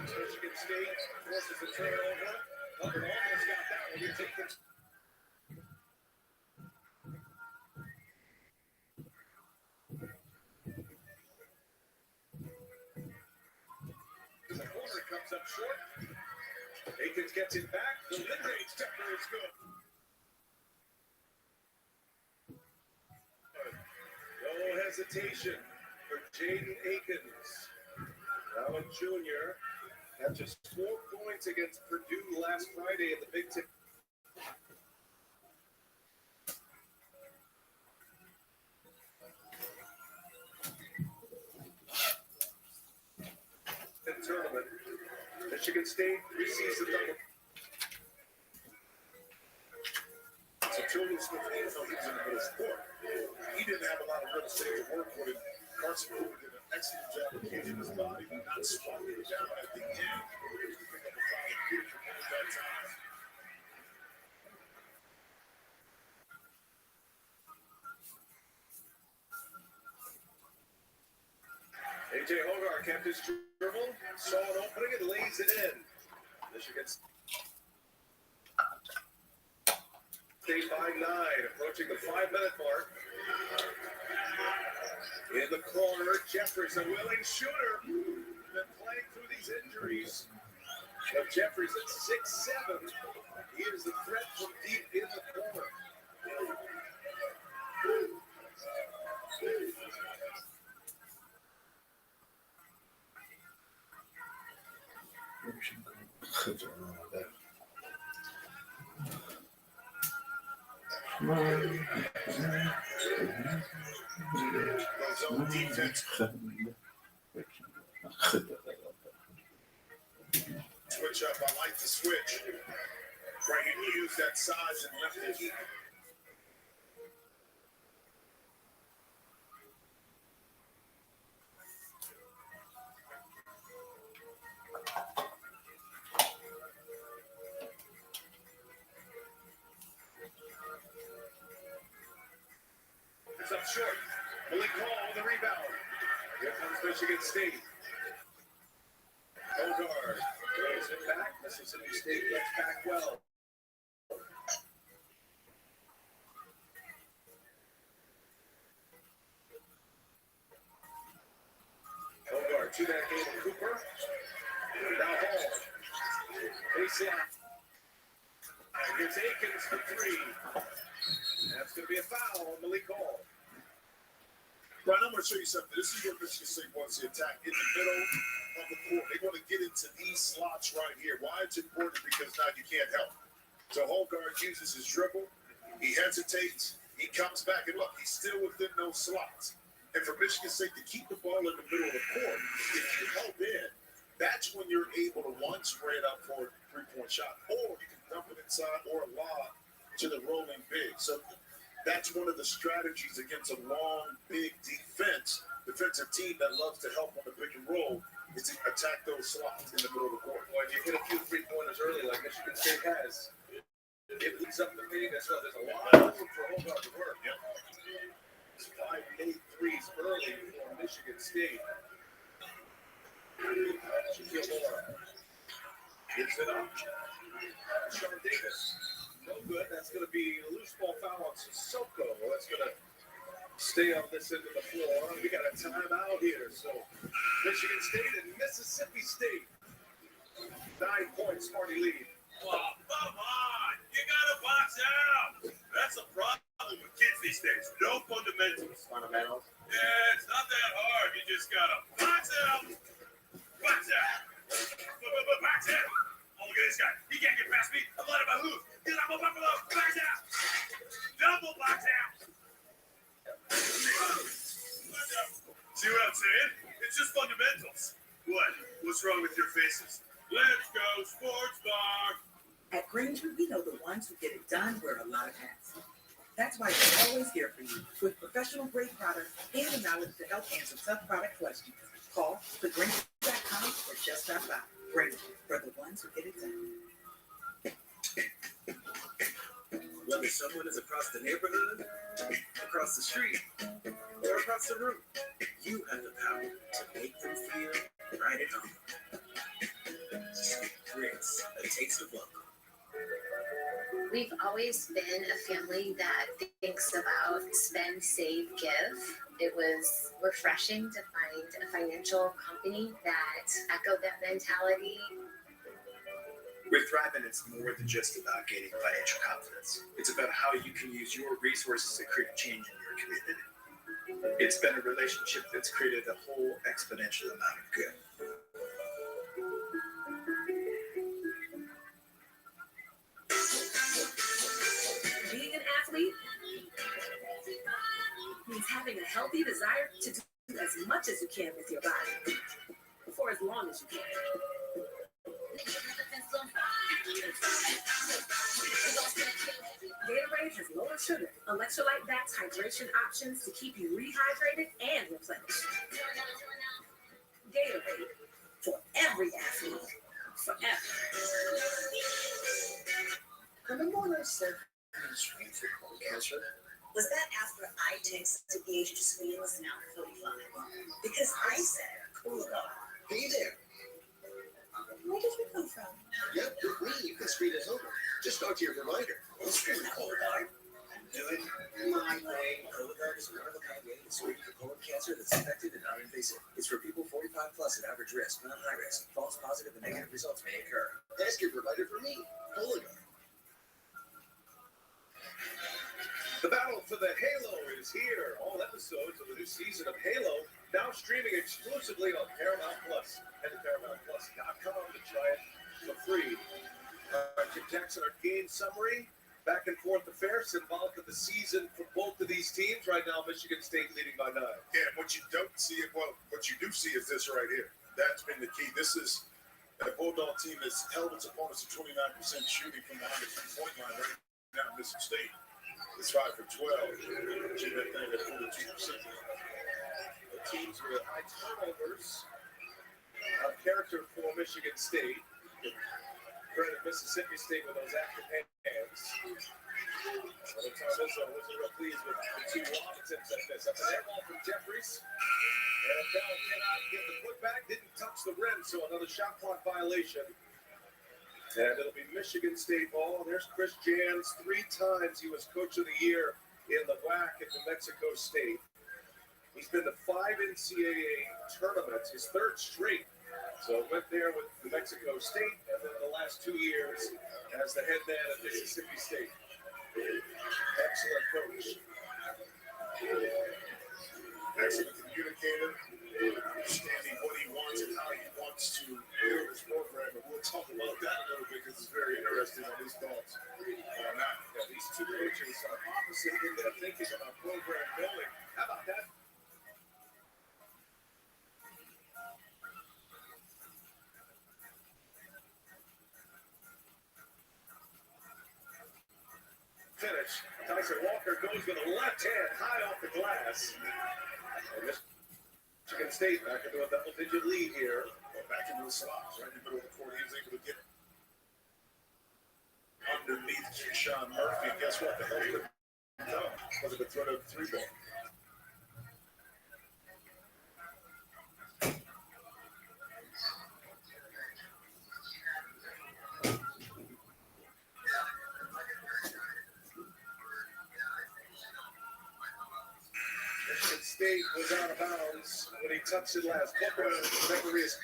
Michigan State forces a turnover. Hubbard almost got that one. You take this. The corner comes up short. Akins gets it back. The mid-range temper is good. No hesitation for Jaden Akins. Allen Jr. had just 4 points against Purdue last Friday in the Big Ten tournament. Michigan State receives the double. So Julius Smith is in the middle of court. He didn't have a lot of real estate to work with. Carson Cooper did an excellent job of keeping his body, but not swallowing it down at the end. He picked up a foul here for that time. A.J. Hogarth kept his dribble, saw an opening, and lays it in. Michigan State by 9, approaching the 5-minute mark. In the corner, Jeffries, a willing shooter. Been playing through these injuries. But Jeffries at 6'7". He is the threat from deep in the corner. Zone defense. Switch up. I like the switch. Right, he used that size and left it deep. It's up short. Malik Hall, the rebound. Here comes Michigan State. Hogarth throws it back. Mississippi State gets back well. Hogarth to that game of Cooper. Now Hall. Baseline. Gets Akins for 3. That's going to be a foul on Malik Hall. Brian, I'm going to show you something. This is what Michigan State wants to attack in the middle of the court. They want to get into these slots right here. Why it's important? Because now you can't help. So Hogarth uses his dribble. He hesitates. He comes back. And look, he's still within those slots. And for Michigan State to keep the ball in the middle of the court, if you help in, that's when you're able to, one, spread up for a three-point shot. Or you can dump it inside or a lob to the rolling big. So that's one of the strategies against a long, big defensive team that loves to help on the pick and roll, is to attack those slots in the middle of the court. Well, if you hit a few three-pointers early, like Michigan State has, it leads up the meeting as well. There's a lot of room for Hogarth to work. Yep. 5 8 threes early for Michigan State. Shaquille Moore Gives it up. Sean Davis. No good. That's going to be a loose ball foul on Sissoko. That's going to stay on this end of the floor. We got a timeout here. So Michigan State and Mississippi State. 9 points, Marty lead. Oh, come on. You got to box out. That's a problem with kids these days. No fundamentals. Fundamentals. Yeah, it's not that hard. You just got to box out. Box out. Box out. Oh, look at this guy. He can't get past me. I'm letting him move. Get up, Buffalo. Box out. Double box out. See what I'm saying? It's just fundamentals. What? What's wrong with your faces? Let's go sports bar. At Granger, we know the ones who get it done wear a lot of hats. That's why we're always here for you with professional-grade products and the knowledge to help answer tough product questions. Call thegranger.com or just stop by. Granger, for the ones who get it done. Whether someone is across the neighborhood, across the street, or across the room, you have the power to make them feel right at home. Grits, a taste of welcome. We've always been a family that thinks about spend, save, give. It was refreshing to find a financial company that echoed that mentality. With Thrive, it's more than just about gaining financial confidence. It's about how you can use your resources to create change in your community. It's been a relationship that's created a whole exponential amount of good. Being an athlete means having a healthy desire to do as much as you can with your body for as long as you can. Gatorade has lower sugar, electrolyte-backed hydration options to keep you rehydrated and replenished. Gatorade, for every athlete, forever. Remember when I said I was trained for colon cancer? Was that after I texted the age to screen was now 45? Because I said, cool dog. Hey there. Where did you come from? Yep, with me, you can screen us over. Just talk to your provider. We'll screen Cologuard. Do it my way. Cologuard is a one-of-a-kind way to screen for colon cancer that's effective and non-invasive. It's for people 45 plus at average risk, not high risk. False positive and negative results may occur. Ask your provider for me. Cologuard. The battle for the Halo is here. All episodes of the new season of Halo now streaming exclusively on Paramount Plus. Head to ParamountPlus.com to try it for free. Jim Jackson, our game summary. Back and forth affair symbolic of the season for both of these teams. Right now, Michigan State leading by 9. Yeah, what you don't see, what you do see is this right here. That's been the key. This is the Bulldog team has held its opponents to 29% shooting from behind the 3-point line right now. Mississippi State is 5 for 12. Shoot that thing at 42%. The teams with high turnovers of character for Michigan State. Credit Mississippi State with those active hands. Tom Izzo was real pleased with the 2 long attempts at this. That's an air ball from Jeffries. And Bell cannot get the putback, didn't touch the rim, so another shot clock violation. And it'll be Michigan State ball. There's Chris Jans. 3 times he was Coach of the Year in the WAC at New Mexico State. He's been to 5 NCAA tournaments, his 3rd straight. So went there with New Mexico State, and then the last 2 years as the head man at Mississippi State. Excellent coach. Excellent communicator, understanding what he wants and how he wants to build his program. And we'll talk about that a little bit because it's very interesting on his thoughts on that. Yeah, these 2 coaches are opposite in their thinking about program building. How about that? Finish. Tyson Walker goes with a left hand high off the glass. And Michigan State back into a double-digit lead here. Back into the slots, right in the middle of the court. He was able to get underneath Keyshawn Murphy. Guess what? The hell couldn't come because of the threat of the 3 ball. Michigan State was out of bounds when he touched it last. Booker referee is.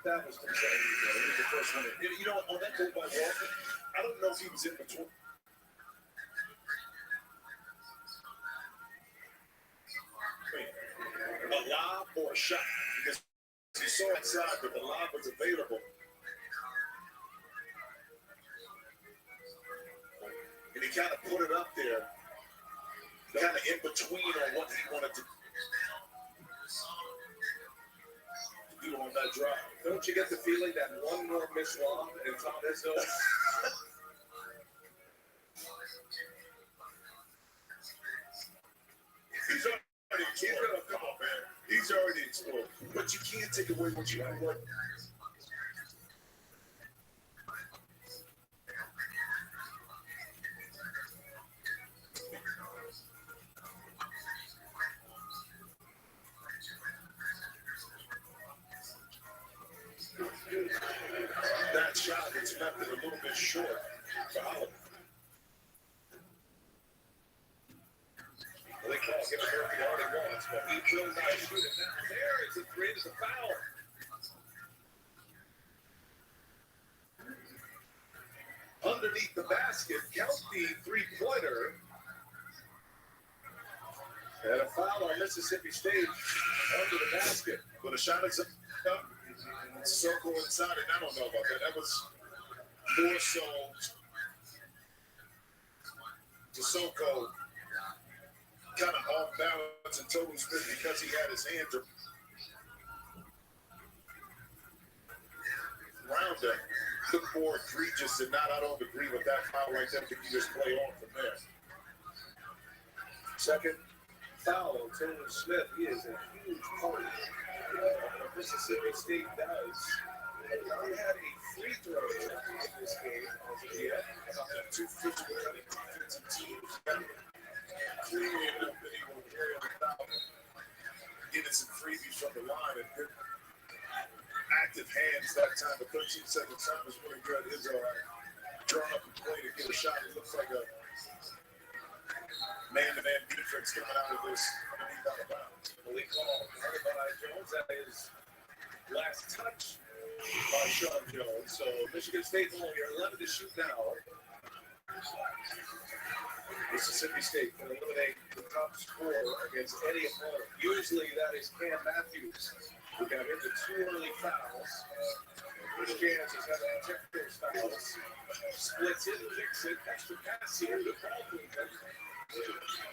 That was concerning. He was the first one. You know, on that goal by Walker, I don't know if he was in between. A lob or a shot. Because he saw inside, but the lob was available. And he kind of put it up there, kind of in between on what he wanted to do on that drive. Don't you get the feeling that one more missed lob and Tom Izzo? He's already exploded. Come on, man. He's already exploded. But you can't take away what you want. given Murphy all he wants, but he will not shoot it. Now there is a three, it's a foul. Underneath the basket, count the three-pointer. And a foul on Mississippi State under the basket. But a shot is up. Circle inside it. I don't know about that. That was more so Sissoko kind of off balance and total spin because he had his hands around him. Look more egregious and not. I don't agree with that foul right there. I think you just play on from there. Second foul on Taylor Smith. He is a huge part of what Mississippi State does. They had a free throw in this game as of yet. Two physical defensive teams. Clearly enough that he will carry on without getting some freebies from the line and good active hands that time. The 13-second time was really good. His drawn up and play to get a shot. It looks like a man-to-man defense coming out of this underneath out of bounds. Malik Hall, covered by Jones. That is last touch by Sean Jones. So Michigan State only 11 to shoot now. Mississippi State can eliminate the top scorer against any opponent. Usually that is Cam Matthews, who got into 2 early fouls. Chris Jans has had to protect those fouls. Splits it, kicks it, extra pass here. Good ball movement.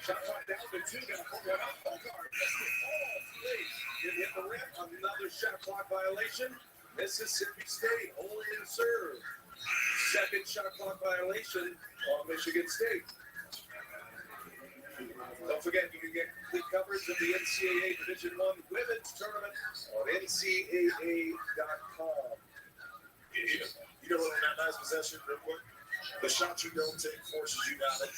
Shot clock down to 2 now. Hold up, Bogart. Didn't hit the rim. Another shot clock violation. Mississippi State holding and serve. Second shot clock violation on Michigan State. Don't forget, you can get complete coverage of the NCAA Division I Women's Tournament on NCAA.com. You know what, on that last possession, real quick? The shot you don't take forces you down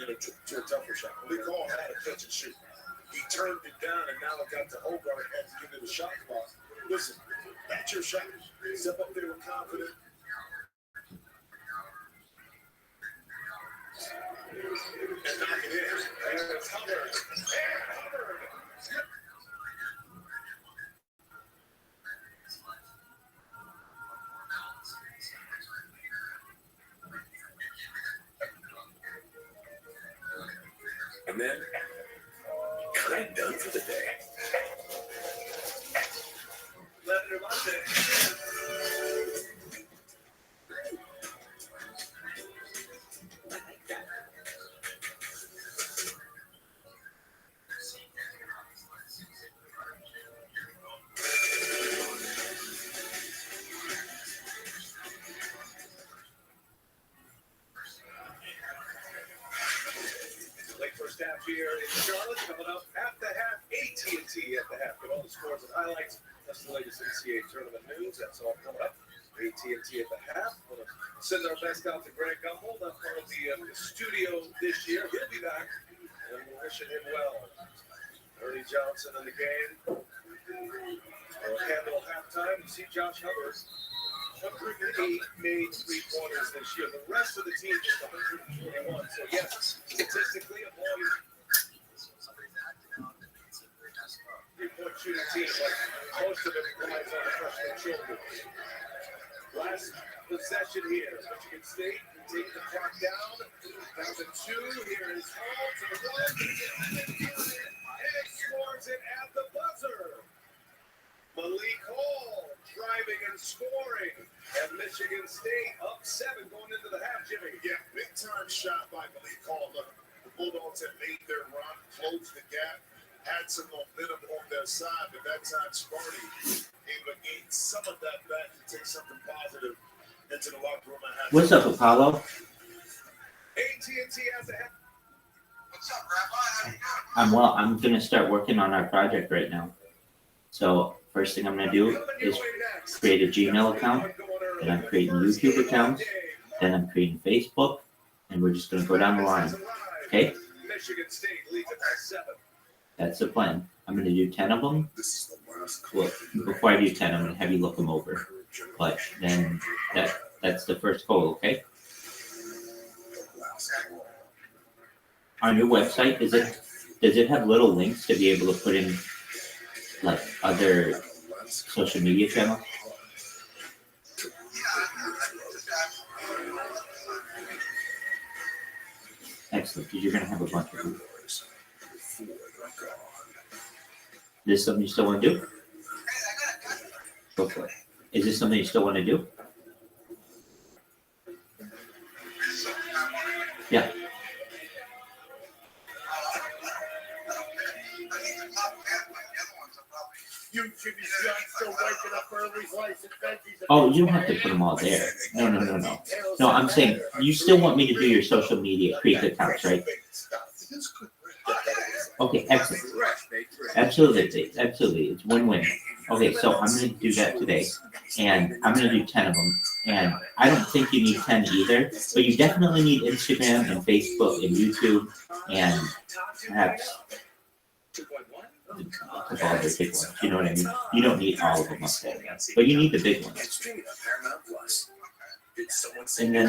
to a tougher shot. We call that a catch and shoot. He turned it down, and now it got to Hobart and to give it a shot clock. Listen, that's your shot. Step up there with confidence. And knock it in. And it's Hubbard. And Hubbard. And then, I'm done for the day. Leonard Monday. I like that. Late first half here in Charlotte, coming up at the half, AT&T at the half. Get all the scores and highlights. That's the latest NCAA tournament news. That's all coming up. AT&T at the half. We'll send our best out to Greg Gumbel, not part of the studio this year. He'll be back, and we're wishing him well. Ernie Johnson in the game. We'll handle halftime. You see Josh Hubbard. 108 made three-pointers this year. The rest of the team is 121. So, yes, statistically, a more three-point shooting team, but most of it relies on the freshman children. Last possession here. Michigan State can take the clock down. Down to 2. Here is Hall to the rim. And he scores it at the buzzer. Malik Hall driving and scoring. And Michigan State up 7 going into the half, Jimmy. Yeah, big time shot by Malik Hall. The Bulldogs had made their run, closed the gap, had some momentum on their side, but that time Sparty able to gain some of that back and take something positive into the locker room. What's up, Apollo? AT&T has a half. What's up, Rabbi? How you doing? I'm well. I'm gonna start working on our project right now. So first thing I'm gonna do is create a Gmail account, then I'm creating YouTube accounts, then I'm creating Facebook, and we're just gonna go down the line. Okay? Michigan State leads it by 7. That's the plan. I'm gonna do 10 of them. Well, before I do 10, I'm gonna have you look them over. But then that's the first goal, okay? on your website, does it have little links to be able to put in like other social media channels? Excellent, because you're gonna have a bunch of them. Is this something you still want to do? Go for it. Is this something you still want to do? Yeah. Oh, you don't have to put them all there. No. No, I'm saying you still want me to do your social media create accounts, right? Okay, excellent. Absolutely. It's win-win. Okay, so I'm going to do that today, and I'm going to do 10 of them. And I don't think you need 10 either, but you definitely need Instagram and Facebook and YouTube and perhaps a couple other big ones. You know what I mean? You don't need all of them up there, but you need the big ones. And then,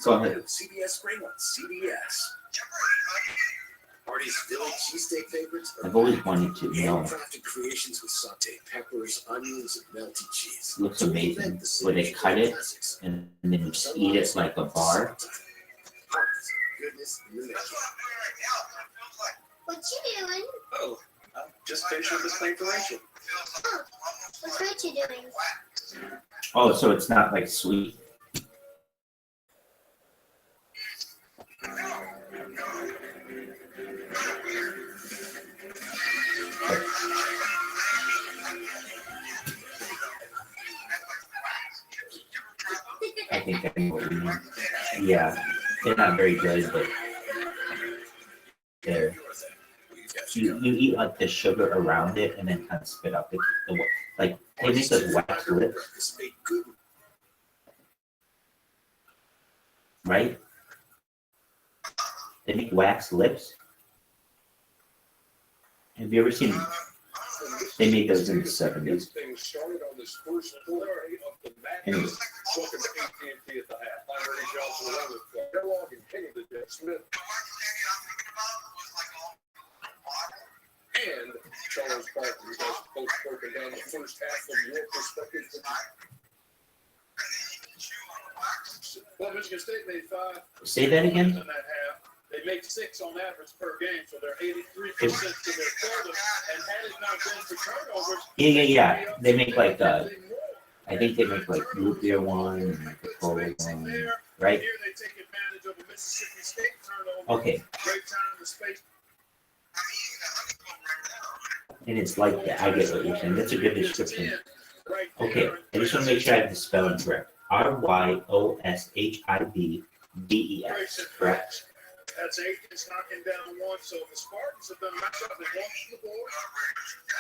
go ahead. CBS Spring on CBS. Artie's Philly cheesesteak favorites. I've always wanted to know. Handcrafted creations with sauteed peppers, onions, and melty cheese. It looks amazing. Where they cut it and then you just eat it like a bar. Goodness in the making. What you doing? Oh, I'm just finishing this thing for Rachel. Oh, what's Rachel doing? Oh, so it's not like sweet. I think I know what you mean. Yeah, they're not very good, but they're. You eat like the sugar around it and then kind of spit out the like they make those wax lips, right? They make wax lips. Have you ever seen? They made those in the 70s. Anyway. Welcome to AT&T at the half. I'm Ernie Johnson along with Kellogg and Kennedy Dick Smith. And Charles Barkley, you guys both broken down the first half from your perspective. Well, Michigan State made 5. Say that again. In that half. They make 6 on average per game, so they're 83% to their quota. And had it not been for turnovers, Yeah. They make like I think they make like root beer one and like a cola one, right? Here they take advantage of a Mississippi State turnover. Okay. Great time to space. And it's like that. I get what you're saying. That's a good description. Okay, I just want to make sure I have the spelling correct. Ryoshibdes, correct? That's Aikens knocking down one. So the Spartans have done a nice job. They launched the board,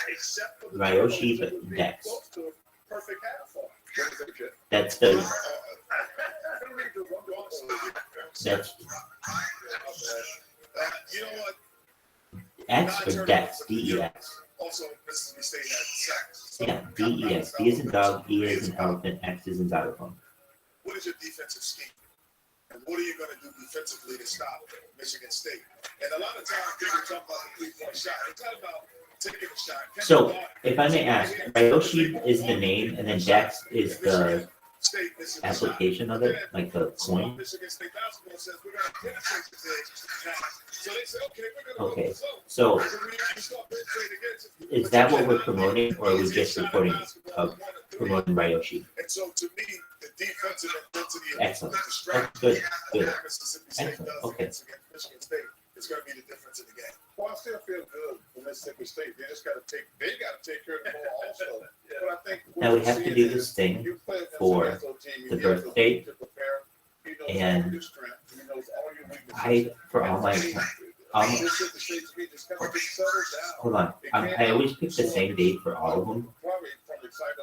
except for the Ryoshibdes. close to a perfect half off. That's the. That's You know what? X or Dex, DEX. Also, Mississippi State had sacks. Yeah, DEX. D is in dog, E is in elephant, X is in xylophone. What is your defensive scheme? And what are you going to do defensively to stop Michigan State? And a lot of times people talk about the 3-point shot. It's not about taking a shot. So, if I may ask, Ryoshi is the name, and then Dex is the application of it, like the coin? Okay, so is that what we're promoting, or are we just reporting promoting Ryoshi? And so to me, the defensive intensity Excellent. Oh, good. Excellent. Okay. Michigan State is going to be the difference in the game. Well, I still feel good for Mississippi State. They just got to take care of the ball also. But I think now we have to do this thing for the birthday, and for all my hold on, I always pick the same date for all of them,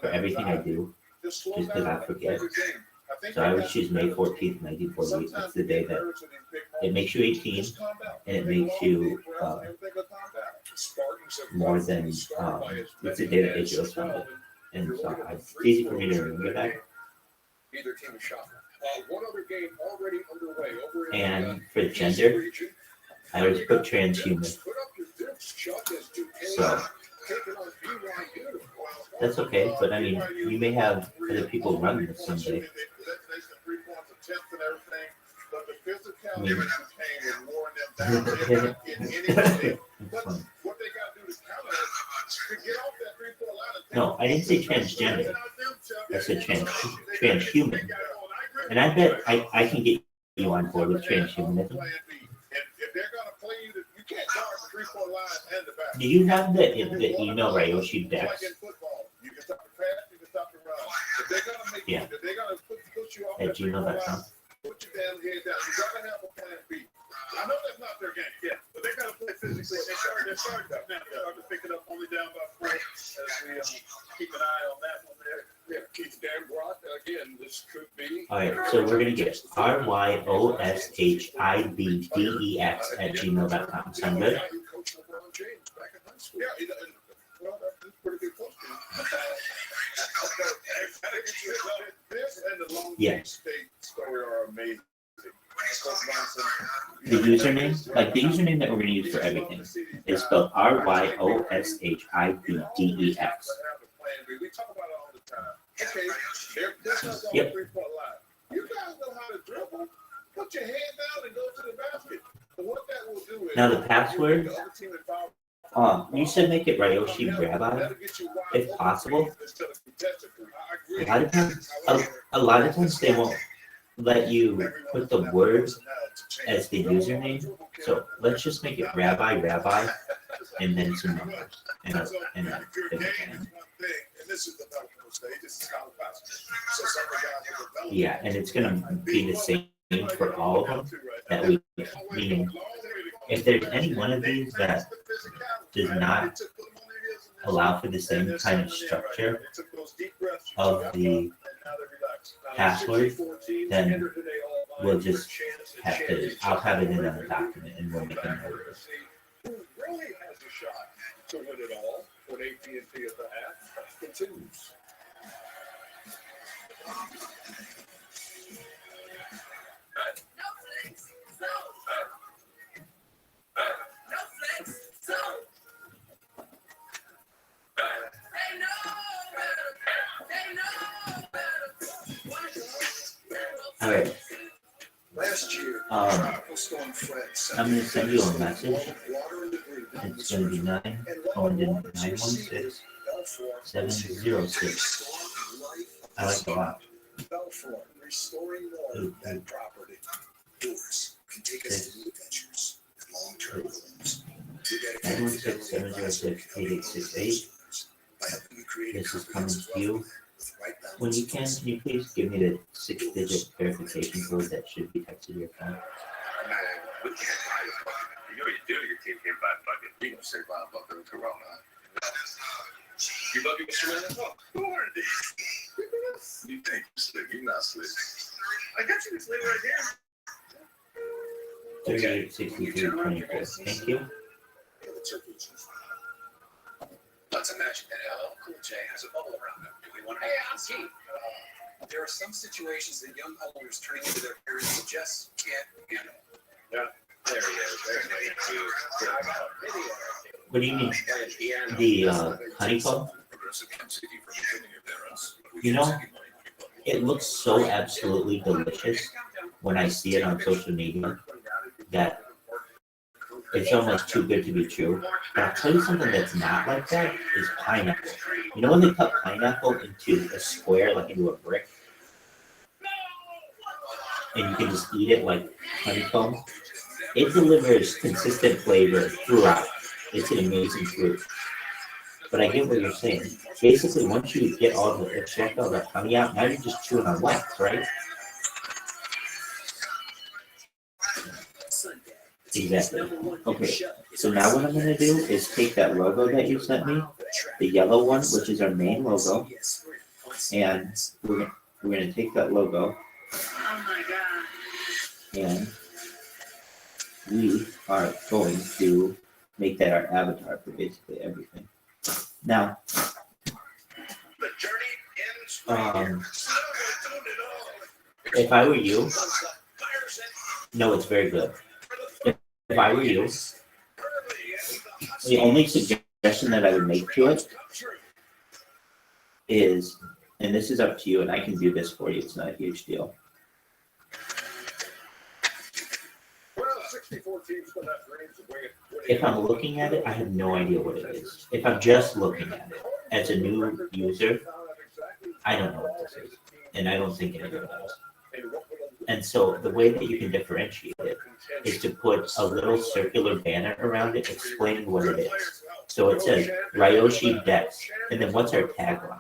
for everything I do, just because I forget. So I would choose May 14th, 1948. That's the day that it makes you 18, and it makes you more than, it's the day that they chose funded. And so it's easy for me to remember that. Either team is shot. One other game already underway over in and for gender, I always put transhuman. So that's okay, but I mean, we may have other people run this someday. I mean, no, I didn't say transgender. I said transhuman. And I bet I can get you on board with transhumanism. Do you have the email Ryoshi Dex? Yeah. At gmail.com. Put your damn head down. You gotta have a plan B. I know that's not their game, yeah, but they gotta play physically. They're starting now. They're starting to pick it up only down by 4 as we keep an eye on that one there. Yeah, keep damn right. Again, this could be. All right, so we're gonna get RYOSHIBDEX at gmail.com. Sound good? Yeah, well, that's pretty good question. This and the Long Beach State story are amazing. The username, like the username that we're gonna use for everything, is spelled RYOSHIBDEX. We talk about it all the time. Okay, this is on 3-point line. You guys know how to dribble. Put your hand down and go to the basket. But what that will do is now the password. You said make it Ryoshi Rabbi, if possible. A lot of times they won't let you put the word as the username. So let's just make it Rabbi, and then some numbers and a yeah, and it's gonna be the same for all of them. That we, meaning, if there's any one of these that does not allow for the same kind of structure of the password, then we'll just have to, I'll have it in on the document and we'll make a note of it. Who really has a shot to win it all when AT&T at the half continues. All right. Last year, I'm going to send you a message. It's going to be 916-706. I like it a lot. Restoring more of that property. Yours can take us to new adventures and long-term goals. 916-706-8868. This is coming to you. When you can you please give me the 6-digit verification code that should be texted to your phone? You know what you do, your team came by bucket. You can say by bucket of Corona. You bucket Mr. Man? Oh, who ordered this? You think you're slick, you're not slick. I got you this label right here. 386324. Thank you. Let's imagine that LL Cool J has a bubble around him. Do we want to There are some situations that young homeowners turning into their parents just can't handle. Yeah, there he is. What do you mean? The honeycomb? You know, it looks so absolutely delicious when I see it on social media that it's almost too good to be true. But I'll tell you something that's not like that is pineapple. You know when they cut pineapple into a square, like into a brick? And you can just eat it like honeycomb? It delivers consistent flavor throughout. It's an amazing fruit. But I get what you're saying. Basically, once you get all the extract all that honey out, now you're just chewing on wax, right? Exactly. Okay, so now what I'm going to do is take that logo that you sent me, the yellow one, which is our main logo, and we're going to take that logo, and we are going to make that our avatar for basically everything. Now, if I were you, no, it's very good. I were you, the only suggestion that I would make to it is, and this is up to you, and I can do this for you, it's not a huge deal. If I'm looking at it, I have no idea what it is. If I'm just looking at it as a new user, I don't know what this is, and I don't think anyone does. And so the way that you can differentiate it is to put a little circular banner around it explaining what it is. So it says Ryoshi Dex, and then what's our tagline?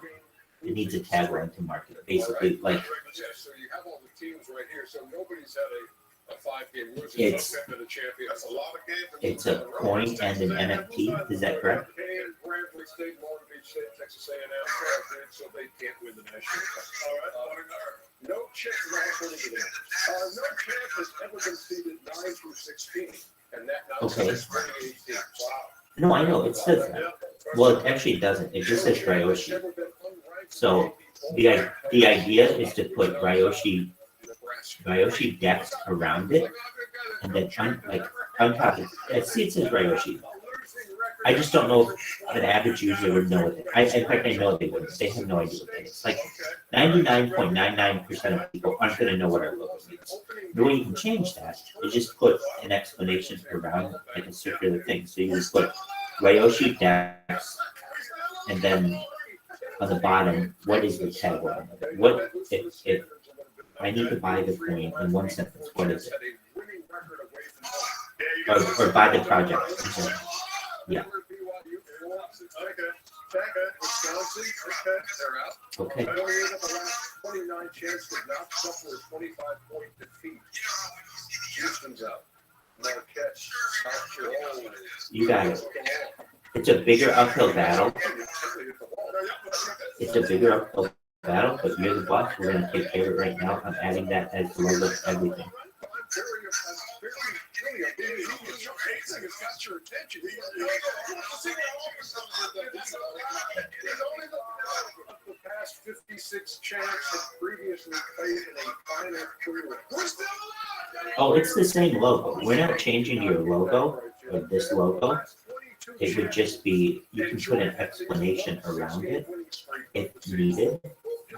It needs a tagline to market it. Basically, like So you have all the teams right here, so nobody's had a 5-game losing It's- streak to the champion. That's a lot of games. it's a coin and an NFT. Is that correct? And Bradley State, Long Beach State, Texas A&M, so they can't win the national cup. All right. No champ, no champ has ever been seeded 9 through 16, and that now Okay. says 2018. Wow. No, I know, it says that. Well, it actually doesn't. It just says Ryoshi. Never been unranked. So the idea is to put Ryoshi Dex around it, and then on top of it, see it says Ryoshi. I just don't know if an average user would know it. In fact, I know they wouldn't. They have no idea what that is. Like 99.99% of people aren't going to know what our logo means. The way you can change that is just put an explanation around like a circular thing. So you just put Ryoshi Dex, and then on the bottom, what is the tagline of it? What if I need to buy the coin in one sentence? What is it? Or buy the project. Yeah. Okay. 29 chance to not suffer a 25-point defeat. Houston's out. Marquette, South Carolina. You got it. It's a bigger uphill battle. It's a bigger uphill battle, but you're the boss. We're going to take care of it right now. I'm adding that as the logo to everything. The past 56 champs have previously played in a final career. Oh, it's the same logo. We're not changing your logo or this logo. It would just be, you can put an explanation around it if needed.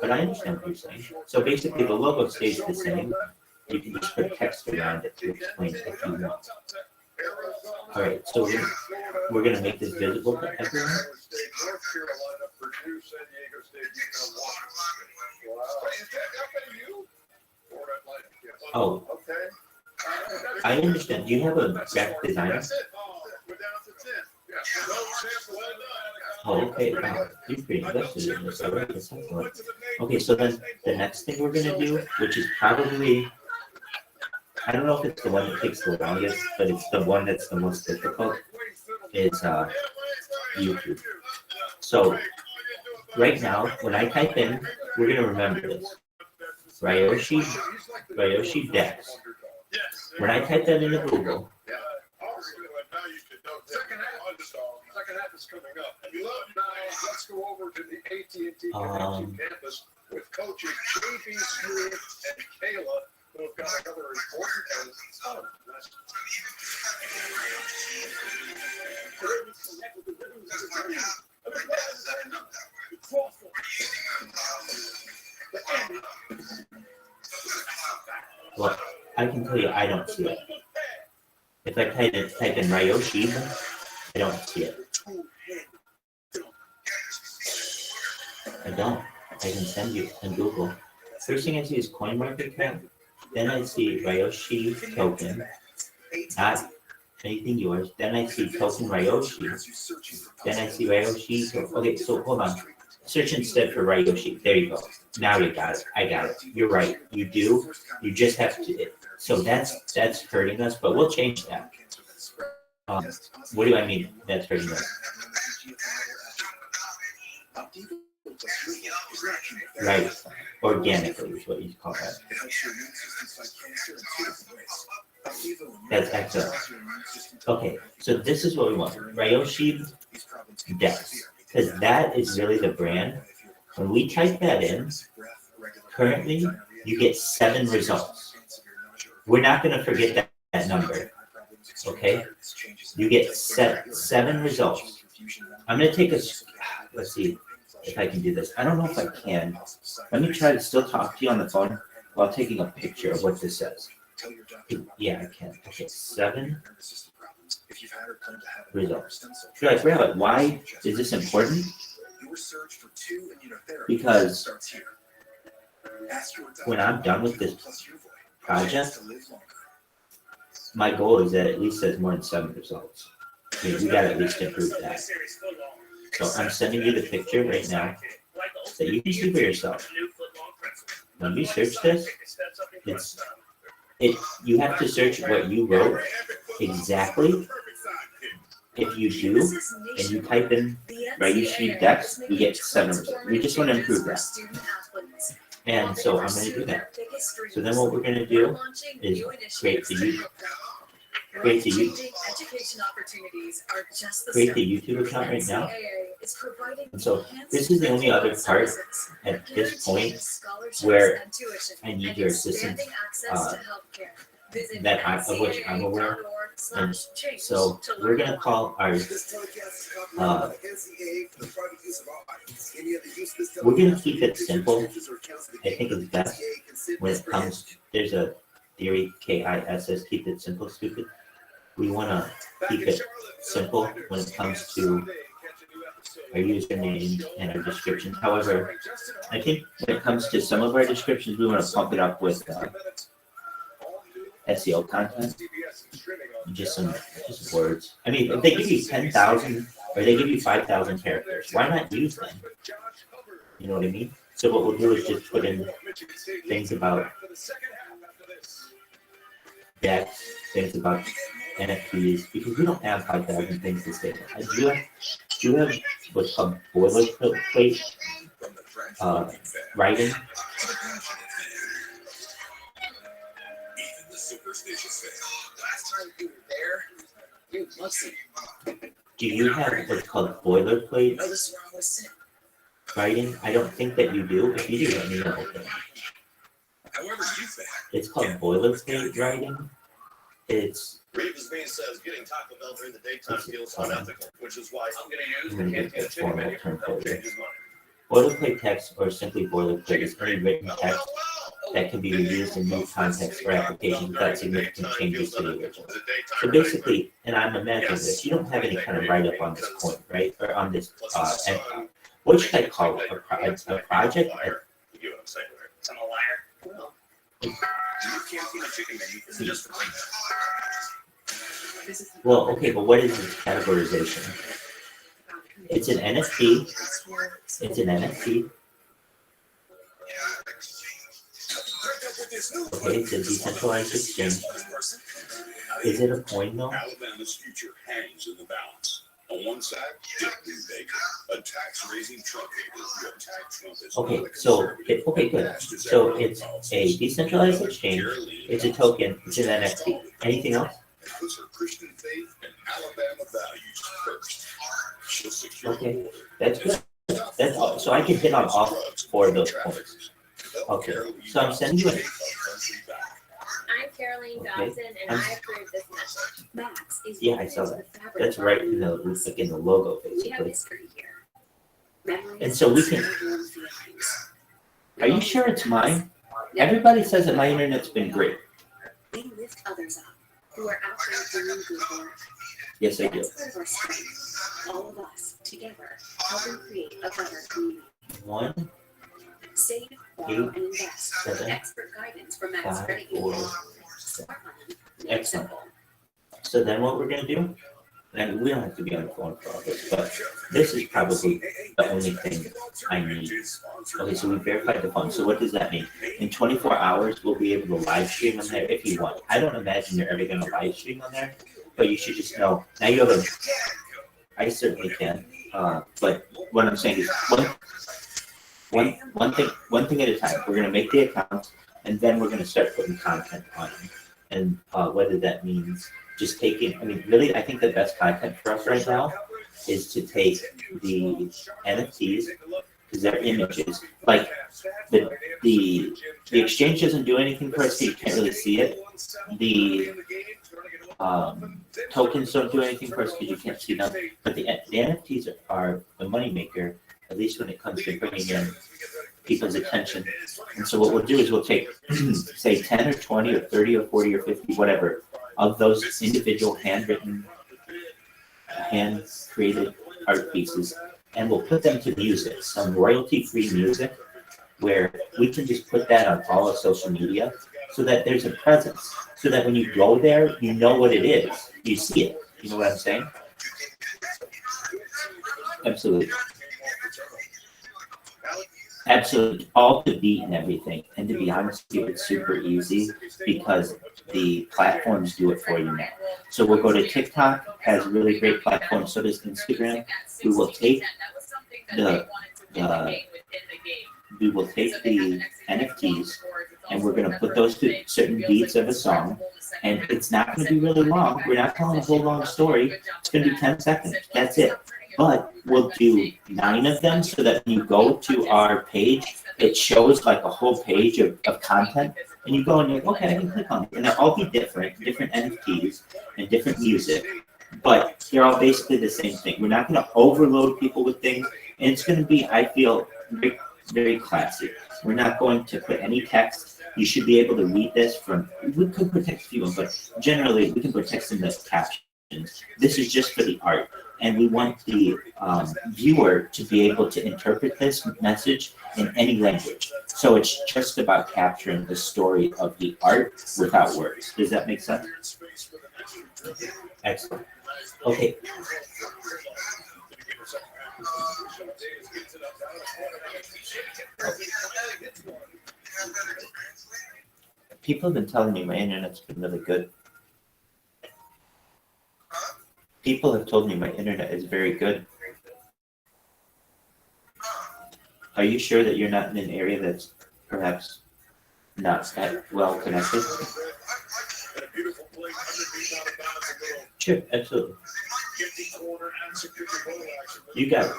But I understand what you're saying. So basically, the logo stays the same. You can just put text around it to explain it if you want. All right, so we're going to make this visible to everyone. Oh, I understand. Do you have a graphic designer? Oh, okay. Wow. You're pretty invested in this already. That's excellent. Okay, so then the next thing we're going to do, which is probably, I don't know if it's the one that takes the longest, but it's the one that's the most difficult, is YouTube. So right now, when I type in, we're going to remember this. Ryoshi Dex. When I type that into Google, Second half is coming up. Now, let's go over to the AT&T campus with coaches JB Smith and Kayla, who have got another important and fun lesson. well, I can tell you I don't see it. If I type in Ryoshi, I don't see it. I don't. I can send you on Google. First thing I see is CoinMarketCap. Then I see Ryoshi token. Not anything yours. Then I see token Ryoshi. Then I see Ryoshi. Okay, so hold on. Search instead for Ryoshi. There you go. Now you got it. I got it. You're right. You do. You just have to. So that's hurting us, but we'll change that. What do I mean? That's hurting us. Right. Organically is what you call that. That's excellent. Okay, so this is what we want. Ryoshi Dex. Because that is really the brand. When we type that in, currently you get 7 results. We're not going to forget that number. Okay, you get 7 results. I'm gonna take let's see if I can do this. I don't know if I can. Let me try to still talk to you on the phone while taking a picture of what this says. Yeah, I can. Okay, 7 results. You're like, Rabbi, why is this important? Because when I'm done with this project, my goal is that at least there's more than 7 results. I mean, we gotta at least improve that. So I'm sending you the picture right now that you can see for yourself. When you search this, you have to search what you wrote exactly. If you do, and you type in Rabbi Street Dex, you get 7 results. We just want to improve that. And so I'm going to do that. So then what we're going to do is create the YouTube account right now. And so this is the only other part at this point where I need your assistance of which I'm aware. And so we're going to call our we're going to keep it simple. I think it's best when it comes, there's a theory, KISS, keep it simple, stupid. We want to keep it simple when it comes to our username and our descriptions. However, I think when it comes to some of our descriptions, we want to pump it up with SEO content, just words. I mean, if they give you 10,000 or they give you 5,000 characters, why not use them? You know what I mean? So what we'll do is just put in things about Dex, things about NFTs, because we don't have 5,000 things to say. I do have what's called boilerplate writing. Last time you were there, you must see. Do you have what's called boilerplate No, this is where I was sitting. writing? I don't think that you do. If you do, let me know. However, you think. It's called boilerplate writing. It's Ravens Bean says getting Taco Bell during the daytime feels unethical, which is why I'm going to use I'm the gonna get Cantina the Chicken formal menu. term for Don't it. change his mind. Boilerplate text, or simply boilerplate, is any written text that can be reused in new contexts or applications without significant changes to the original. So basically, and I'm imagining this, you don't have any kind of write-up on this point, right? Or on this endpoint. What should I call it? A project? You get what I'm saying, right? I'm a liar. Well, your Cantina Chicken menu isn't just for breakfast. Well, okay, but what is this categorization? It's an NFT. It's an NFT. Okay, it's a decentralized exchange. Is it a coin though? Alabama's future hangs in the balance. On one side, Dick Baker, a tax-raising Trump hater who attacked Trump as Okay, so okay, good. So it's a decentralized exchange. It's a token. It's an NFT. Anything else? puts her Christian faith and Alabama values first. She'll secure Okay, that's good. That's all. So I can hit on all 4 of those points. Okay, so I'm sending you a I'm Caroline Dodson, and I approve this message. Max is Yeah, I saw that. That's right in the logo, We have basically. history here. And so we can. Are you sure it's mine? Everybody says that my internet's been great. We lift others up who are out there doing good work. Yes, I do. That's part of our strength. All of us together helping create a better community. 1, Save, borrow, and invest. 7, Expert guidance from Max 5, Credit 4. Union. Smart money. Excellent. So then what we're gonna do, and we don't have to be on the phone for all this, but this is probably the only thing I need. Okay, so we verified the phone. So what does that mean? In 24 hours, we'll be able to live stream on there if you want. I don't imagine you're ever gonna live stream on there, but you should just know. Now you have I certainly can. But what I'm saying is one thing at a time. We're gonna make the account, and then we're gonna start putting content on them. And whether that means just taking, I mean, really, I think the best content for us right now is to take the NFTs, because they're images. Like the exchange doesn't do anything for us, so you can't really see it. The tokens don't do anything for us because you can't see them, but the NFTs are the moneymaker, at least when it comes to bringing in people's attention. And so what we'll do is we'll take, say, 10 or 20 or 30 or 40 or 50, whatever, of those individual handwritten, hand-created art pieces, and we'll put them to music, some royalty-free music, where we can just put that on all of social media so that there's a presence, so that when you go there, you know what it is. You see it. You know what I'm saying? Absolutely. Absolutely. All to beat and everything. And to be honest with you, it's super easy because the platforms do it for you now. So we'll go to TikTok, has a really great platform, so does Instagram. We will take the NFTs and we're going to put those to certain beats of a song, and it's not going to be really long. We're not telling a whole long story. It's going to be 10 seconds. That's it. But we'll do 9 of them so that when you go to our page, it shows like a whole page of content, and you go and you're like, okay, I can click on it. And they'll all be different NFTs and different music, but they're all basically the same thing. We're not going to overload people with things, and it's going to be, I feel, very, very classy. We're not going to put any text. You should be able to read this from, we could put text if you want, but generally we can put text in the captions. This is just for the art. And we want the viewer to be able to interpret this message in any language. So it's just about capturing the story of the art without words. Does that make sense? Excellent. Okay. People have been telling me my internet's been really good. People have told me my internet is very good. Are you sure that you're not in an area that's perhaps not that well connected? Sure, absolutely. You got it.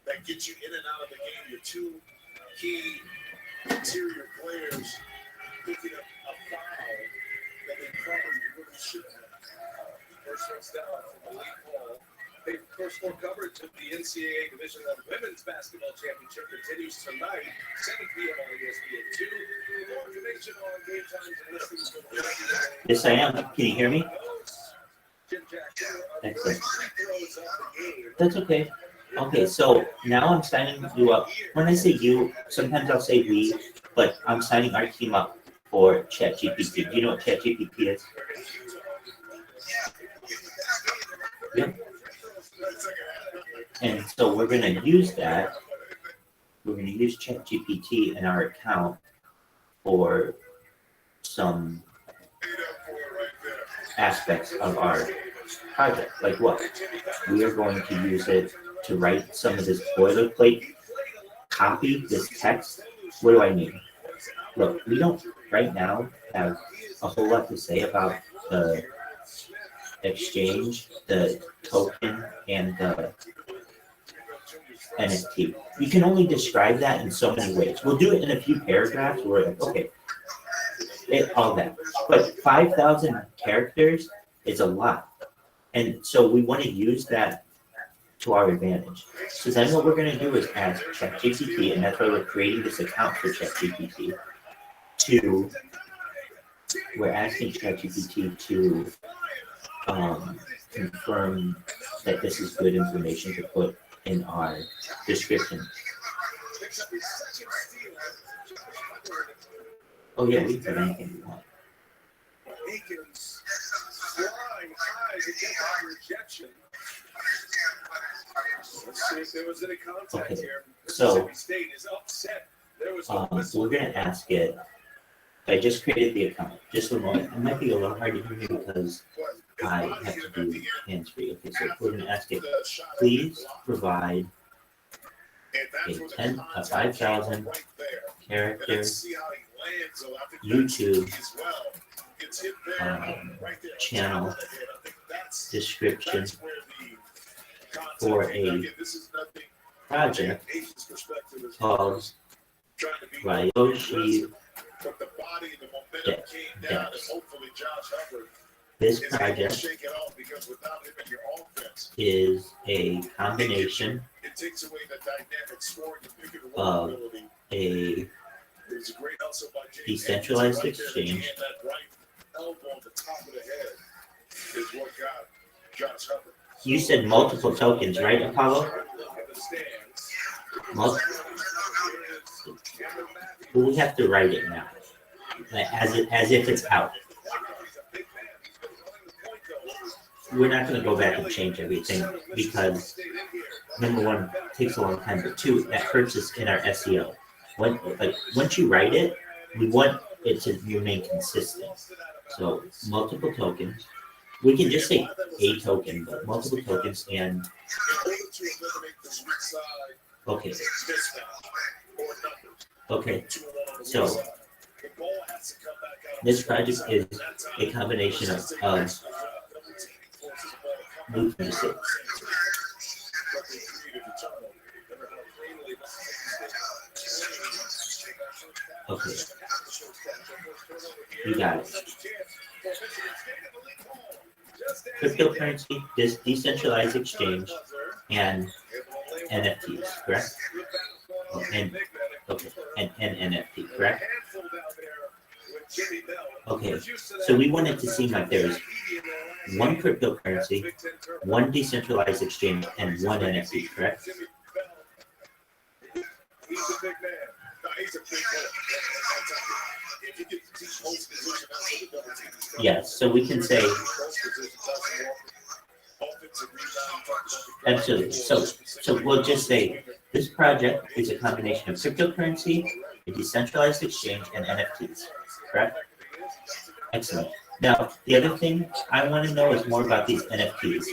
That gets you in and out of the game. Your two key interior players picking up a foul that they probably really shouldn't have. First one's down from the lead ball. Personal coverage of the NCAA Division I Women's Basketball Championship continues tonight, 7 p.m. on ESPN2. More information on game times and listings. Yes, I am. Can you hear me? Excellent. That's okay. Okay, so now I'm signing you up. When I say you, sometimes I'll say we, but I'm signing our team up for ChatGPT. Do you know what ChatGPT is? Yeah. And so we're going to use that. We're going to use ChatGPT in our account for some aspects of our project. Like what? We are going to use it to write some of this boilerplate copy, this text. What do I mean? Look, we don't right now have a whole lot to say about the exchange, the token, and the NFT. You can only describe that in so many ways. We'll do it in a few paragraphs where we're like, okay, all that. But 5,000 characters is a lot. And so we want to use that to our advantage. So then what we're going to do is ask ChatGPT, and that's why we're creating this account for ChatGPT, we're asking ChatGPT to confirm that this is good information to put in our description. Oh yeah, we can put anything we want. Aikens flying high to get that rejection. Let's see if there was any contact here. So Mississippi State is upset. There was we're going to ask it. I just created the account. Just a moment. It might be a little hard to hear me because I have to do hands-free. Okay, so we're going to ask it, please provide a 5,000 character YouTube channel description for a project called Rabbi Rothschild but the body and the momentum came down, and hopefully Josh Hubbard This is able to project shake it off, because without him in your offense, is a combination it takes away the dynamic scoring and pick and roll of ability. a It was a great hustle by James decentralized Anderson right there, exchange. and that right elbow on the top of the head is what got Josh Hubbard. You said multiple tokens, right, Apollo? Well, we have to write it now, like, as if it's out. We're not going to go back and change everything because number one, it takes a long time, but two, that hurts us in our SEO. Once you write it, we want it to remain consistent. So multiple tokens. We can just say a token, but multiple tokens and okay. Okay. So this project is a combination of loop music. Okay. You got it. Cryptocurrency, this decentralized exchange, and NFTs, correct? Oh, and NFT, correct? Okay, so we want it to seem like there's one cryptocurrency, one decentralized exchange, and one NFT, correct? Yes, so we can say absolutely. So we'll just say this project is a combination of cryptocurrency, a decentralized exchange, and NFTs, correct? Excellent. Now, the other thing I want to know is more about these NFTs.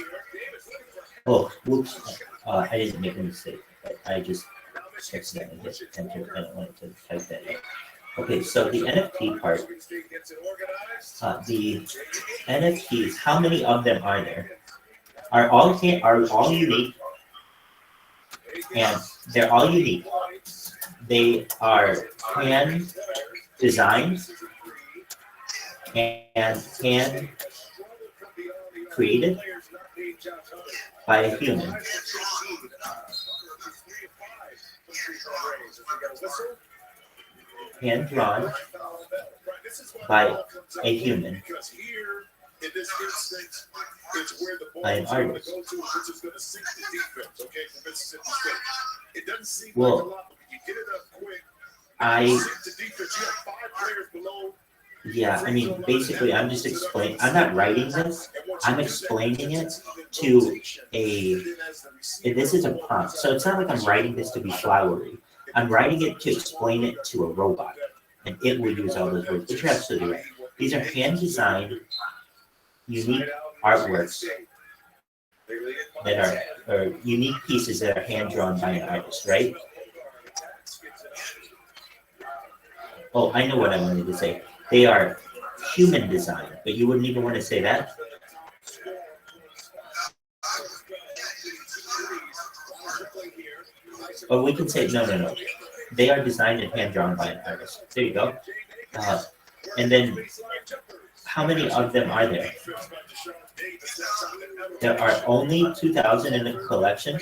Oh, whoops, I didn't make a mistake. I just accidentally hit enter. I don't want to type that in. Okay, so the NFT part, the NFTs, how many of them are there? Are all unique, and they're all unique. They are hand designed and hand created by a human. Hand drawn by a human, by an artist. Well, yeah, I mean, basically, I'm just explaining. I'm not writing this. I'm explaining it to this is a prompt. So it's not like I'm writing this to be flowery. I'm writing it to explain it to a robot, and it will use all those words, but you're absolutely right. These are hand-designed, unique artworks that are unique pieces that are hand-drawn by an artist, right? Oh, I know what I wanted to say. They are human design, but you wouldn't even want to say that. Or we can say, no. They are designed and hand-drawn by an artist. There you go. And then, how many of them are there? There are only 2,000 in the collection.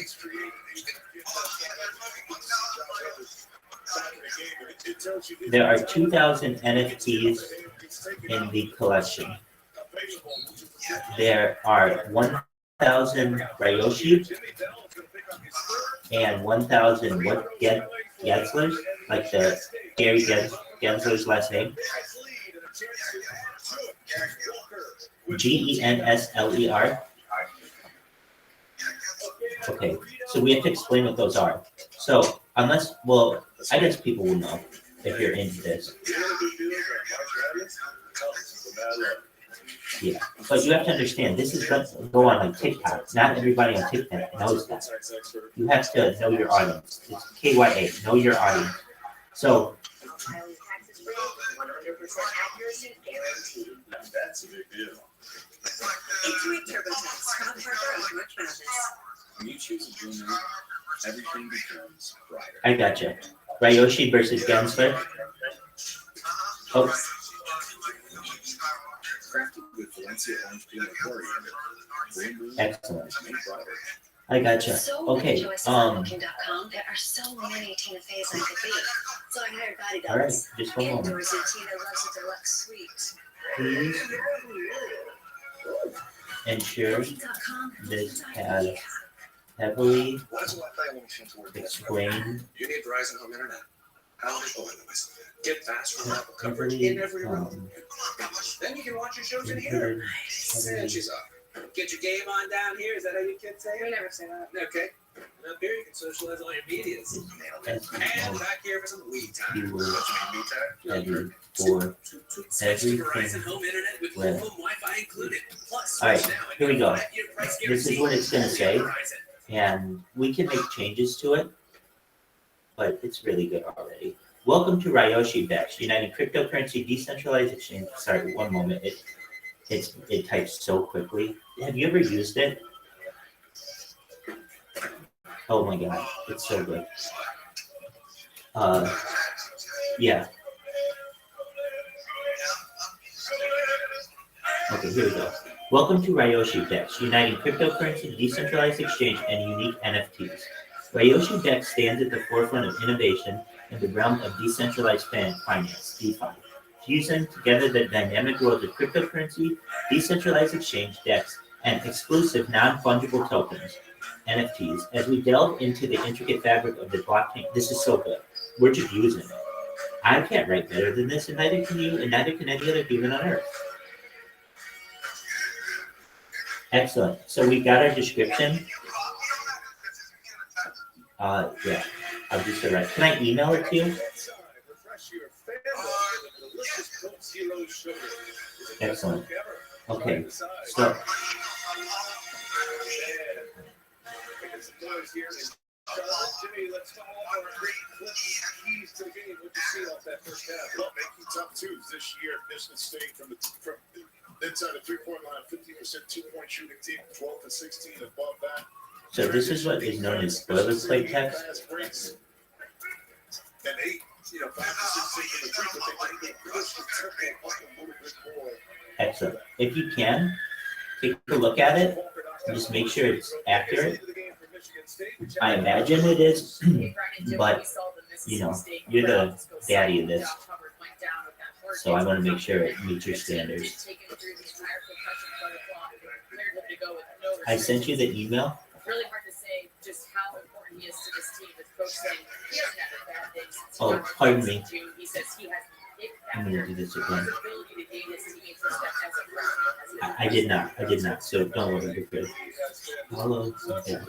There are 2,000 NFTs in the collection. There are 1,000 Ryoshi and 1,000 Genslers, like the Gary Gensler's last name. Gensler. Okay, so we have to explain what those are. So I guess people will know if you're into this. Yeah, but you have to understand, this is going to go on like TikTok. Not everybody on TikTok knows that. You have to know your audience. It's KYA, know your audience. So, that's a big deal. Intuit TurboTax, Scott Parker and Mark Mathis. When you choose a winner, everything becomes brighter. I gotcha. Ryoshi versus Gensler. Oh, Crafted with Valencia orange peel and coriander. Green moon, excellent. main product. I gotcha. So Okay. many choices on booking.com. There are so many Tina Feys I could be. So I hired bodyguards. All right. Just one moment. Indoors, Tina loves a deluxe suite. Please ensure Booking.com. this has heavily Why does Wi-Fi only seem to work best? explained You need Verizon Home Internet. How is going, Lewis? Get fast reliable coverage heavily in every room. Then you can watch your shows in here. And she's up. Get your game on down here. Is that how you kids say We it? never say that. Okay. And up here you can socialize all your medias. And back here for some weed time. you will Weed time. heavy for Switch to everything. Verizon Home Internet with Well. home Wi-Fi included. Plus, All right, switch now and here we get go. a 5-year price This is what it's gonna guarantee. say. Verizon. And we can make changes to it, but it's really good already. Welcome to Ryoshi Dex, United Cryptocurrency Decentralized Exchange. Sorry, one moment. It types so quickly. Have you ever used it? Oh my god, it's so good. Yeah. Okay, here we go. Welcome to Ryoshi Dex, uniting cryptocurrency, decentralized exchange, and unique NFTs. Ryoshi Dex stands at the forefront of innovation in the realm of decentralized finance, DeFi, fusing together the dynamic worlds of cryptocurrency, decentralized exchange, DEX, and exclusive non-fungible tokens, NFTs. As we delve into the intricate fabric of the blockchain, this is so good. We're just using it. I can't write better than this, and neither can you, and neither can any other human on Earth. Excellent. So we got our description. Yeah, I'll just write. Can I email it to you? Refresh your family with a delicious Coke Zero sugar. It's the best Excellent. Coke ever. Okay, Try the size. so It's the boys here in Charlotte. Jimmy, let's follow up our great clips, keys to the game. What you see off that first half? Well, making tough twos this year. Michigan State from inside the 3-point line, 15% 2-point shooting team, 12 to 16 above that. So this is what is known as boilerplate text. Fast breaks. And 8, 5 to 6 from the three, but they push the tempo up a little bit more. Excellent. If you can, take a look at it and just make sure it's accurate. I imagine it is, but you're the daddy of this, so I want to make sure it meets your standards. I sent you the email. Really hard to say just how important he is to this team. With coach saying he hasn't had a bad day since Oh, pardon me. June. He says he has big I'm gonna do this again. his ability to gain his teammates respect as a freshman. I did not. So don't worry, you're good. Apollo, yeah.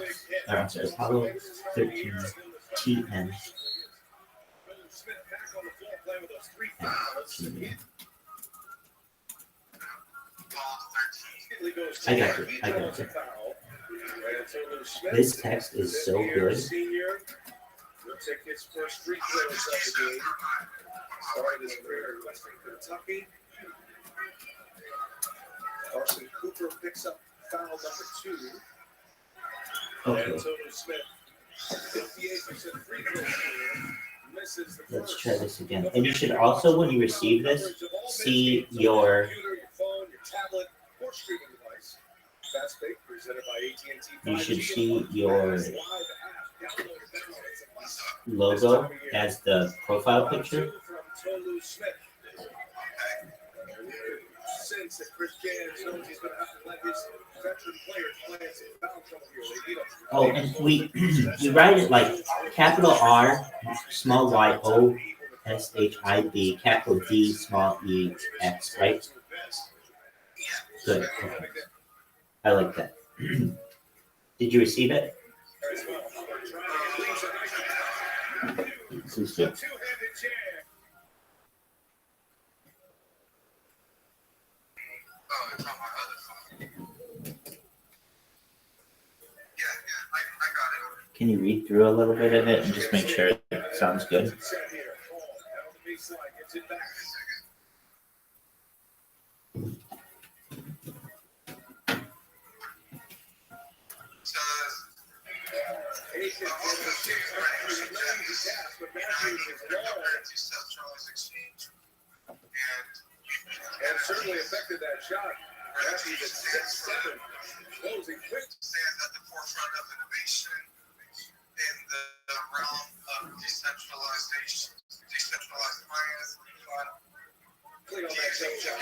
Or, I'm sorry, Apollo 13 TN. I got you. This text is so good. Senior will take his first free throws of the game. Started his career at Western Kentucky. Carson Cooper picks up foul number 2. Okay, Antonio Smith, 58% free throw shooter, misses the let's first. try this again. And you should also, when you receive this, see your Computer, your phone, your tablet, or streaming device. Fast Break presented by AT&T. you should 5G. see your Live app. Download it now. It's a must. logo as the profile picture. From Tolu Smith. Sense that Chris Jans knows he's going to have to let his veteran players play in some foul trouble here. They need him. Oh, and we write it like capital R, small y, O, S, H, I, B, capital D, small e, X, right? Good. Okay. I like that. Did you receive it? Please do. Two-handed jam. Can you read through a little bit of it and just make sure it sounds good? Set here. Hall down the baseline, gets it back. Patient for the 6 lazy pass, but Matthews is long. definitely affected that shot. Matthews at 6'7", closing quick. Stands at the forefront of innovation in the realm of decentralized finance. Clean on that jump shot.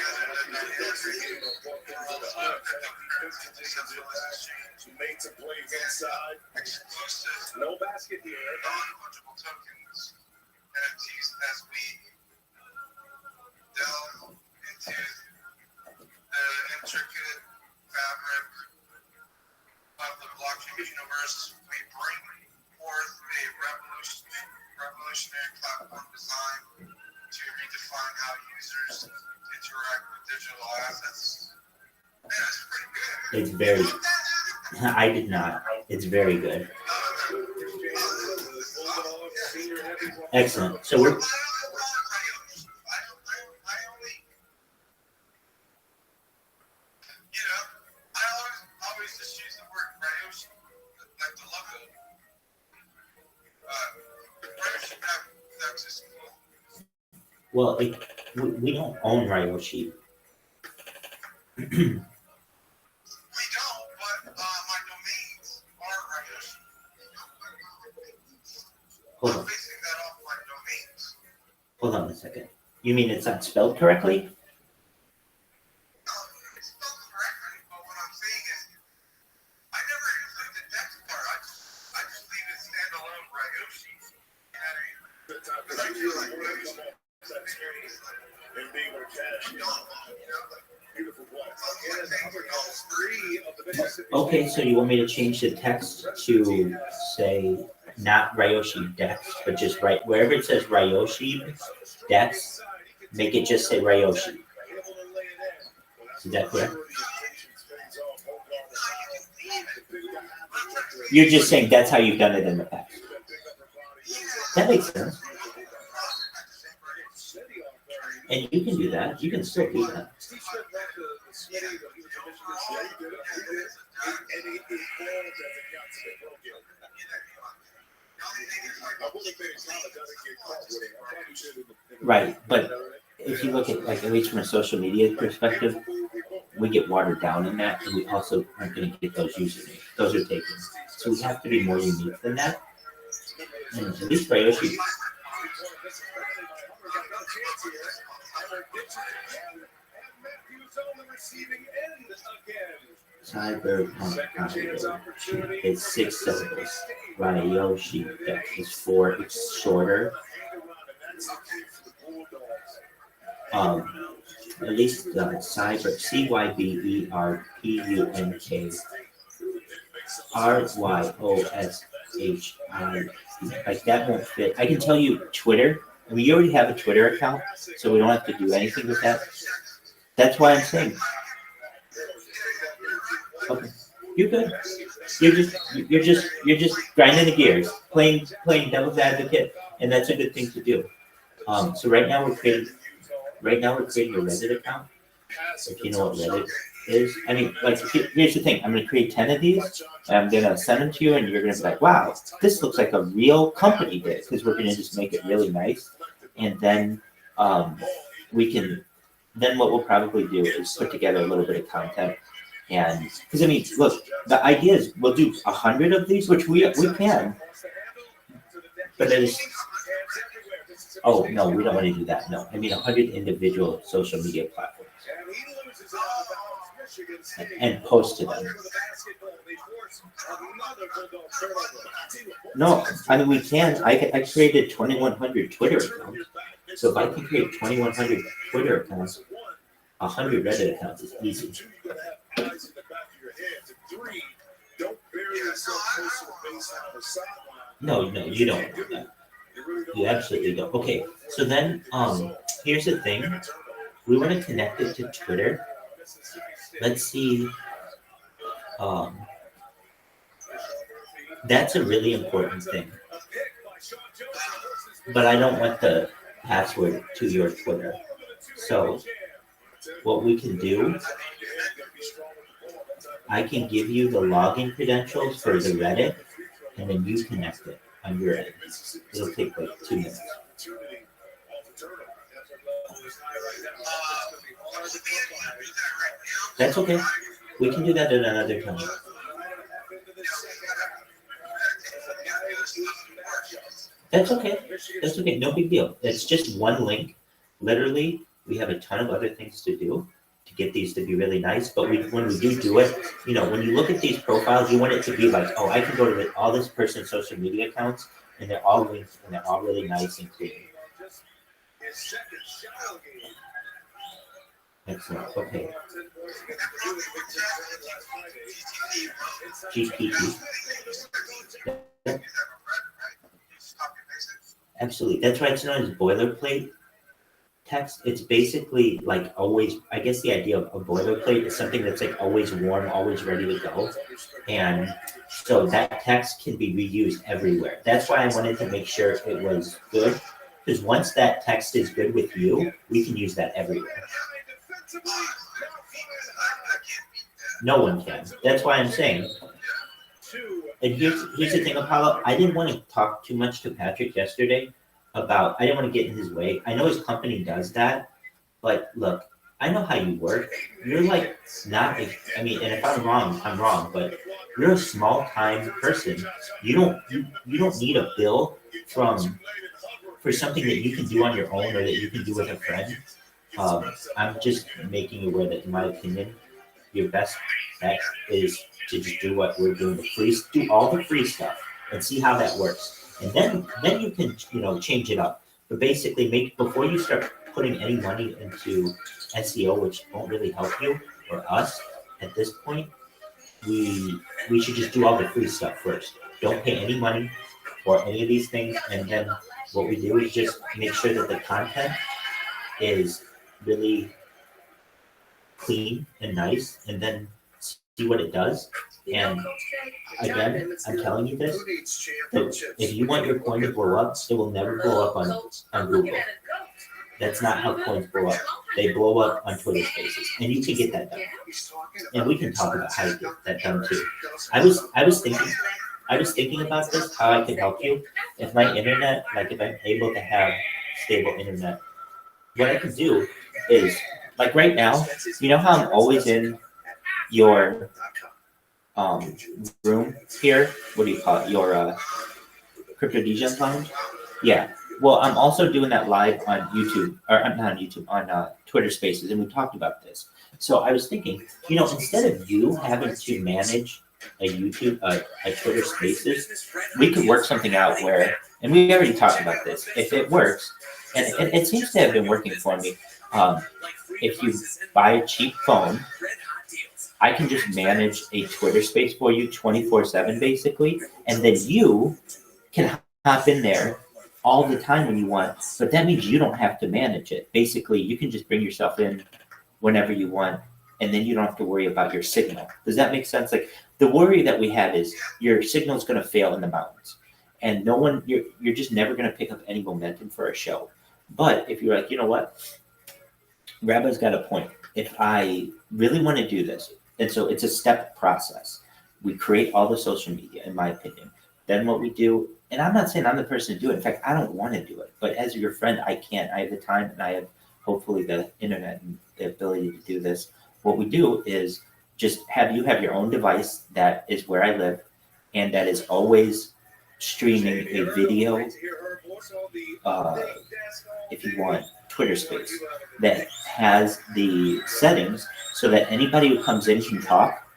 Made some plays inside. No basket here. Non-fungible tokens, NFTs, as we delve into the intricate fabric of the blockchain universe, we bring forth a revolutionary platform designed to redefine how users interact with digital assets. Man, that's pretty good. It's very. I did not. It's very good. Excellent. So we're. Well, we don't own Ryoshi. We don't, but my domains are Ryoshi. Hold I'm on. basing that off my domains. Hold on a second. You mean it's not spelled correctly? No, it's spelled correctly, but what I'm saying is, I never include the text part. I just leave it standalone Ryoshi. And being more cash. Beautiful play. Okay, so you want me to change the text to say not Ryoshi Dex, but just right wherever it says Ryoshi Dex, make it just say Ryoshi. Is that correct? You're just saying that's how you've done it in the past. That makes sense. And you can do that. You can still do that. Right, but if you look at, like, at least from a social media perspective, we get watered down in that, and we also aren't going to get those usernames. Those are taken. So we have to be more unique than that. And at least Ryoshi. Cyber it's 6 syllables. Ryoshi Dex is 4. It's shorter. At least cyber CYBERPUNK RYOSHI. Like that won't fit. I can tell you Twitter. I mean, you already have a Twitter account, so we don't have to do anything with that. That's why I'm saying. Okay, you're good. You're just grinding the gears, playing devil's advocate, and that's a good thing to do. So right now we're creating a Reddit account. If you know what Reddit is, I mean, like, here's the thing: I'm going to create 10 of these, and I'm going to send them to you, and you're going to be like, "Wow, this looks like a real company did," because we're going to just make it really nice, and then we can. Then what we'll probably do is put together a little bit of content, and because I mean, look, the idea is we'll do 100 of these, which we can, but it is. Oh no, we don't want to do that. No, I mean 100 individual social media platforms. And post to them. No, I mean we can. I created 2,100 Twitter accounts. So if I can create 2,100 Twitter accounts, 100 Reddit accounts is easy. No, you don't want that. You absolutely don't. Okay, so then here's the thing. We want to connect it to Twitter. Let's see. That's a really important thing. But I don't want the password to your Twitter. So what we can do, I can give you the login credentials for the Reddit, and then you connect it on your end. It'll take like 2 minutes. That's okay. We can do that at another time. That's okay. That's okay. No big deal. It's just one link. Literally, we have a ton of other things to do to get these to be really nice. But when we do it, when you look at these profiles, you want it to be like, oh, I can go to all this person's social media accounts, and they're all linked, and they're all really nice and clean. Excellent. Okay. GPT. Absolutely. That's why it's known as boilerplate text. It's basically like always, I guess the idea of a boilerplate is something that's like always warm, always ready to go. And so that text can be reused everywhere. That's why I wanted to make sure it was good. Because once that text is good with you, we can use that everywhere. No one can. That's why I'm saying. And here's the thing, Apollo. I didn't want to talk too much to Patrick yesterday I didn't want to get in his way. I know his company does that, but look, I know how you work. You're like not, and if I'm wrong, but you're a small time person. You don't need a bill for something that you can do on your own or that you can do with a friend. I'm just making you aware that, in my opinion, your best bet is to just do what we're doing, do all the free stuff and see how that works. And then you can, change it up. But basically, before you start putting any money into SEO, which won't really help you or us at this point, we should just do all the free stuff first. Don't pay any money for any of these things. And then what we do is just make sure that the content is really clean and nice, and then see what it does. And again, I'm telling you this, that if you want your coin to blow up, it will never blow up on Google. That's not how coins blow up. They blow up on Twitter Spaces, and you can get that done. And we can talk about how to get that done too. I was thinking about this, how I could help you. If my internet, like if I'm able to have stable internet, what I can do is, like right now, you know how I'm always in your room here? What do you call it? Your Crypto DJ's lounge? Yeah. Well, I'm also doing that live on YouTube, or not on YouTube, on Twitter Spaces, and we talked about this. So I was thinking, instead of you having to manage a Twitter Spaces, we could work something out where, and we already talked about this, if it works, and it seems to have been working for me. If you buy a cheap phone, I can just manage a Twitter Space for you 24/7 basically, and then you can hop in there all the time when you want, but that means you don't have to manage it. Basically, you can just bring yourself in whenever you want, and then you don't have to worry about your signal. Does that make sense? Like, the worry that we have is your signal is going to fail in the mountains, and you're just never going to pick up any momentum for a show. But if you're like, you know what, Rabbi's got a point. If I really want to do this, and so it's a step process. We create all the social media, in my opinion. Then what we do, and I'm not saying I'm the person to do it. In fact, I don't want to do it. But as your friend, I can't. I have the time, and I have hopefully the internet and the ability to do this. What we do is just have your own device that is where I live, and that is always streaming a video, if you want, Twitter Space, that has the settings so that anybody who comes in can talk.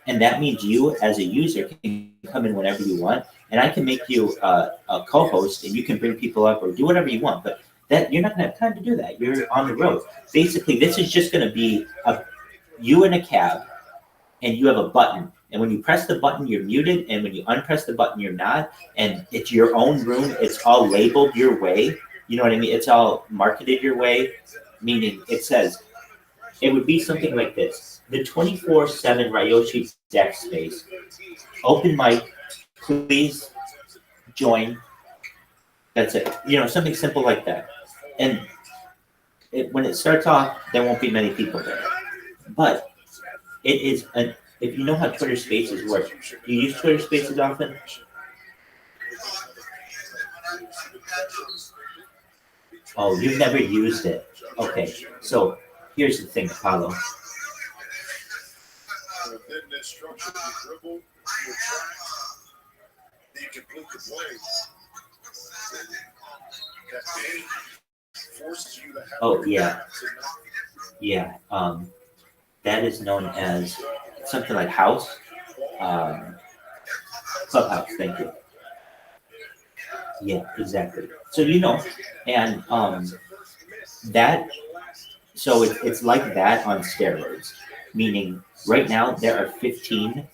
And that means you, as a user, can come in whenever you want. And I can make you a co-host, and you can bring people up or do whatever you want. But that you're not going to have time to do that. You're on the road. Basically, this is just going to be you in a cab, and you have a button. And when you press the button, you're muted. And when you unpress the button, you're not. And it's your own room. It's all labeled your way. You know what I mean? It's all marketed your way, meaning it says, it would be something like this. The 24/7 Ryoshi Deck Space. Open mic. Please join. That's it. Something simple like that. And when it starts off, there won't be many people there. But it is if you know how Twitter Spaces work. Do you use Twitter Spaces often? Oh, you've never used it. Okay. So here's the thing, Apollo. Within this structure, you dribble, you attract, then you complete the play. That big forces you to have Oh, to yeah. relax and not Yeah, that is known as something like house, clubhouse. Thank you. Yeah, exactly. So and that. So it's like that on steroids. Meaning, right now there are 15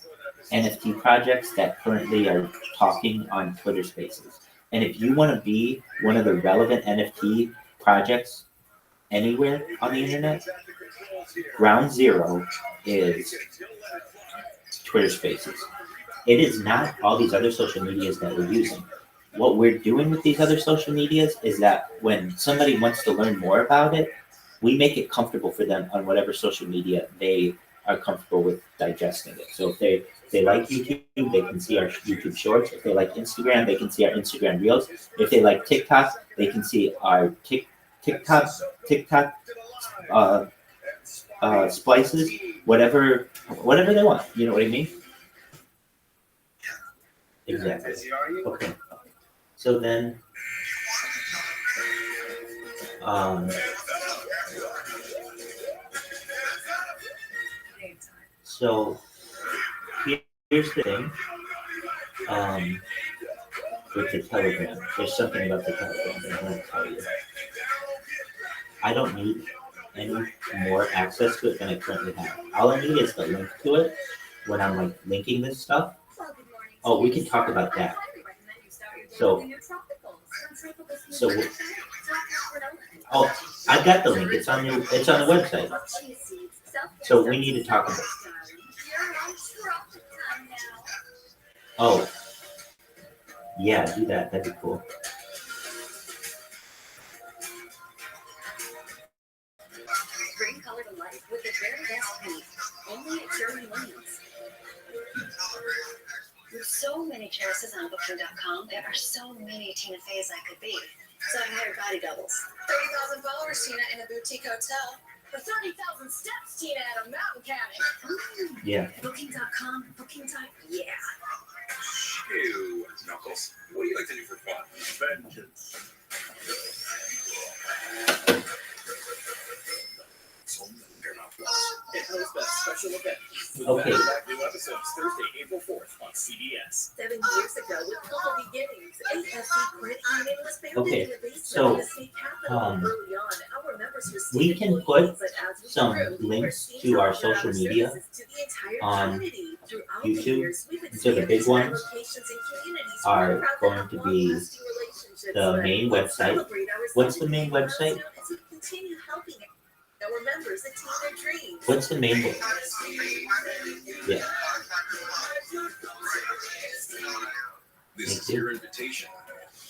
NFT projects that currently are talking on Twitter Spaces. And if you want to be one of the relevant NFT projects anywhere on the internet, ground zero is Twitter Spaces. It is not all these other social medias that we're using. What we're doing with these other social medias is that when somebody wants to learn more about it, we make it comfortable for them on whatever social media they are comfortable with digesting it. So if they like YouTube, they can see our YouTube Shorts. If they like Instagram, they can see our Instagram Reels. If they like TikTok, they can see our TikTok splices, whatever they want. You know what I mean? Exactly. Okay. So then, so here's the thing. With the Telegram, there's something about the Telegram that I want to tell you. I don't need any more access to it than I currently have. All I need is the link to it when I'm like linking this stuff. Oh, we can talk about that. So, oh, I got the link. It's on the website. So we need to talk about. Oh, yeah, do that. That'd be cool. Bring color to life with the very best paint, only at Sherwin Williams. With so many choices on Booking.com, there are so many Tina Feys I could be. So I hired body doubles. 30,000 followers, Tina, in a boutique hotel. For 30,000 steps, Tina, at a mountain cabin. Yeah. Booking.com, booking time, yeah. Ew, Knuckles. What do you like to do for fun? vengeance. It hosts that special event. Okay. New episodes Thursday, April 4th on CBS. 7 years ago, with humble beginnings, AFC Credit Union was founded Okay, in the basement so, of the state capitol. Early on, our members received we can put employees, but as we some grew, we links received to our offer social media services to the entire on community. Throughout the YouTube. years, we've So the big expanded to ones locations and communities are where we're proud to going have to be long-lasting relationships the with. main Let's website. celebrate our What's the main 70th website? milestone as we continue helping our members attain their dreams. What's the main one? Yeah. This Thank is you. your invitation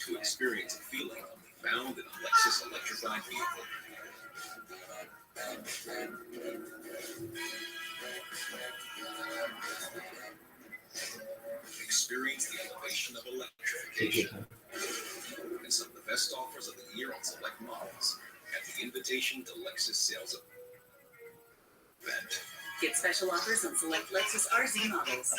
to experience a feeling only found in a Lexus electrified vehicle. Experience the elevation of Take your electrification time. and some of the best offers of the year on select models at the Invitation to Lexus sales event. Get special offers on select Lexus RZ models.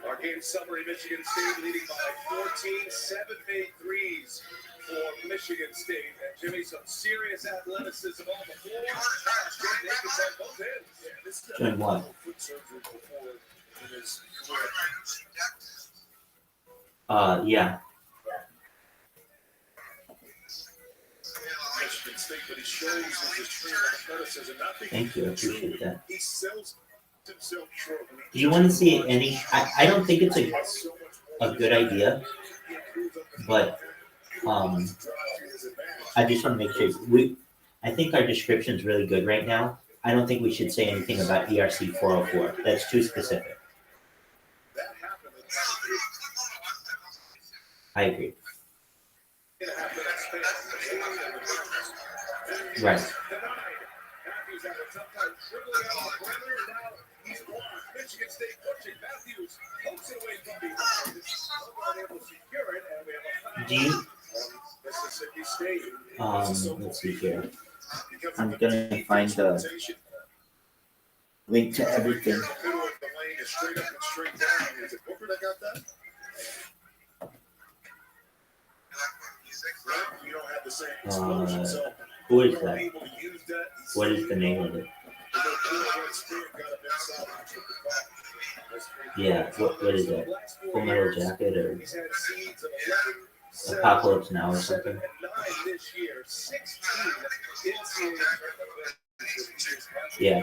Our game summary, Michigan State leading by 14, 7 made threes for Michigan State. And Jimmy, some serious athleticism on the floor. They can on both ends. Yeah, this is Doing what? foot surgery before in his career. Yeah. Michigan State, but he shows his extreme athleticism. Not being Thank you. I appreciate that. he sells himself short. Do you want to see any? I don't think it's a good idea, but I just want to make sure I think our description is really good right now. I don't think we should say anything about ERC 404. That's too specific. I agree. Right. He's blocked. Michigan State pushing. Matthews pokes it away from behind. Unable to secure it, and we have a foul. Do you? Mississippi State. Let's see here. I'm gonna find the link to everything. Straight up and straight down. Is it Booker that got that? You don't have the same explosion, so Who is that? What is the name of it? Yeah, what is that? Full Metal Jacket or Apocalypse Now or something? Yeah.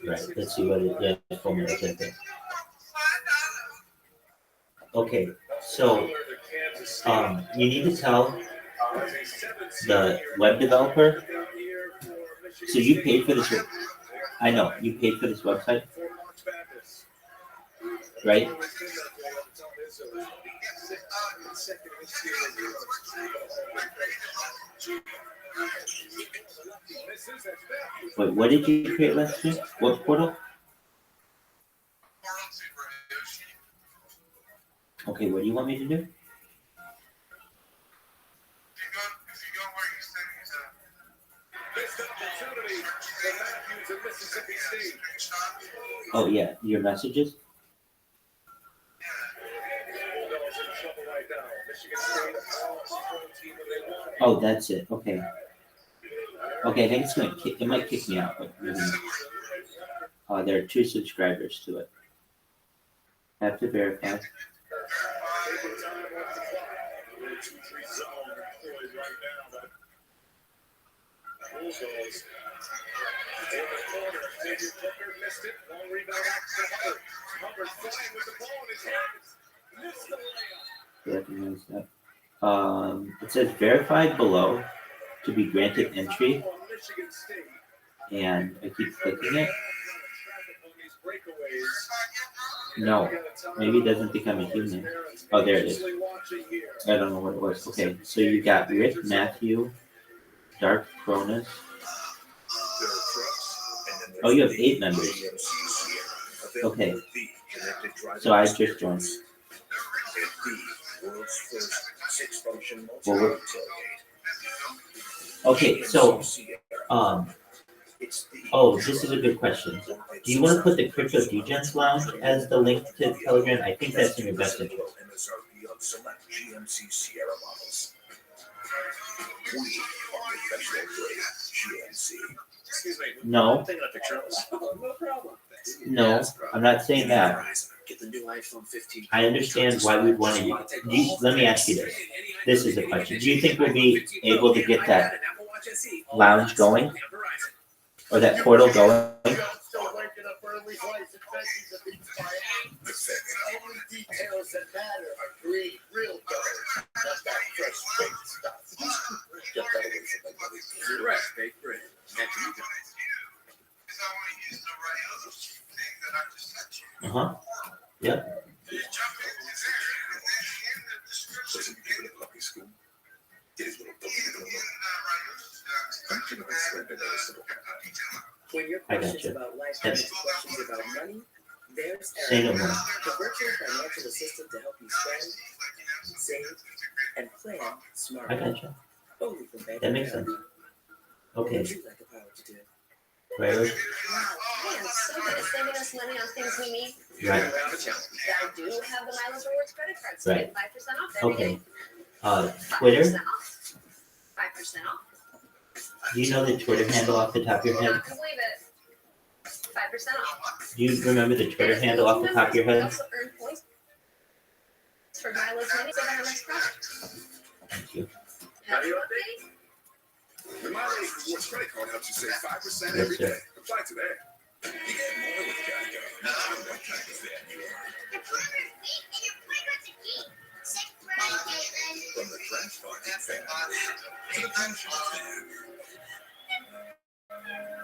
Right, let's see what it is. Yeah, Full Metal Jacket. Okay, so you need to tell the web developer. So you paid for this. I know you paid for this website, right? Wait, what did you create last week? What portal? Okay, what do you want me to do? Oh yeah, your messages? Oh, that's it. Okay. Okay, I think it's gonna kick. It might kick me out, but maybe. There are 2 subscribers to it. I have to verify. Recognize that. It says verified below to be granted entry, and I keep clicking it. No, maybe it doesn't think I'm a human. Oh, there it is. I don't know what it was. Okay, so you got Rick, Matthew, Dark Cronus. Oh, you have 8 members. Okay, so I just joined. Well, okay, so oh, this is a good question. Do you want to put the Crypto Degens Lounge as the link to Telegram? I think that's in your best interest. No. No, I'm not saying that. I understand why we'd want to. Let me ask you this. This is a question. Do you think we'll be able to get that lounge going? Or that portal going? Uh-huh. Yep. When your I questions gotcha. about life and questions about money, there's Say no Eric, more. the virtual financial assistant to help you spend, save, and plan I smarter. gotcha. Only from Bank That of makes sense. America. What Okay. would you like the power to do? Right. Wow, I am so good at saving us money on things we need. Right. I do have the Miles Rewards credit card, so Right. get 5% off every Okay. day. Twitter. 5% off. 5% off. Do you know the Twitter handle off the top of your You're head? not gonna believe it. 5% off. Do you remember the Twitter handle off the top of your We head? also earn points for mileage money for our next project. Thank you. Happy birthday. The Mileage Rewards credit card helps you save 5% Yes, every sir. day. Apply today. You get more with Geico. No matter what kind of fan you are. From the trash talking fan to the passionate fan.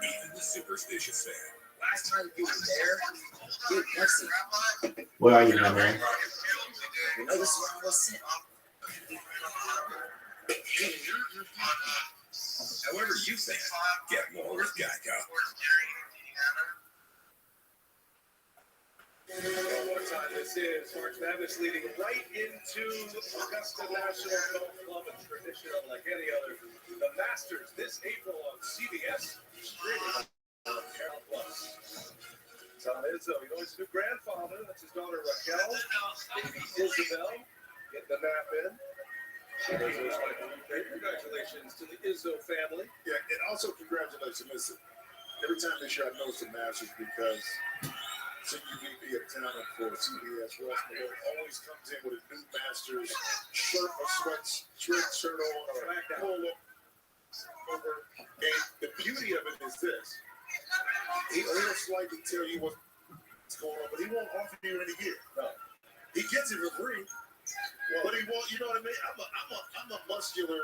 Even the superstitious fan. Last time you were there, you Pepsi. Where are you now, man? You know this is where I was sitting. However you think, get more with Geico. What time this is? March Madness leading right into Augusta National Golf Club, a tradition unlike any other. The Masters this April on CBS, streaming on Paramount Plus. Tom Izzo, you know his new grandfather. That's his daughter Raquel, baby Isabel, getting the nap in. Congratulations to the Izzo family. Yeah, and also congratulations. Listen, every time this year I know it's the Masters because Senior VP of talent for CBS, Ross Malone, always comes in with a new Masters shirt or shirt on or a polo over. And the beauty of it is this. He'll slightly tell you what's going on, but he won't offer you any gear. No. He gets it for free. But he won't, you know what I mean? I'm a muscular,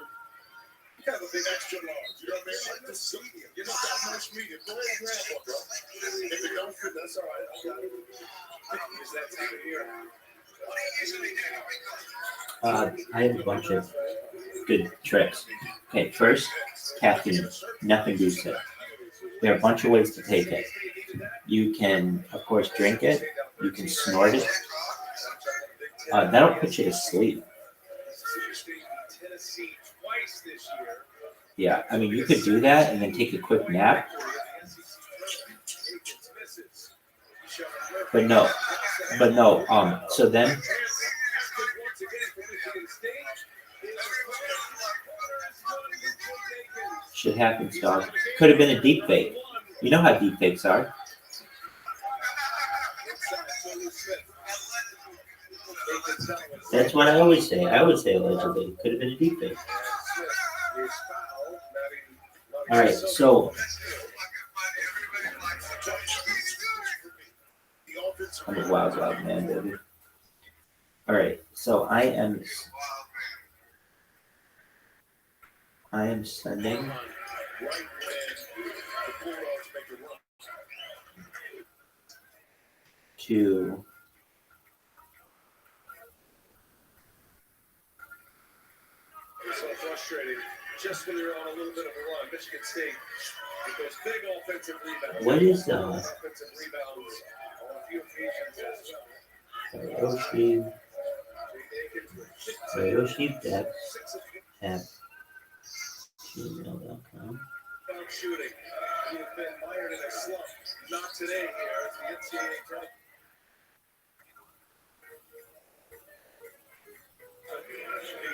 kind of a big extra large. You know what I mean? Like this medium. You know that much medium. Go ahead and grab one, bro. If it don't fit, that's all right. I got it. It's that time of year. I have a bunch of good tricks. Okay, first, caffeine. Nothing beats it. There are a bunch of ways to take it. You can, of course, drink it. You can snort it. That'll put you to sleep. Yeah, I mean, you could do that and then take a quick nap. But no. So then, shit happens, dog. Could have been a deep fake. You know how deep fakes are. That's what I always say. I always say allegedly. Could have been a deep fake. All right, so I'm a wild man, baby. All right, so I am sending to So frustrating. Just when they're on a little bit of a run, Michigan State with those big offensive rebounds. What is offensive rebounds on a few occasions as well. Yoshi @gmail.com. Shooting. He has been mired in a slump. Not today here as the NCAA tournament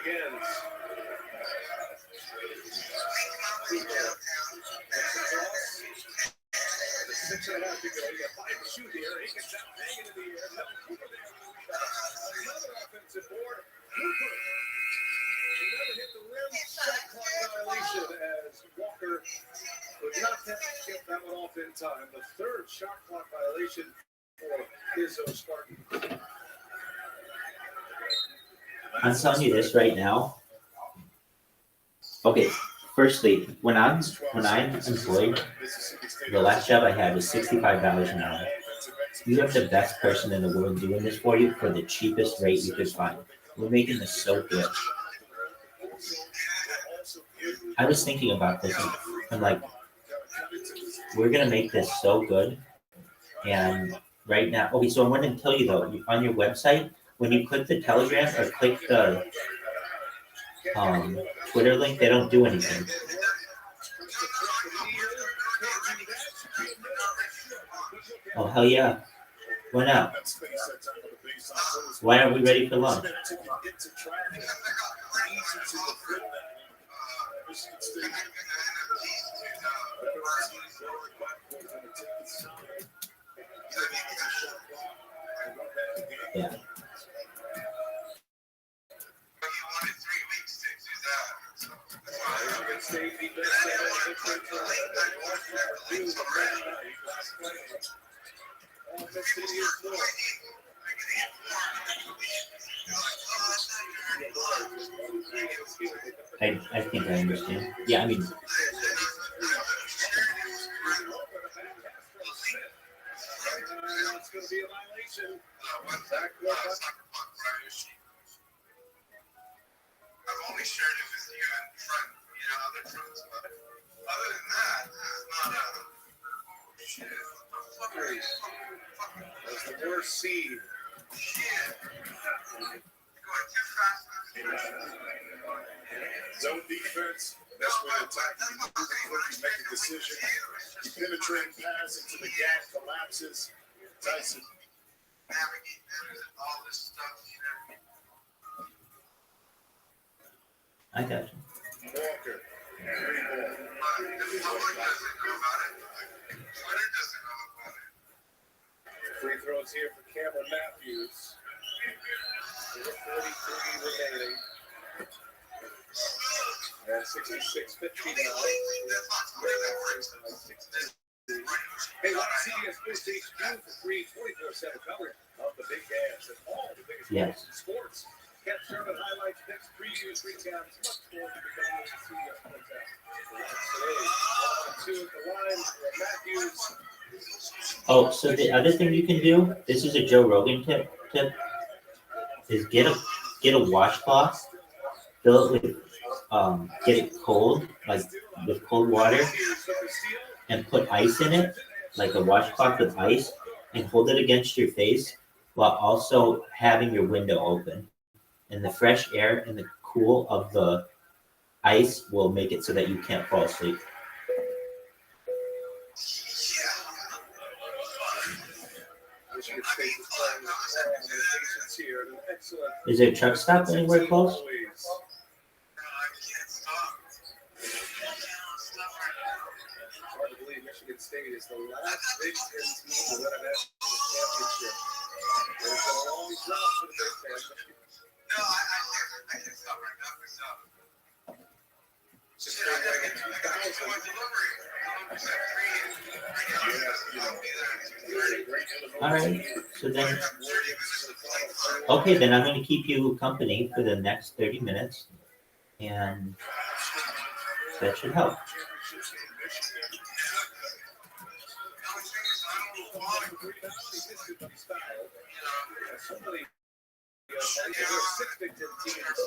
begins. Six and a half to go. You got 5 to shoot here. Aikens out, hanging in the air. Another offensive board. Cooper. Never hit the rim. Shot clock violation as Walker would not get that one off in time. The third shot clock violation for Izzo Spartan. I'm telling you this right now. Okay, firstly, when I'm employed, the last job I had was $65 an hour. You have the best person in the world doing this for you for the cheapest rate you could find. We're making this so good. I was thinking about this. I'm like, we're gonna make this so good. And right now, okay, so I'm going to tell you though, on your website, when you click the Telegram or click the Twitter link, they don't do anything. Oh, hell yeah. Why not? Why aren't we ready for lunch? Yeah. I think I understand. Yeah, I mean. It's going to be a violation. I've only shared it with you and other friends, but other than that, it's not a shit. What the fuck are you? the worst seed. Zone defense, that's where the attack you make a decision. You penetrate pass into the gap, collapses. Tyson. I got you. Walker. Free throws here for Cameron Matthews. 43 remaining. And 66-50 now. Hey, watch CBS Sports HQ for free 24/7 coverage of the big dance and all the biggest Yes. moments in sports. Catch Sherman highlights, picks, previews, recaps, much more to become the CBS Sports app. Today, 1-2 at the line for Matthews. Oh, so the other thing you can do, this is a Joe Rogan tip, is get a washcloth, fill it with, get it cold, like with cold water, and put ice in it, like a washcloth with ice, and hold it against your face while also having your window open. And the fresh air and the cool of the ice will make it so that you can't fall asleep. Is there a truck stop anywhere close? Hard to believe Michigan State is the last Big Ten team to win a national championship. There's a long drop for the Big Ten. No, I can't stop right now. Just like in 2000. All right, so then, okay, then I'm going to keep you company for the next 30 minutes, and that should help. There are 6 Big Ten teams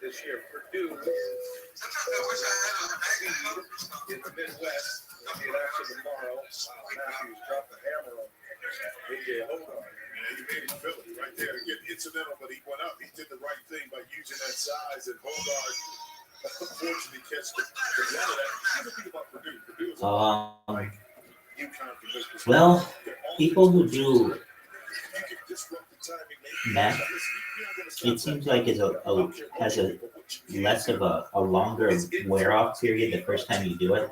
this year. Purdue in the Midwest. They'll be in action tomorrow. Wow, Matthews dropped the hammer on AJ Hogan. He made him feel it right there. Again, incidental, but he went up. He did the right thing by using that size, and Hobart unfortunately catch the blood of that. Here's the thing about Purdue. Purdue is like UConn from this perspective. Well, people who do You can disrupt the timing. math, it seems like has a less of a longer wear off period the first time you do it.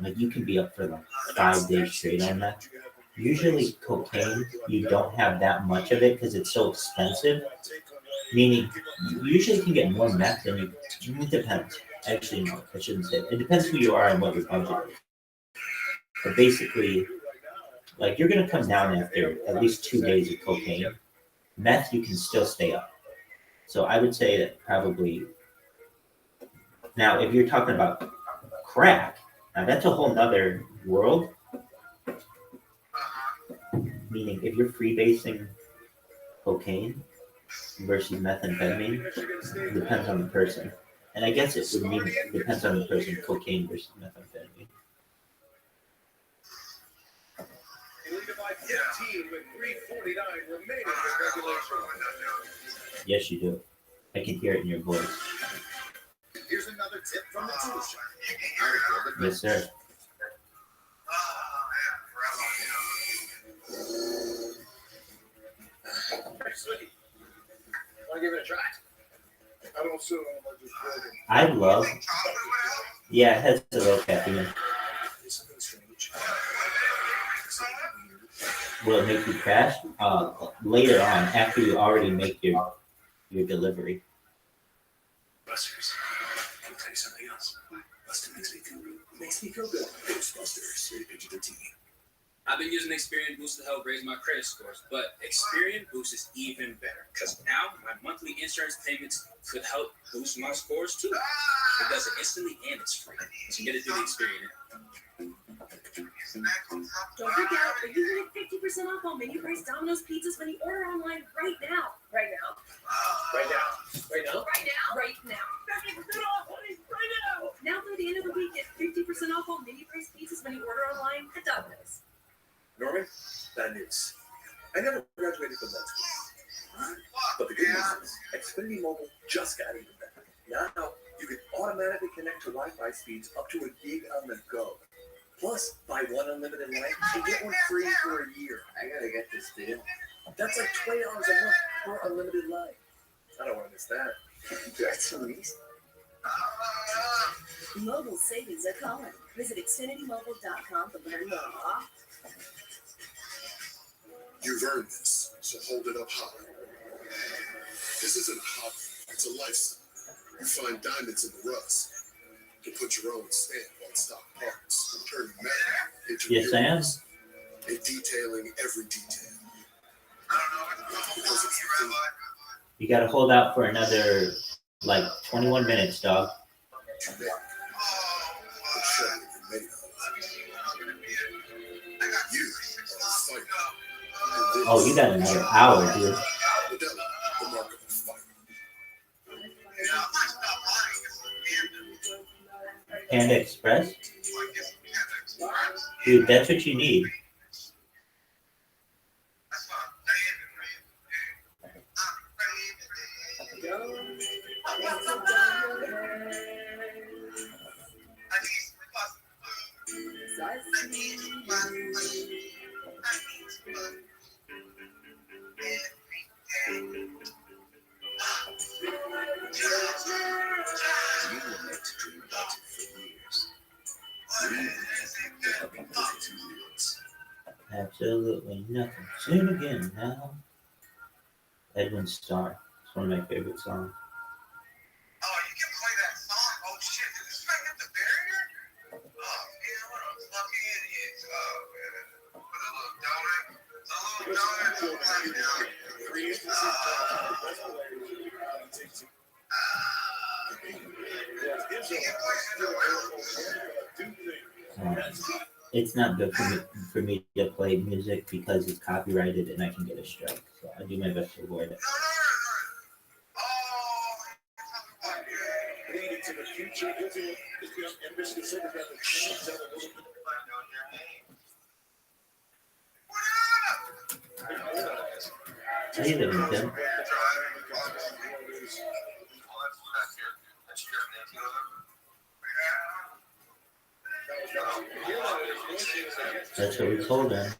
Like you can be up for like 5 days straight on that. Usually cocaine, you don't have that much of it because it's so expensive. Meaning, you usually can get more meth than you. It depends. Actually, no, I shouldn't say it. It depends who you are and what your budget is. But basically, like you're gonna come down after at least 2 days of cocaine. Meth, you can still stay up. So I would say that probably. Now, if you're talking about crack, now that's a whole nother world. Meaning, if you're freebasing cocaine versus methamphetamine, it depends on the person. And I guess it would mean it depends on the person, cocaine versus methamphetamine. Leading by 15 with 3:49 remaining in regulation. Yes, you do. I can hear it in your voice. Here's another tip from the tools. Yes, sir. Sweetie, want to give it a try? I don't sit on my just building. I love. Yeah, it has a little caffeine. Will it make you crash? Later on, after you already make your delivery. Busters. Can I tell you something else? Buster makes me feel good. Ghostbusters, rated PG-13. I've been using Experian Boost to help raise my credit scores, but Experian Boost is even better because now my monthly insurance payments could help boost my scores too. It does it instantly and it's free. So you get it through the Experian app. Don't forget, are you getting 50% off all menu price Domino's pizzas when you order online right now? Right now. Right now. Right now? Right now. Right now. 50% off, honey, right now. Now through the end of the week, get 50% off all menu price pizzas when you order online at Domino's. But the good news is, Xfinity Mobile just got even better. Now, you can automatically connect to Wi-Fi speeds up to a gig on the go. Plus, buy one unlimited line and get one free for a year. I gotta get this deal. That's like $20 a month for unlimited line. I don't want to miss that. That's so easy. Mobile savings are calling. Visit XfinityMobile.com to learn more. You've earned this, so hold it up high. This isn't a hobby, it's a lifestyle. You find diamonds in the rust. You put your own stamp on stock parts, turning metal into Yes, I am. mirrors, and detailing every detail. Because it's the thing. You gotta hold out for another, 21 minutes, dog. To make, but surely you're made of. You are a fighter. And this Oh, you got another hour, dude. the mark of a fighter. Panda Express? Dude, that's what you need. You were meant to dream about it for years. Dreaming will help you put it to use. Absolutely nothing. Soon again now. Edwin Starr. It's one of my favorite songs. Oh, you can play that song. Oh shit, did this guy hit the barrier? Oh man, what a fucking idiot. Oh man. Put a little donut. A little It's not good for me to play music because it's copyrighted and I can get a strike. So I do my best to avoid it. Leading to the future, and Michigan State has got to change that a little bit. How you doing, Tim? That's what we told them.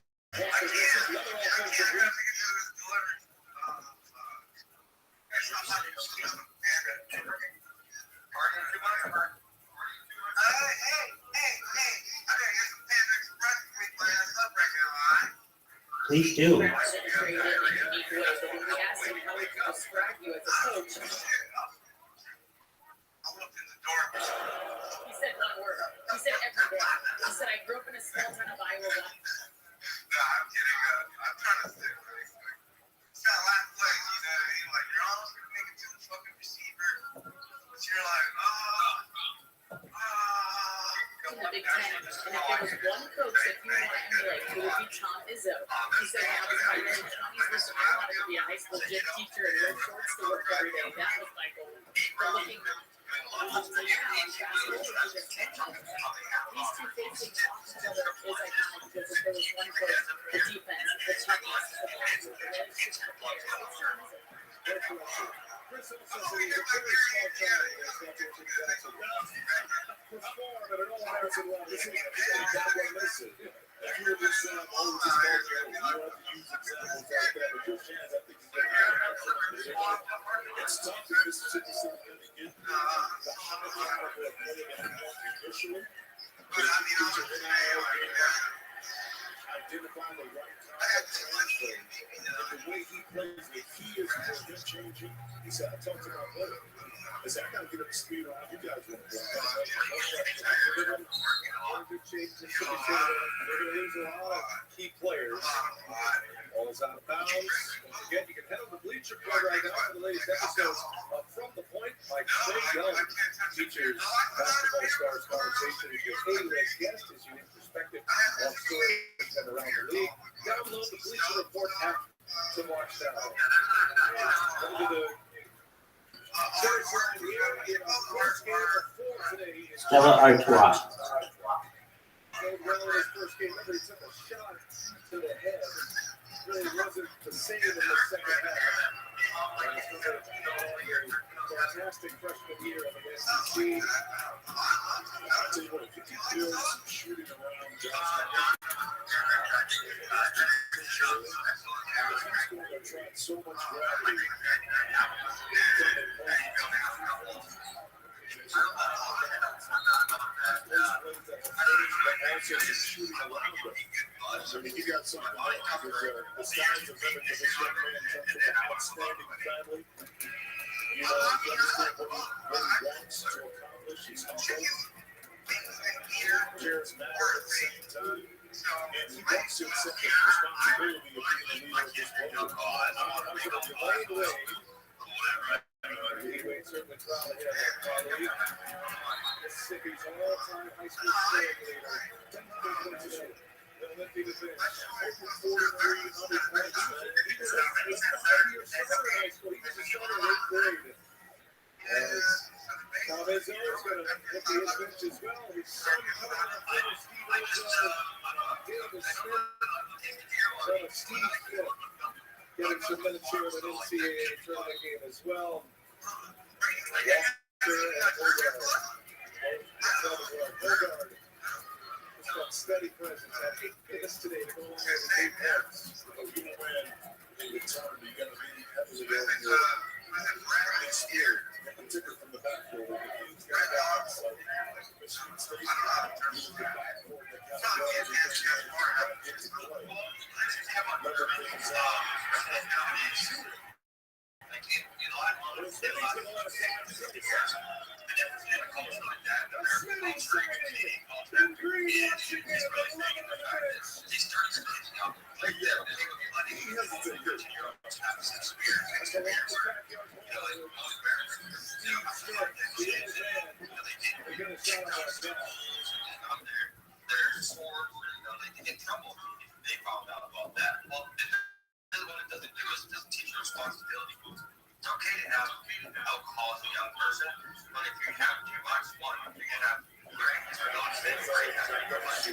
Please do. We asked him how he could describe you as a coach. He said one word. He said every day. He said, I grew up in a small town of Iowa. No, I'm kidding. I'm trying to say really quick. It's that last play, you're like, you're almost going to make it to the fucking receiver. But you're like, In the Big Ten. And if there was one coach that you want to emulate, it would be Tom Izzo. He said, when I was in my early 20s, listen, I wanted to be a high school gym teacher and wear shorts to work every day. That was my goal. But looking up to now, and fast forward to this moment, these two facing off each other is iconic because if there was one coach, the defense, the toughness, the passion, the relationship with the players, it's Tom Izzo. Chris also says he's a very small child. Perform at an all-American level. This is God bless it. If you're this old, this ball game, you have to use examples like that. But your chance, I think, is going to be it's tough for Mississippi State to get the high caliber of playing at the initially. But I mean, identify the right time to transfer. And the way he plays, the key is just changing. He said, I talked to my brother. I said, I got to get up to speed on how you guys want to play. There's a lot of key players. All is out of bounds. Once again, you can head over to Bleacher Club right now for the latest episodes of From the Point. Like Shay Young features Basketball Stars conversation with your A-list guest as you get perspective on stories that around the league. Download the Bleacher Report app to watch that. Go to the first line here in our first game of 4 today. Stella Artois. Played well in his first game. Remember, he took a shot to the head. Really wasn't the same in the second half. fantastic freshman year in the SEC. I'll tell you what, if you can build some shooting around Johnson, he's going to attract so much gravity. I mean, you got something like the signs of living with this young man in terms of an outstanding family. You know, he understands what he wants to accomplish. He's humble, charismatic at the same time. And he wants to accept the responsibility of being a leader of this program. I'm going to delay the way. Heavyweight certainly proud ahead of Carly. Mississippi's all-time high school scoring leader. 10 points today. They'll lift him to finish. Over 4,300 points. He was 5 years starter in high school. He was a starter in 8th grade. Chavez is going to look at his bench as well. His son coming out there, Davis Smith. Steve Smith getting some minutes here in an NCAA tournament game as well. Hogard. It's got steady presence. Had 8 minutes today to go along with 8 points. You know, when in return, you got to be heavily on your spear. Particularly from the backcourt. The Kings got that outside. Michigan State using the backcourt that got the get to play. Another thing's It's okay to have alcohol as a young person, but if you have too much, one, you're going to have brains are not fit for it. Let's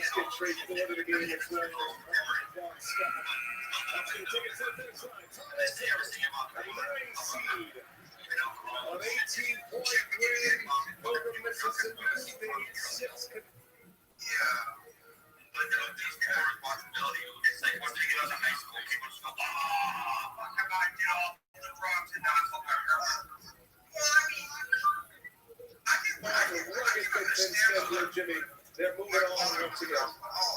get straight forward again. It's going to take it to the finish line. A 9 seed. An 18-point win over Mississippi State. 6. Yeah. But there's more responsibility. It's like once they get out of high school, people just go, oh, fuck, I gotta get off the drugs and not fuck my girlfriend. Well, I mean, Rugged Big Ten schedule, Jimmy. They're moving on once again.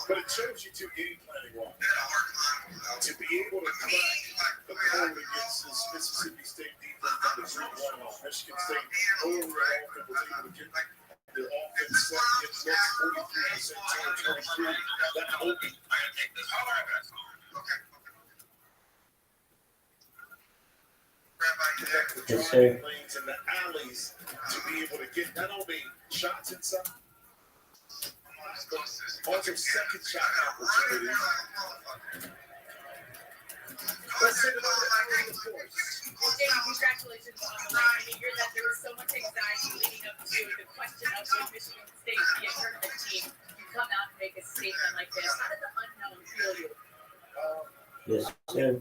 But it shows you two game planning wrong. To be able to crack the code against this Mississippi State defense that was 3-1 off Michigan State overall and was able to get the offense set against looks 43% to 23. That open. I gotta take this. All right, guys. Okay. Yes, sir. Lanes and the alleys to be able to get not only shots inside, but also second shot opportunities. Let's send it over to the course. Jamie, congratulations on the win. I mean, you're that there was so much anxiety leading up to the question of when Michigan State be a tournament team. You come out and make a statement like this. How did the unknown feel you? Yes, sir.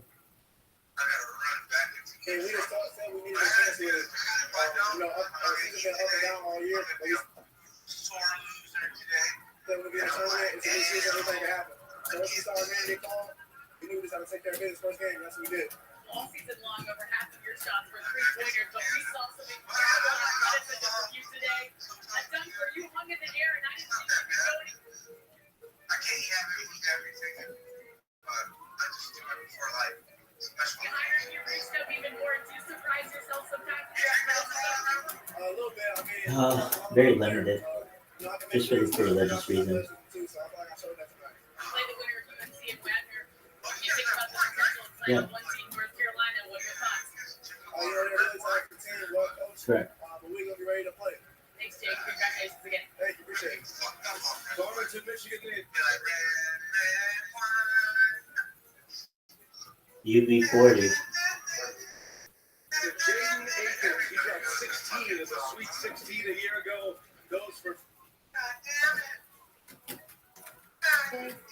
And we just thought that we needed a chance to, season's been up and down all year. Sore loser today. That would be a tournament. It's a new season, everything can happen. So once we started Randy call, we knew we just had to take care of business first game. That's what we did. All season long, over half of your shots were three-pointers, but we saw some incredible athleticism from you today. A dunk where you hung in the air, and I didn't think you could go any. I can't have everything, but I just do it for like special. The higher you reached up even more, do you surprise yourself sometimes with your athleticism? A little bit. I mean, Very limited. Just for religious reasons. Play the winner of UNC and Wagner. You think about the potential of playing on one team, North Carolina. What are your thoughts? They're really tight for team, well coached. Correct. But we're going to be ready to play. Thanks, Jake. Congratulations again. Thank you. Appreciate it. Farmington, Michigan. UB40. Jaden Akins, he got 16 as a Sweet 16 a year ago. Goes for.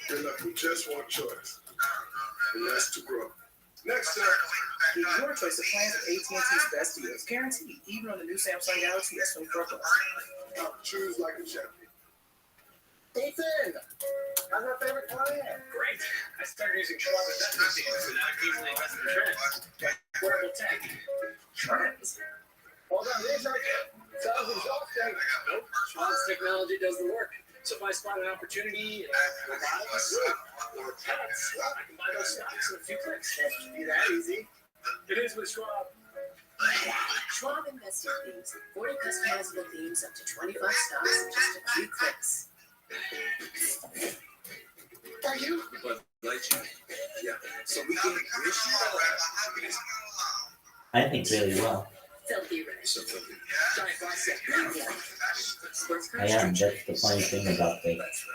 Good luck. We just one choice. and that's to grow. Next up, Get your choice of plans with AT&T's best deals, guaranteed, even on the new Samsung Galaxy S24 Plus. choose like a champion. Ethan, how's our favorite plan? Great. I started using Schwab investment teams, and now I easily invest in trends. Wearable tech. Trends. Hold on, these are sounds exhausting. Nope. Schwab's technology does the work. So if I spot an opportunity in robotics or pets, I can buy those stocks in a few clicks. Can't be that easy. It is with Schwab. Schwab investing themes. 40 customizable themes up to 25 stocks in just a few clicks. Are you? But like you, Yeah. So we can wish you I think really well. Filthy rich. so filthy. Giant box set. I am. That's the funny thing about this.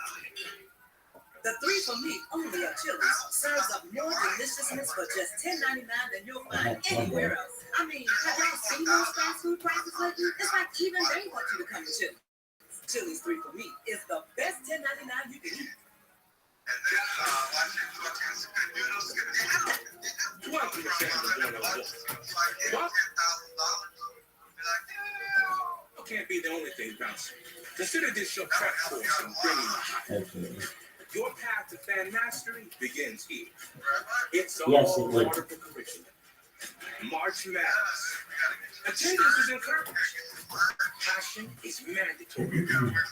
The 3 for me only at Chili's serves up more deliciousness for just $10.99 than you'll find anywhere else. I mean, have y'all seen those fast food prices lately? It's like even they want you to come to Chili's. Chili's 3 for me is the best $10.99 you can eat. Welcome to San Antonio. What? Can't be the only thing bouncing. Consider this your prep course in bringing the high. Absolutely. Your path to fan mastery begins here. It's all Yes, it would. part of the curriculum. March Madness. Attendance is encouraged. Passion is mandatory.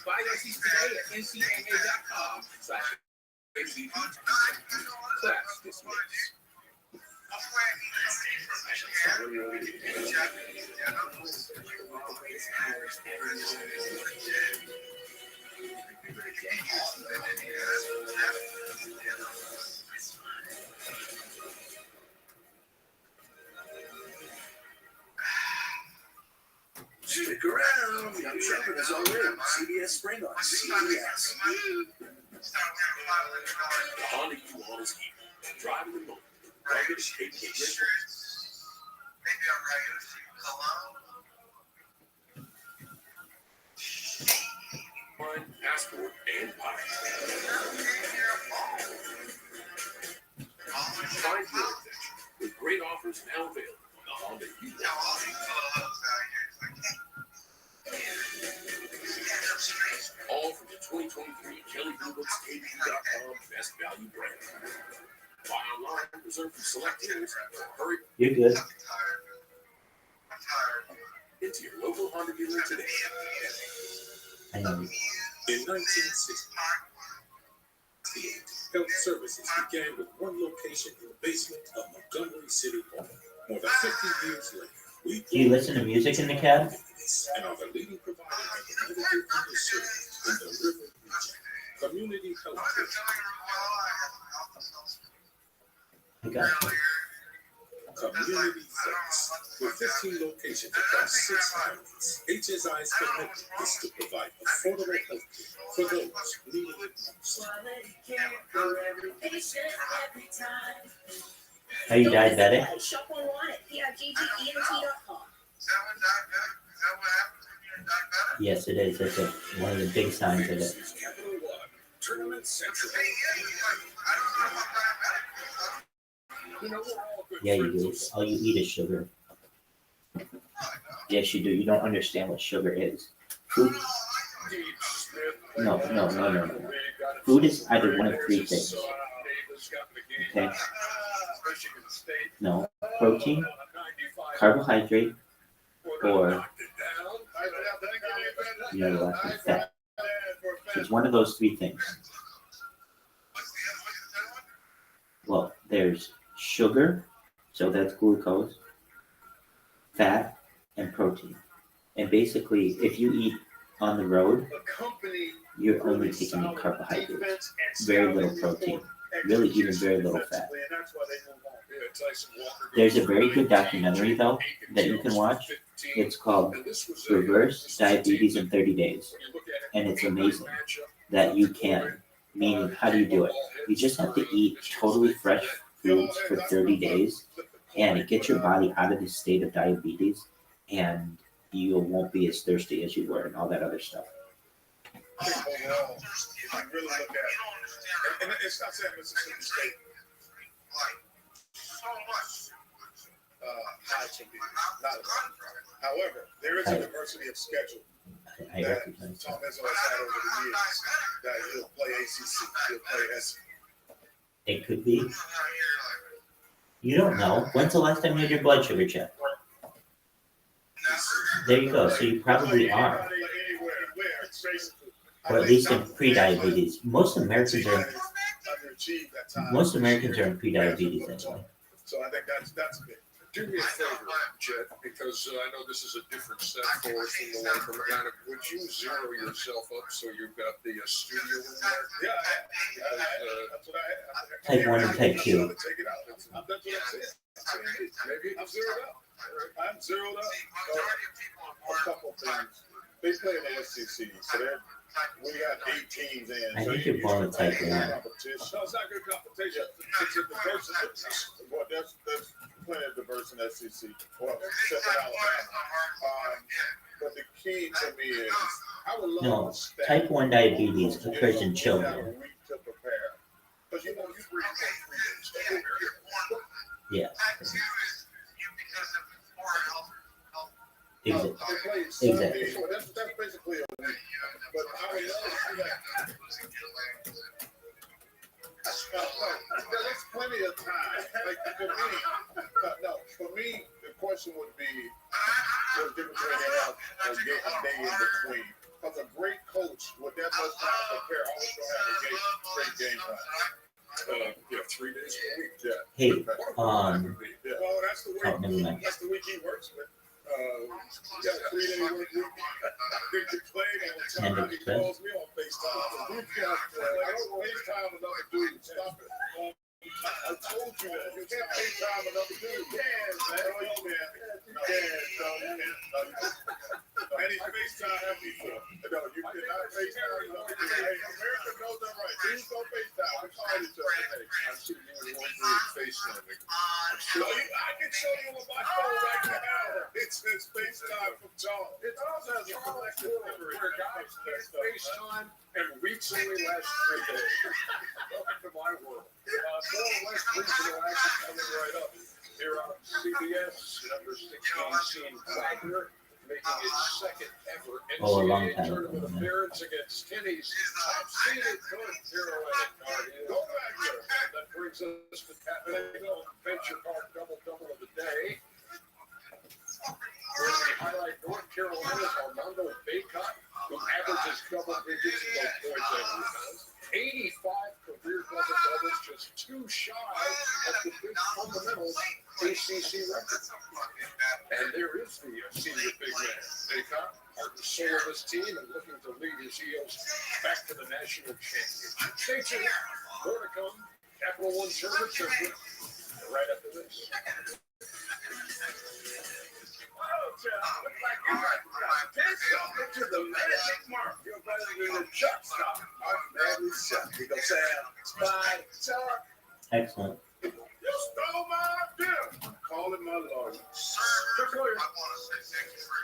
Buy your seats today at ncaa.com/ACP. Class dismissed. Stick around. Young Shepherd is already CBS Spring on CBS. The Honda U-Haul is here. Driving the moment. Rugged, capable, One passport and pocket. Find your adventure with great offers now available on the Honda U-Haul. All from the 2023 Kelly Blue Books KBU.com Best Value Brand. Buy online, reserved from select dealers. Hurry You're good. into your local Honda dealer today. I know. In 1960, health services began with one location in the basement of Montgomery City Hall. More than 50 years later, we Do you listen to music in the cab? and are the leading provider of preventative wellness services in the River region. Community health care. I got it. Community Flex. With 15 locations across 6 counties, HSI's commitment is to provide affordable health care for those who need it most. Are you diabetic? Shop online at PRGGENT.com. Yes, it is. That's one of the big signs of it. Capital One, Tournament Central. You know, we're all good Yeah, you friends do. of All you eat is sugar. Yes, you do. You don't understand what sugar is. Food. Steve Smith. No. Food is either one of 3 things. Okay? No. Protein, carbohydrate, or the other last one, fat. It's one of those 3 things. Well, there's sugar, so that's glucose, fat, and protein. And basically, if you eat on the road, you're only taking in carbohydrates, very little protein, really even very little fat. There's a very good documentary, though, that you can watch. It's called Reverse Diabetes in 30 Days. And it's amazing that you can. Meaning, how do you do it? You just have to eat totally fresh foods for 30 days, and it gets your body out of this state of diabetes, and you won't be as thirsty as you were and all that other stuff. Overall, I really look at it. And it's not saying Mississippi State watching people. Not at all. However, there is a diversity of schedule I that recognize Tom that. Izzo has had over the years. That he'll play ACC, he'll play SEC. It could be. You don't know. When's the last time you had your blood sugar checked? There you go. So you probably are. Or at least in pre-diabetes. Most Americans are in pre-diabetes anyway. So I think that's big. Do me a favor, Jed, because I know this is a different step for us from the one from Atlanta. Would you zero yourself up so you've got the studio in there? Yeah, that's what I had. Type 1 and type 2. Take it out. That's what I'm saying. Maybe I'm zeroed up. I'm zeroed up. A couple things. They play in the SEC, so we got 8 teams in. I So think you're born with type 1. competition. No, it's not good competition. It's a diversity. Well, there's plenty of diverse in SEC. Well, except for Alabama. But the key to me is I would love No, to staff. type 1 diabetes occurs in Got a children. week to prepare. Because you know, you bring 3 days to prepare. Yeah. They Exactly. play Sunday, Exactly. so that's basically a week. But I would love to see that. There's plenty of time. Like for me, the question would be, there's different ways to have a day in between. Because a great coach with that much time to prepare always gonna have a great game plan. Yeah, 3 days a week. Yeah. Hey, Yeah. Well, that's the oh, never way. mind. That's the week he works with. Yeah, 3 day work week. Big playing all the time. He calls me on FaceTime. I don't FaceTime another dude. Stop it. I told you that. You can't FaceTime another dude. Yeah, man. Oh, you can. And he FaceTime me. No, you cannot FaceTime another dude. Hey, America knows that right. Dudes don't FaceTime. We call each other. Hey, I'm sitting here in one group FaceTiming. I can show you on my phone right now. It's FaceTime from John. It also has a collective memory. Where guys can't FaceTime and weeks only last 3 days. Welcome to my world. More West Regional action coming right up. Here on CBS, number 16 Wagner, making its second ever Oh, a long NCAA time tournament ago, yeah. appearance against Tenny's top-seeded North Carolina Cardinals. Go back here. That brings us to Capital Venture Park double of the day. Where we highlight North Carolina's Armando Bacot, who averages double digits in both points and rebounds. 85 career double-doubles, just 2 shy of the big fundamentals ACC record. And there is the senior big man, Bacot, heart and soul of his team and looking to lead his Eagles back to the national championship. Stay tuned. More to come. Capital One Service Circuit right after this. Looks like you got 10 something to the magic mark. You're better than the Chuck stop. Madly Chuck. You go Sam. Spy. Chuck. Excellent. You stole my idea. I'm calling my lawyer. Chuck lawyer.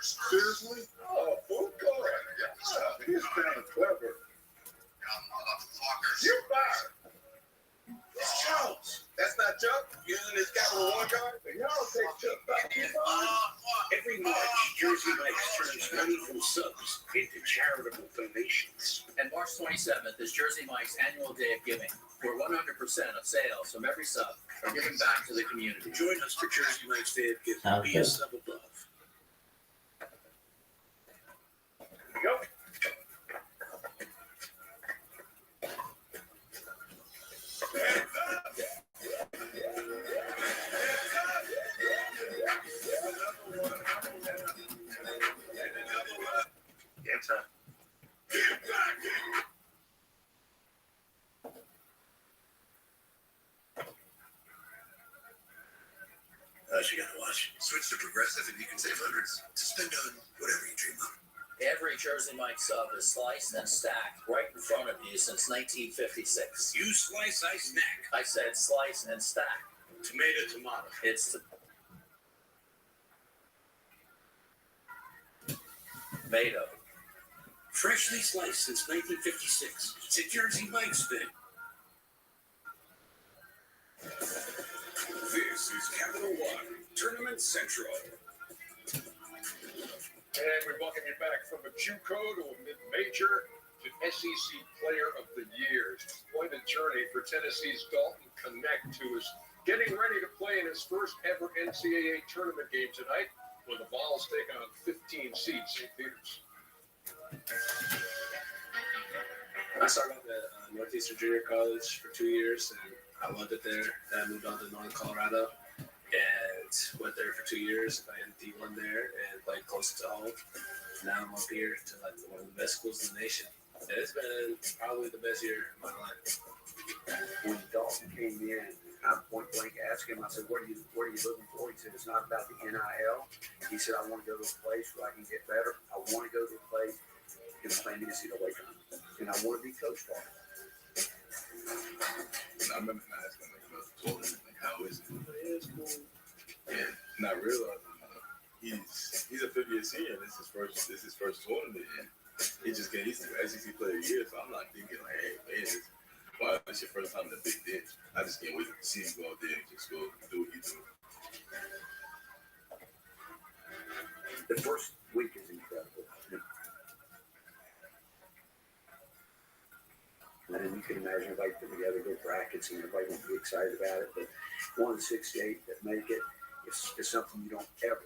Seriously? Oh, full call. He's kind of clever. You fired. It's Jones. That's not Chuck using his Capital One card. Y'all take Chuck back. Every March, Jersey Mike's turns money from subs into charitable donations. And March 27th is Jersey Mike's annual day of giving, where 100% of sales from every sub are given back to the community. Join us for Jersey Mike's Day of Giving. Sounds Be good. a sub above. Go. Game time. You gotta watch. Switch to Progressive and you can save hundreds to spend on whatever you dream of. Every Jersey Mike sub is sliced and stacked right in front of you since 1956. You slice, I snack. I said slice and stack. Tomato. It's tomato. Freshly sliced since 1956. It's a Jersey Mike's thing. This is Capital One. Tournament Central. And we welcome you back from a JUCO to a mid-major to SEC Player of the Year. It's quite a journey for Tennessee's Dalton Connect, who is getting ready to play in his first ever NCAA tournament game tonight when the Vols take on 15 seed St. Peter's. I started off at Northeastern Junior College for 2 years, and I loved it there. Then I moved on to Northern Colorado and went there for 2 years. I had D1 there and played close to home. Now I'm up here to like one of the best schools in the nation. And it's been probably the best year of my life. When Dalton came in, I point blank asked him, I said, what are you looking for? He said, it's not about the NIL. He said, I want to go to a place where I can get better. I want to go to a place and play me to see the way from. And I want to be coached by him. I remember asking him about the tournament, like, how is it? Yeah, it's cool. And not realizing, he's a 5-year senior. This is his first tournament. And he's the SEC Player of the Year. So I'm not thinking like, hey, man, it's your first time in the Big Ten. I just can't wait to see him go out there and just go do what you do. The first week is incredible. And you can imagine everybody put together good brackets and everybody will be excited about it. But one of the 6 to 8 that make it is something you don't ever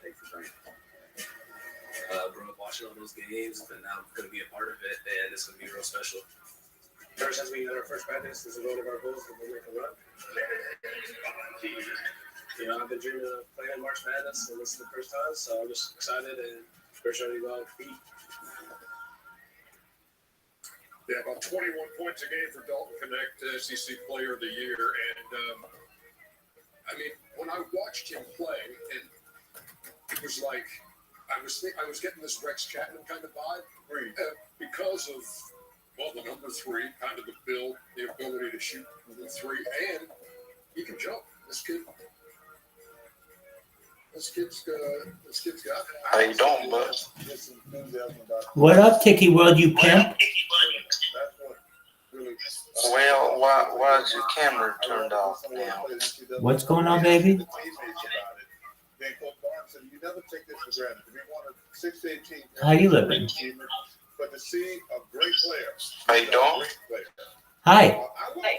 take for granted. I grew up watching all those games, and now I'm going to be a part of it, and it's going to be real special. Ever since we had our first practice, this is one of our goals that we'll make a run. You know, I've been dreaming of playing March Madness, and this is the first time, so I'm just excited and ready to go out and compete. Yeah, about 21 points a game for Dalton Connect, SEC Player of the Year. And, I mean, when I watched him play, and it was like I was getting this Rex Chapman kind of vibe because of, well, the number 3, kind of the build, the ability to shoot the 3, and he can jump. This kid's got it. How you doing, bud? What up, Tiki World, you pimp? Well, why is your camera turned off now? What's going on, baby? You never take this for granted. We wanted 6 to 18. How you living? But to see a great player. How you doing? Hi. I love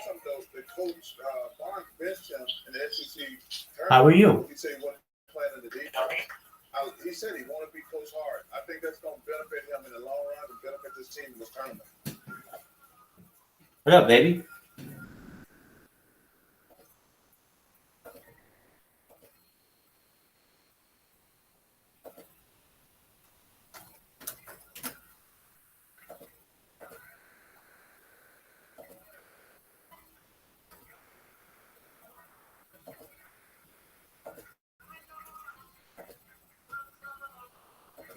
some of those. The coach Barnes benched him in the SEC. How are you? He said he wasn't playing in the deep. He said he wanted to be coached hard. I think that's going to benefit him in the long run and benefit this team in this tournament. What up, baby?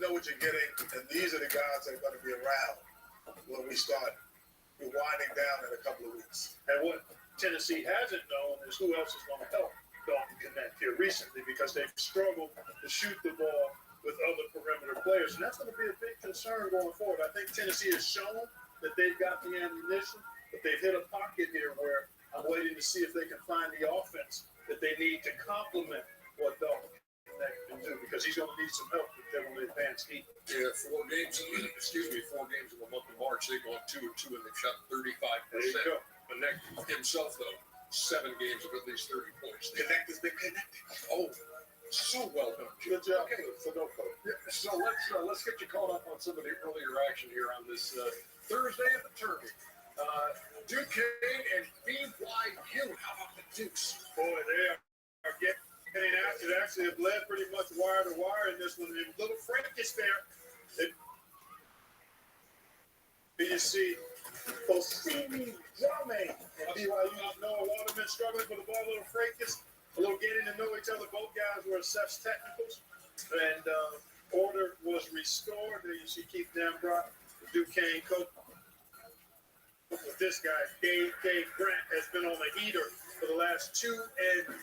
Know what you're getting, and these are the guys that are going to be around when we start winding down in a couple of weeks. And what Tennessee hasn't known is who else is going to help Dalton Connect here recently, because they've struggled to shoot the ball with other perimeter players, and that's going to be a big concern going forward. I think Tennessee has shown that they've got the ammunition, but they've hit a pocket here where I'm waiting to see if they can find the offense that they need to complement what Dalton can do, because he's going to need some help if they want to advance heat. Yeah, 4 games in the month of March, they've gone 2-2 and they've shot 35%. There you go. Connect himself, though, 7 games of at least 30 points. Connect has been connected. Oh, so well done. Good job. Okay, so go for it. Yeah, so let's get you caught up on some of the earlier action here on this Thursday at the Turkey. Duquesne and BYU. How about the Dukes? Boy, they are getting after it. Actually, have led pretty much wire to wire in this one. And little Frankish there. You see Fosini Jame and BYU. Noah Waterman struggling for the ball. Little Frankish. A little getting to know each other. Both guys were assessed technicals. And order was restored. There you see Keith Dambrot, the Duquesne coach. With this guy, Dave Grant, has been on the heater for the last 2 and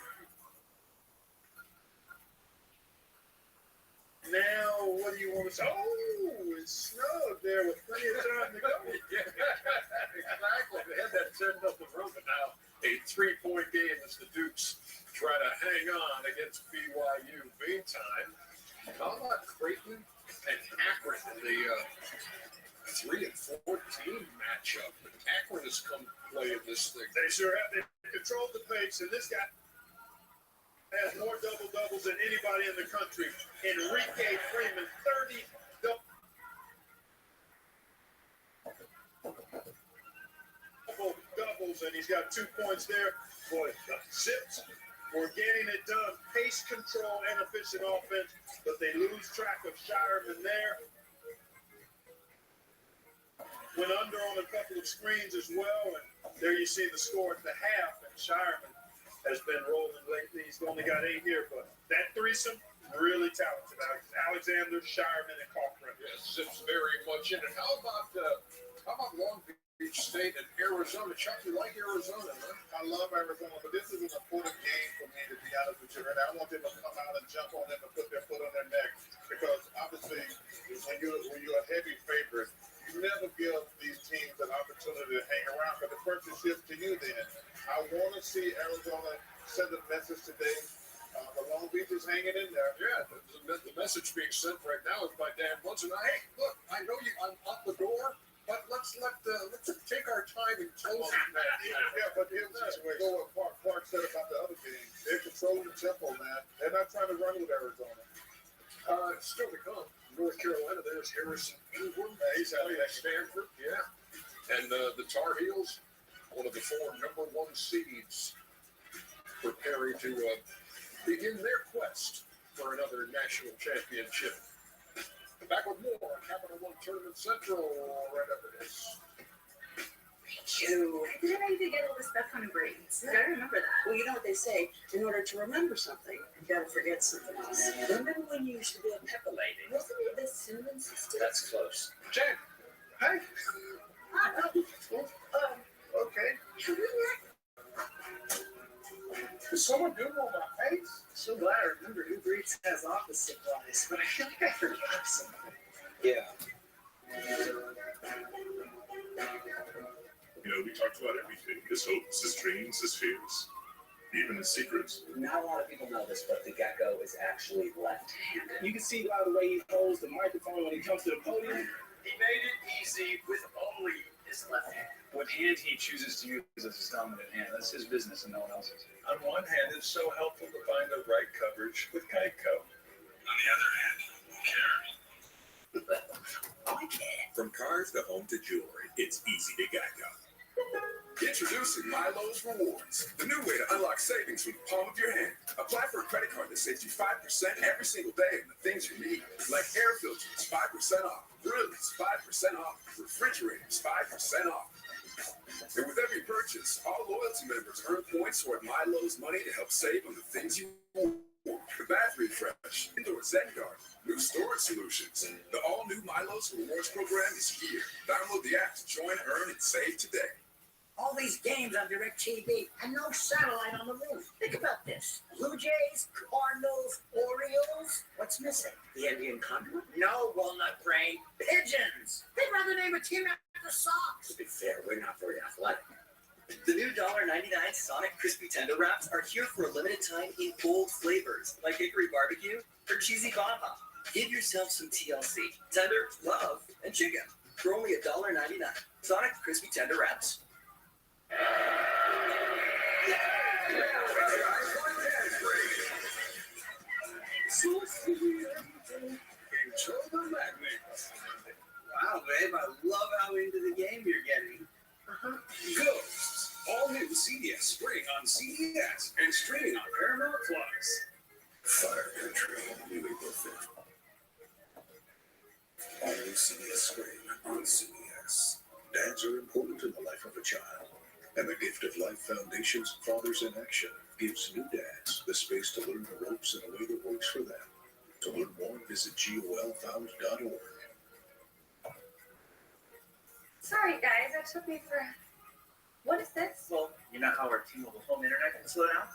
now, what do you want to say? Oh, it's snug there with plenty of time to go. Yeah, exactly. They had that turned up the room, but now a 3-point game as the Dukes try to hang on against BYU. Meantime, how about Creighton and Akron in the 3-14 matchup? Akron has come play in this thing. They sure have. They controlled the pace, and this guy has more double-doubles than anybody in the country. Enrique Freeman, 30 double-doubles, and he's got 2 points there. Boy, Zips were getting it done. Pace control and efficient offense, but they lose track of Shireman there. Went under on a couple of screens as well, and there you see the score at the half, and Shireman has been rolling lately. He's only got 8 here, but that threesome, really talented. Alexander, Shireman, and Cochran. Yes, Zips very much in it. How about Long Beach State and Arizona? Chuck, you like Arizona, huh? I love Arizona, but this is an important game for me, to be honest with you. And I want them to come out and jump on them and put their foot on their neck, because obviously when you're a heavy favorite, you never give these teams an opportunity to hang around, because the pressure shifts to you then. I want to see Arizona send a message today. The Long Beach is hanging in there. Yeah, the message being sent right now is by Dan Munson. Hey, look, I know you unlock the door, but let's take our time and close it. Yeah, but here's what Clark said about the other game. They're controlling the tempo, man. They're not trying to run with Arizona. Still to come. North Carolina, there's Harrison Ingram. He's out at Stanford. Yeah. And the Tar Heels, one of the 4 number 1 seeds, preparing to begin their quest for another national championship. Back with more on Capital One Tournament Central right after this. Did I need to get all this stuff on grades? I gotta remember that. Well, you know what they say, in order to remember something, you gotta forget something else. Remember when you used to be a pepper lady? Wasn't it the cinnamon sister? That's close. Jen, hey. Okay. Does someone do know about Pace? So glad I remember who Breeds has office supplies, but I feel like I forgot something. Yeah. You know, we talked about everything. His hopes, his dreams, his fears, even his secrets. Not a lot of people know this, but the gecko is actually left-handed. You can see by the way he holds the microphone when he comes to the podium. He made it easy with only his left hand. What hand he chooses to use as his dominant hand, that's his business and no one else's. On one hand, it's so helpful to find the right coverage with Geico. On the other hand, who cares? I care. From cars to home to jewelry, it's easy to Geico. Introducing Milo's Rewards, the new way to unlock savings from the palm of your hand. Apply for a credit card that saves you 5% every single day on the things you need, like air filters, 5% off, grills, 5% off, refrigerators, 5% off. And with every purchase, all loyalty members earn points toward Milo's money to help save on the things you want. The bath refresh, indoor Zen garden, new storage solutions. The all-new Milo's Rewards program is here. Download the app to join, earn, and save today. All these games on DirecTV and no satellite on the roof. Think about this. Blue Jays, Cardinals, Orioles. What's missing? The Indian Condor? No, Walnut Brain. Pigeons. They'd rather name a team after socks. To be fair, we're not very athletic. The new $1.99 Sonic Crispy Tender Wraps are here for a limited time in bold flavors, like hickory barbecue or cheesy Baja. Give yourself some TLC, tender, love, and chicken for only $1.99. Sonic Crispy Tender Wraps. Control the magnet. Wow, babe, I love how into the game you're getting. Ghosts, all new CBS Spring on CBS and streaming on Paramount Plus. Fire Country, new April 5th. All new CBS Spring on CBS. Dads are important in the life of a child, and the Gift of Life Foundation's Fathers in Action gives new dads the space to learn the ropes in a way that works for them. To learn more, visit golfound.org. Sorry, guys, that took me for. What is this? Well, you know how our T-Mobile home internet can slow down?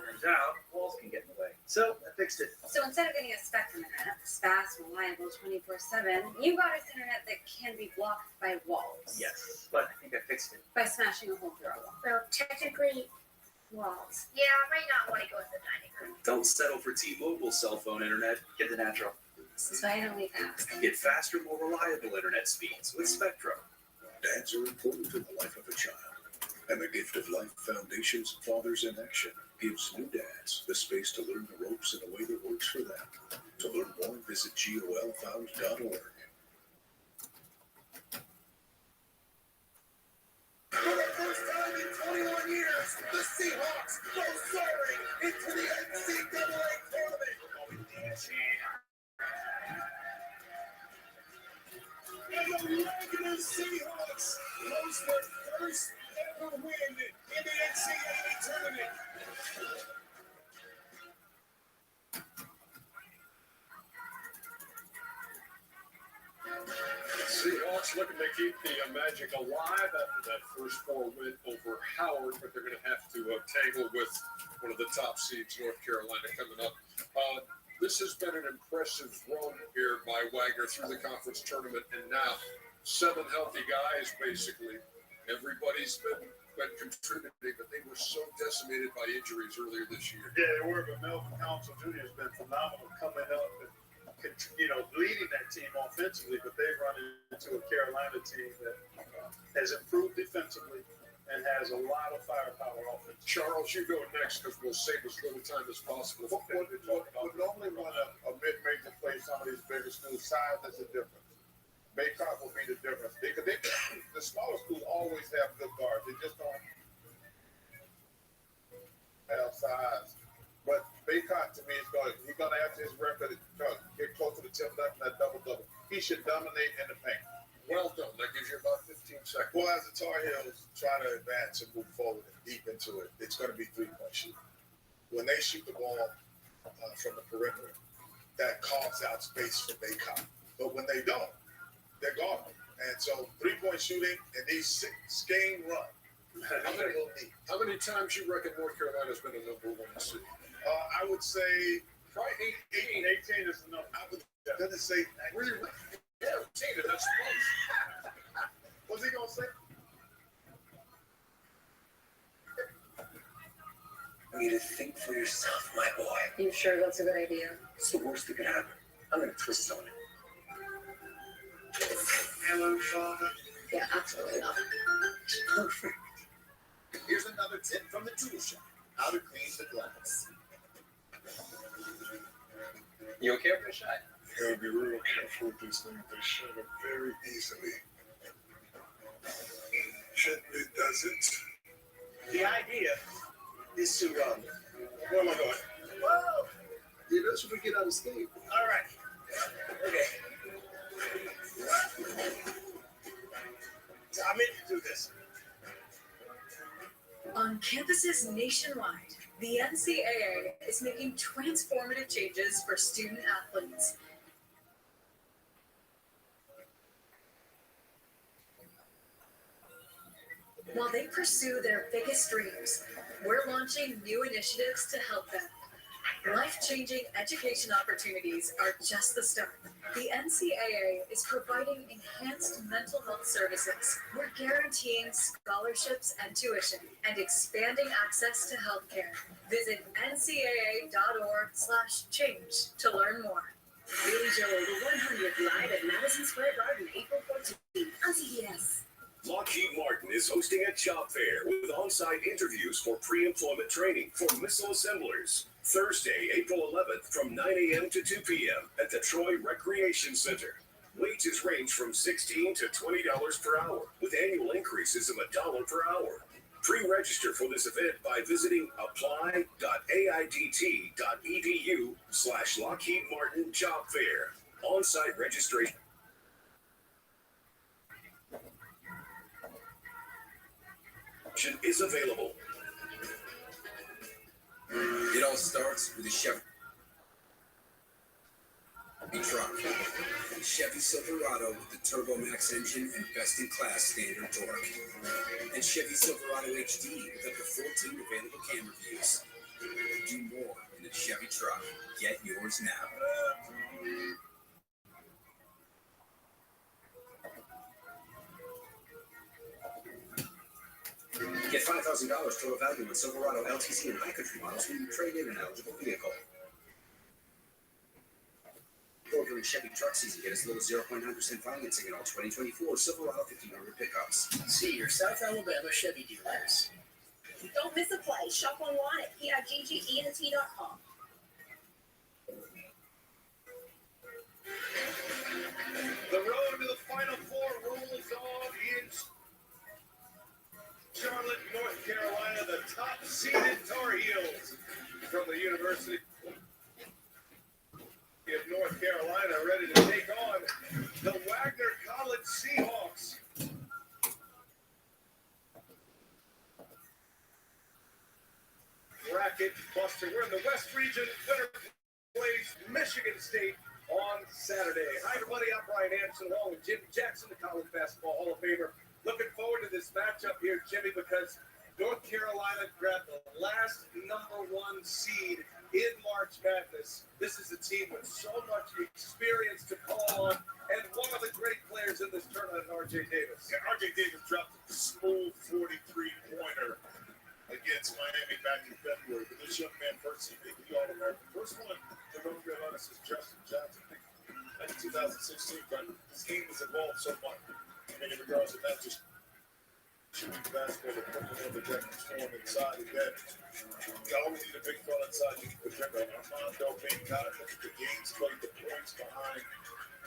Turns out, walls can get in the way. So, I fixed it. So instead of getting a Spectrum internet that's fast, reliable, 24/7, you got us internet that can be blocked by walls. Yes, but I think I fixed it. By smashing a hole through our wall. Well, technically, walls. Yeah, I might not want to go in the dining room. Don't settle for T-Mobile cell phone internet. Get the natural. This is why I don't leave the house. Get faster, more reliable internet speeds with Spectrum. Dads are important in the life of a child. And the Gift of Life Foundation's Fathers in Action gives new dads the space to learn the ropes in a way that works for them. To learn more, visit golfound.org. For the first time in 21 years, the Seahawks go soaring into the NCAA tournament. And the Wagner Seahawks close their first ever win in the NCAA tournament. Seahawks looking to keep the magic alive after that first 4 win over Howard, but they're going to have to tangle with one of the top seeds, North Carolina, coming up. This has been an impressive run here by Wagner through the conference tournament, and now 7 healthy guys, basically. Everybody's been contributing, but they were so decimated by injuries earlier this year. Yeah, they were, but Melvin Council Jr. has been phenomenal coming up and leading that team offensively, but they run into a Carolina team that has improved defensively and has a lot of firepower offensively. Charles, you go next because we'll save as little time as possible. Would normally run a mid-major play some of these bigger schools. Size is the difference. Baycott will be the difference. The smaller schools always have good guards. They just don't have size. But Baycott, to me, he's going to, after his record, get close to the tip left and that double-double. He should dominate in the paint. Well done. That gives you about 15 seconds. Well, as the Tar Heels try to advance and move forward and deep into it, it's going to be three-point shooting. When they shoot the ball from the perimeter, that carves out space for Baycott. But when they don't, they're gone. And so three-point shooting and these 6-game run. How many times you reckon North Carolina's been a number 1 seed? I would say probably 18. 18 is enough. I was going to say 19. Yeah, 18, that's close. What's he going to say? I need to think for yourself, my boy. You sure that's a good idea? It's the worst that could happen. I'm going to twist on it. Hello, Father. Yeah, absolutely not. Perfect. Here's another tip from the tool shop. How to clean the glass. You okay with the shot? You gotta be real careful with this thing. They shut up very easily. Gently does it. The idea is to, where am I going? Whoa! You know, should we get out of state? All right. Okay. I'm in to do this. On campuses nationwide, the NCAA is making transformative changes for student athletes. While they pursue their biggest dreams, we're launching new initiatives to help them. Life-changing education opportunities are just the start. The NCAA is providing enhanced mental health services. We're guaranteeing scholarships and tuition and expanding access to healthcare. Visit ncaa.org/change to learn more. Billy Joel, the 100 live at Madison Square Garden, April 14th on CBS. Lockheed Martin is hosting a job fair with on-site interviews for pre-employment training for missile assemblers. Thursday, April 11th from 9 a.m. to 2 p.m. at the Troy Recreation Center. Wages range from $16 to $20 per hour, with annual increases of $1 per hour. Pre-register for this event by visiting apply.aidt.edu/Lockheed Martin Job Fair. On-site registration is available. It all starts with a Chevy truck. A Chevy Silverado with the Turbo Max engine and best-in-class standard torque. And Chevy Silverado HD with up to 14 available camera views. Do more in a Chevy truck. Get yours now. Get $5,000 total value on Silverado LTZ and high country models when you trade in an eligible vehicle. Or during Chevy truck season, get as little 0.9% financing in all 2024 Silverado 1500 pickups. See your South Alabama Chevy dealers. Don't miss a play. Shop online at PIGGENT.com. The road to the Final Four rolls on in Charlotte, North Carolina. The top-seeded Tar Heels from the University of North Carolina ready to take on the Wagner College Seahawks. Bracket buster. We're in the West Region. Winner plays Michigan State on Saturday. Hi, everybody. I'm Brian Anderson, along with Jimmy Jackson, the College Basketball Hall of Famer. Looking forward to this matchup here, Jimmy, because North Carolina grabbed the last number 1 seed in March Madness. This is a team with so much experience to call on, and one of the great players in this tournament, R.J. Davis. Yeah, R.J. Davis dropped a smooth 43-pointer against Miami back in February. But this young man, first, he All-American. First one to North Carolina since Justin Johnson, back in 2016. But this game has evolved so much. I mean, in regards to not just shooting basketball, but putting on the deck and scoring inside. And then you always need a big fella inside. You can put Jimmy Armando being kind of look at the games played, the points behind.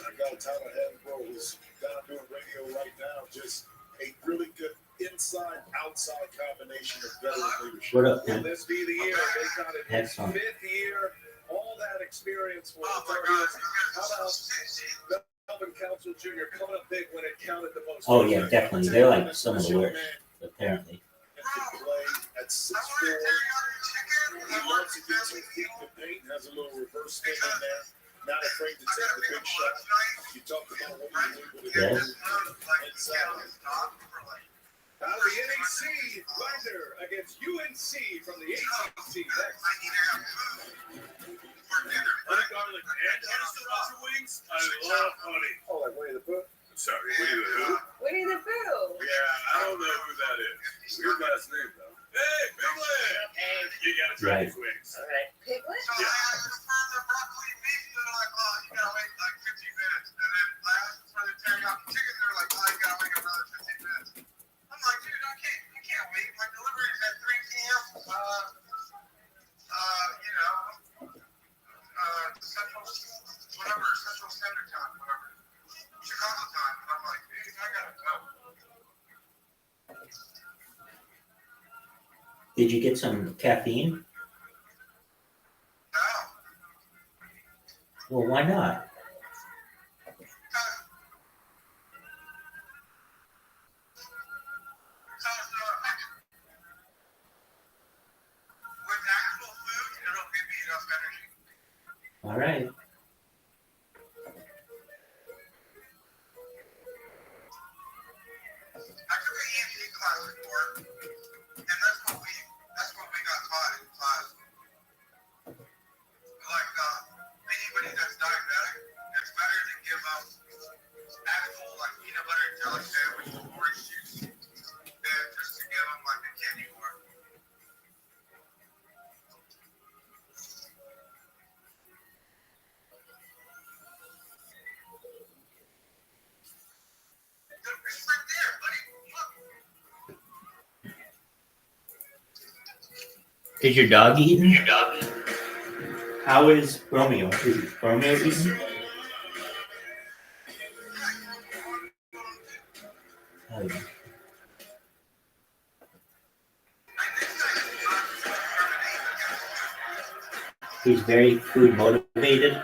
I got Tyler Hadbro, who's down doing radio right now. Just a really good inside-outside combination of veteran leadership. What up, Will man? this be the year? They got it in his Excellent. 5th year. All that experience for the Tar Heels. How about Melvin Council Jr. coming up big when it counted the most? Oh yeah, definitely. They're like some of the worst, apparently. Play at 6'4". He loves to get 2 feet in the paint, has a little reverse spin in there. Not afraid to take the big shot. You talked about what he's able to do inside. Out of the NEC, Wagner against UNC from the ACC. Honey garlic and honey sriracha wings. I love honey. Oh, like Winnie the Pooh? I'm sorry, Winnie the Pooh? Winnie the Pooh. Yeah, I don't know who that is. Weird last name, though. Hey, Piglet! You gotta try Right. these wings. All right. Piglet? Yeah. Did you get some caffeine? Well, why not? All right. Is your dog eating? How is Romeo? Is Romeo eating? Oh, yeah. He's very food motivated.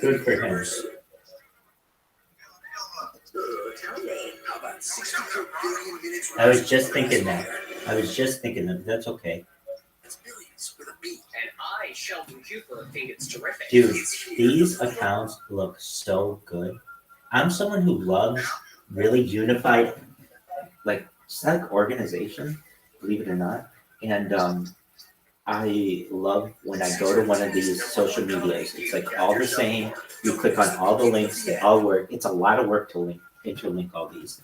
Good for him. I was just thinking that. But that's okay. And I, Sheldon Cooper, think it's terrific. Dude, these accounts look so good. I'm someone who loves really unified, like, it's like organization, believe it or not. And I love when I go to one of these social medias. It's like all the same. You click on all the links, they all work. It's a lot of work to interlink all these,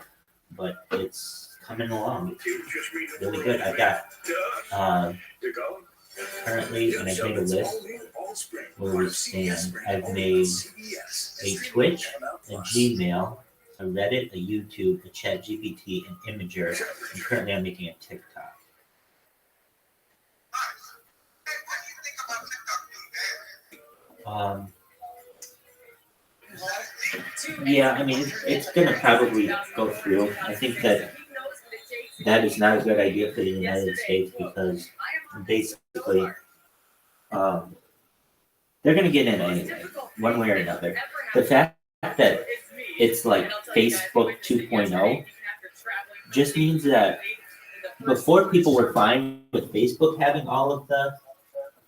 but it's coming along. It's really good. I got currently, when I made a list where we stand, I've made a Twitch, a Gmail, a Reddit, a YouTube, a ChatGPT, an Imager, and currently I'm making a TikTok. Yeah, I mean, it's gonna probably go through. I think that is not a good idea for the United States because basically, they're gonna get in anyway, one way or another. The fact that it's like Facebook 2.0 just means that before people were fine with Facebook having all of the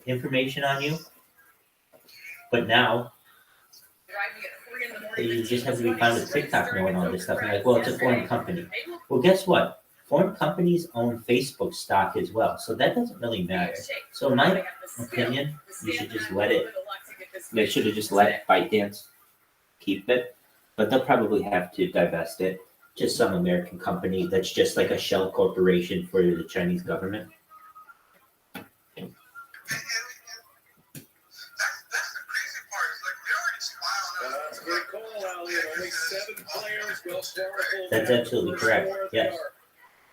information on you, but now you just have to be fine with TikTok knowing all this stuff. And like, well, it's a foreign company. Well, guess what? Foreign companies own Facebook stock as well, so that doesn't really matter. So in my opinion, you should just let it. They should have just let ByteDance keep it, but they'll probably have to divest it. Just some American company that's just like a shell corporation for the Chinese government. That's absolutely correct. Yes.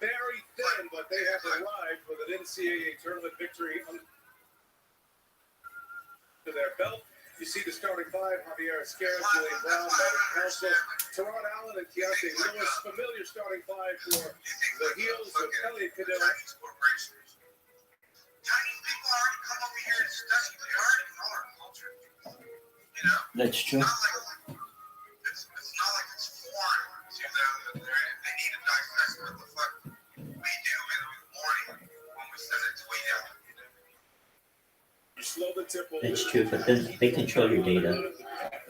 Very thin, but they have arrived with an NCAA tournament victory under their belt. You see the starting five: Javier Esquerra, Julian Brown, Matt Council, Teron Allen, and Keontae Lewis. Familiar starting five for the Heels of Elliot Cadell. Chinese people already come over here and study. They already know our culture. You know? That's true. It's not like it's foreign to them. They need to dissect what the fuck we do in the morning when we send a tweet out. It's true, but then they control your data.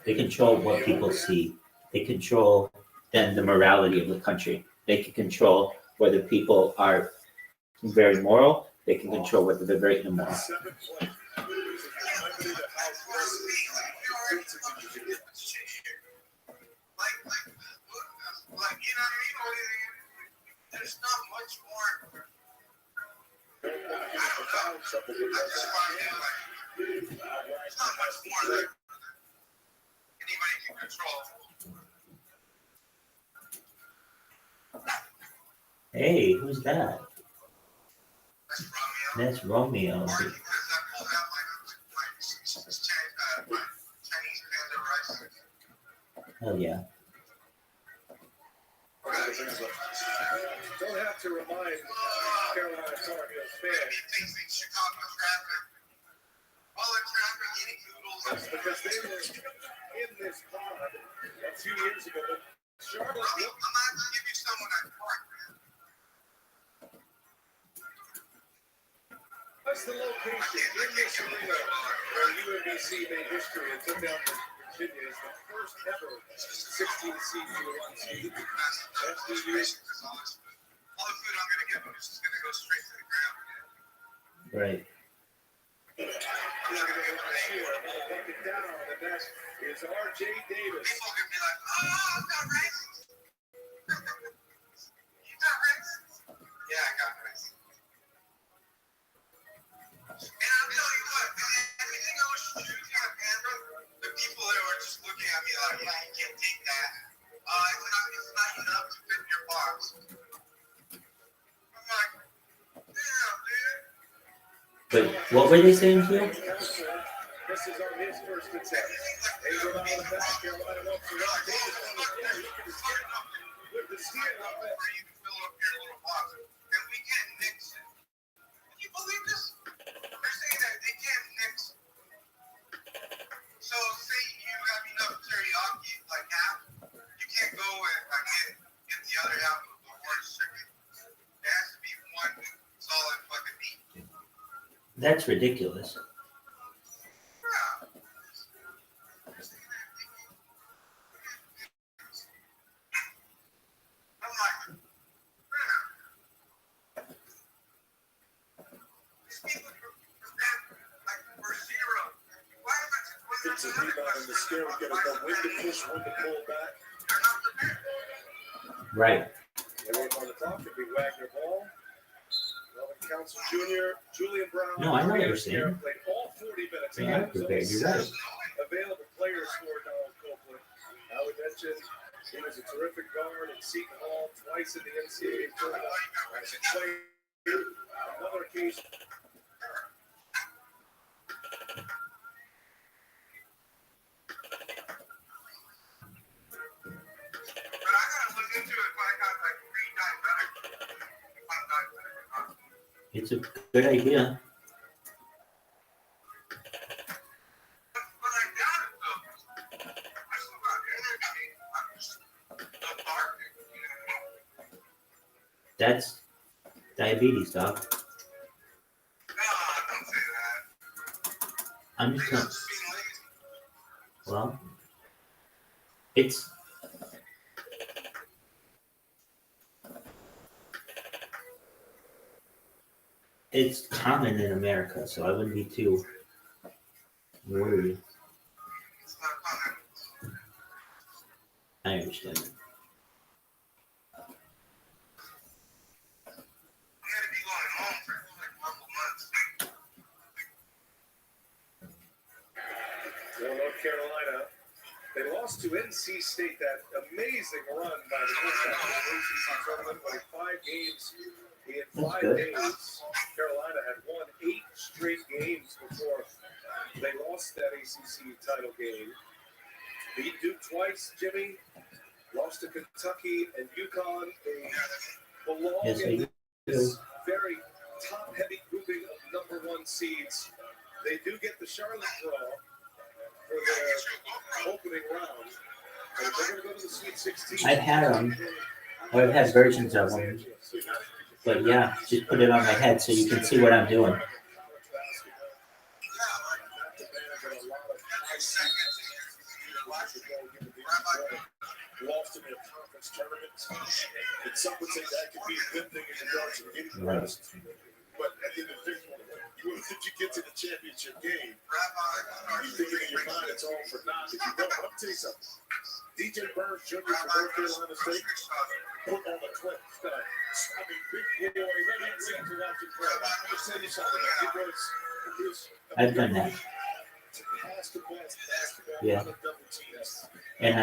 They control what people see. They control then the morality of the country. They can control whether people are very moral. They can control whether they're very immoral. Like, you know what I mean? There's not much more. I don't know. I just find it like, there's not much more that anybody can control. Hey, who's that? That's Romeo. Oh yeah. Don't have to remind Carolina Tar Heels fans. That's because they were in this pod a few years ago. Charlotte. I'm not going to give you someone I park, man. That's the location in this arena where UMBC made history and took down Virginia as the first ever 16 seed to a 1 seed. FDU. All the food I'm going to give them is just going to go straight to the ground. Right. I'm not going to be able to cheer. I'm going to buck it down, and that is R.J. Davis. People are going to be like, oh, I'm not racist. You're not racist. Yeah, I got racist. And I'll tell you what, everything I was choosing on camera, the people that were just looking at me like, yeah, you can't take that. It's not enough to fit in your box. I'm like, damn, dude. But what were they saying to you? This is on his first attempt. They go down the back, Carolina up to Davis on the floor. Look at his steer. With the steer up there. You can fill up your little box. And we can't mix it. Can you believe this? They're saying that they can't mix. So say you have enough teriyaki, like half, you can't go and get the other half of the horse chicken. There has to be one solid fucking meat. That's ridiculous. And the scare would get us the wind to push, wind to pull back. Right. They work on the clock. It'd be Wagner Ball. Melvin Council Jr., Julian Brown. No, I know what you're saying. Played all 40 minutes. They are prepared. You're right. Available players for Donald Copeland. I would mention he was a terrific guard at Seton Hall, twice in the NCAA tournament. As a player, another occasion. It's a good idea. That's diabetes, dog. I'm just gonna. Well, it's common in America, so I wouldn't be too worried. I understand. Well, North Carolina, they lost to NC State. That amazing run by the ACC tournament, played 5 games in 5 days. Carolina had won 8 straight games before they lost that ACC title game. Beat Duke twice, Jimmy. Lost to Kentucky and UConn. They belong in this very top-heavy grouping of number 1 seeds. They do get the Charlotte draw for their opening round. But they're going to go to the Sweet 16. I've had them. Or I've had versions of them. But yeah, just put it on my head so you can see what I'm doing. Lost in their conference tournament. And some would say that could be a good thing in regards to getting rest. But at the end of the day, if you get to the championship game, you think in your mind it's all for naught. If you don't, I'll tell you something. DJ Burns Jr. from North Carolina State put on the clip. I mean, big boy, let me see to watch it play. I'll tell you something. It was I've done that. Yeah. And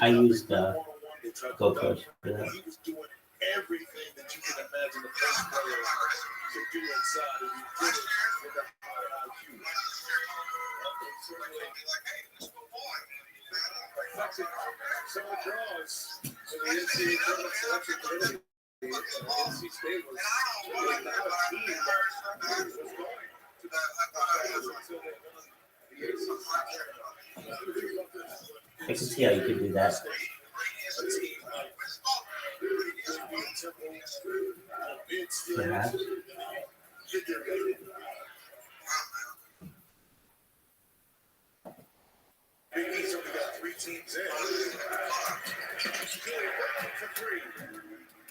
I used GoPros for that. He was doing everything that you can imagine the best player to do inside, and he did it with a high IQ. So it draws to the NCAA tournament selection committee. NC State was not a team that was going to the until they won the ACC. I can see how you could do that. Perhaps. Big East only got 3 teams in. For 3.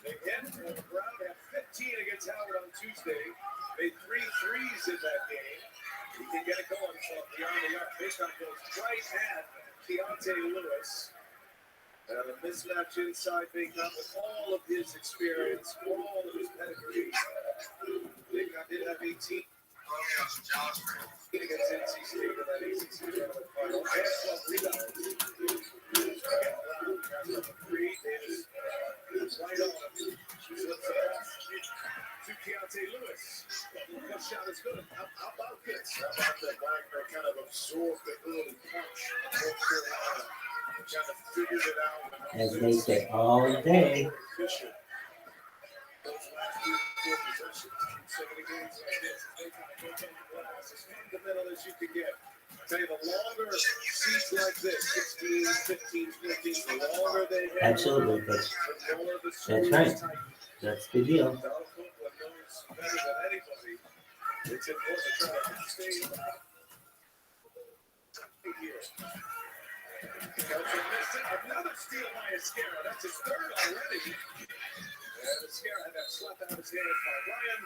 Again, Brown had 15 against Howard on Tuesday. Made 3 threes in that game. He can get it going from beyond the arc. Baseline goes right at Keontae Lewis. And a mismatch inside Big Nut with all of his experience, all of his pedigree. Big Nut did have 18. Against NC State in that ACC tournament final. And 12 rebounds. Number 3 is right on. Slips it off to Keontae Lewis. That shot is good. How about this? How about that Wagner kind of absorbed the early punch? North Carolina kind of figured it out. As they say all day. Those last 4 possessions, 70 games like this, they kind of go down the glass as fundamental as you can get. Tell you, the longer seats like this, 16, 15, 14, the longer they have. Absolutely, that's right. That's the deal. Donald Copeland knows better than anybody. It's important to try to stay here. Kelton missed it. Another steal by Escara. That's his 3rd already. And Escara had that slap out of his hands by Ryan.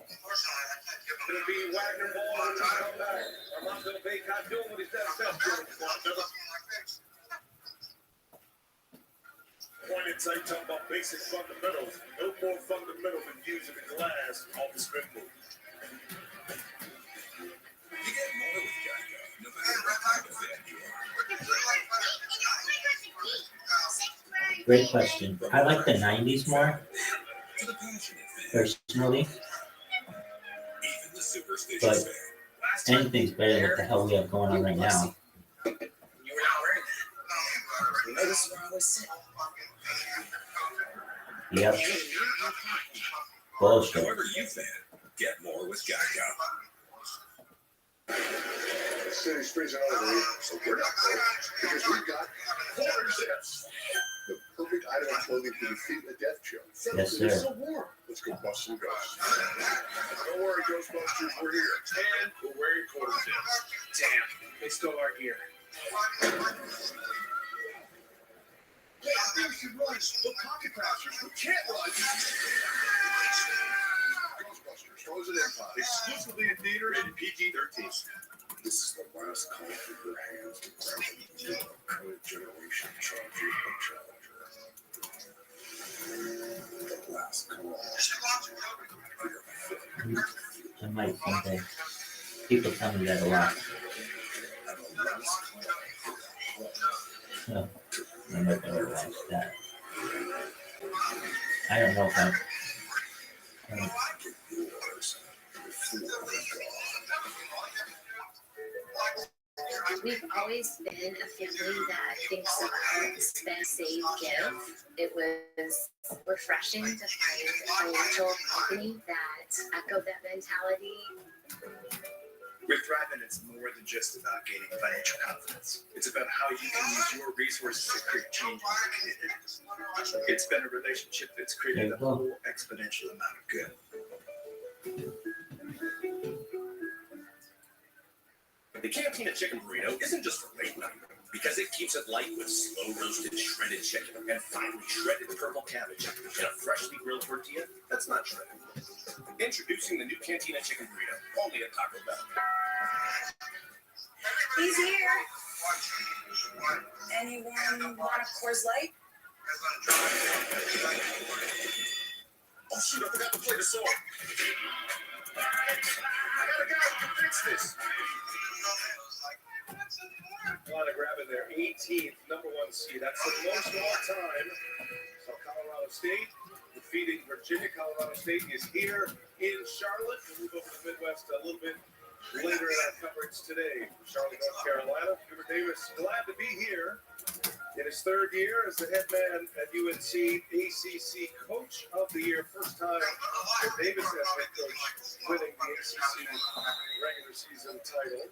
Unfortunately, I can't It'll be Wagner ball when we come back. Armando Baycott doing what he's done best. Point in tight, talking about basic fundamentals. No more fundamental than using the glass off the spin move. You get more with Geico, no matter what kind of fan you are. Great question. I like the 90s more, personally. But anything's better than what the hell we have going on right now. You were not wearing that. You know, this is where I always sit. Yep. Bullshit. However you fan, get more with Geico. The city's freezing over here, so we're not cold because we've got quarter zips. The perfect item of clothing to defeat a death chill. Yes, sir. It's so warm. Let's go bust some ghosts. Don't worry, Ghostbusters, we're here. And we're wearing quarter zips. Damn, they stole our gear. Yeah, they should run, but pocket passers who can't run. Ghostbusters, Frozen Empire. Exclusively in theaters and PG-13. This is the last call for your hands to grab the current generation Charger and Challenger. The last call for your I might someday. People tell me that a lot. So, I never realized that. I don't know if We've always been a family that thinks about spend, save, give. It was refreshing to find a financial company that echoed that mentality. With Thrivent, it's more than just about gaining financial confidence. It's about how you can use your resources to create change in your community. It's been a relationship that's created a whole exponential amount of good. The Cantina Chicken Burrito isn't just for late night, because it keeps it light with slow roasted shredded chicken and finely shredded purple cabbage in a freshly grilled tortilla that's not shredded. Introducing the new Cantina Chicken Burrito, only at Taco Bell. He's here. Anyone want a Coors Light? Oh shoot, I forgot to play the song. I got a guy who can fix this. A lot of grabbing their 18th number one seed. That's the most of all time. So Colorado State defeating Virginia. Colorado State is here in Charlotte. We'll move over to the Midwest a little bit later in our coverage today. Charlotte, North Carolina. Hubert Davis, glad to be here in his third year as the head man at UNC, ACC Coach of the Year. First time that Davis as head coach winning the ACC regular season title.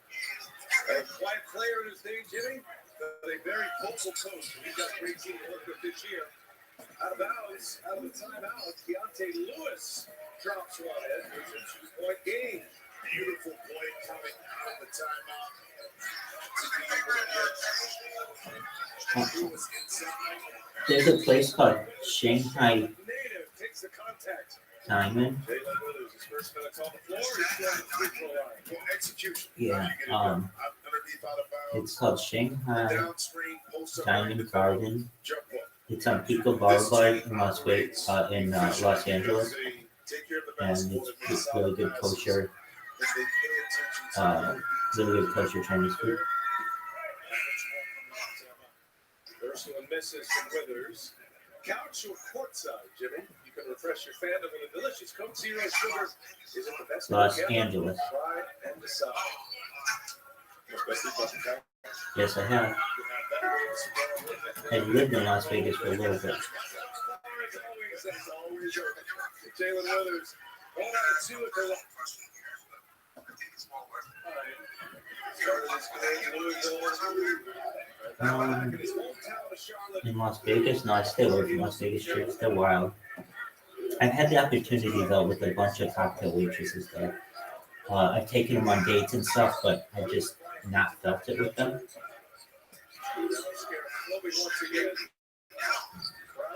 A quiet player in his day, Jimmy, but a very vocal coach. He's got a great team to work with this year. Out of bounds, out of the timeout, Keontae Lewis drops one in. It's a two-point game. Beautiful play coming out of the timeout. Lewis inside. There's a place called Shanghai Native takes the contact. Diamond. Jalen Withers, his first minutes on the floor. He's going to the free throw line. For execution. Yeah. Underneath out of bounds. It's called Shanghai Downstream, post up, Diamond Garden. jump ball. It's on Pico Boulevard in Las Vegas, in Los Angeles, and it's really good kosher, really good kosher Chinese food. First one misses from Withers. Couch or courtside, Jimmy. You can refresh your fandom with a delicious Coke Zero Sugar. Is it the best? Los Angeles. Try and decide. Yes, I have. I lived in Las Vegas for a little bit. Jalen Withers, 1 out of 2 at the In Las Vegas? No, I stay away from Las Vegas. It's still wild. I've had the opportunity though with a bunch of cocktail waitresses there. I've taken them on dates and stuff, but I just not felt it with them.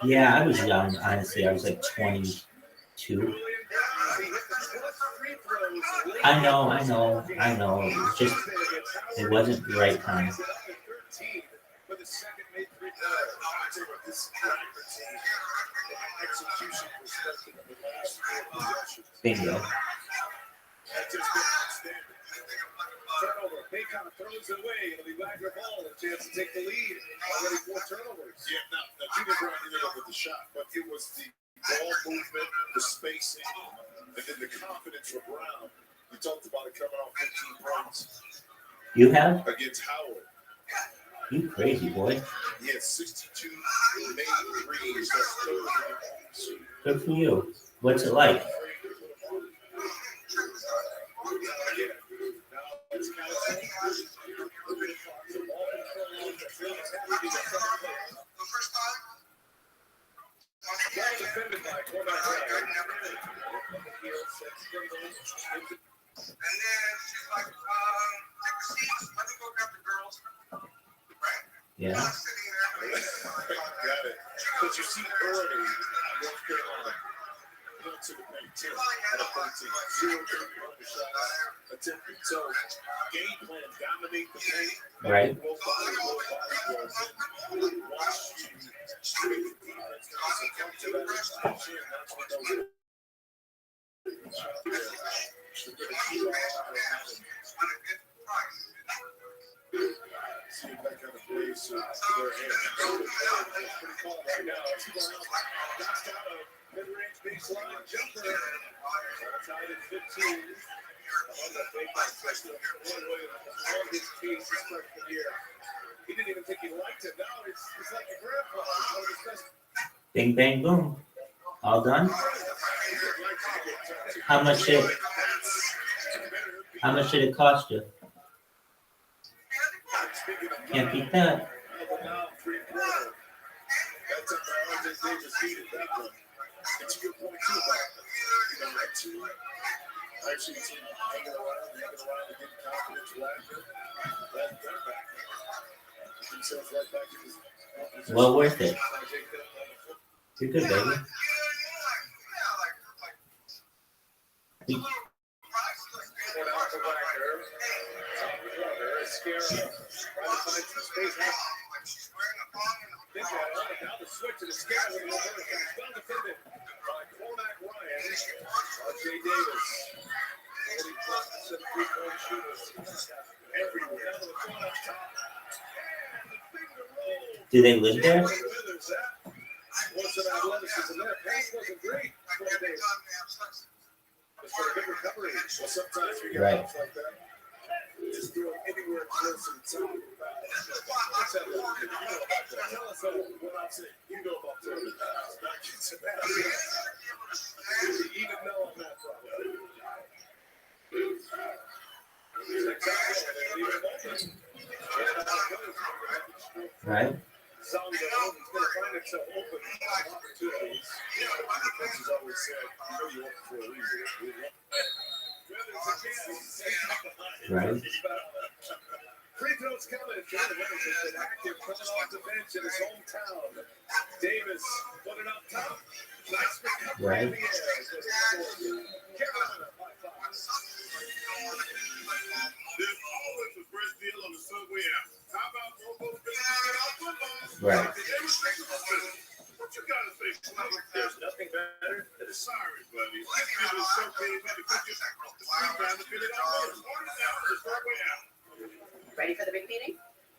Yeah, I was young, honestly. I was like 22. I know. It's just, it wasn't the right time. But the second made three I tell you what, this Racker team, execution perspective of the last four possessions. Bingo. That's just been outstanding. Turnover. Bacon throws it away. It'll be Wagner ball. A chance to take the lead. Already 4 turnovers. Yeah, now Junior Brown ended up with the shot, but it was the ball movement, the spacing, and then the confidence for Brown. We talked about it coming off 15 points. You have? Against Howard. You crazy boy. He had 62 made threes. That's third. Good for you. What's it like? Yeah. Got it. But you see early, North Carolina went to the Big Ten at a 13, 0 shots attempted. So game plan, dominate the paint. Right. Watch you straight the defense. So come to that extension. That's what those see if that kind of plays to their hands. Pretty calm right now. That's got a mid-range baseline jumper. Tied at 15. On the fake system. On his case his freshman year. He didn't even think he liked it. Now it's like a grandpa. Bing, bang, boom. All done? How much did it cost you? Can't beat that. It's a good point too. That team, actually, the team hanging around and getting confidence Wagner. They're back. Themselves right back in his Well worth it. You're good, baby. Do they live there? Right. Just do it anywhere close to the top. Let's have a look. You know about that. Tell us what I'm saying. You know about that. Not just that. Even know on that problem. Right. Zone he's going to find himself open opportunities. As he's always said, you know you're open for a reason. Right. Free throws coming. Jordan Williams has been active coming off the bench in his hometown. Davis put it up top. Nice recovery Right. in the air. Carolina by 5. There's always a fresh deal on the Subway app. How about Robo's football? Right. What you gotta say? There's nothing better than a Sorry, buddy. This deal is so big that it took you time to fit it out. Order now on the Subway app. Ready for the big meeting?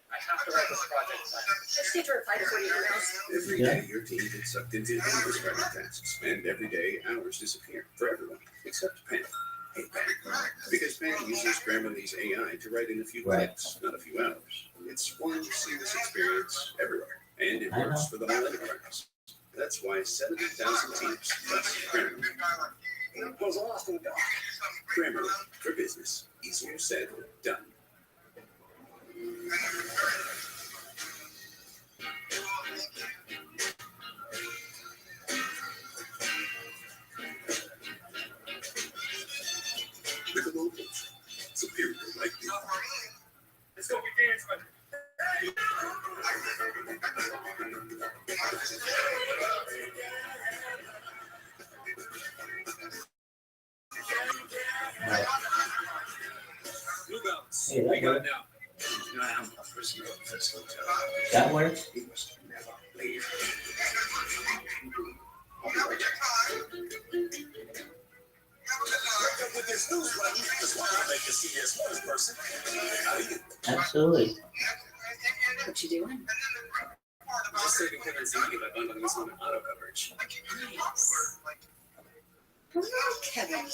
I have to write this project. Just need to reply to 40 emails. Every day, your team gets sucked into endless writing tasks, and every day, hours disappear for everyone except Pam. Hey, Pam. Because Pam uses Grammarly's AI to write in a few Right. clicks, not a few hours. It's one seamless experience everywhere, and it I works know. for the whole enterprise. That's why 70,000 teams trust Grammarly. Was lost in the dark. Grammarly for business. Easier said than done. The globals. Superior like you. Let's go get dance, buddy. You got work? it now. You know, I'm a prisoner of this hotel. That works? He must never leave. With this news button, just want to make you see as first person. How do you? Absolutely. What you doing? Just saving Kevin's money by bundling this one in auto coverage. Nice. Hello, Kevin.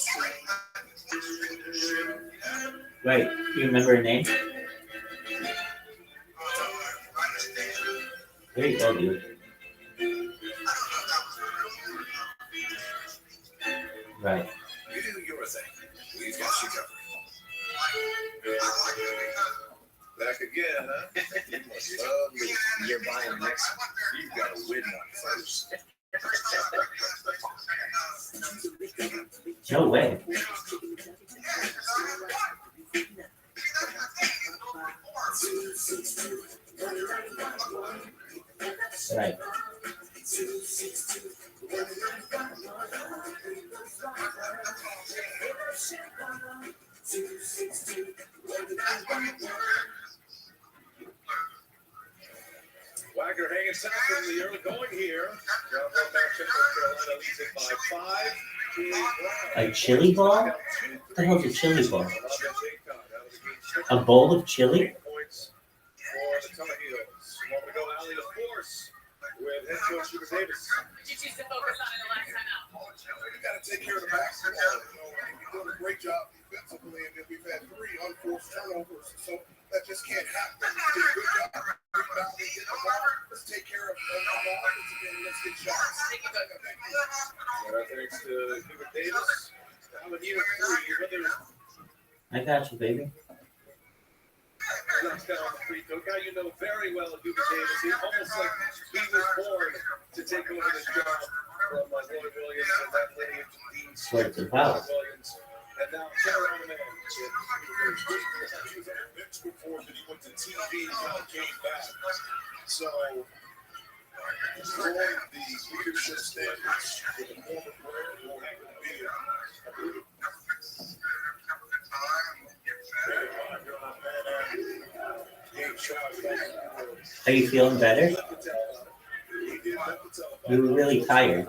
Right. You remember her name? There you go, dude. Right. You do your thing. We've got you covered. Back again, huh? You must love me. You're buying the next one. You've got to win one first. No way. Right. Wagner hanging south from the early going here. Ground one matchup North Carolina leads it by 5. A chili ball? What the hell's a chili ball? A bowl of chili? Points for the Tar Heels. Moment ago, Allie, of course, with head coach Hubert Davis. Did you choose to focus on it the last time out? You got to take care of the basketball. You're doing a great job defensively, and then we've had 3 unforced turnovers, so that just can't happen. You did a good job rebounding, getting the ball. Let's take care of the offense, and then let's get shots. Thanks to Hubert Davis. How about you? I got you, baby. Knocks down the free throw. Guy you know very well, Hubert Davis. He's almost like he was born to take over this job from Roy Williams and that lineage of Dean Sweats and fouls. Williams. And now Carol on the man. He was on the bench before, then he went to TV and came back. So, growing the leadership standards with a former player will have to be a Are you feeling better? You were really tired.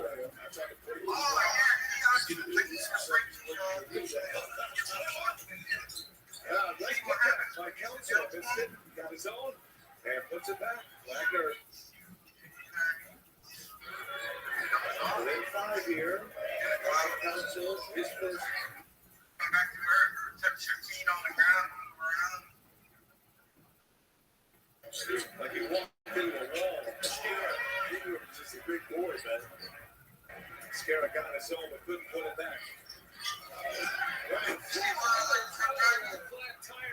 By Kelso, Vincent got his own and puts it back. Wagner. Within 5 here. Council, his first. Like he walked into a wall. He was just a big boy, man. Scarra got his own, but couldn't put it back.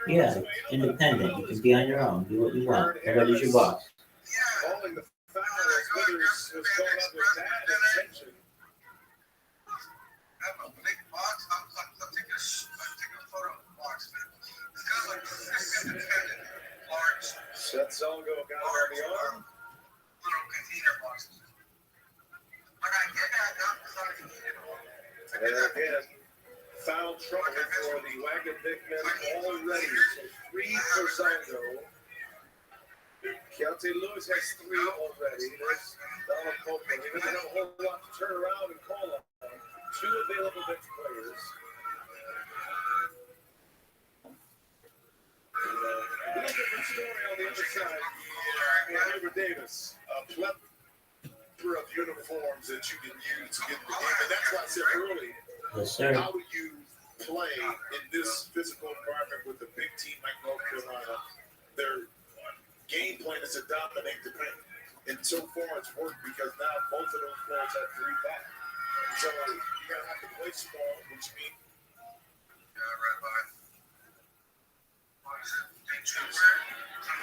Yeah, independent. You can be on your own. Do what you want. Nobody's your boss. Calling the foul as Withers was going up with bad intention. Setsalgo got him on the arm. And again, foul trouble for the Wagner big men already. So 3 for Zongo. Keontae Lewis has 3 already. There's Donald Copeland. He doesn't have a whole lot to turn around and call on. 2 available bench players. A little different story on the other side. Hubert Davis. A plethora of uniforms that you can use to get in the game. And that's why I said earlier, Yes, sir. how do you play in this physical environment with a big team like North Carolina? Their game plan is to dominate the paint. And so far it's worked because now both of those players have 3 back. So you gotta have to play small, which means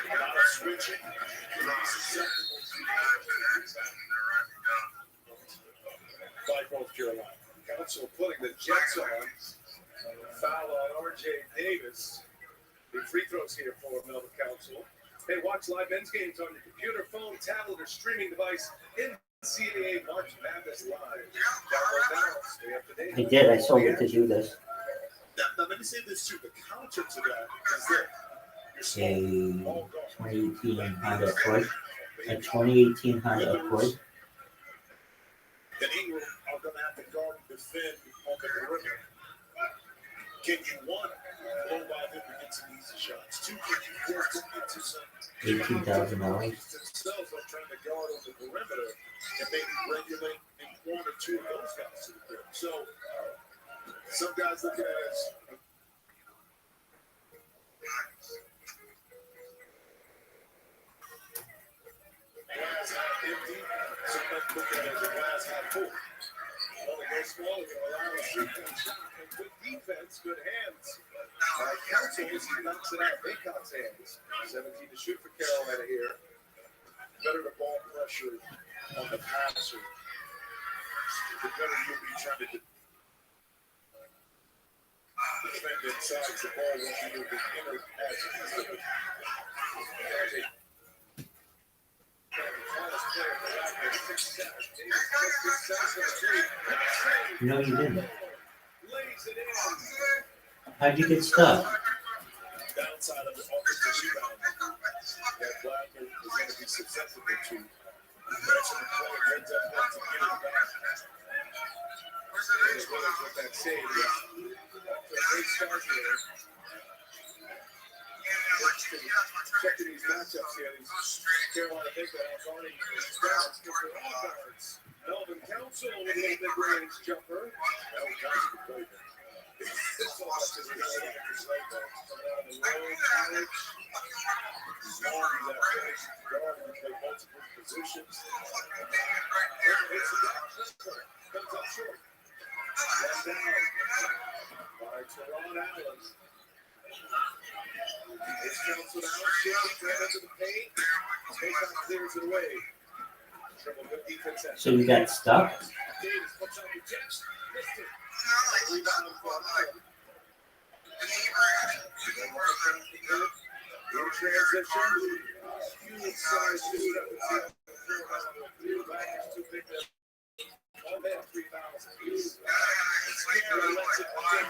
a lot of switching. By North Carolina. Council putting the Jets on. Foul on R.J. Davis. The free throws here for Melbourne Council. Hey, watch live men's games on your computer, phone, tablet, or streaming device. NCAA March Madness Live. Download now. Stay up to date. I did. I sold it to do this. Now, let me say this too. The counter to that is that 2018 Honda Accord. A 2018 Honda Accord. The Eagles are going to have to guard and defend on the perimeter. Can you, one, blow by them to get some easy shots? Two, can you force them into some $18,000. themselves by trying to guard on the perimeter and maybe regulate in one or two of those guys to the rim? So some guys look at it as glass half empty, some might look at it as a glass half full. Well, it goes small, it's going to allow a three-point shot. And good defense, good hands. Council knocks it out of Baycott's hands. 17 to shoot for Carolina here. Better the ball pressure on the passer. The better you'll be trying to defend inside the ball when you will be entered as easily. No, you didn't. How'd you get stuck? Downside of the offensive rebound that Blackman is going to be susceptible to. Excellent play, ends up once again in the back. With that save, great start here. Checking these matchups here. These Carolina big guys already guards because they're all guards. Melvin Council with a little mid-range jumper. Melvin Council can play there. It's so much as a guy that can play there. Coming out of the road, college. He's long as that place. Guard can play multiple positions. It's a block. Comes up short. One down by Teron Allen. It's Council out. Shift right into the paint. Baycott clears it away. Triple good defense. So you got stuck? Davis puts out the chest. Missed it. Rebound for Allen. In transition. Huge size shoot up the field. Backers too big to one man 3,000 piece. Skinner lets it again.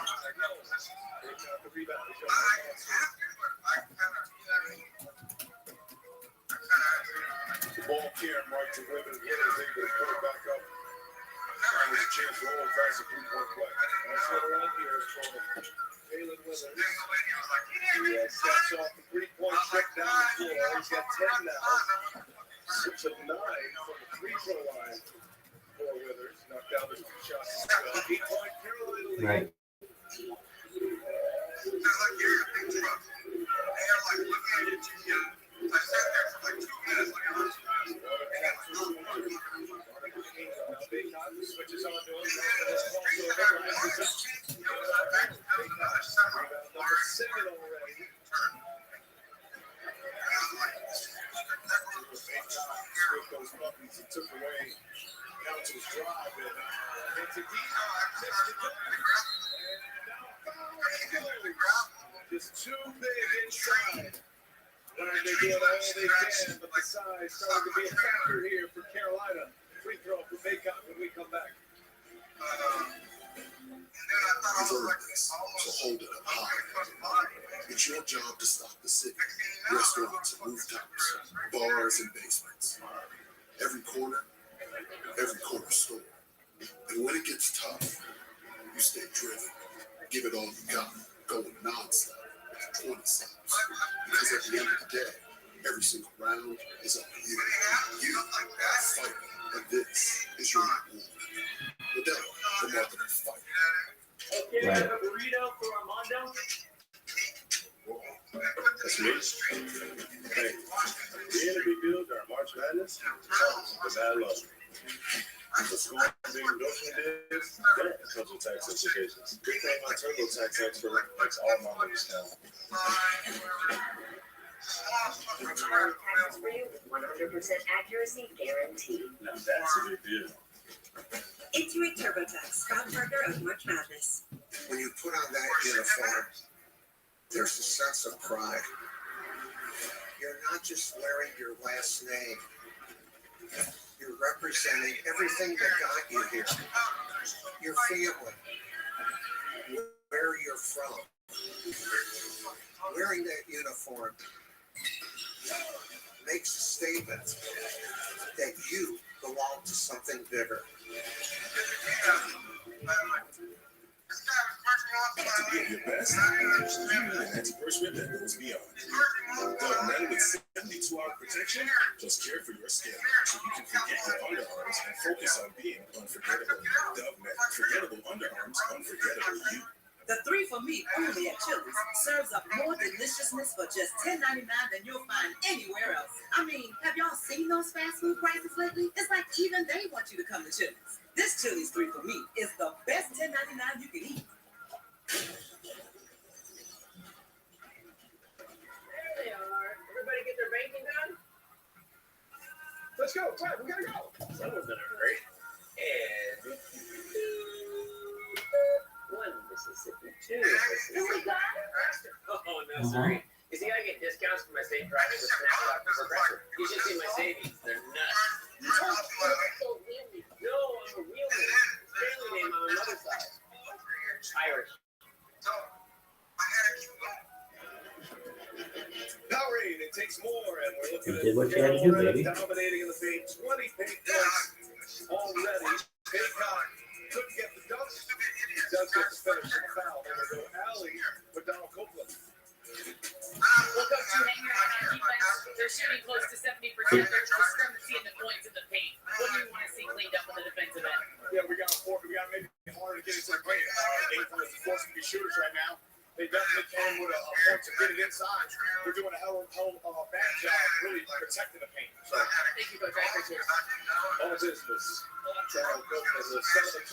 Baycott the rebound. The ball came right to Withers. Withers able to put it back up. There's a chance for a fast three-point play. Nice little run here from Jalen Withers. He steps off the three-point check down the floor. He's got 10 now. 6 of 9 from the free-throw line for Withers. Knocked down his 2 shots as well. 8-point Carolina lead. Right. Switches on to him. Number 7 already. With those puppies, he took away Council's drive and hits it deep. Missed the jump. And now foul. Just too big inside. They're doing all they can, but the size starting to be a factor here for Carolina. Free throw for Baycott when we come back. You've earned this, so hold it up high. It's your job to stock the city. Restaurants and rooftops, bars and basements. Every corner store. And when it gets tough, you stay driven. Give it all you got. Going non-stop. 20 stops. Because at the end of the day, every single round is up to you. You fight, and this is your reward. Liddell, the mother of fight. Okay, I have a burrito for Armando. That's me. Hey, the interview deal during March Madness, the bad luck. The school being negotiated is total tax implications. Good thing my TurboTax expert makes all my money count. Return tax-free with 100% accuracy guarantee. Now that's a big deal. Intuit TurboTax, proud partner of March Madness. When you put on that uniform, there's a sense of pride. You're not just wearing your last name. You're representing everything that got you here. Your family, where you're from, Wearing that uniform makes a statement that you belong to something bigger. To be at your best, you need an antiperspirant that goes beyond. Dove Men with 72-hour protection, just care for your skin so you can forget your underarms and focus on being unforgettable. Dove Men, forgettable underarms, unforgettable you. The 3 for Me only at Chili's serves up more deliciousness for just $10.99 than you'll find anywhere else. I mean, have y'all seen those fast food prices lately? It's like even they want you to come to Chili's. This Chili's 3 for Me is the best $10.99 you can eat. There they are. Everybody get their banking done? Let's go. Fred, we gotta go. Someone's in a hurry. And 1 Mississippi, 2 Mississippi. Oh, no, sorry. You see, I get discounts for my safe driving with Snapshot for Progressive. You should see my savings. They're nuts. No, I'm a wheelman. Family name on my mother's side. Irish. Powerade, it takes more, and we're looking You did what you had to do, baby. dominating in the paint. 20 paint points already. Baycott couldn't get the dunk. He does get the finish and foul. There we go. Alley for Donald Copeland. Well, Coach, you hang your hat on defense. They're shooting close to 70%. There's discrepancy in the points in the paint. What do you want to see cleaned up on the defensive end? Yeah, we got to make it harder to get into the paint. They force to be shooters right now. They definitely came with a point to get it inside. We're doing a hell of a bad job really protecting the paint. So, thank you, Coach. I appreciate it. all business. Donald Copeland is a coach.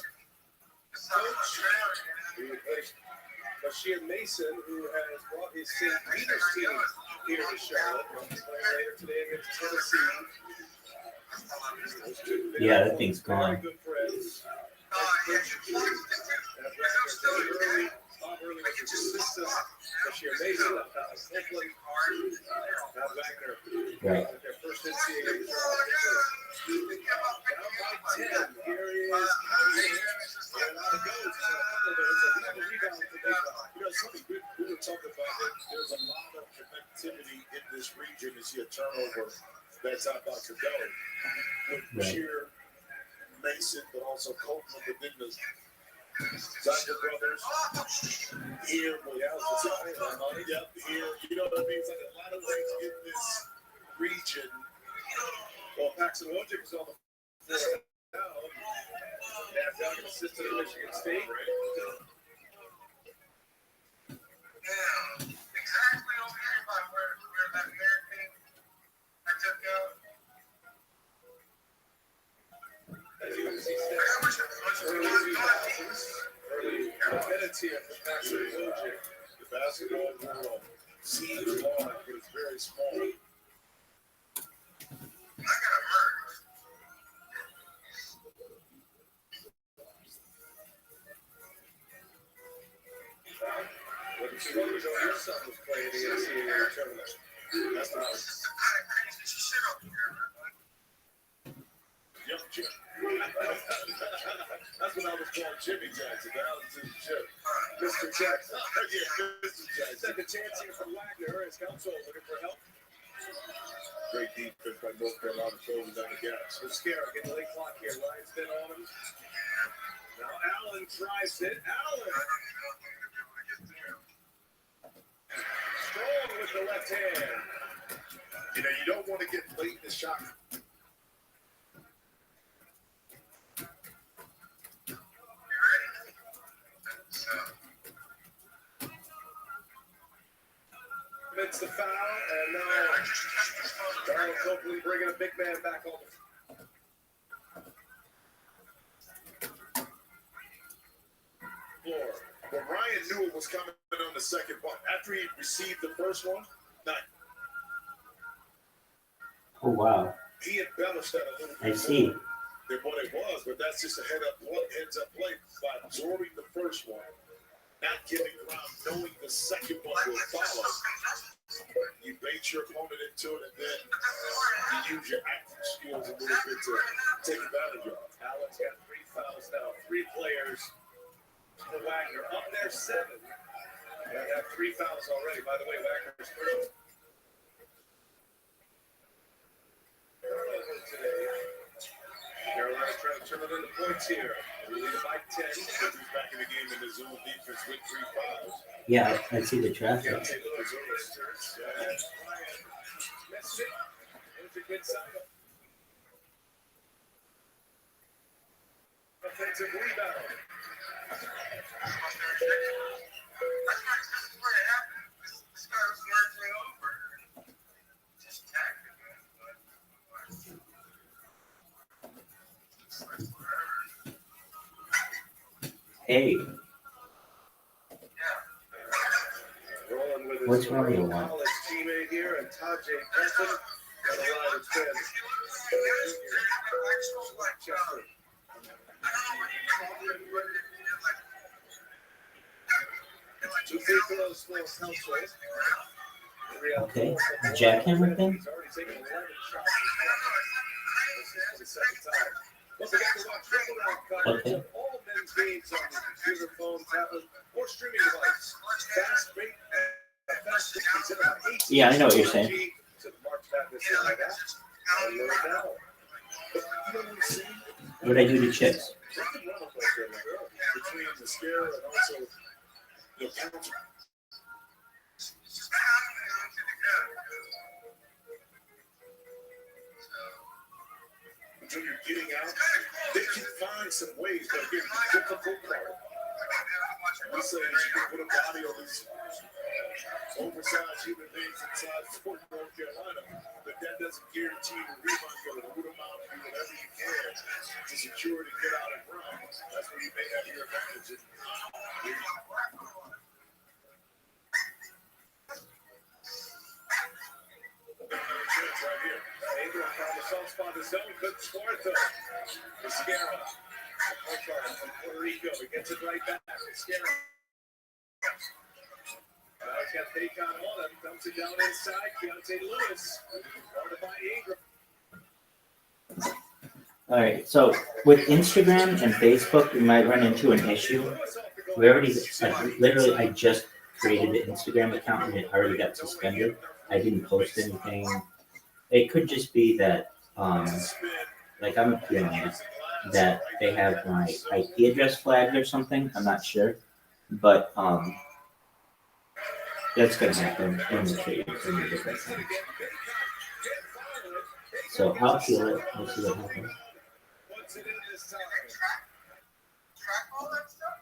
We replaced Bashir Mason, who has brought his St. Peter's team here to Charlotte. He's playing later today against Tennessee. Yeah, that thing's gone. Very good friends. Early was consistent. Bashir Mason, Copeland, now Wagner. Right. Their first NCAA down by 10. Here is and out it goes. There's another rebound for Baycott. You know, something we were talking about that there's a lot of connectivity in this region. You see a turnover that's about to go with Bashir Mason, but also Copeland within the Zaka brothers. Here, yep, here. You know what I mean? It's like a lot of things in this region. Well, Paxton Wojcik is on the floor now. That's down assistant at Michigan State. Yeah, exactly over here by where that American I took out. As you can see, early 2000s, early minutes here for Paxton Wojcik. The basketball world seems large, but it's very small. I got hurt. What the two others on your son was playing in the NCAA tournament. That's what I was. Yep, Jim. That's when I was called Jimmy Jackson. Now it's Jim. Mr. Jackson. Yeah, Mr. Jackson. Second chance here for Wagner. His counsel looking for help. Great defense by North Carolina, closing down the gaps. Mascara getting the late clock here. Ryan's been on him. Now Allen tries it. Allen. Strong with the left hand. You know, you don't want to get late in the shot. Commits the foul, and now Donald Copeland bringing a big man back on the floor. Well, Ryan knew it was coming on the second one. After he received the first one, Oh, wow. he embellished that a little bit. I see. Than what it was, but that's just a heads-up play by absorbing the first one, not giving ground, knowing the second one will follow. You bait your opponent into it, and then you use your acting skills a little bit to take advantage of it. Allen's got 3 fouls now, 3 players for Wagner. Up there, 7. And 3 fouls already. By the way, Wacker's through. Today. Carolina trying to turn it into points here. We lead by 10. Clippers back in the game in the zone defense with 3 fouls. Yeah, I see the traffic. Missed it. There's a good side. Offensive rebound. Hey, Rolling with his what's wrong with you? college teammate here, and Tajay Benson. Got a lot of fans. Chester. Two free throws for Council. Okay, jackhammer thing? He's already taken 11 shots. This is for the second time. Don't forget to watch Triple Round coverage Okay. of all men's games on your computer, phone, tablet, or streaming device. Fast rate is in about 18 Yeah, I know what you're saying. to the March Madness like that. And load it down. But you know what I'm saying? What'd I do to chips? Nothing wrong with that, like, between the scare and also the counter. Until you're getting out, they can find some ways, but again, the difficult part. We say that you can put a body on these oversized human beings inside Fort North Carolina, but that doesn't guarantee the rebound. You're going to root them out and do whatever you can to secure it and get out and run. That's where you may have your advantage. Right here. Ingram found the soft spot in the zone, couldn't score it though. Mascara. From Puerto Rico. He gets it right back. Mascara. He's got Bacon on him. Dumps it down inside. Keontae Lewis. Guarded by Ingram. All right, so with Instagram and Facebook, we might run into an issue. We already, literally, I just created an Instagram account and it already got suspended. I didn't post anything. It could just be that, like I'm feeling it, that they have my IP address flagged or something. I'm not sure, but that's gonna happen in the different things. So I'll feel it. We'll see what happens.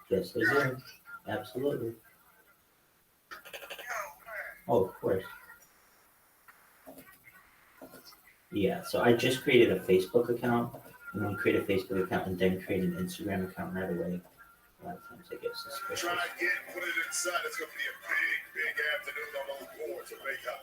Yes, they do. Absolutely. Oh, of course. Yeah, so I just created a Facebook account, and then create a Facebook account, and then create an Instagram account right away. A lot of times I get suspicious. Try again, put it inside. It's going to be a big afternoon on those boards to make up.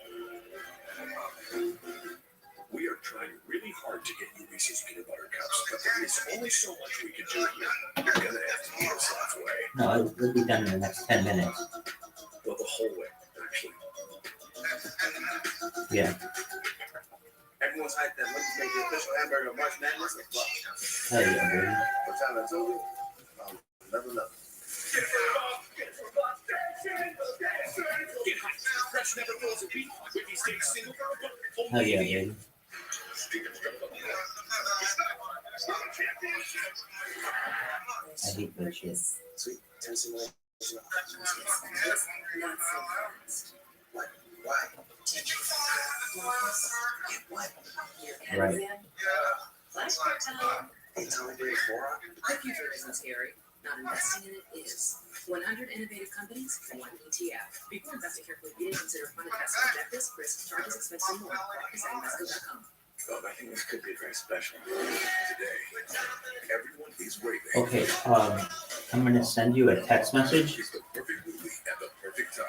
We are trying really hard to get you Reese's peanut butter cups, but there is only so much we can do here. You're gonna have to meet us halfway. No, it'll be done in the next 10 minutes. Well, the whole way, actually. Yeah. Everyone's hyped that Wendy's made the official hamburger of March Madness. Hell yeah, baby. What time is it? Never know. Get hyped. Fresh never goes a beat. Whitney stays single. Hell yeah, baby. I hate that shit. Sweet. Turn simulation off. What? Why? Did you get what? Right. Flashback time. Hey, Tommy Brady 4? The future isn't scary. Not investing in it is. 100 innovative companies, one ETF. Before investing carefully, you need to consider fund investment objectives, risks, charges, expenses, and more. Visit Invesco.com. Well, I think this could be very special. Today, everyone is waiting. Okay, I'm gonna send you a text message. It's the perfect movie at the perfect time.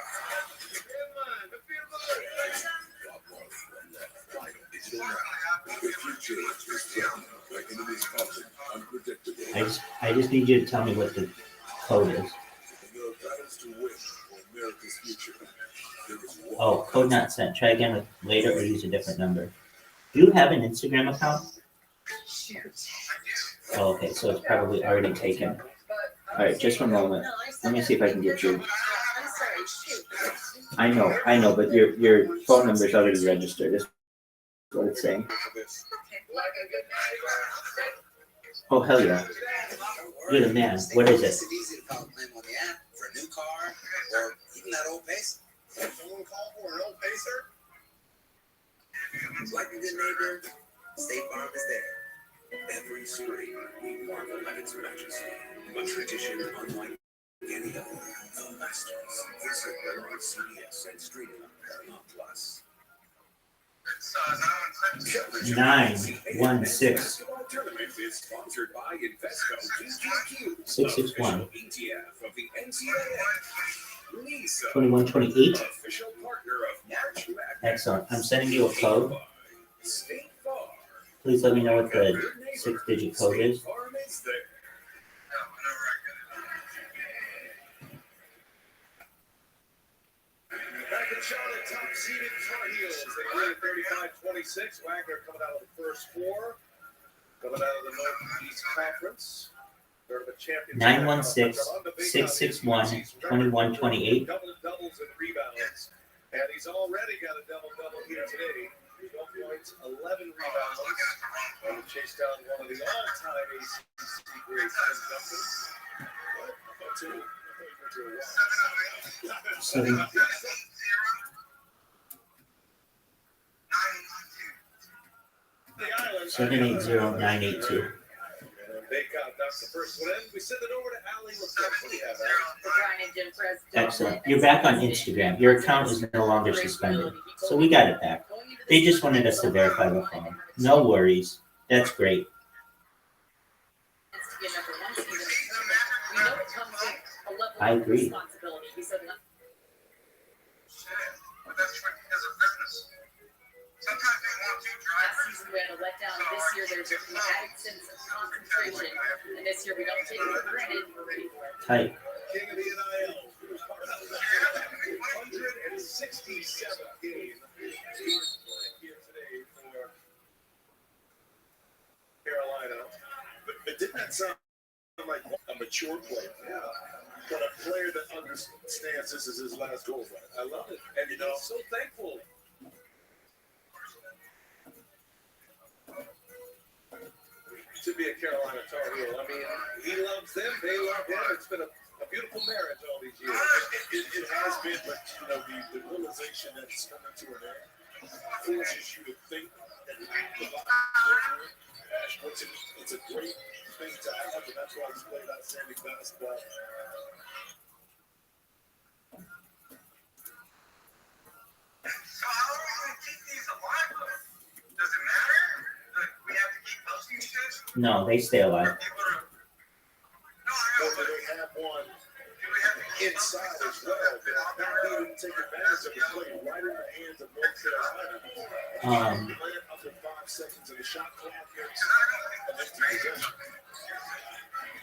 Bob Marley on that final digital night. The future is young, like enemies often unpredictable. I just need you to tell me what the code is. In your battles to win for America's future, there is one. Oh, code not sent. Try again with later or use a different number. Do you have an Instagram account? Oh, okay, so it's probably already taken. All right, just one moment. Let me see if I can get you. sorry, shoot. I know, but your phone number is already registered. Is what it's saying. Oh hell yeah! You're the man. What is it? It's easy to file a claim on the app for a new car or even that old Pacer. Someone call for an old Pacer? Like a good neighbor, State Farm is there. Every spring, we marvel at its majesty. A tradition unlike any other. The Masters. Visit them on CBS and streaming on Paramount Plus. 916 Tournament is sponsored by Invesco GQQ, 661 ETF of the NCAA. Lisa, 2128. official partner of March Madness. Excellent. I'm sending you a code. State Farm. Please let me know what the 6-digit code is. Farm is there. Back in Charlotte, top-seeded Tar Heels. They lead 35-26. Wagner coming out of the first four. Coming out of the Northeast Conference. Third of a championship. 916-661-2128. Doubles and rebounds. And he's already got a double-double here today. 12 points, 11 rebounds. And he chased down one of the all-time ACC greats, Tim Duncan. But I thought you were to a 780-982. That's the first one in. We send it over to Allie. What do we have, Brian and Jim Press. Excellent. You're back on Instagram. Your account is no longer suspended. So we got it back. They just wanted us to verify the phone. No worries. That's great. I agree. Last season we had a letdown. This year there's an added sense of concentration. And this year we don't take it for granted. We're ready for it. Tight. King of the NIL. 167 game here today for Carolina. But didn't that sound like a mature player? Yeah. But a player that understands this is his last goal. I love it. And you know, so thankful. To be a Carolina Tar Heel. I mean, he loves them, they love him. It's been a beautiful marriage all these years. It has been, but you know, the realization that it's coming to an end forces you to think and it's a great thing to have, and that's why he's played outstanding basketball. So how are we going to keep these alive? Does it matter? We have to keep posting shit? No, they stay alive. But they have one inside as well. Now he didn't take advantage of it, playing right in the hands of North Carolina. Up in 5 seconds of the shot clock hits.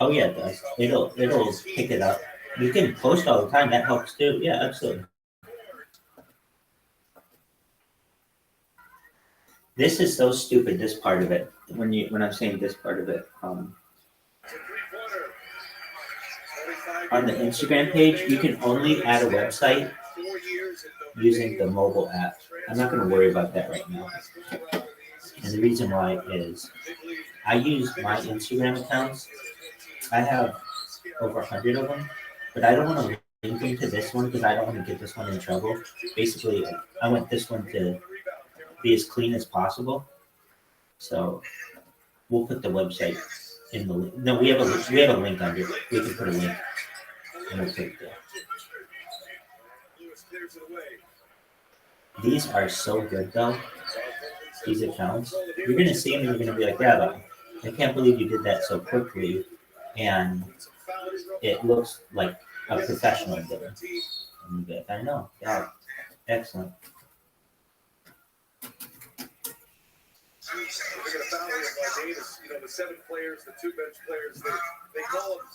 Oh yeah, it does. It'll pick it up. You can post all the time. That helps too. Yeah, absolutely. This is so stupid. This part of it. When I'm saying this part of it. On the Instagram page, you can only add a website using the mobile app. I'm not going to worry about that right now. And the reason why is I use my Instagram accounts. I have over 100 of them, but I don't want to link them to this one because I don't want to get this one in trouble. Basically, I want this one to be as clean as possible. So we'll put the website in the link. No, we have a link under it. We can put a link. And we'll put it there. These are so good though. These accounts. You're gonna see them and you're gonna be like, Rabbi, I can't believe you did that so quickly. And it looks like a professional did it. And you'll be like, I know. Yeah. Excellent. They're going to foul him by Davis. You know, the 7 players, the 2 bench players, they call them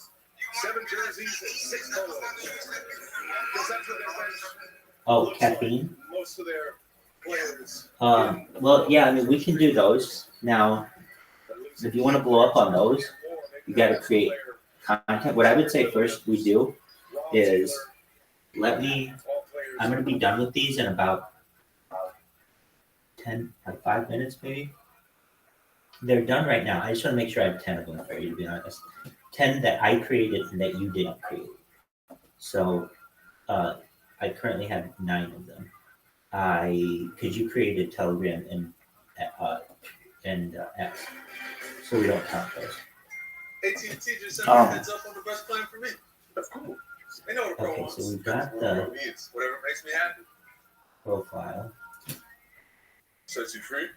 7 jerseys and 6 polos. Because that's what their bench Oh, caffeine? most of their players. Well, yeah, I mean, we can do those. Now, if you want to blow up on those, you got to create content. What I would say first we do is I'm gonna be done with these in about 5 minutes maybe. They're done right now. I just wanna make sure I have 10 of them for you, to be honest. 10 that I created and that you didn't create. So, I currently have 9 of them. Cause you created Telegram and X, so we don't count those. AT&T just sent me a heads up on the best plan for me. That's cool. They know what a pro Okay, wants. so we've got Whatever the it needs. Whatever makes me happy. profile. Sets you free.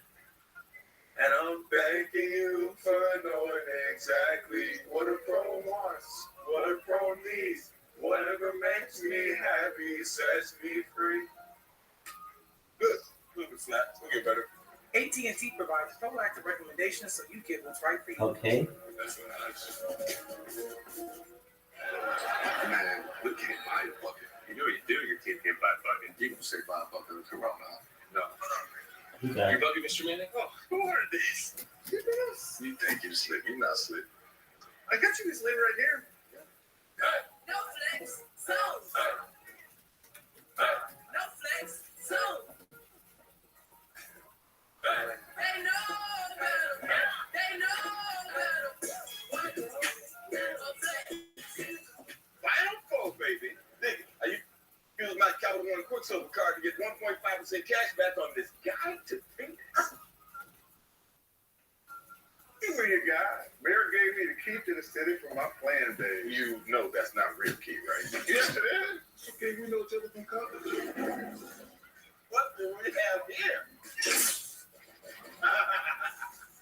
And I'm thanking you for knowing exactly what a pro wants, what a pro needs. Whatever makes me happy sets me free. Good. A little bit flat. We'll get better. AT&T provides proactive recommendations so you get what's right for you. Okay. That's what I just. Man, we can't buy a bucket. You know what you do, your kid can't buy a bucket. You can say buy a bucket of Corona. No. You got You it. bucket, Mr. Manning? Oh, who ordered these? You think you're slick. You're not slick. I got you this label right here. No flex, so. No flex, so. They know better. They know better. No flex. Final four, baby. Nigga, I use my Capital One Quicksilver card to get 1.5% cash back on this guide to Phoenix. You were your guy. Mayor gave me the key to the city for my plan day. You know that's not real key, right? Yes, it is. Okay, we know each other from college. What do we have here?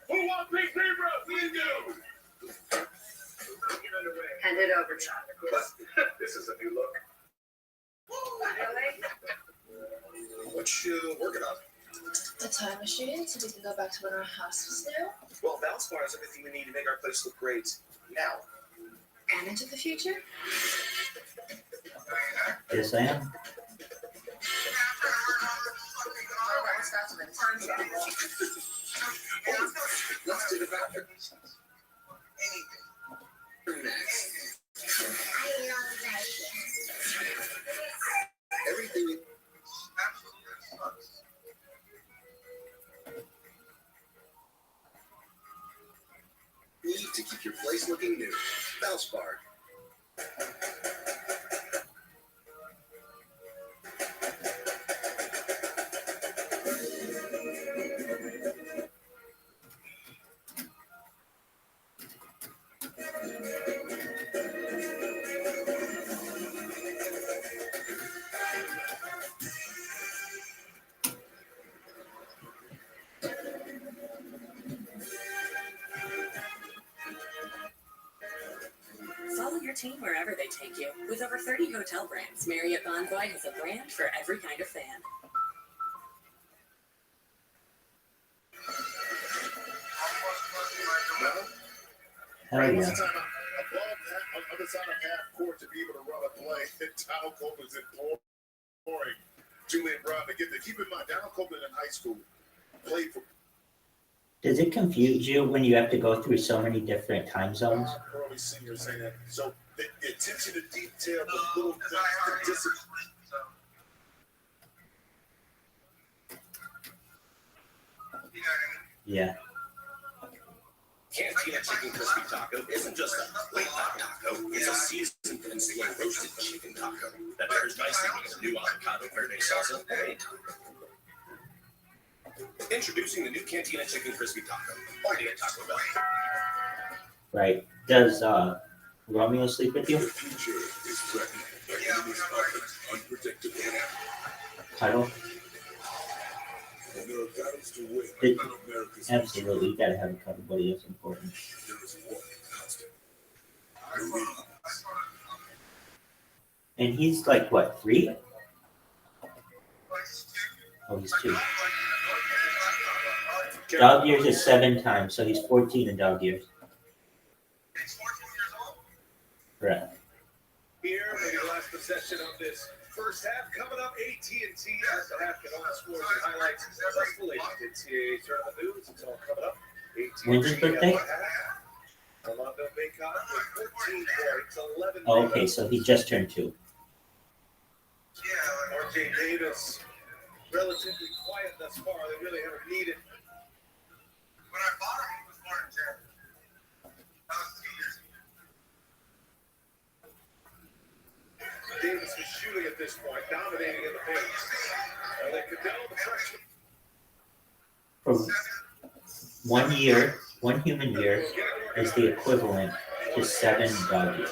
Who wants big zebra? We do. Hand it over, Charlie. This is a new look. What you working on? A time machine so we can go back to when our house was new. Well, Valspar has everything we need to make our place look great now. And into the future. Yes, I am. It's faster than time travel. Let's do the factor. Next. Everything. Need to keep your place looking new. Valspar. Follow your team wherever they take you. With over 30 hotel brands, Marriott Bonvoy has a brand for every kind of fan. Hell yeah. I'm on the side of half court to be able to run a play. Donald Copeland's imploring Julian Brown to get there. Keep in mind, Donald Copeland in high school played for Does it confuse you when you have to go through so many different time zones? early seniors saying that. So the attention to detail, the little things, the discipline. Yeah. Cantina Chicken Crispy Taco isn't just a plain taco, it's a seasoned and slow roasted chicken taco that pairs nicely with a new avocado verde salsa and a taco. Introducing the new Cantina Chicken Crispy Taco, only at Taco Bell. Right. Does Romeo sleep with you? The future is threatened by enemies often unpredictable. Cuddle? And there are battles to win It- in America's Absolutely. You gotta have a cuddle buddy. That's important. There is one constant. And he's like, what, 3? Oh, he's 2. Dog years is 7 times, so he's 14 in dog years. Correct. Here for the last possession of this first half. Coming up, AT&T as the half get all the scores and highlights. Successful NCAA tournament news. It's all coming up. AT&T When's his birthday? Armando Baycott with 14 points, 11 Oh, okay, so he just turned 2. R.J. Davis, relatively quiet thus far. They really haven't needed. When I bought him, he was born in January. That was 2 years ago. Davis is shooting at this point, dominating in the paint. Then Cadell, the freshman. For 1 year, 1 human year is the equivalent to 7 dog years.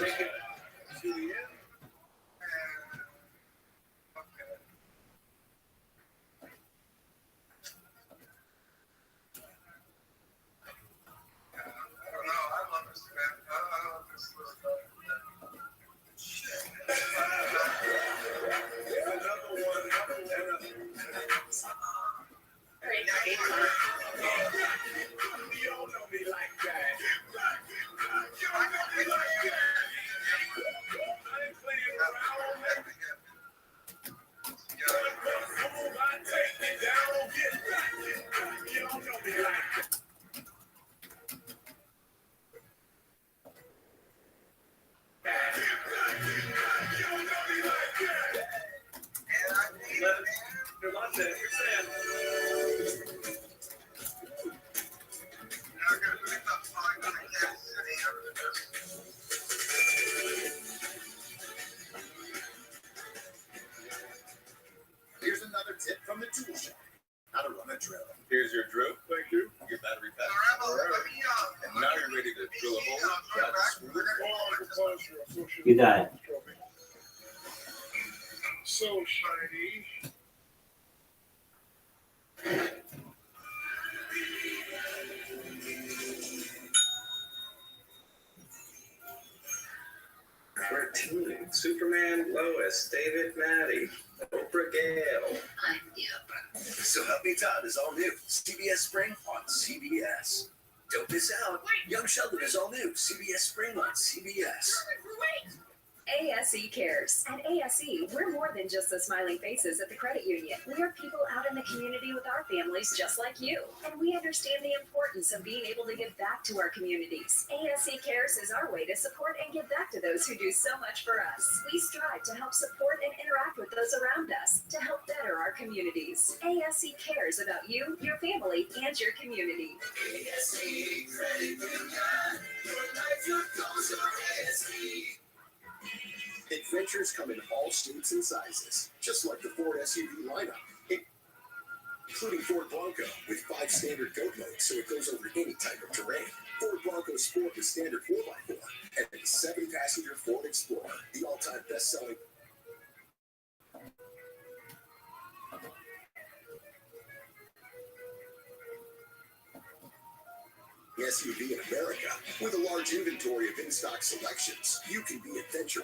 Here's another tip from the tool shop. How to run a drill. Here's your drill. Thank you. Your battery pack. All right. And now you're ready to drill a hole. Grab the screw. You got it. So shiny. Cartoon. Superman, Lois, David, Maddie, Oprah Gale. I'm the Oprah. So Help Me Todd is all new. CBS Spring on CBS. Don't miss out. Young Sheldon is all new. CBS Spring on CBS. Wait! ASE cares. At ASE, we're more than just the smiling faces at the credit union. We are people out in the community with our families just like you. And we understand the importance of being able to give back to our communities. ASE cares is our way to support and give back to those who do so much for us. We strive to help support and interact with those around us to help better our communities. ASE cares about you, your family, and your community. ASE Credit Union. Your life, your goals, your ASE. Adventures come in all shapes and sizes, just like the Ford SUV lineup, including Ford Bronco with 5 standard goat modes, so it goes over any type of terrain. Ford Bronco Sport with standard 4x4, and the 7-passenger Ford Explorer, the all-time best-selling. SUV in America, with a large inventory of in-stock selections, you can be adventure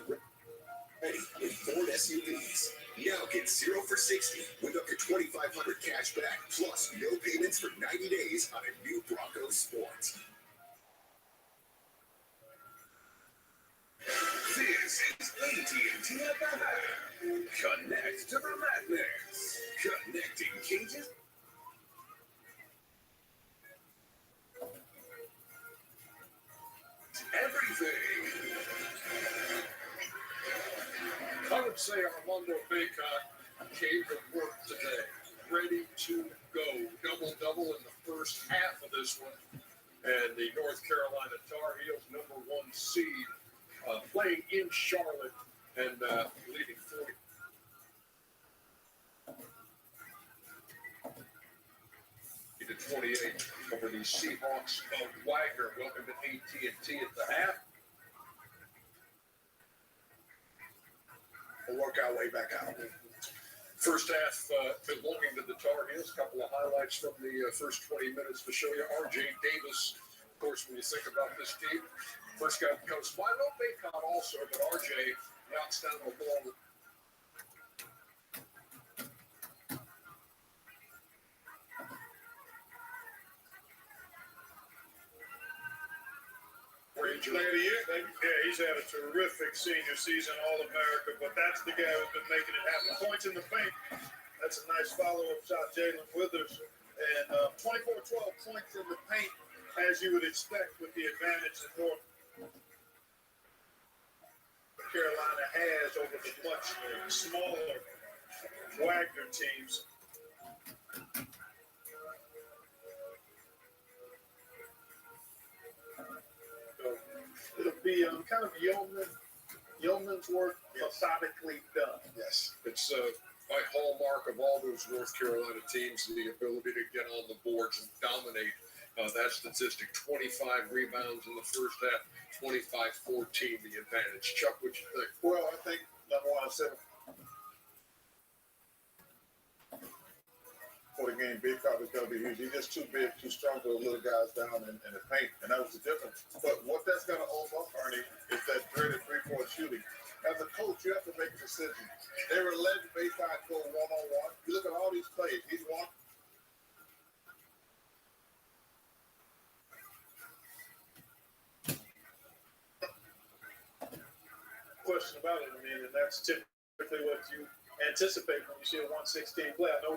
ready with Ford SUVs. Now get 0 for 60 with up to $2,500 cash back, plus no payments for 90 days on a new Bronco Sport. This is AT&T at the High. Connect to the madness. Connecting cages. Everything. I would say Armando Baycott came to work today, ready to go. Double-double in the first half of this one. And the North Carolina Tar Heels, #1 seed, playing in Charlotte and leading 40. To 28 over the Seahawks of Wagner. Welcome to AT&T at the half. We'll work our way back out. First half belonging to the Tar Heels. A couple of highlights from the first 20 minutes to show you. R.J. Davis, of course, when you think about this team, first guy that comes by. No Baycott also, but R.J. knocks down the ball. Player of the year, yeah, he's had a terrific senior season, All-America, but that's the guy who's been making it happen. Points in the paint. That's a nice follow-up shot, Jalen Withers. And 24-12 points in the paint, as you would expect with the advantage that North Carolina has over the much smaller Wagner teams. So it'll be kind of yeoman's work, methodically done. Yes, it's by hallmark of all those North Carolina teams, the ability to get on the boards and dominate that statistic. 25 rebounds in the first half, 25-14 the advantage. Chuck, what you think? Well, I think number one, I said for the game, Big Cobb is going to be huge. He's just too big, too strong for the little guys down in the paint, and that was the difference. But what that's going to open up, Ernie, is that dreaded 3-point shooting. As a coach, you have to make a decision. They were letting baseline go one-on-one. You look at all these plays. He's one. Question about it, I mean, and that's typically what you anticipate when you see a 116 play. I know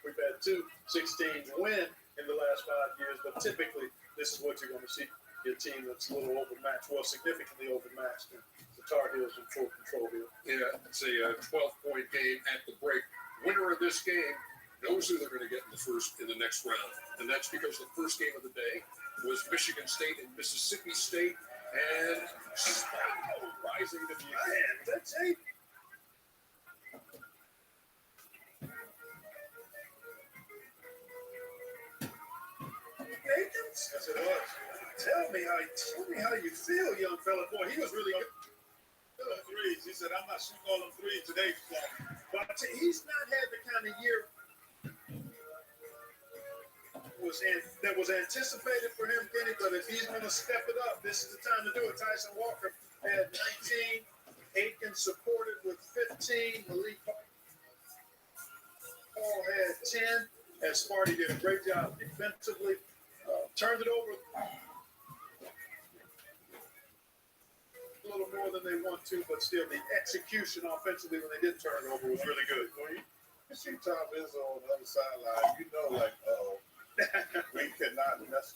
we've had 2 16s win in the last 5 years, but typically this is what you're going to see. Your team that's a little overmatched, well, significantly overmatched. And the Tar Heels in full control here. Yeah, it's a 12-point game at the break. Winner of this game knows who they're going to get in the next round, and that's because the first game of the day was Michigan State and Mississippi State, and Sparrow rising to the occasion. That's it. Yes, it was. Tell me how you feel, young fella. Boy, he was really good. Threes. He said, "I'm not shooting all them threes today." But he's not had the kind of year that was anticipated for him, Kenny. But if he's going to step it up, this is the time to do it. Tyson Walker had 19. Aiken supported with 15. Malik Paul had 10. And Sparty did a great job defensively. Turned it over a little more than they want to, but still the execution offensively when they did turn it over was really good. When you see Tom Izzo on the other sideline, you know, like, we cannot mess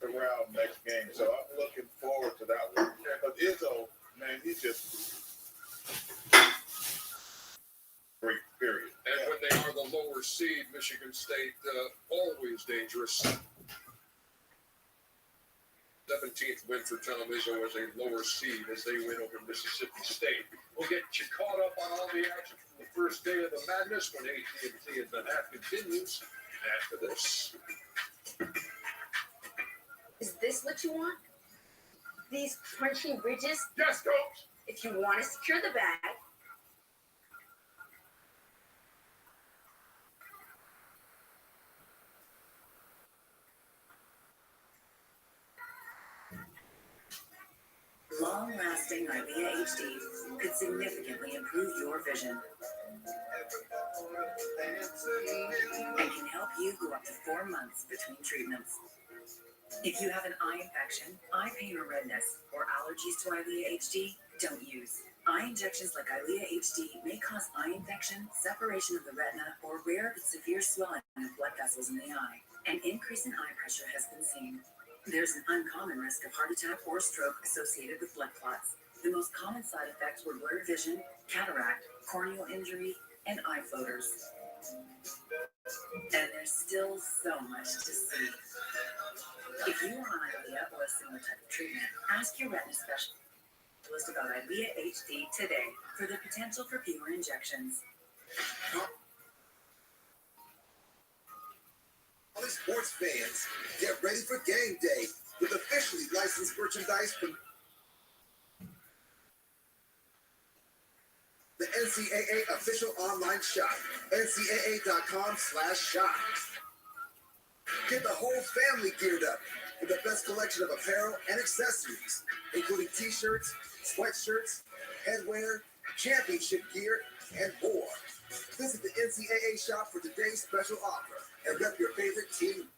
around next game. So I'm looking forward to that one. But Izzo, man, he's just great, period. And when they are the lower seed, Michigan State, always dangerous. 17th win for Tom Izzo as a lower seed as they win over Mississippi State. We'll get you caught up on all the action from the first day of the madness when AT&T and the half continues after this. Is this what you want? These crunchy ridges? Yes, coach. If you want to secure the bag, long-lasting ILEA HD could significantly improve your vision and can help you go up to 4 months between treatments. If you have an eye infection, eye pain or redness, or allergies to ILEA HD, don't use. Eye injections like ILEA HD may cause eye infection, separation of the retina, or rare but severe swelling of blood vessels in the eye. An increase in eye pressure has been seen. There's an uncommon risk of heart attack or stroke associated with blood clots. The most common side effects were blurred vision, cataract, corneal injury, and eye floaters. And there's still so much to see. If you are on ILEA or a similar type of treatment, ask your retina specialist about ILEA HD today for the potential for fewer injections. All the sports fans, get ready for game day with officially licensed merchandise from the NCAA official online shop, ncaa.com/shop. Get the whole family geared up with the best collection of apparel and accessories, including t-shirts, sweatshirts, headwear, championship gear, and more. Visit the NCAA shop for today's special offer and rep your favorite team.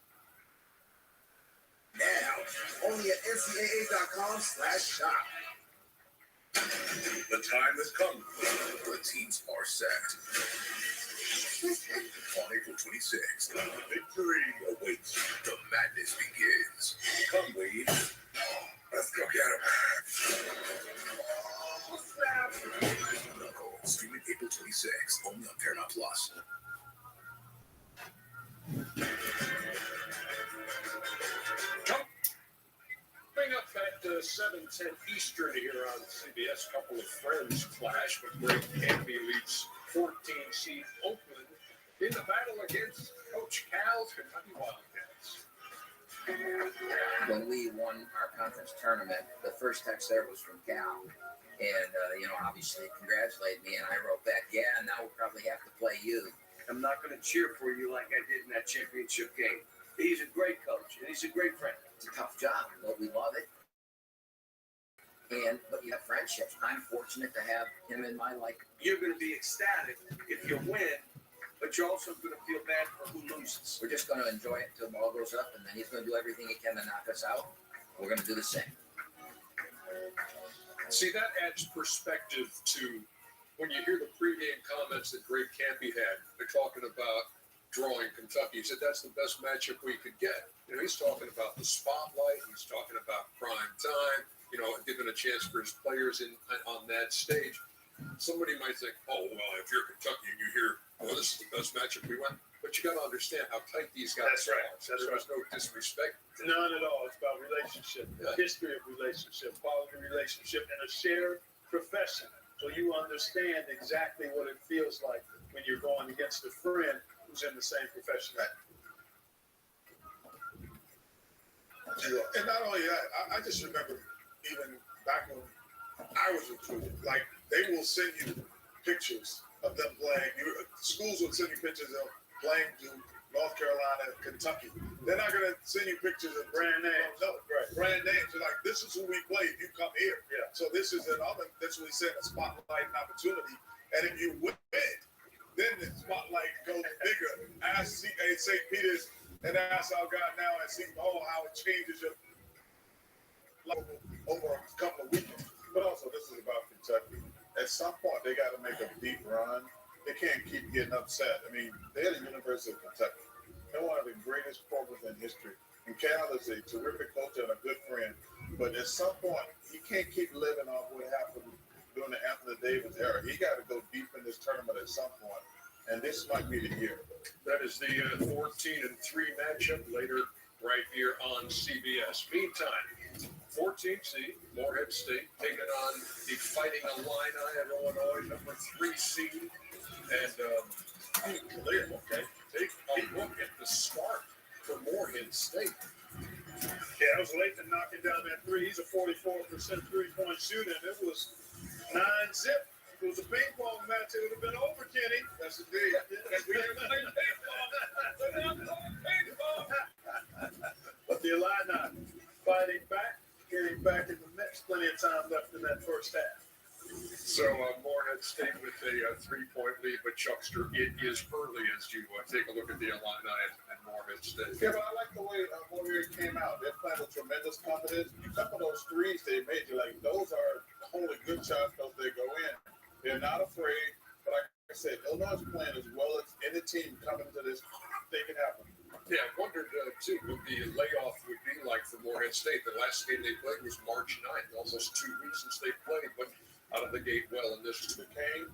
Now, only at ncaa.com/shop. The time has come. The teams are set. On April 26th, victory awaits. The madness begins. Come, Wade. Let's go get him. Knuckles. Streaming April 26, only on Paramount Plus. Coming up at 7:10 Eastern here on CBS, couple of friends clash, but Greg Canby leads 14 seed Oakland in the battle against Coach Cal's Kentucky Wildcats. When we won our conference tournament, the first text there was from Cal. And, obviously congratulated me. And I wrote back, yeah, now we'll probably have to play you. I'm not going to cheer for you like I did in that championship game. He's a great coach, and he's a great friend. It's a tough job, but we love it. But you have friendships. I'm fortunate to have him in my life. You're going to be ecstatic if you win, but you're also going to feel bad for who loses. We're just going to enjoy it until the ball goes up, and then he's going to do everything he can to knock us out. We're going to do the same. See, that adds perspective to when you hear the pregame comments that Greg Canby had. They're talking about drawing Kentucky. He said that's the best matchup we could get. He's talking about the spotlight. He's talking about prime time. Giving a chance for his players on that stage. Somebody might think, oh, well, if you're Kentucky and you hear, oh, this is the best matchup we won. But you got to understand how tight these guys are. There's no disrespect. None at all. It's about relationship, history of relationship, quality relationship, and a shared profession. So you understand exactly what it feels like when you're going against a friend who's in the same profession. And not only that, I just remember even back when I was recruited, like they will send you pictures of them playing. Schools will send you pictures of playing Duke, North Carolina, Kentucky. They're not going to send you pictures of brand names. No, brand names. They're like, this is who we play. You come here. Yeah. So this is that's what we said, a spotlight and opportunity. And if you win, then the spotlight goes bigger. Ask St. Peter's and ask our God now and see how it changes your life over a couple of weekends. But also, this is about Kentucky. At some point, they got to make a deep run. They can't keep getting upset. I mean, they're the University of Kentucky. They're one of the greatest programs in history. And Cal is a terrific coach and a good friend. But at some point, he can't keep living off what happened during the Anthony Davis era. He got to go deep in this tournament at some point. And this might be the year. That is the 14-3 matchup later right here on CBS. Meantime, 14th seed, Morehead State, taking on the Fighting Illini of Illinois, number 3 seed. And take a look at the start for Morehead State. Yeah, it was Lathan knocking down that three. He's a 44% three-point shooter, and it was 9-zip. If it was a ping pong match, it would have been over, Kenny. That's the deal. We didn't play ping pong. But the Illini fighting back, getting back in the mix. Plenty of time left in that first half. So Morehead State with a 3-point lead, but Chuckster, it is early as you take a look at the Illini and Morehead State. Yeah, but I like the way Morehead came out. They're playing with tremendous confidence. A couple of those threes they made, you're like, those are only good shots because they go in. They're not afraid. But like I said, Illinois is playing as well as any team coming to this. They can happen. Yeah, I wondered, too, what the layoff would be like for Morehead State. The last game they played was March 9th, almost 2 weeks since they played, but out of the gate well in this game.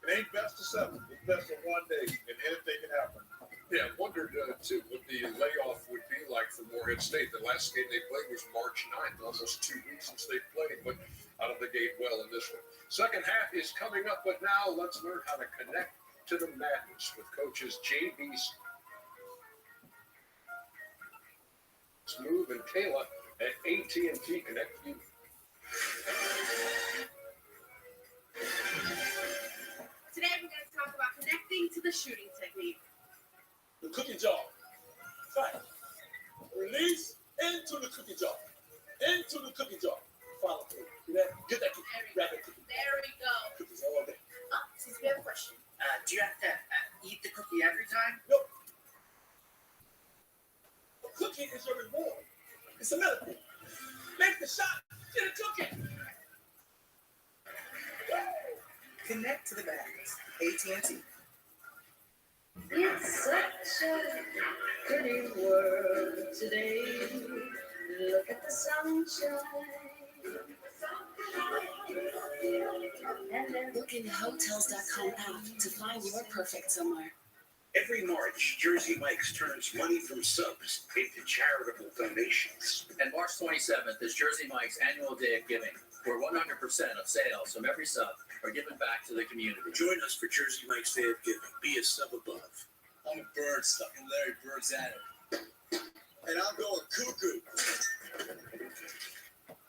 It ain't best of 7. It's best of 1 day, and anything can happen. Yeah, I wondered, too, what the layoff would be like for Morehead State. The last game they played was March 9th, almost 2 weeks since they played, but out of the gate well in this one. Second half is coming up, but now let's learn how to connect to the madness with coaches J.B. Smooth and Kayla at AT&T Connect You. Today we're going to talk about connecting to the shooting technique. The cookie jar. Right. Release into the cookie jar. Into the cookie jar. Follow through. Get that cookie. Grab that cookie. There we go. Cookies all day. Since we have a question. Do you have to eat the cookie every time? Nope. A cookie is your reward. It's a metaphor. Make the shot. Get a cookie. Connect to the madness. AT&T. It's such a pretty world today. Look at the sunshine. Look in the Hotels.com app to find your perfect somewhere. Every March, Jersey Mike's turns money from subs into charitable donations. And March 27th is Jersey Mike's annual day of giving, where 100% of sales from every sub are given back to the community. Join us for Jersey Mike's Day of Giving. Be a sub above. I'm a bird stuck in Larry Bird's attic. And I'm going cuckoo.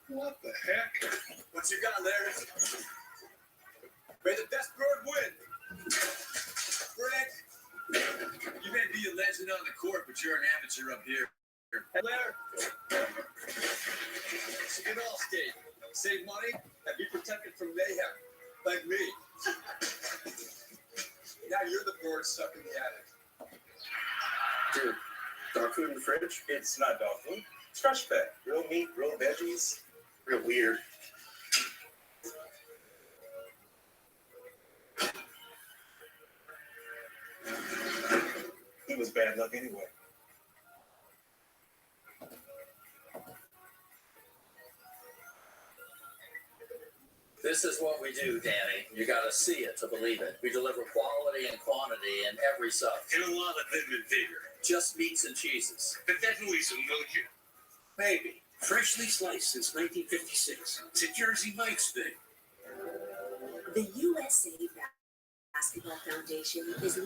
What the heck? What you got, Larry? May the best bird win. Greg, you may be a legend on the court, but you're an amateur up here. Hey, Larry. So get all skate, save money, and be protected from mayhem, like me. Now you're the bird stuck in the attic. Dude, dog food in the fridge? It's not dog food. It's fresh fed. Real meat, real veggies. Real weird. It was bad luck anyway. This is what we do, Danny. You gotta see it to believe it. We deliver quality and quantity in every sub. And a lot of them in vigor. Just meats and cheeses. But definitely some milk. Maybe. Freshly sliced since 1956. It's a Jersey Mike's thing. The USA Basketball Foundation is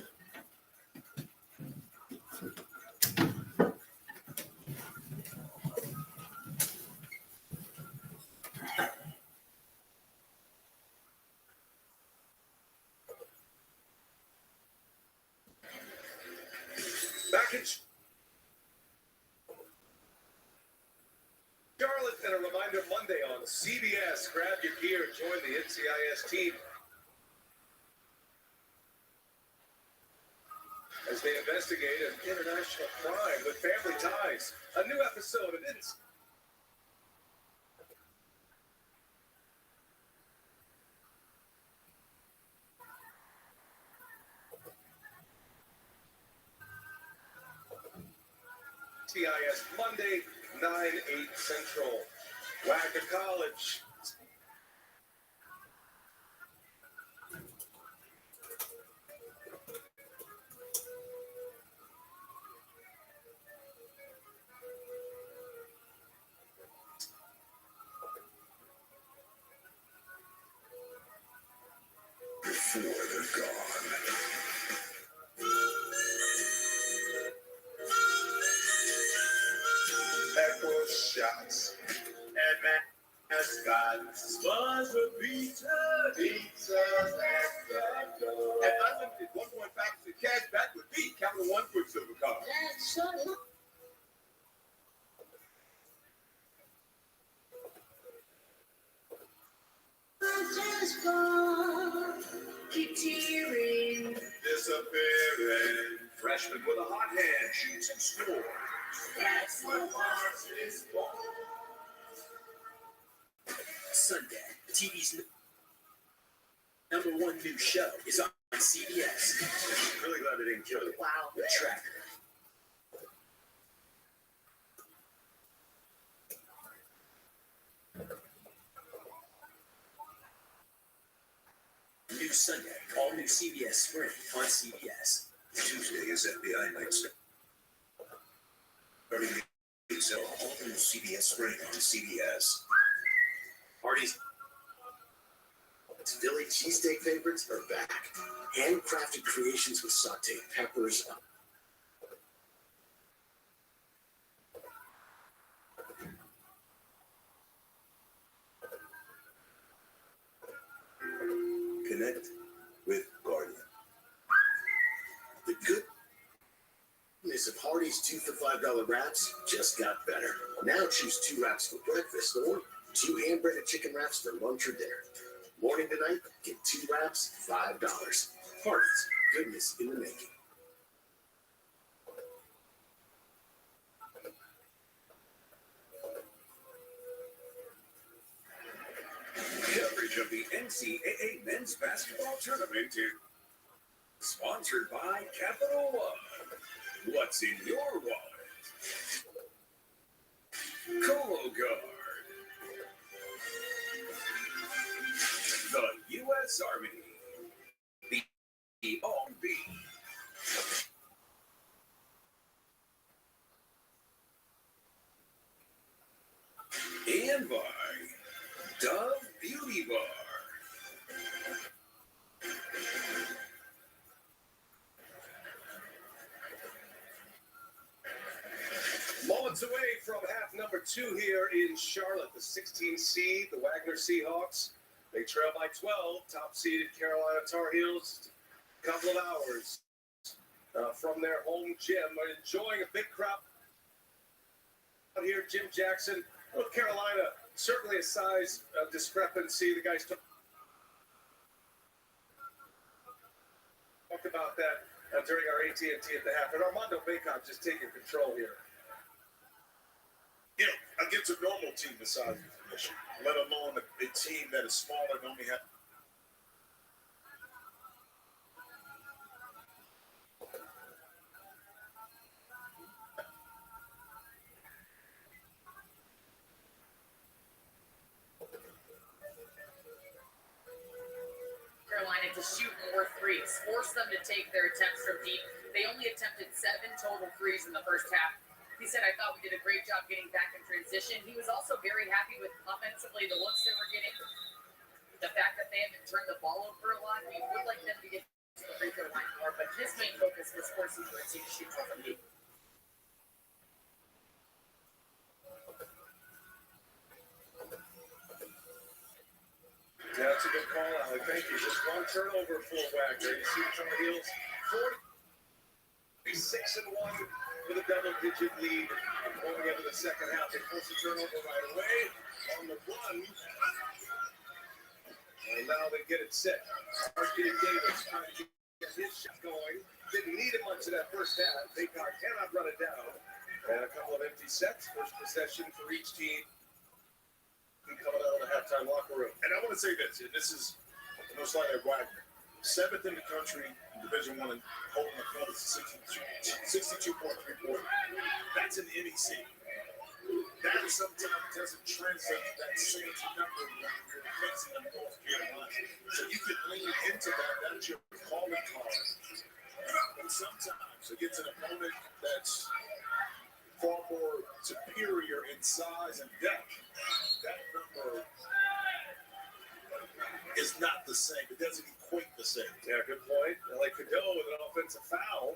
Back in Charlotte, and a reminder Monday on CBS. Grab your gear and join the NCIS team as they investigate an international crime with family ties. A new episode of NCIS Monday, 9/8 Central. Wagner College. Before they're gone. Shots and mascots. Buzz with pizza, pizza at the door. And unlimited 1.5% cash back with me. Capital One Quicksilver card. keep cheering. Disappearing. Freshman with a hot hand shoots and scores. That's what Mars is for. Sunday, TV's #1 new show is on CBS. Really glad they didn't kill it. Wow. The Tracker. New Sunday, all new CBS Spring on CBS. Tuesday is FBI night. Starting so all new CBS Spring on CBS. Parties. Philly cheesesteak favorites are back. Handcrafted creations with sauteed peppers. Connect with Guardian. The goodness of Hardee's 2 for $5 wraps just got better. Now choose 2 wraps for breakfast or 2 hand-breaded chicken wraps for lunch or dinner. Morning to night, get 2 wraps, $5. Hardee's, goodness in the making. Coverage of the NCAA men's basketball tournament is sponsored by Capital One. What's in your wallet? Colo Guard. The Swiss Army. The All B. And by Dove Beauty Bar. Moments away from half number 2 here in Charlotte, the 16 seed, the Wagner Seahawks. They trail by 12, top seeded Carolina Tar Heels. A couple of hours from their home gym, enjoying a big crowd out here. Jim Jackson, North Carolina, certainly a size discrepancy. The guys talked about that during our AT&T at the half. And Armando Bacot just taking control here. You know, against a normal team the size of Michigan, let alone a team that is smaller and only have. Carolina to shoot more threes, force them to take their attempts from deep. They only attempted 7 total threes in the first half. He said, I thought we did a great job getting back in transition. He was also very happy with offensively the looks they were getting. The fact that they haven't turned the ball over a lot. We would like them to get to the free throw line more, but his main focus was forcing UNC to shoot more from deep. Yeah, that's a good call, Alec. Thank you. Just one turnover for Wagner. You see the Tar Heels 46-1 with a double-digit lead going into the second half. They force a turnover right away on the run. And now they get it set. Archie Davis trying to get his shot going. Didn't need it much in that first half. Bacot cannot run it down. And a couple of empty sets. First possession for each team coming out of the halftime locker room. And I want to say this, and this is most likely Wagner. 7th in the country in Division I and holding a field of 62.3 points. That's an NEC. That is sometimes doesn't translate to that same number when you're facing a North Carolina. So you can lean into that. That's your calling card. And sometimes against an opponent that's far more superior in size and depth, that number is not the same. It doesn't equate the same. Yeah, good point. L.A. Cadeau with an offensive foul.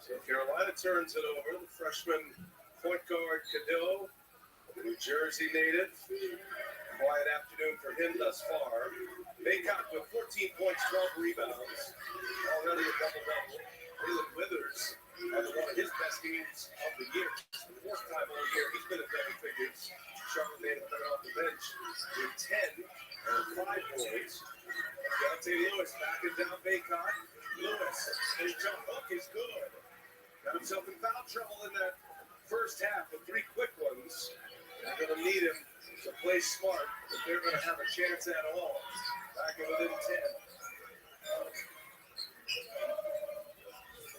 So Carolina turns it over. The freshman point guard Cadeau, New Jersey native. Quiet afternoon for him thus far. Bacot with 14 points, 12 rebounds. Already a double-double. Jalen Withers having one of his best games of the year. The 4th time all year he's been at double figures. Charlotte native coming off the bench with 10 and 5 points. Deontay Lewis backing down Bacot. Lewis, his jump hook is good. Got himself in foul trouble in that first half with 3 quick ones. They're going to need him to play smart if they're going to have a chance at all. Back within 10.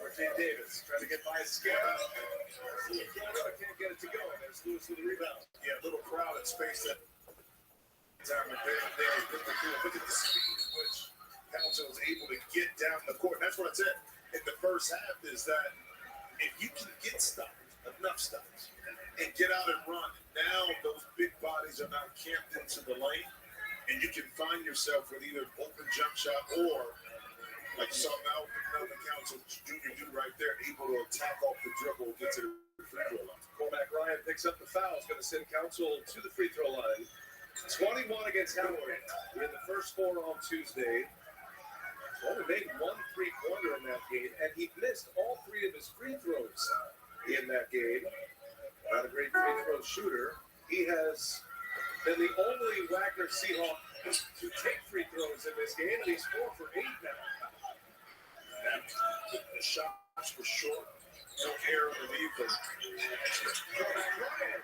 R.J. Davis trying to get by his skin. Can't get it to go. There's Lewis with the rebound. Yeah, a little crowded space that time look at the speed at which Council was able to get down the court. That's what I said in the first half is that if you can get stopped, enough stops, and get out and run, now those big bodies are not camped into the lane, and you can find yourself with either open jump shot or, like you saw now, the Council Junior do right there, able to attack off the dribble, get to the free throw line. Cormac Ryan picks up the foul. Is going to send Council to the free throw line. 21 against Howard in the first 4 on Tuesday. Only made 1 3-pointer in that game, and he missed all 3 of his free throws in that game. Not a great free throw shooter. He has been the only Wagner Seahawk to take free throws in this game, and he's 4 for 8 now. The shots were short, no air underneath them. Cormac Ryan.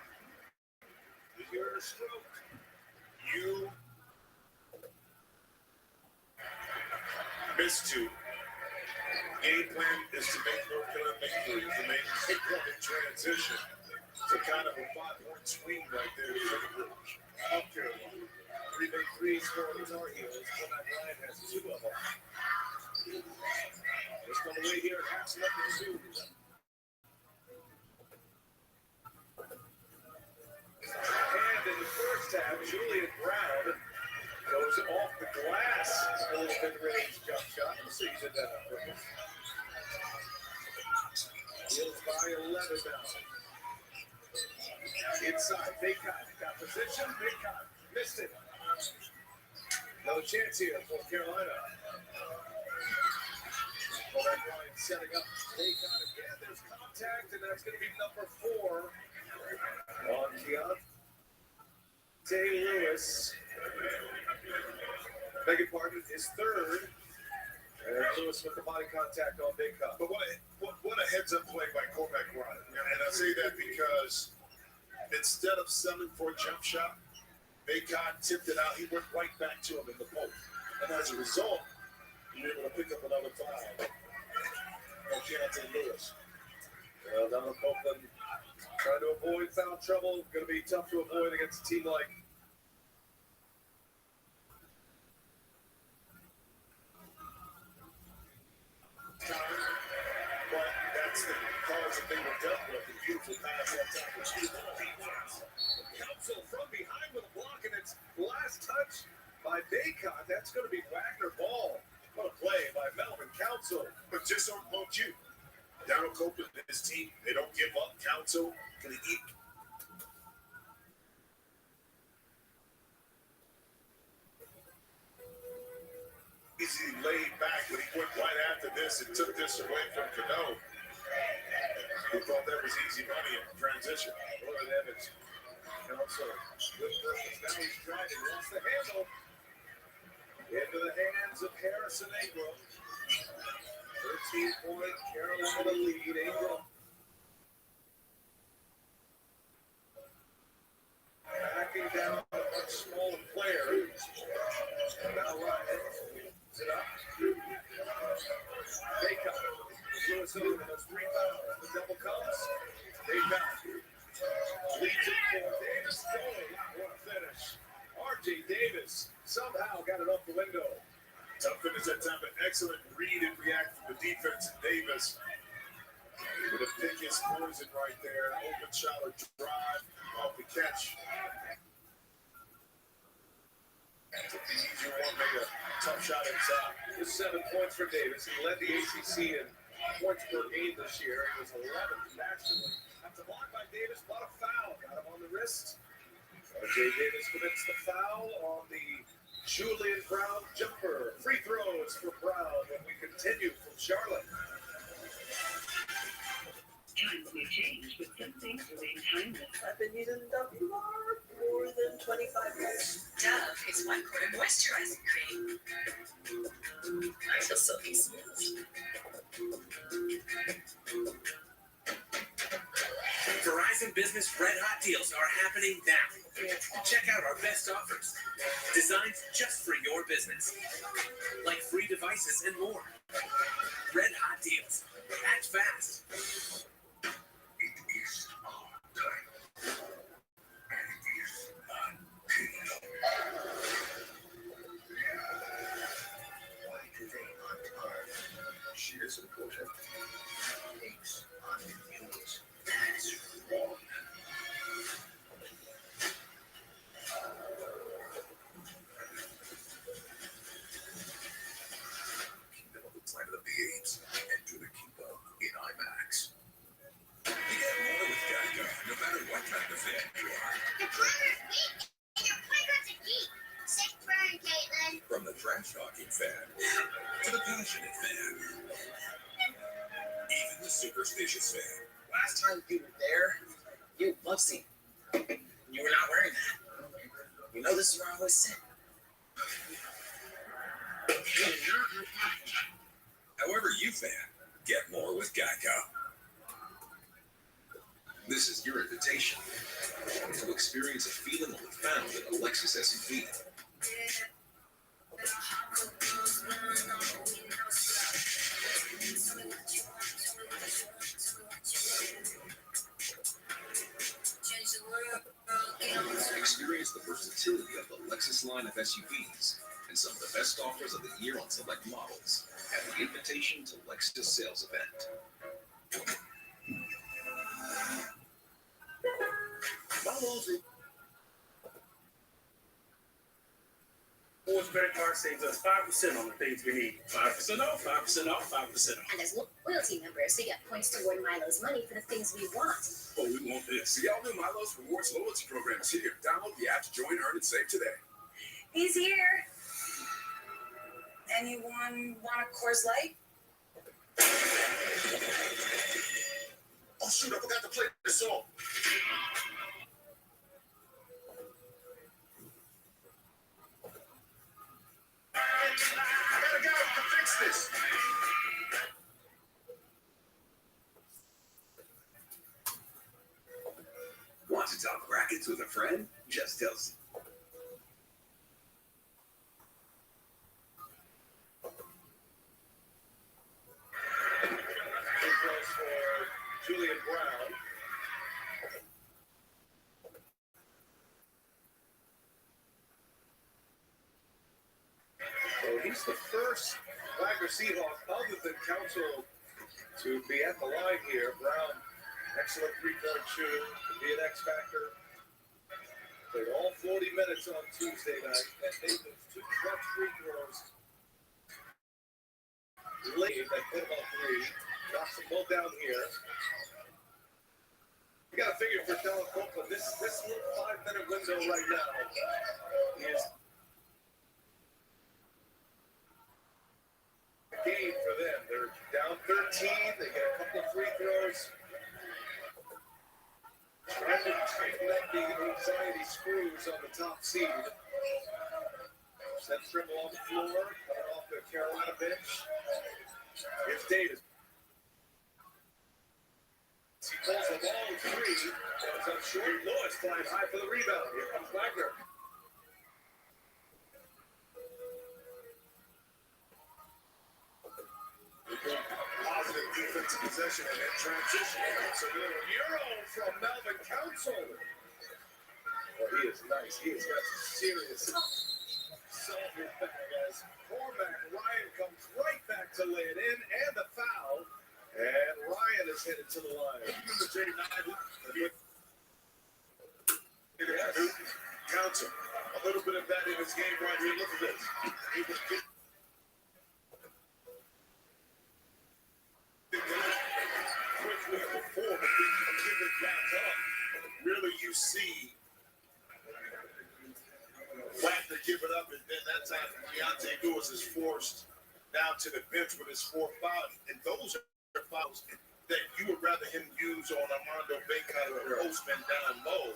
You're a stroke. You missed 2. Game plan is to make North Carolina make 3, to make pick up in transition. So kind of a 5-point swing right there to take a North Carolina. 3 big threes for the Tar Heels. Steals by 11 now. Inside, Baycott got position. Baycott missed it. Another chance here for Carolina. Kobe Bryant setting up Baycott again. There's contact, and that's going to be number 4 on Keontae Lewis. Beg your pardon, his third. And Lewis with the body contact on Baycott. But what a heads-up play by Kobe Bryant. And I say that because instead of selling for a jump shot, Baycott tipped it out. He went right back to him in the post. And as a result, he was able to pick up another foul on Keontae Lewis. Well, Donald Copeland trying to avoid foul trouble. Going to be tough to avoid against a team like but that's the cards that they were dealt with. The beautiful pass on top of Steve. Council from behind with a block, and it's last touch by Baycott. That's going to be Wagner ball. What a play by Melvin Council. But just on point you, Donald Copeland and his team, they don't give up. Council going to eat. Easy laid back, but he went right after this and took this away from Cano. He thought that was easy money in transition. Lauren Evans. Council with purpose. Now he's trying. He wants the handle. Into the hands of Harrison Ingram. 13-point Carolina lead. Ingram. Backing down a much smaller player. Now Ryan. It up. Baycott. Lewis over those 3 fouls. The double comes. Baycott. Leads it for Davis. Oh, what a finish. R.J. Davis somehow got it off the window. Tough finish that time, but excellent read and react from the defense. Davis with a pick his poison right there. Open shot or drive off the catch. Took the easier one, made a tough shot inside. Just 7 points for Davis. He led the ACC in points per game this year. He was 11th nationally. That's a block by Davis. What a foul. Got him on the wrist. R.J. Davis commits the foul on the Julian Brown jumper. Free throws for Brown when we continue from Charlotte. Times may change, but some things remain timeless. I've been using WR more than 25 years. Dove is one quarter moisturizing cream. I feel silky smooth. Verizon Business Red Hot Deals are happening now. Check out our best offers, designed just for your business, like free devices and more. Red Hot Deals. Act fast. Why do they hunt hard? She is important. Pigs hunt mules. That's wrong. Kingdom of the Planet of the Apes. Enter the kingdom in IMAX. You get more with Geico, no matter what kind of fan you are. The plumber's weak, and your playground's a geek. Sick burn, Caitlin. From the trash talking fan to the passionate fan, even the superstitious fan. Last time you were there, you love seeing. You were not wearing that. You know this is where I always sit. However you fan, get more with Geico. This is your invitation to experience a feeling only found in a Lexus SUV. Experience the versatility of the Lexus line of SUVs and some of the best offers of the year on select models at the Invitation to Lexus sales event. Force Bank card saves us 5% on the things we need. 5% off, 5% off, 5% off. And as loyalty members, we get points toward Milo's money for the things we want. Oh, we want this. See all new Milo's Rewards loyalty programs here. Download the app to join, earn, and save today. He's here. Anyone want a Coors Light? Oh shoot, I forgot to play the song. I gotta go to fix this. Want to talk rackets with a friend? Just tell For Julian Brown. So he's the first Wagner Seahawk other than Council to be at the line here. Brown, excellent three-point shooter, to be an X factor. Played all 40 minutes on Tuesday night and made those two clutch free throws late that put him on three. Knocks them both down here. You got to figure for Dylan Copeland, this little 5-minute window right now is a game for them. They're down 13. They get a couple of free throws. Trying to tighten up the anxiety screws on the top seed. Sent Trimble on the floor, coming off the Carolina bench. Here's Davis. He pulls a long three. Comes up short. Lewis flying high for the rebound. Here comes Wagner. Positive defensive possession and then transition. It's a little Euro from Melvin Council. Well, he is nice. He has got some serious self in back as Cormac Ryan comes right back to lay it in and the foul. And Ryan is headed to the line. Yes. Council. A little bit of that in his game right here. Look at this. He was quickly before, but then you give it back up. Really, you see Wagner give it up, and then that time Deontay Lewis is forced down to the bench with his 4 fouls. And those are fouls that you would rather him use on Armando Bacot or Postman down low.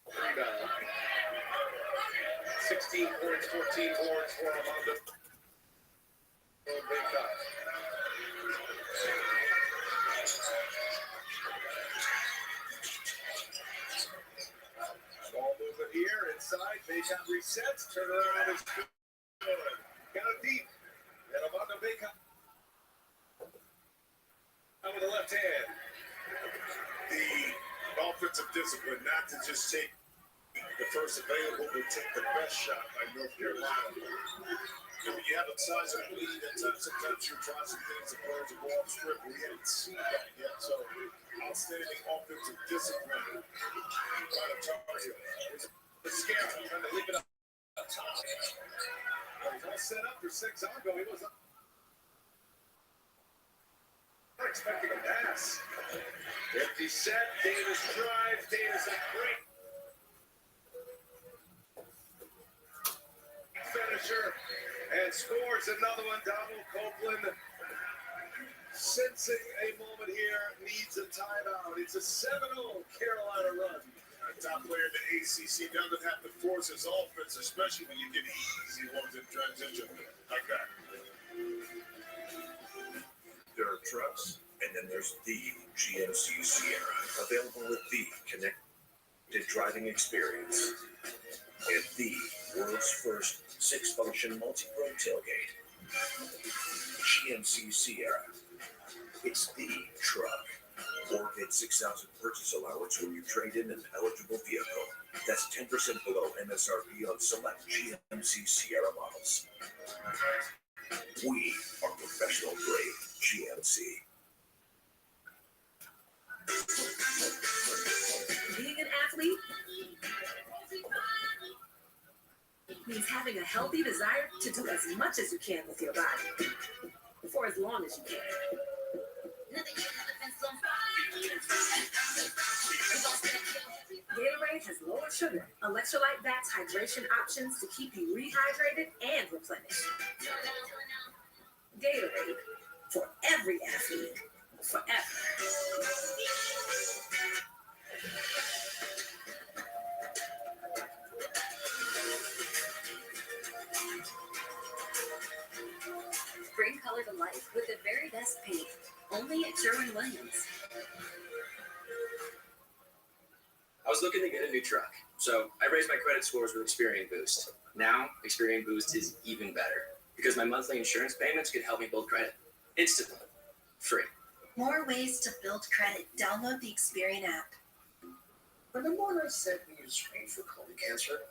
Rebound. 16 points, 14 boards for Armando Bacot. Ball movement here inside. Bacot resets. Turn around is good. Got it deep. And Armando Bacot out with the left hand. The offensive discipline not to just take the first available, but take the best shot by North Carolina. When you have a sizable lead, at times sometimes you try some things that players will go off script. We haven't seen that yet. So outstanding offensive discipline by the Tar Heels. The scare, trying to leave it up top. He's all set up for 6 Argo. He was up. Not expecting a pass. Empty set. Davis drives. Davis a great finisher and scores another one. Donald Copeland sensing a moment here, needs a timeout. It's a 7-0 Carolina run. Top player in the ACC doesn't have to force his offense, especially when you get easy ones in transition like that. There are trucks, and then there's the GMC Sierra, available with the connected driving experience and the world's first 6-function multi-road tailgate. GMC Sierra. It's the truck. Or get 6,000 purchase allowance when you trade in an eligible vehicle. That's 10% below MSRP on select GMC Sierra models. We are professional grade GMC. Being an means having a healthy desire to do as much as you can with your body for as long as you can. Gatorade has lower sugar, electrolyte-backed hydration options to keep you rehydrated and replenished. Gatorade, for every athlete, forever. Bring color to life with the very best paint. Only at Sherwin-Williams. I was looking to get a new truck, so I raised my credit scores with Experian Boost. Now, Experian Boost is even better because my monthly insurance payments could help me build credit instantly, free. More ways to build credit. Download the Experian app. Remember when I said we use screen for colon cancer?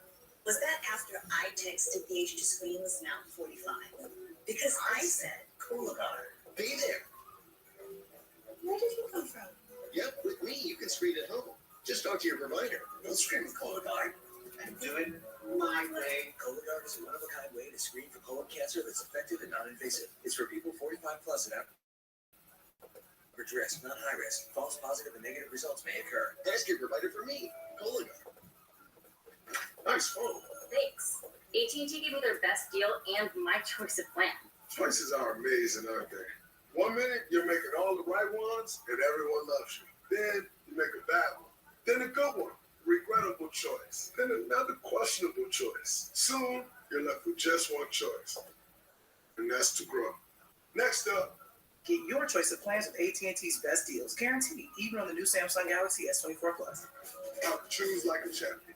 Was that after I texted the age to screen was now 45? Because I said Cologuard. Be there. Where did you come from? Yep, with me, you can screen at home. Just talk to your provider. Don't screen with Cologuard. And do it my way. Cologuard is a one-of-a-kind way to screen for colon cancer that's effective and non-invasive. It's for people 45 plus and average risk, not high risk. False positive and negative results may occur. Ask your provider for me. Cologuard. Nice phone. Thanks. AT&T gave me their best deal and my choice of plan. Choices are amazing, aren't they? 1 minute, you're making all the right ones, and everyone loves you. Then you make a bad one. Then a good one. Regrettable choice. Then another questionable choice. Soon, you're left with just one choice. And that's to grow. Next up. Get your choice of plans with AT&T's best deals, guaranteed, even on the new Samsung Galaxy S24 Plus. How to choose like a champion.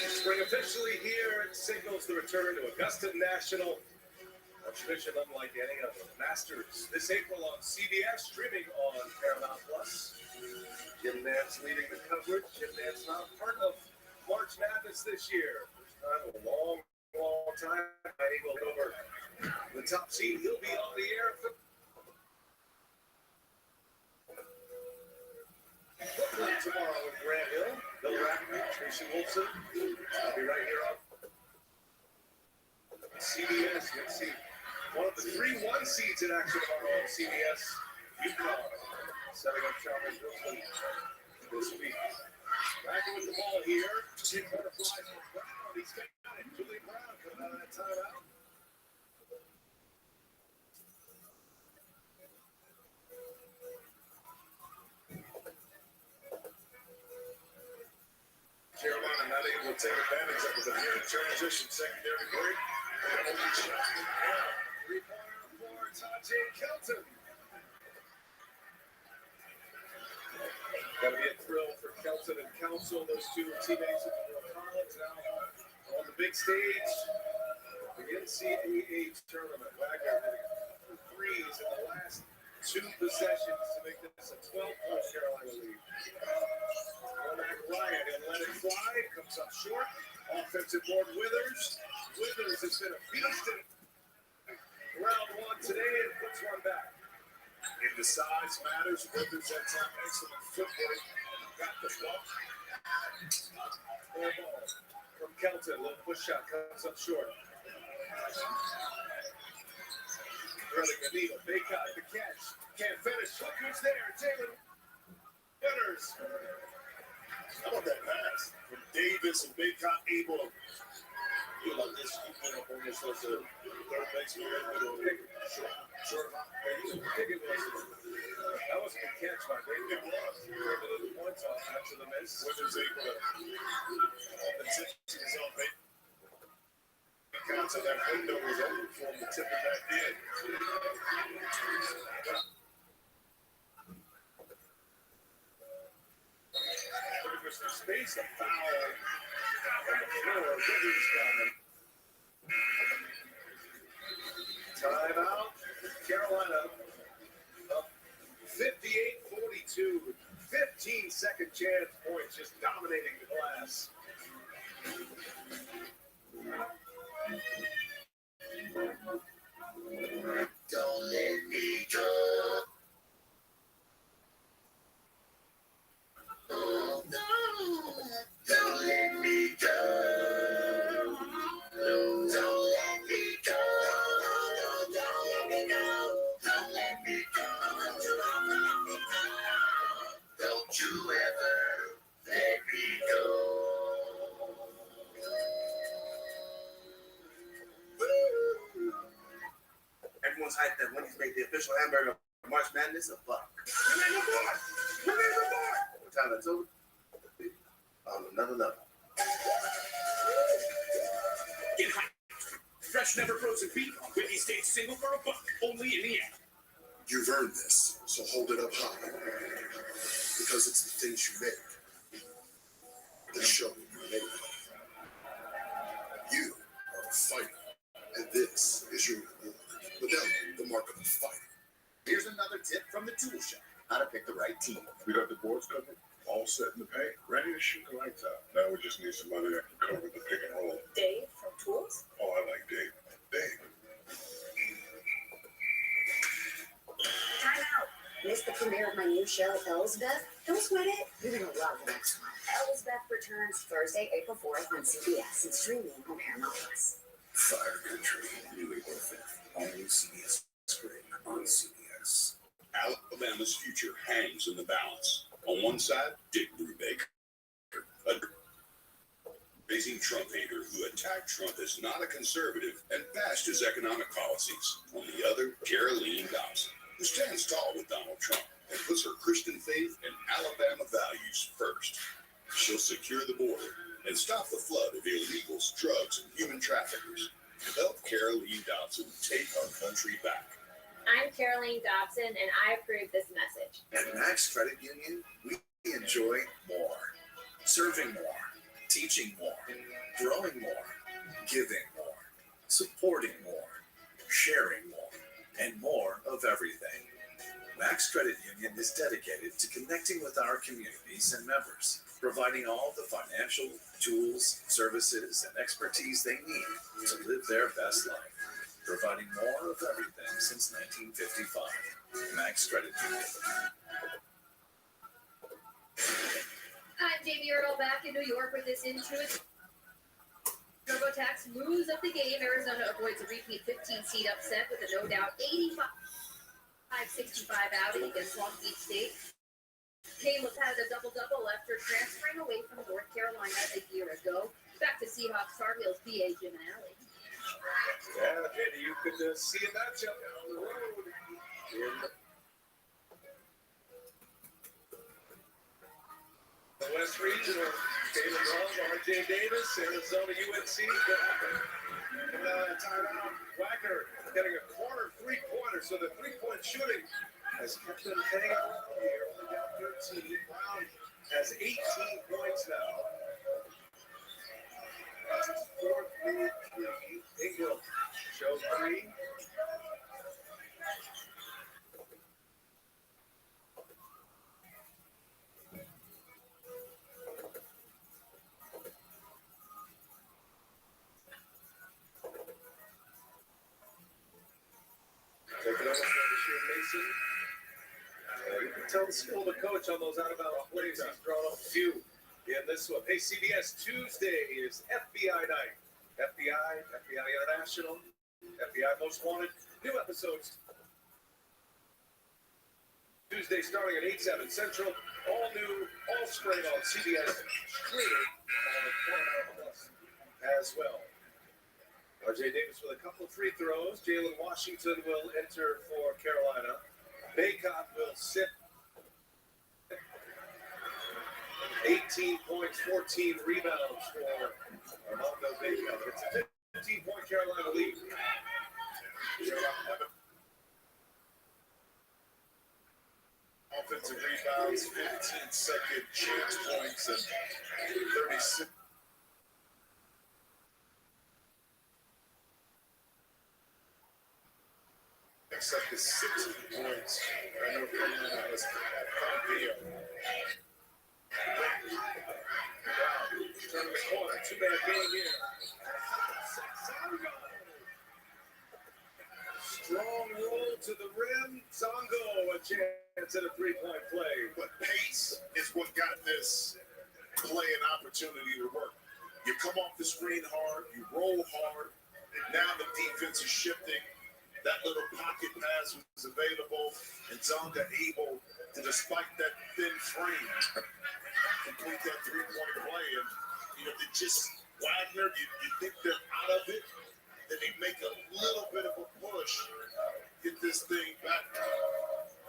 Spring officially here. It signals the return to Augusta National. A tradition unlike any other. Masters this April on CBS, streaming on Paramount Plus. Jim Nantz leading the coverage. Jim Nantz not part of March Madness this year. First time in a long, long time. He will go over the top seed. He'll be on the air. Brooklyn tomorrow with Grant Hill. Bill Rackman, Tracy Wolfson. I'll be right here on CBS. You'll see one of the 3-1 seeds in action tomorrow on CBS. UConn setting up Chalmers Brooklyn this week. Back with the ball here. Two butterflies for Brown. He's got it. Julie Brown coming out of that timeout. Carolina not able to take advantage of the near transition secondary break. Only shot. Three-pointer for Tajay Kelton. Got to be a thrill for Kelton and Council, those two teammates at college now on the big stage. The NCAA tournament. Wagner hitting threes in the last two possessions to make this a 12-point Carolina lead. Cormac Ryan, he'll let it fly, comes up short. Offensive board Withers. Withers has been a beast in round one today and puts one back. In the size matters, Withers had some excellent footwork. Got the ball. Full ball from Kelton. Little push shot comes up short. Early Benito, Baycott the catch. Can't finish. Look who's there. Jalen Withers. How about that pass from Davis and Baycott able to do like this? You put up on this as a third baseman. Short. That was a good catch by David. The points off after the miss. Withers able to position his own base. So that window was open for him to tip it back in. There's some space, a foul on the floor. Withers got it. Timeout. Carolina up 58-42. 15-second chance points, just dominating the glass. Don't let me go. Oh, no. Don't let everyone's hyped that Wendy's made the official hamburger of March Madness a buck. What time I told you? On another level. Get hyped. Fresh, never frozen beef. Wendy's Stage single for a buck. Only in the app. You've earned this, so hold it up high. Because it's the things you make that show you're made of. You are a fighter, and this is your reward. Medalla, the mark of a fighter. Here's another tip from the tool shop. How to pick the right team. We got the boards covered, all set in the paint, ready to shoot the lights out. Now we just need somebody that can cover the pick and roll. Dave from Tools? Oh, I like Dave. Dave. Time out. Missed the premiere of my new show, Elsbeth? Don't sweat it. You're going to love the next one. Elsbeth returns Thursday, April 4th on CBS and streaming on Paramount+. Fire Country, new April 5th. All new CBS Spring on CBS. Alabama's future hangs in the balance. On one side, Dick Brubaker, a raising Trump hater who attacked Trump as not a conservative and bashed his economic policies. On the other, Caroline Dobson, who stands tall with Donald Trump and puts her Christian faith and Alabama values first. She'll secure the border and stop the flood of illegals, drugs, and human traffickers. Help Caroline Dobson take our country back. I'm Caroline Dobson, and I approve this message. At Max Credit Union, we enjoy more. Serving more, teaching more, growing more, giving more, supporting more, sharing more, and more of everything. Max Credit Union is dedicated to connecting with our communities and members, providing all the financial tools, services, and expertise they need to live their best life. Providing more of everything since 1955. Max Credit Union. I'm Jamie Earl back in New York with this Intuit TurboTax moves up the game. Arizona avoids a repeat 15-seed upset with a no-doubt 85-65 outing against Long Beach State. Caleb had a double-double after transferring away from North Carolina a year ago. Back to Seahawks Tar Heels PA Jim and Alley. Yeah, Jenny, you could see a matchup down the road. In the West Regional, Caleb Love, R.J. Davis, Arizona UNC. And timeout. Wacker getting a corner three-pointer, so the three-point shooting has kept them hanging on here. Only down 13. Brown has 18 points now. 4-3-3. Ingram shows 3. Taking over for Bashir Mason. You can tell the skill of the coach on those out-of-bounds plays. He's drawn up a few in this one. Hey, CBS, Tuesday is FBI night. FBI International, FBI Most Wanted. New episodes Tuesday starting at 8/7 Central. All new, all spring on CBS, streaming on Paramount Plus as well. R.J. Davis with a couple of free throws. Jalen Washington will enter for Carolina. Baycott will sit. 18 points, 14 rebounds for Armando Baycott. It's a 15-point Carolina lead. Offensive rebounds, 15-second chance points, and 36. Except the 60 points. I know Carolina has Pompeo. Turn the corner. Two-man game here. Strong roll to the rim. Zongo, a chance at a three-point play. But pace is what got this play an opportunity to work. You come off the screen hard, you roll hard, and now the defense is shifting. That little pocket pass was available, and Zonga able to, despite that thin frame, complete that three-point play. And, they just, Wagner, you think they're out of it, then they make a little bit of a push. this thing back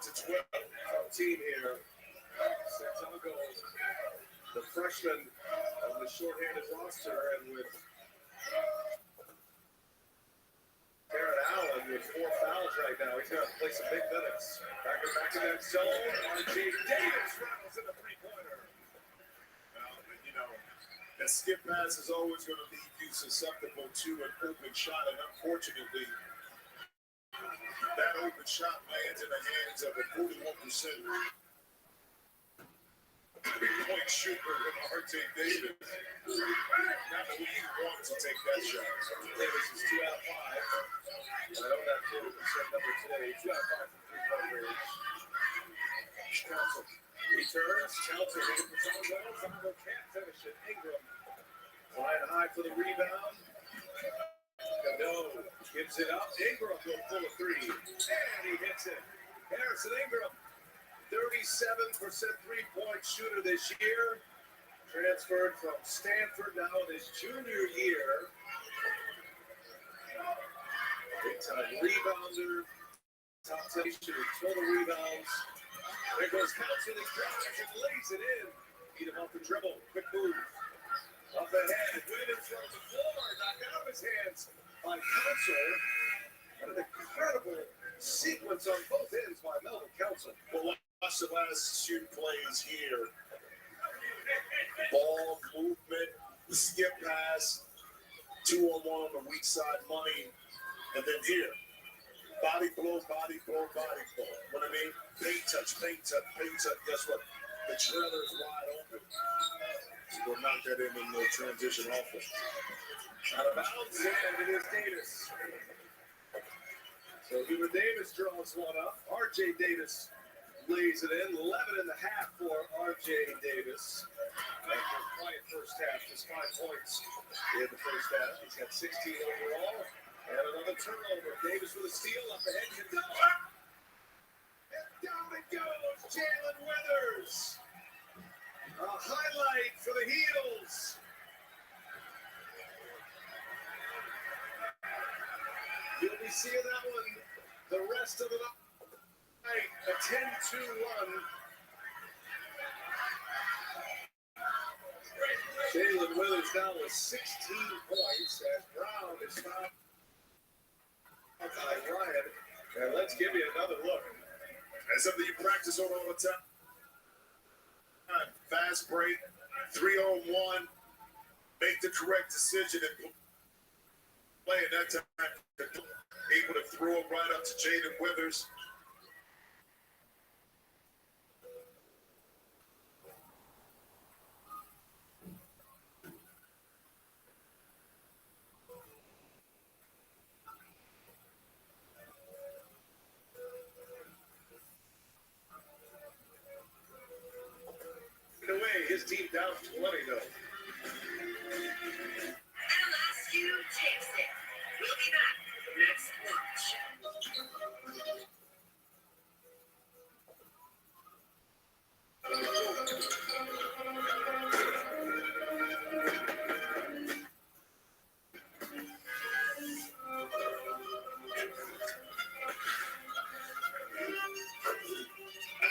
to 12. Team here. Santiago, the freshman on the shorthanded roster, and with Aaron Allen with 4 fouls right now. He's going to play some big minutes. Back in that zone. R.J. Davis rattles in the three-pointer. You know, that skip pass is always going to leave you susceptible to an open shot, and unfortunately, that open shot lands in the hands of a 41% three-point shooter in R.J. Davis. Not that we want to take that shot. Davis is 2 out of 5. I don't have 40% number today. 2 out of 5 from three-point range. Council returns. Council hitting the zone well. Zongo can't finish it. Ingram flying high for the rebound. Cano gives it up. Ingram will pull a 3. And he hits it. Harrison Ingram, 37% three-point shooter this year. Transferred from Stanford now in his junior year. Big-time rebounder. Top 10 shooter, total rebounds. There goes Council. He drives and lays it in. Beat him off the dribble. Quick move. Up ahead. Winning from the floor. Knocked out of his hands by Council. What an incredible sequence on both ends by Melvin Council. Well, watch the last few plays here. Ball movement, skip pass, 2-on-1 on the weak side money, and then here, body blow, body blow, body blow. What I mean? Paint touch, paint touch, paint touch. Guess what? The trailer is wide open. So we'll knock that in the transition offense. Out of bounds, and it is Davis. So Hubert Davis draws one up. R.J. Davis lays it in. 11 and a half for R.J. Davis. After a quiet first half, just 5 points in the first half. He's got 16 overall. And another turnover. Davis with a steal up ahead. And down it goes. Jalen Withers. A highlight for the Heels. You'll be seeing that one the rest of the night. A 10-2 run. Jalen Withers now with 16 points as Brown is fouled by Ryan. And let's give you another look. That's something you practice on all the time. Fast break, 3-on-1, make the correct decision and play at that time. Able to throw it right up to Jaden Withers. Away, his team down 20 though. LSU takes it. We'll be back next watch.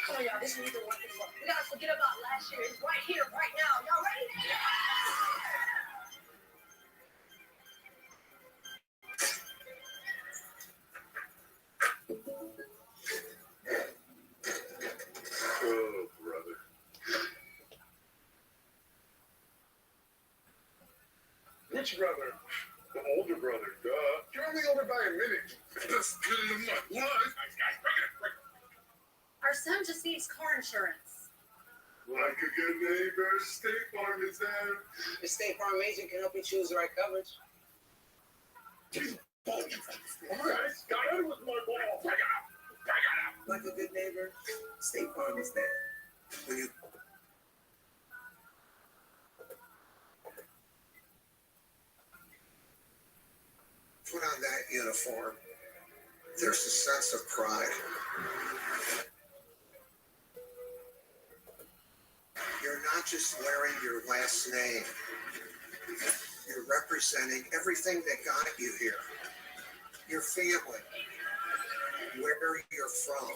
Come on, y'all. This is the one. We gotta forget about last year. It's right here, right now. Y'all ready? Oh, brother. Which brother? The older brother, duh. You're only older by a minute. That's good enough. What? Our son just needs car insurance. Like a good neighbor, State Farm is there. The State Farm agent can help you choose the right coverage. Alright, got it with my ball. Take it out. Like a good neighbor, State Farm is there. When you put on that uniform, there's a sense of pride. You're not just wearing your last name. You're representing everything that got you here. Your family, where you're from.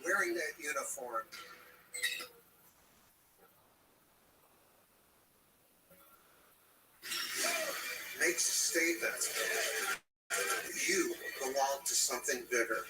Wearing that uniform makes a statement. You belong to something bigger.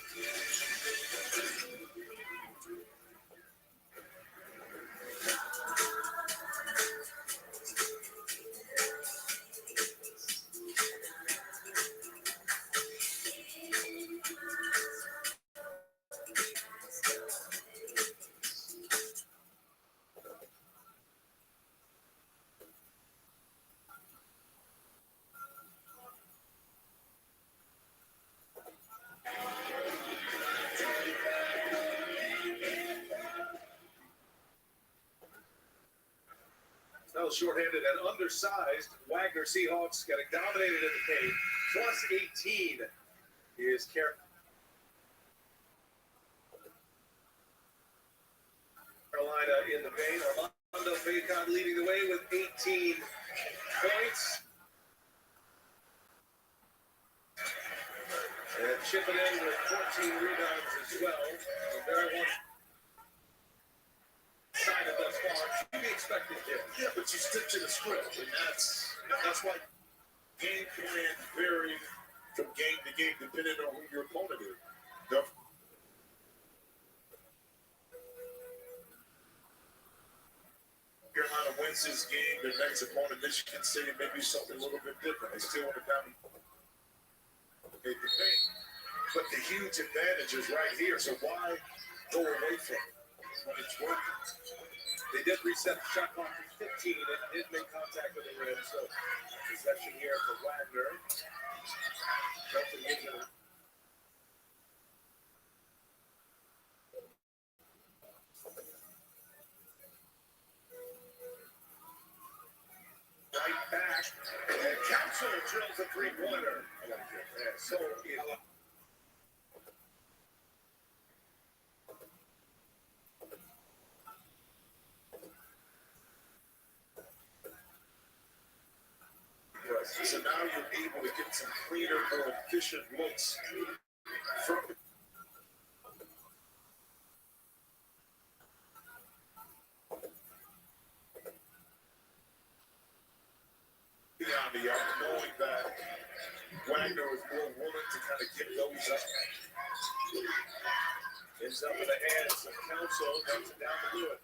Now shorthanded and undersized. Wagner Seahawks getting dominated in the paint. Plus 18 is Carolina in the paint. Armando Bacon leading the way with 18 points. And chipping in with 14 rebounds as well. Very one sided thus far. Should be expected here. Yeah, but you stick to the script, and that's why game plan vary from game to game depending on who your opponent is. Carolina wins this game. Their next opponent, Michigan State, may be something a little bit different. They still want to dominate the paint, but the huge advantage is right here. So why go away from it when it's working? They did reset the shot clock to 15 and did make contact with the rim. So possession here for Wagner. Shelton gives it right back. And Council drills a three-pointer. So So now you're able to get some cleaner, more efficient looks from beyond the arc, knowing that Wagner is more willing to kind of get those up. ends up in the hands of Council, knocks it down to Lewis.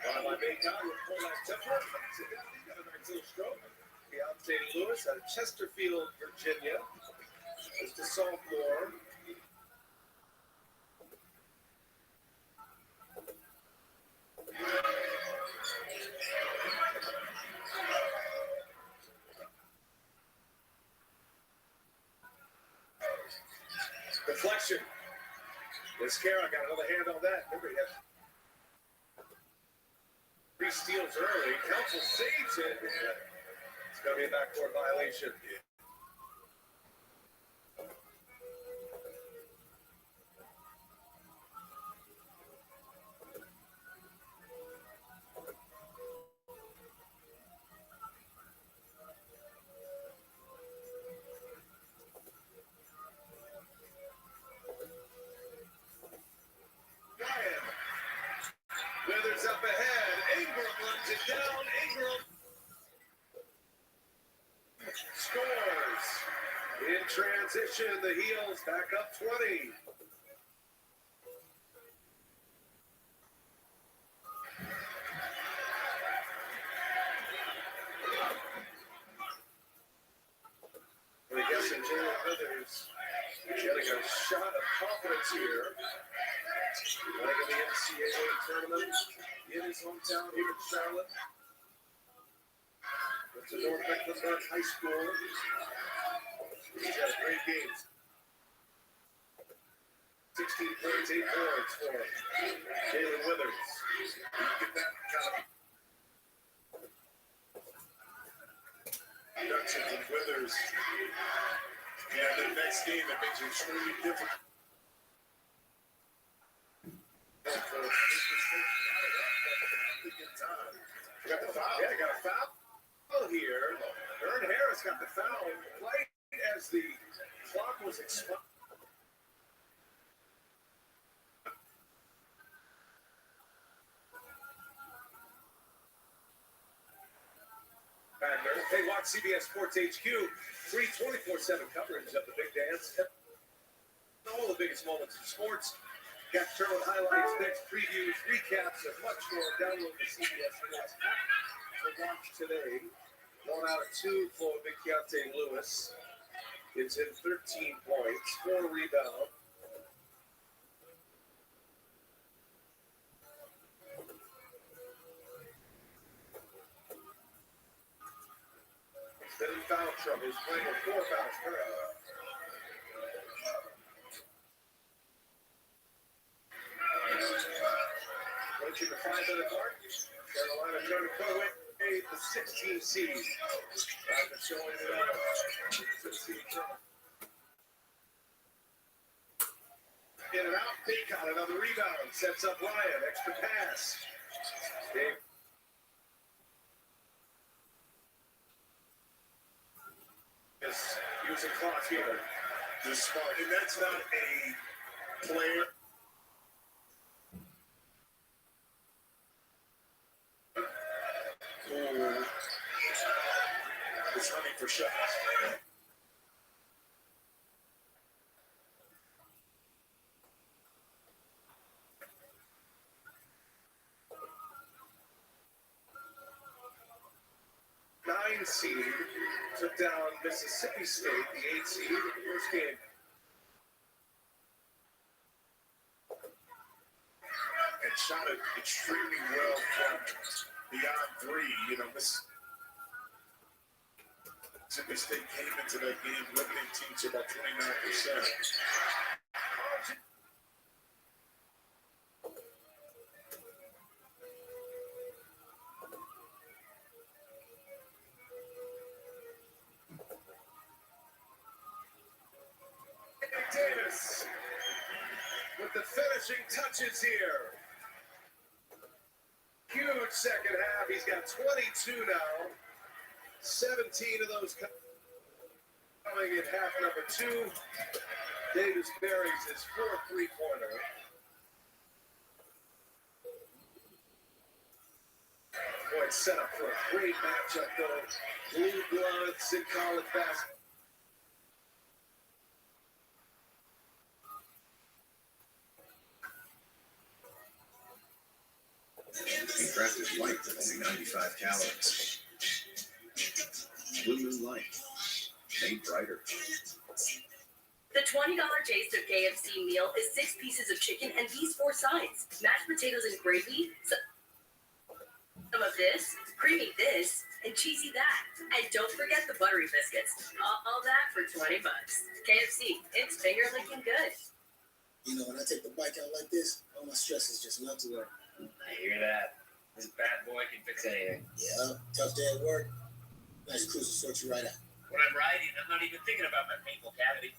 By Bacon with pull that temper, knocks it down. He's got a nice little stroke. Deontay Lewis out of Chesterfield, Virginia. Just a sophomore. Deflection. Mascara got another hand on that. Remember, he had 3 steals early. Council saves it. It's going to be a backcourt violation. Withers up ahead. Ingram runs it down. Ingram scores. In transition, the Heels back up 20. I guess in Jalen Withers getting a shot of confidence here. Like in the NCAA tournament in his hometown here in Charlotte. Went to North Mecklenburg High School. He's had great games. 16 points, 8 boards for Jalen Withers. Get that kind of production from Withers. Yeah, the next game it makes it extremely difficult. Got the foul. Yeah, got a foul here. Ern Harris got the foul right as the clock was expired. watch CBS Sports HQ, free 24/7 coverage of the big dance. All the biggest moments in sports. Got tournament highlights, next previews, recaps, and much more. Download the CBS Sports app to watch today. 1 out of 2 for Big Keontae Lewis. It's in 13 points, 4 rebounds. Then in foul trouble. He's playing with 4 fouls currently. Approaching the 5-minute mark. Carolina trying to put away the 16 seed. After showing it out. 16 trouble. In and out. Bacon, another rebound. Sets up Ryan. Extra pass. Dave. Is using clock here. Just smart. And that's not a player. Who is hunting for shots. Nine seed took down Mississippi State, the 8 seed in the first game. And shot it extremely well from beyond 3. You know, Mississippi State came into that game limiting teams to about 29%. Davis with the finishing touches here. Huge second half. He's got 22 now. 17 of those coming in half number 2. Davis buries his 4th three-pointer. Boy, it's set up for a great matchup, though. Blue bloods in college basketball. Crafted light with only 95 calories. Blue Moon Light, made brighter. The $20 taste of KFC meal is 6 pieces of chicken and these 4 sides. Mashed potatoes and gravy, some of this, creamy this, and cheesy that. And don't forget the buttery biscuits. All that for $20. KFC, it's finger licking good. You know, when I take the bike out like this, all my stress is just melt away. I hear that. This bad boy can fix anything. Yeah, tough day at work. Nice cruise will sort you right out. When I'm riding, I'm not even thinking about my painful cavity.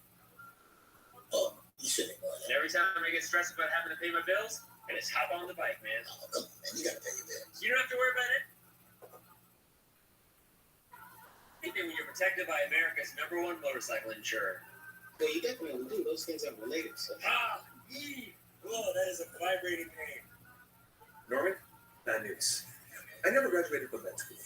Oh, you shouldn't ignore that. And every time I get stressed about having to pay my bills, I just hop on the bike, man. Oh, come on, man. You gotta pay your bills. You don't have to worry about it. When you're protected by America's #1 motorcycle insurer. Well, you definitely do. Those things are related, so. Ah! Oh, that is a vibrating pain. Norman, bad news. I never graduated from med school.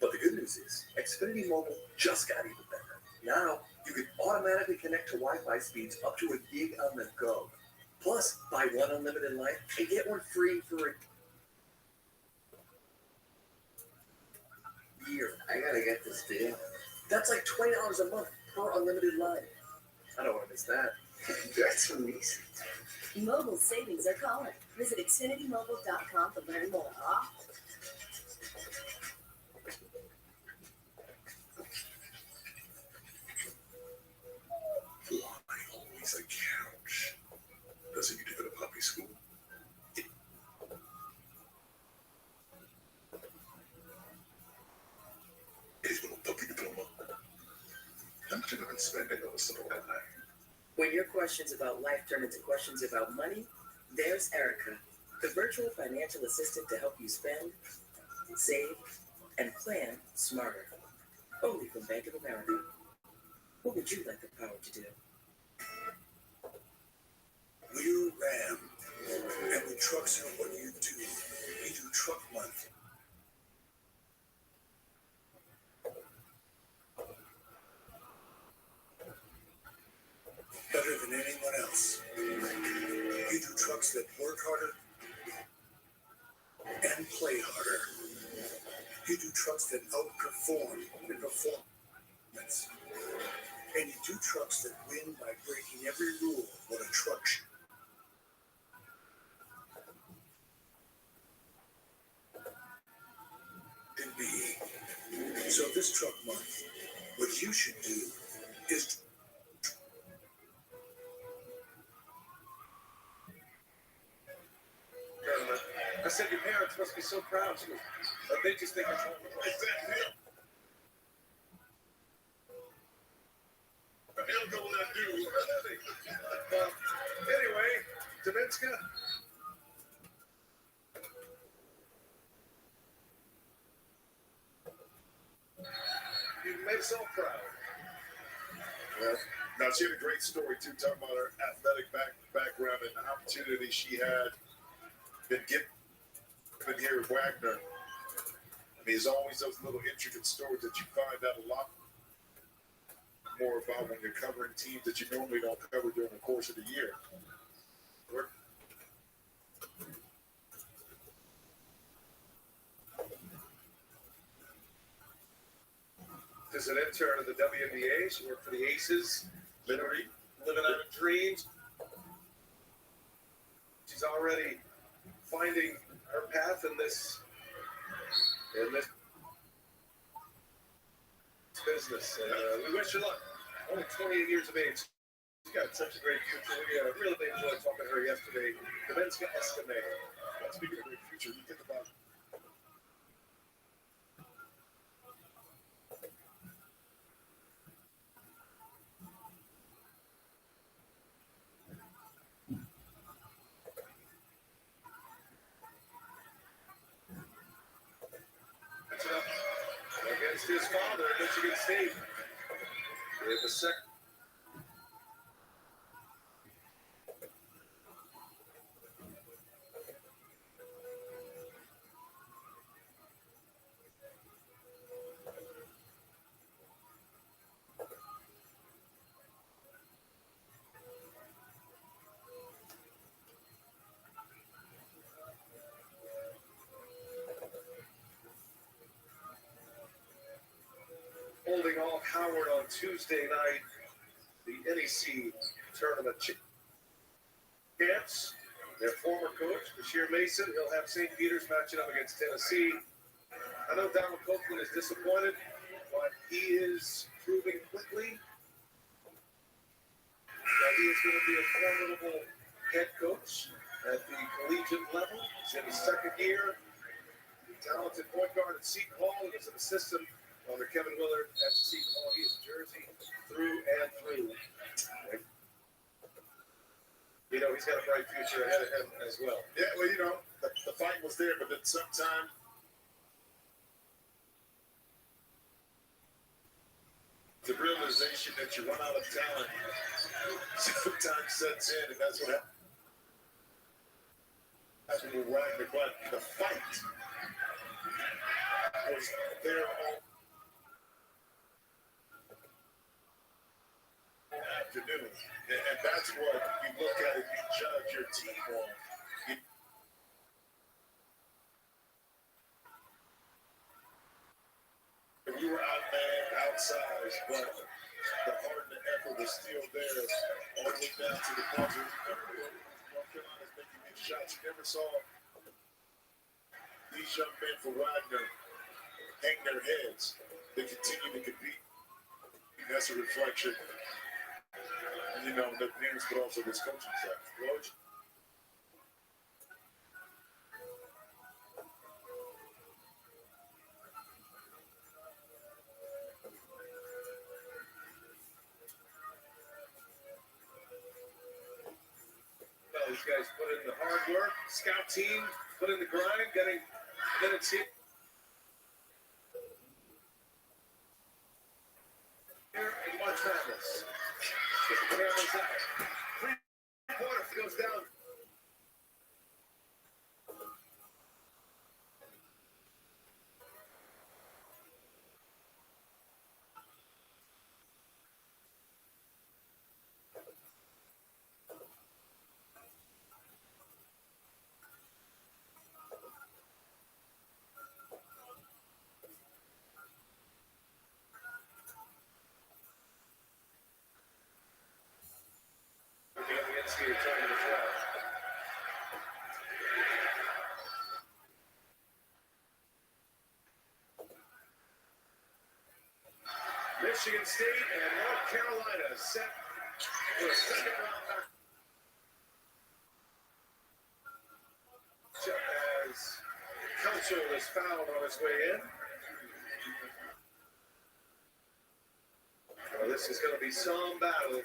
But the good news is, Xfinity Mobile just got even better. Now, you can automatically connect to Wi-Fi speeds up to a gig on the go. Plus, buy 1 unlimited line and get 1 free for a year. I gotta get this deal. That's like $20 a month per unlimited line. I don't want to miss that. That's amazing. Mobile savings are calling. Visit XfinityMobile.com to learn more. Why always a couch? Doesn't need to go to puppy school. His little puppy diploma. How much have I been spending on something like that? When your questions about life turn into questions about money, there's Erica, the virtual financial assistant to help you spend, save, and plan smarter. Only from Bank of America. What would you like the power to do? We're Ram, and when trucks are what you do, we do Truck Month. better than anyone else. You do trucks that work harder and play harder. You do trucks that outperform in performance. And you do trucks that win by breaking every rule of what a truck should be. So this truck month, what you should do is I said your parents must be so proud. She goes, but they just think it's exactly him. He'll go with that dude. Anyway, Daminska. You made us all proud. Well, now she had a great story too, talking about her athletic background and the opportunity she had been given here at Wagner. I mean, there's always those little intricate stories that you find out a lot more about when you're covering teams that you normally don't cover during the course of the year. As an intern at the WNBA, she worked for the Aces, literally living out her dreams. She's already finding her path in this business. And we wish her luck. Only 28 years of age. She's got such a great future. We really enjoyed talking to her yesterday. Daminska Estime. Speaking of great future, you think about against his father at Michigan State. In the second. Holding off Howard on Tuesday night, the NEC tournament champs. Their former coach, Bashir Mason, he'll have St. Peter's matching up against Tennessee. I know Donald Copeland is disappointed, but he is proving quickly that he is going to be a formidable head coach at the collegiate level. He's in his second year. Talented point guard at Seton Hall. He was an assistant under Kevin Willard at Seton Hall. He is Jersey through and through. You know, he's got a bright future ahead of him as well. Yeah, well, you know, the fight was there, but then sometimes the realization that you run out of talent sometimes sets in, and that's what happened with Wagner. But the fight was there all afternoon, and that's what you look at and you judge your team on. You were outmanned, outsized, but the heart and the effort was still there all the way down to the buzzer. North Carolina's making big shots. You never saw these young men for Wagner hang their heads. They continue to compete. That's a reflection, you know, the parents, but also this coaching staff. Coach. Well, these guys put in the hard work. Scout team put in the grind, getting minutes here in March Madness. Get the cameras out. Three-quarter goes down. NCAA tournament as well. Michigan State and North Carolina set for a second round match. As Culture was fouled on his way in. Well, this is going to be some battle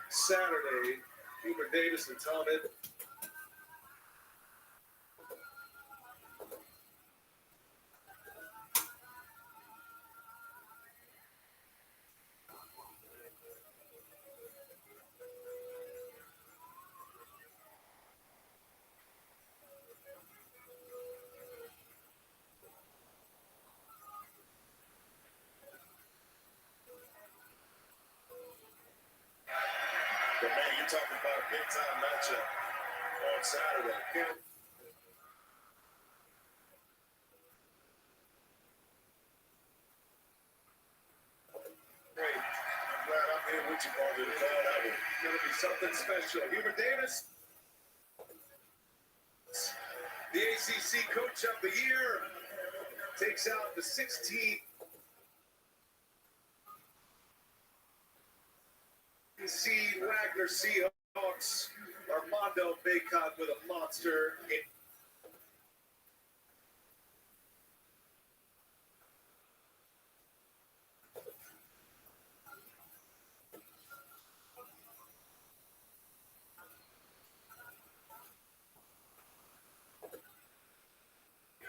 Saturday. Hubert Davis and Tom Ed. But man, you're talking about a big time matchup on Saturday. Great. I'm glad I'm here with you, Bobby. It's going to be something special. Hubert Davis, the ACC Coach of the Year, takes out the 16th seed Wagner Seahawks. Armando Bacot with a monster.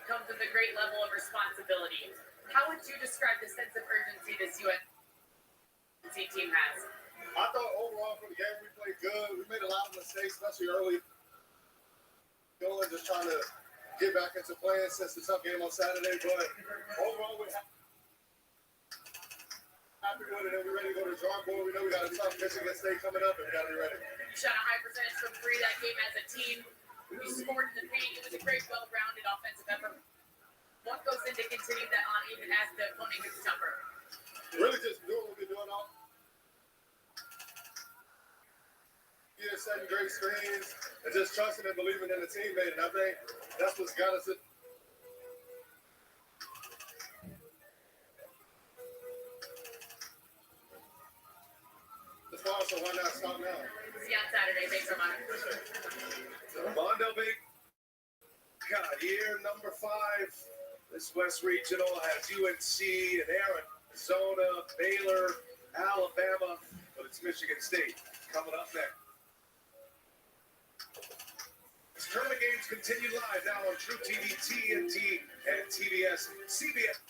Comes with a great level of responsibility. How would you describe the sense of urgency this UNC team has? I thought overall for the game we played good. We made a lot of mistakes, especially early. Going just trying to get back into playing since the tough game on Saturday. But overall, we're happy with it, and we're ready to go to the drawing board. We know we got a tough Michigan State coming up, and we got to be ready. You shot a high percentage from three that game as a team. You scored in the paint. It was a great, well-rounded offensive effort. What goes into continuing that on even as the opponent gets tougher? Really just doing what we're doing all. Yeah, setting great screens and just trusting and believing in the teammate. And I think that's what's got us. As far as so why not stop now? See you on Saturday. Thanks so much. Armando Bacot, year number 5. This West Regional has UNC and Arizona, Baylor, Alabama, but it's Michigan State coming up next. Tournament games continue live now on True TV, TNT, and TBS, CBS.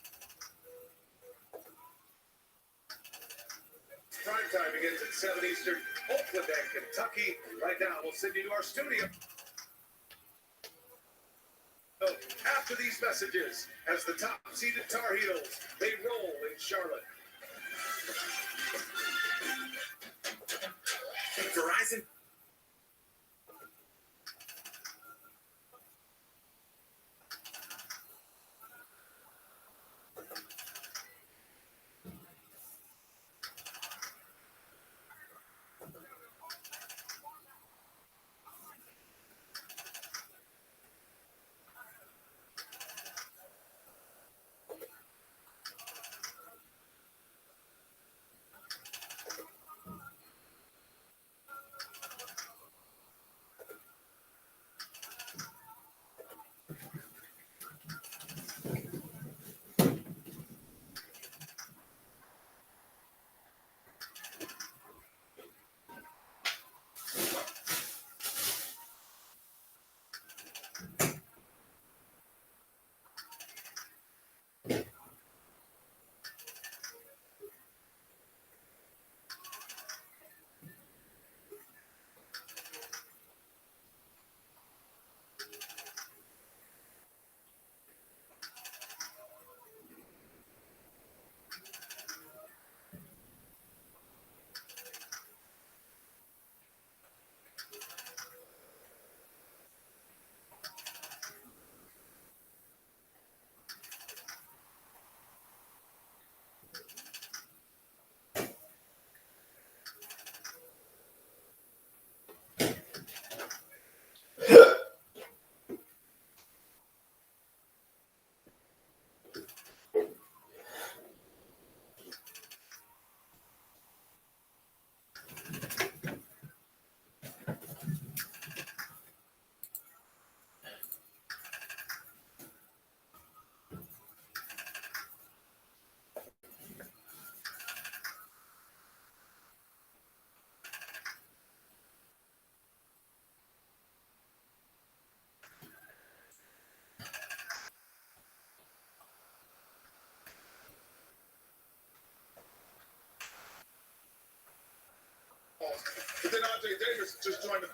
Prime time begins at 7 Eastern, Oakland and Kentucky. Right now, we'll send you to our studio. So after these messages, as the top-seeded Tar Heels, they roll in Charlotte. Verizon.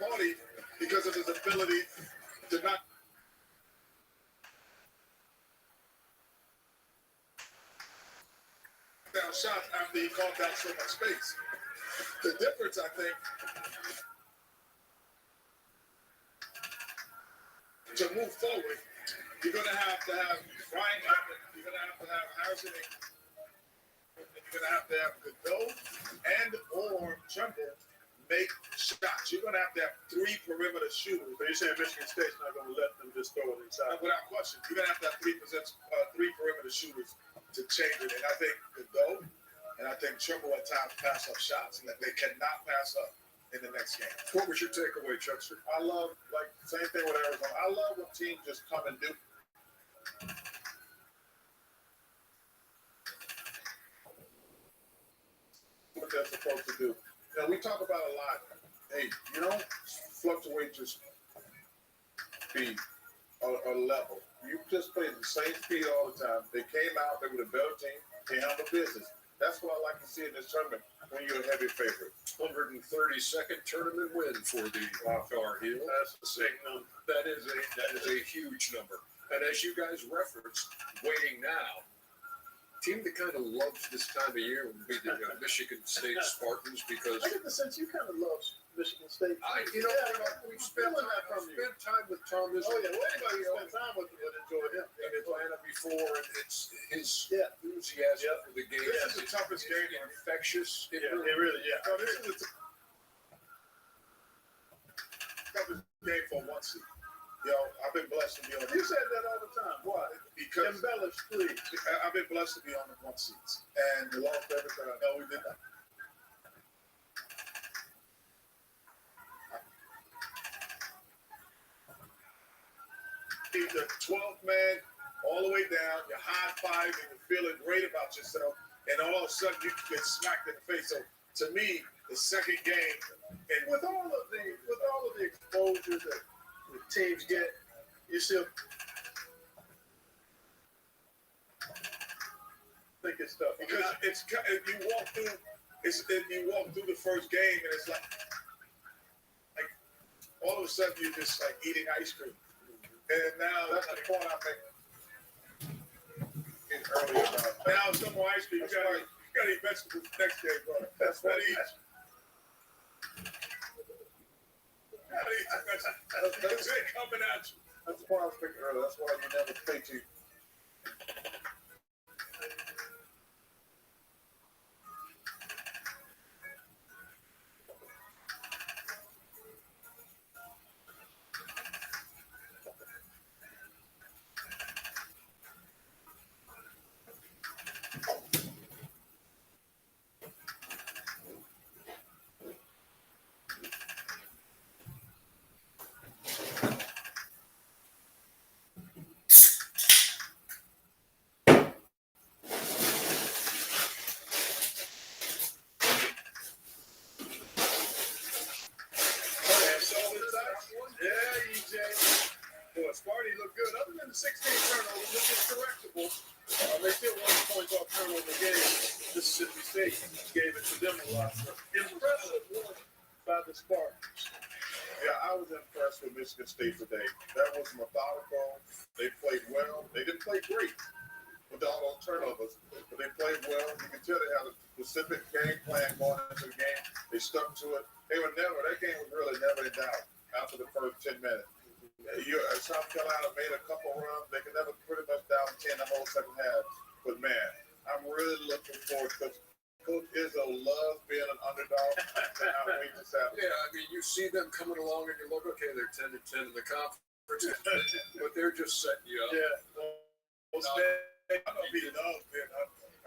party because of his ability to knock down shots after he carved out so much space. The difference, I think, to move forward, you're going to have Ryan Abbott, you're going to have Harrison, and you're going to have Godot and or Tremble make shots. You're going to have 3 perimeter shooters. But you're saying Michigan State's not going to let them just throw it inside? Without question. You're going to have 3 perimeter shooters to change it. And I think Godot and I think Tremble at times pass up shots that they cannot pass up in the next game. What was your takeaway, Chuckster? I love, same thing with Arizona. I love when teams just come and do. What they're supposed to do. We talk about a lot. Hey, you don't fluctuate just speed or level. You just play the same speed all the time. They came out, they were the better team, they handled business. That's what I like to see in this tournament when you're a heavy favorite. 132nd tournament win for the Tar Heels. That's a sick number. That is a huge number. And as you guys referenced, waiting now, team that kind of loves this time of year would be the Michigan State Spartans because I get the sense you kind of love Michigan State. We've spent time with Tom Izzo. Oh yeah, well, anybody who spent time with him would enjoy him. In Atlanta before, and it's his enthusiasm for the game. This is the toughest game. Infectious. It really. No, this is the toughest game for 1 seed. I've been blessed to be on. You said that all the time. Why? Because embellish, please. I've been blessed to be on the 1 seeds, and we lost everything. No, we did not. The 12th man, all the way down. You're high five and you're feeling great about yourself, and all of a sudden you get smacked in the face. So to me, the second game, and with all of the exposure that the teams get, you still think it's tough because you walk through the first game and it's like all of a sudden you're just like eating ice cream, and now that's the point I make earlier about. Now it's no more ice cream. You gotta eat vegetables next day, brother. That's what it is. That's it coming at you. That's the point I was thinking earlier. That's why you never play to. Sparty looked good. Other than the 16 turnovers, which is correctable, they still won the points off turnover game. Mississippi State gave it to them a lot. Impressive work by the Spartans. Yeah, I was impressed with Michigan State today. That was methodical. They played well. They didn't play great with all those turnovers, but they played well. You can tell they had a specific game plan going into the game. They stuck to it. That game was really never in doubt after the first 10 minutes. South Carolina made a couple runs. They could never pretty much down 10 the whole second half. But man, I'm really looking forward because Coach Izzo loves being an underdog. And I wait to Saturday. Yeah, I mean, you see them coming along and you look, okay, they're 10-10 in the conference, but they're just setting you up. Yeah.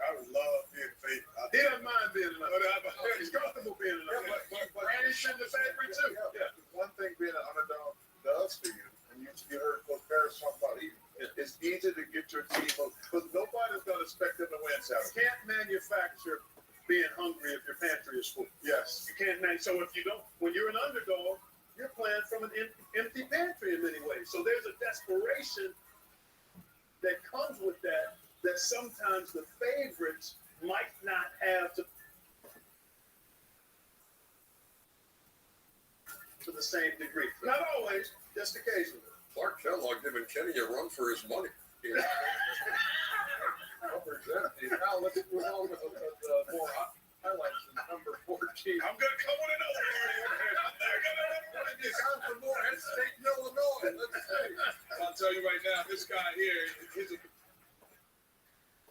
I would love being favored. He doesn't mind being an underdog. He's comfortable being an underdog. But he's been the favorite too. Yeah. One thing being an underdog does for you, and you heard Coach Paris talk about it's easy to get your team because nobody's going to expect them to win Saturday. You can't manufacture being hungry if your pantry is full. Yes. You can't so if you don't, when you're an underdog, you're playing from an empty pantry in many ways. So there's a desperation that comes with that sometimes the favorites might not have to. to the same degree. Not always, just occasionally. Clark Kellogg giving Kenny a run for his money. Yeah. Now let's move on with more highlights in number 14. I'm going to come with another one. It's time for Morehead State, Illinois. Let's see. I'll tell you right now, this guy here, his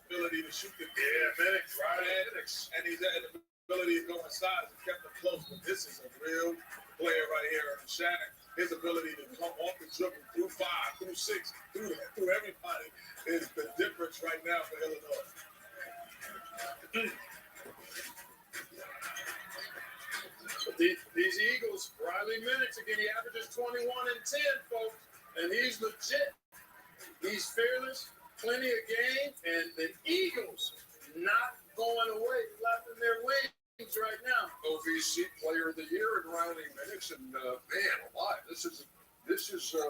ability to shoot the minutes, right? And his ability to go inside has kept him close. But this is a real player right here. Shannon, his ability to come off the dribble through 5, through 6, through everybody is the difference right now for Illinois. But these Eagles, Riley Minutes again, he averages 21 and 10, folks, and he's legit. He's fearless, plenty of game, and the Eagles not going away, flapping their wings right now. OVC Player of the Year in Riley Minutes, and man, alive! This is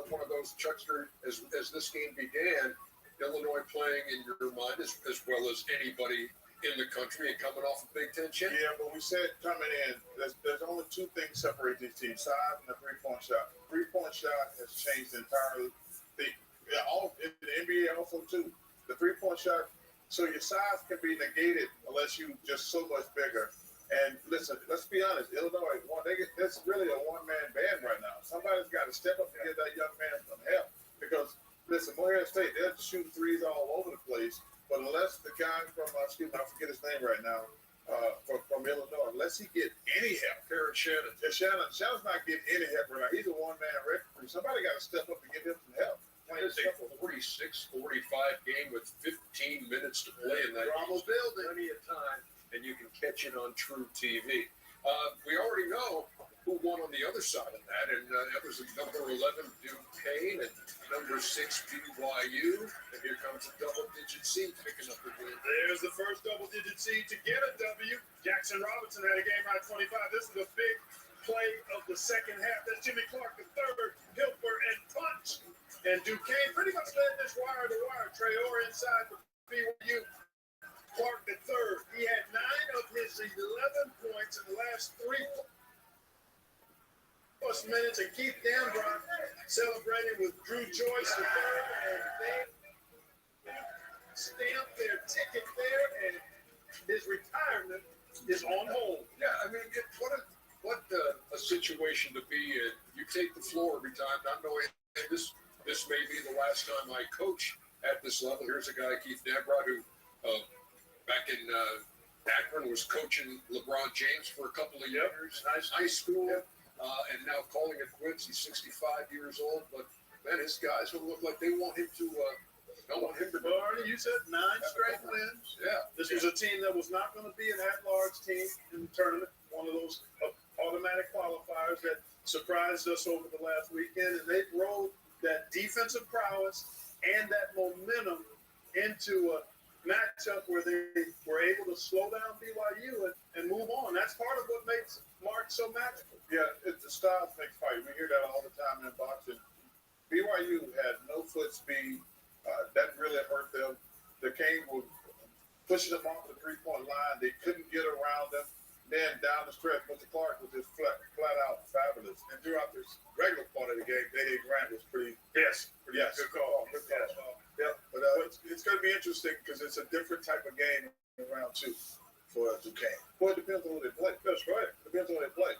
one of those, Chuckster, as this game began, Illinois playing in your mind as well as anybody in the country and coming off a Big Ten champion. Yeah, but we said coming in, there's only two things separate these teams: size and the three-point shot. Three-point shot has changed entirely. All in the NBA also too. The three-point shot. So your size can be negated unless you just so much bigger. And listen, let's be honest, Illinois, it's really a one-man band right now. Somebody's got to step up and give that young man some help. Because, listen, Morehead State, they're shooting threes all over the place. But unless the guy from, I forget his name right now, from Illinois, unless he get any help. Aaron Shannon. Shannon's not getting any help right now. He's a one-man referee. Somebody got to step up and give him some help. It's a 46-45 game with 15 minutes to play in that. Almost building. Plenty of time, and you can catch it on True TV. We already know who won on the other side of that, and that was number 11 Duquesne and number 6 BYU. And here comes a double-digit seed picking up the win. There's the first double-digit seed to get a W. Jackson Robinson had a game high 25. This is a big play of the second half. That's Jimmy Clark, the third, Hilfer, and Punch. And Duquesne pretty much led this wire to wire. Traore inside for BYU. Clark the third. He had 9 of his 11 points in the last 3+ minutes. And Keith Danbrock celebrating with Drew Joyce the third. And they stamped their ticket there. And his retirement is on hold. Yeah, I mean, what a situation to be in. You take the floor every time, not knowing this may be the last time I coach at this level. Here's a guy, Keith Danbrock, who back in Akron was coaching LeBron James for a couple of years, high school, and now calling it quits. He's 65 years old, but man, his guys will look like they want him to. Don't want him to. Barney, you said 9 straight wins. Yeah, this was a team that was not going to be an at-large team in the tournament. One of those automatic qualifiers that surprised us over the last weekend, and they rolled that defensive prowess and that momentum into a matchup where they were able to slow down BYU and move on. That's part of what makes March so magical. Yeah, it's the styles make fight. We hear that all the time in boxing. BYU had no foot speed. That really hurt them. The Canes were pushing them off the three-point line. They couldn't get around them. Then down the stretch, Mr. Clark was just flat out fabulous. And throughout this regular part of the game, J.A. Grant was pretty good call. Yeah, but it's going to be interesting because it's a different type of game in round 2 for Duquesne. Well, it depends on who they play. That's right. It depends on who they play.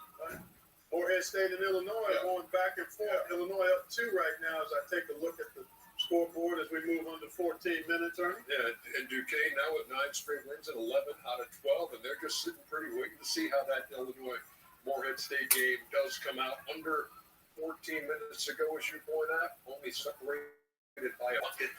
Morehead State and Illinois going back and forth. Yeah. Illinois up 2 right now as I take a look at the scoreboard as we move under 14 minutes, Ernie. Yeah, and Duquesne now with 9 straight wins and 11 out of 12, and they're just sitting pretty, waiting to see how that Illinois Morehead State game does come out. Under 14 minutes ago, as you point out, only separated by a bucket.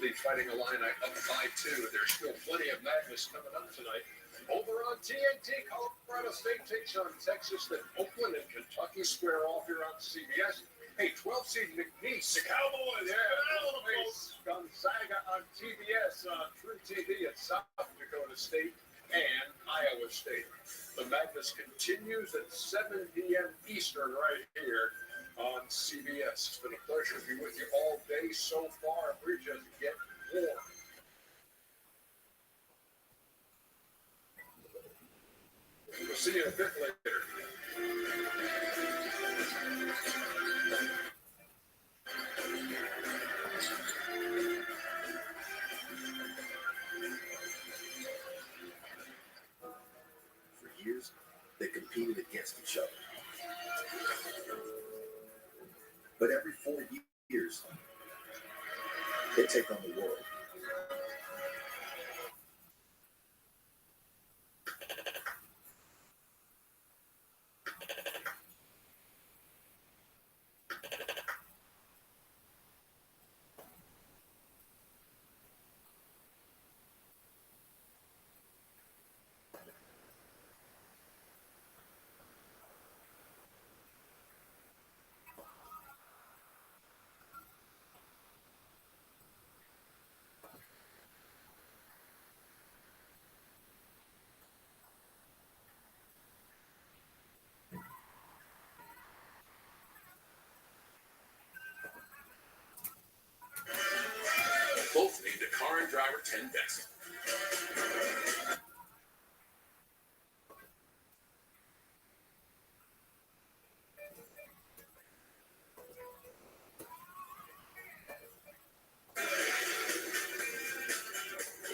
The Fighting Illini up by 2. There's still plenty of madness coming up tonight. Over on TNT, Colorado State takes on Texas. Then Oakland and Kentucky square off here on CBS. Hey, 12 seed McNeese. The Cowboys. Face Gonzaga on TBS, on True TV at South Dakota State and Iowa State. The madness continues at 7 p.m. Eastern right here on CBS. It's been a pleasure to be with you all day so far. We're just getting warm. We'll see you a bit later. For years, they competed against each other. But every 4 years, they take on the world. Both named a car and driver 10 best.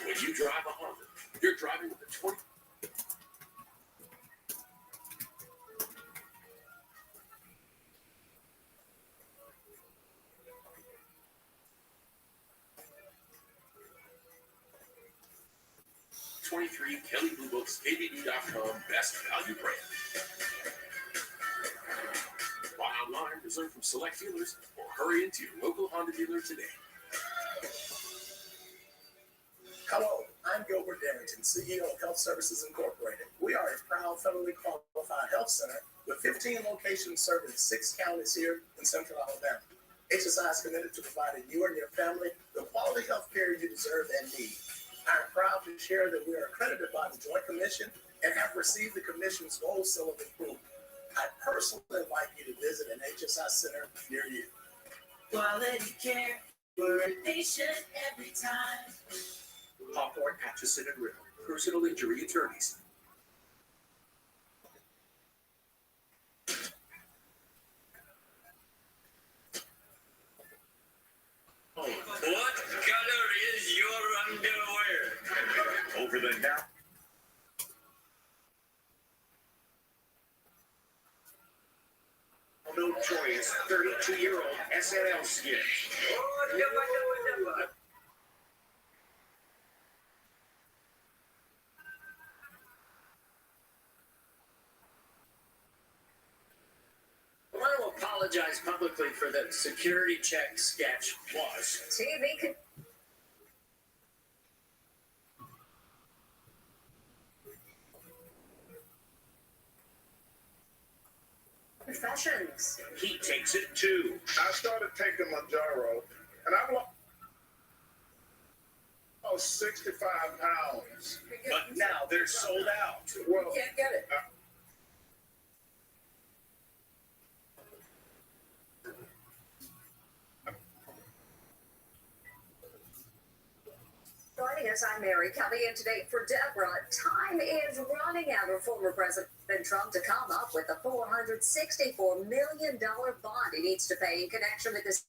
When you drive a Honda, you're driving with a 20. '23 Kelly Blue Books, KBB.com Best Value Brand. Buy online, reserve from select dealers, or hurry into your local Honda dealer today. Hello, I'm Gilbert Darrington, CEO of Health Services Incorporated. We are a proud federally qualified health center with 15 locations serving 6 counties here in Central Alabama. HSI is committed to providing you and your family the quality health care you deserve and need. I am proud to share that we are accredited by the Joint Commission and have received the Commission's Gold Seal of Approval. I personally invite you to visit an HSI center near you. Quality care for a patient every time. Hawthorne, Atchison, and Riddle, personal injury attorneys. What color is your underwear? Over the now. No choice, 32-year-old SNL skit. I want to apologize publicly for the security check sketch. Was TV could. Professions. He takes it too. I started taking Manjaro, and I've lost 65 pounds. But now they're sold out. Well, Can't get it. Joining us, I'm Mary Kelly, and today for Deborah, time is running out for former President Trump to come up with a $464 million bond he needs to pay in connection with this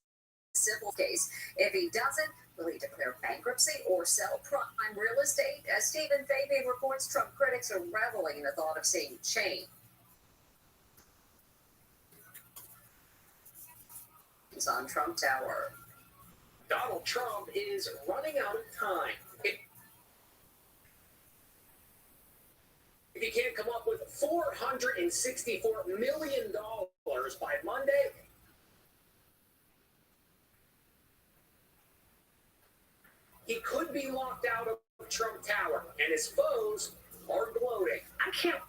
civil case. If he doesn't, will he declare bankruptcy or sell prime real estate? As Stephen Fabian reports, Trump critics are reveling in the thought of seeing change on Trump Tower. Donald Trump is running out of time. If he can't come up with $464 million by Monday, he could be locked out of Trump Tower, and his foes are gloating. I can't.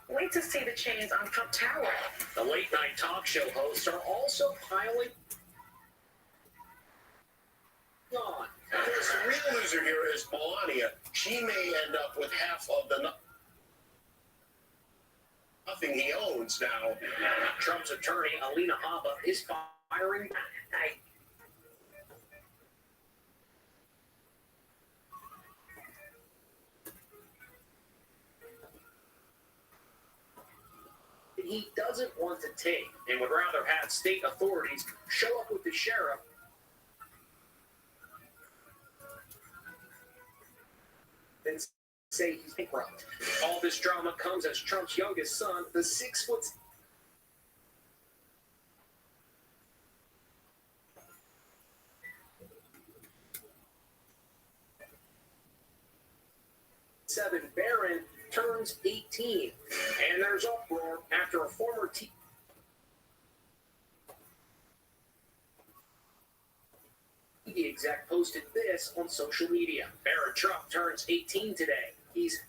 Wait to see the chains on Trump Tower. The late-night talk show hosts are also piling on. Of course, the real loser here is Melania. She may end up with half of the nothing he owns now. Trump's attorney, Alina Habba, is firing back. he doesn't want to take and would rather have state authorities show up with the sheriff than say he's bankrupt. All this drama comes as Trump's youngest son, the 6'7" Barron turns 18, and there's uproar after a former TV exec posted this on social media. Barron Trump turns 18 today. He's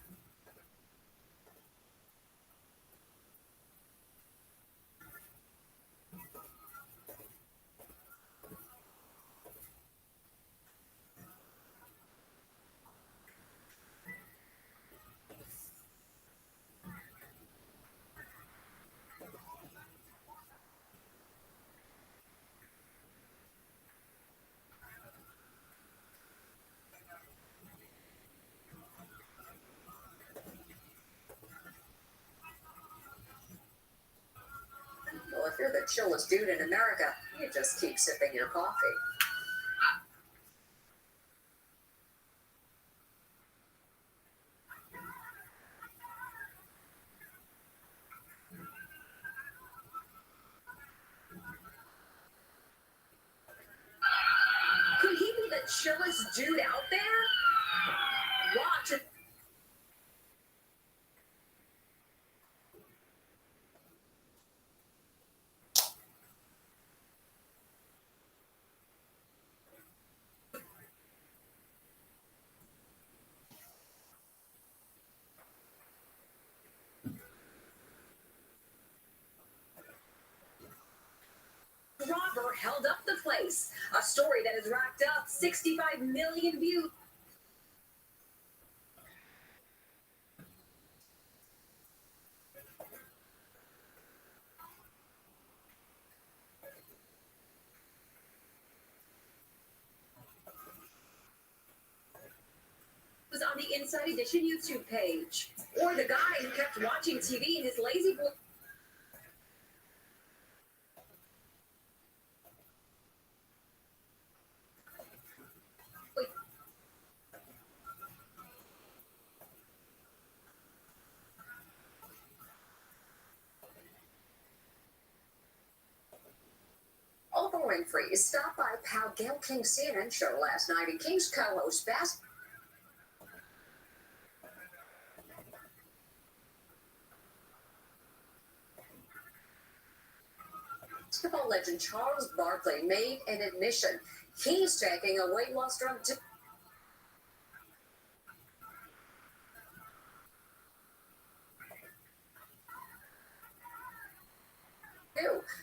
Well, if you're the chillest dude in America, you just keep sipping your coffee. Could he be the chillest dude out there? Watch it. Robber held up the place. A story that has racked up 65 million views. Was on the Inside Edition YouTube page. Or the guy who kept watching TV in his lazy boy. Oprah Winfrey stopped by pal Gail King's CNN show last night, and King's co-host basketball legend Charles Barkley made an admission. He's taking a weight loss drug too.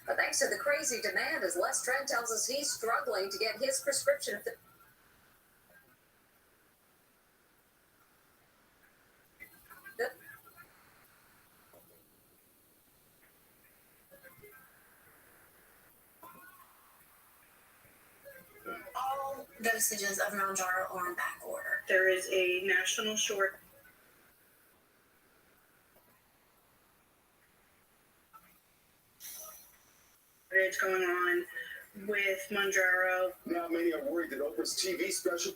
But thanks to the crazy demand, as Les Trent tells us, he's struggling to get his prescription. All dosages of Mounjaro are in back order. There is a national short. Going on with Mounjaro. Now many are worried that Oprah's TV special,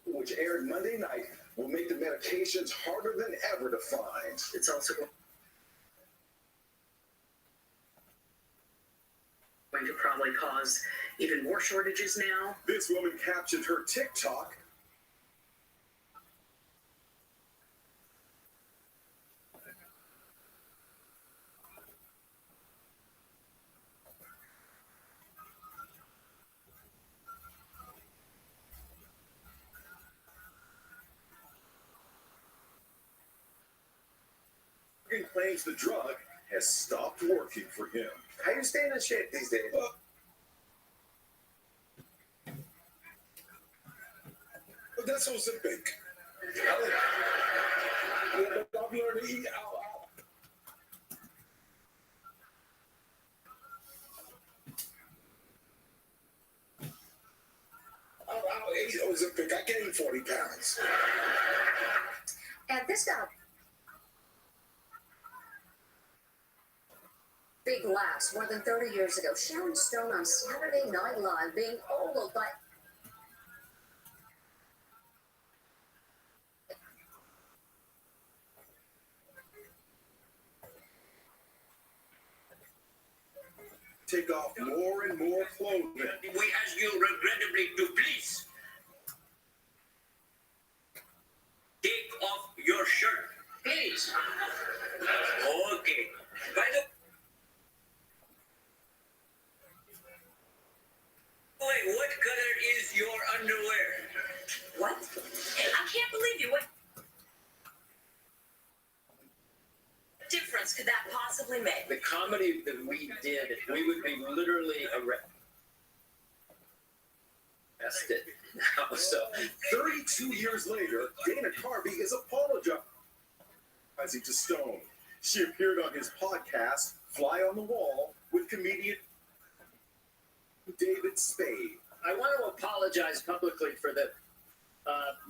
which aired Monday night, will make the medications harder than ever to find. It's also going to probably cause even more shortages now. This woman captioned her TikTok. Claims the drug has stopped working for him. How you staying in shape these days? That's so simple. I've learned to eat out. Ozempic, I gained 40 pounds. And this got a big laughs more than 30 years ago. Sharon Stone on Saturday Night Live being ogled by take off more and more clothing. We ask you regrettably to please take off your shirt. Please. Okay. By the way, what color is your underwear? What? I can't believe you. What difference could that possibly make? The comedy that we did, we would be literally arrested now. So 32 years later, Dana Carvey is apologizing to Stone. She appeared on his podcast, Fly on the Wall, with comedian David Spade. I want to apologize publicly for the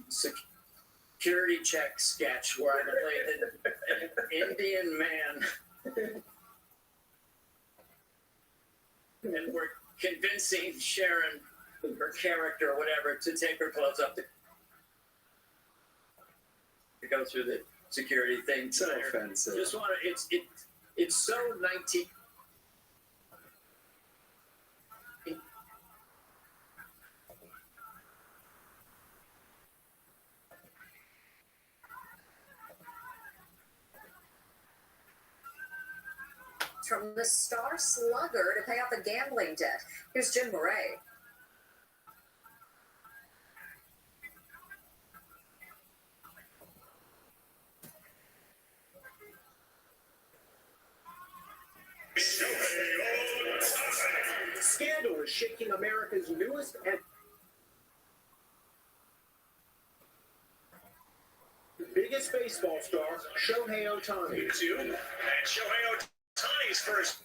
security check sketch where I played an Indian man. And we're convincing Sharon, her character or whatever, to take her clothes up to go through the security thing. So offensive. Just want to, it's so 19. from the star slugger to pay off a gambling debt. Here's Jim Murray. Scandal is shaking America's newest and biggest baseball star, Shohei Ohtani. It's you, and Shohei Ohtani's first.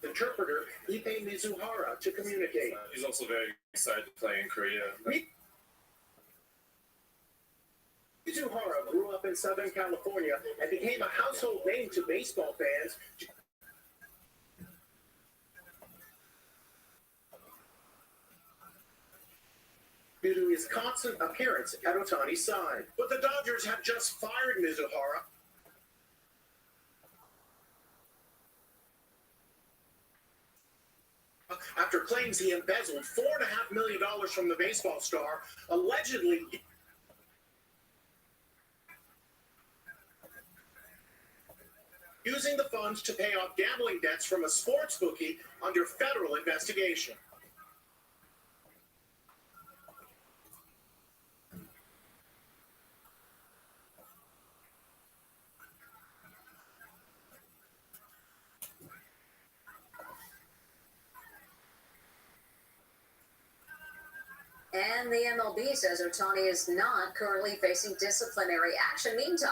Interpreter Ipe Mizuhara to communicate. He's also very excited to play in Korea. Mizuhara grew up in Southern California and became a household name to baseball fans due to his constant appearance at Ohtani's side. But the Dodgers have just fired Mizuhara after claims he embezzled $4.5 million from the baseball star, allegedly using the funds to pay off gambling debts from a sports bookie under federal investigation. And the MLB says Ohtani is not currently facing disciplinary action. Meantime,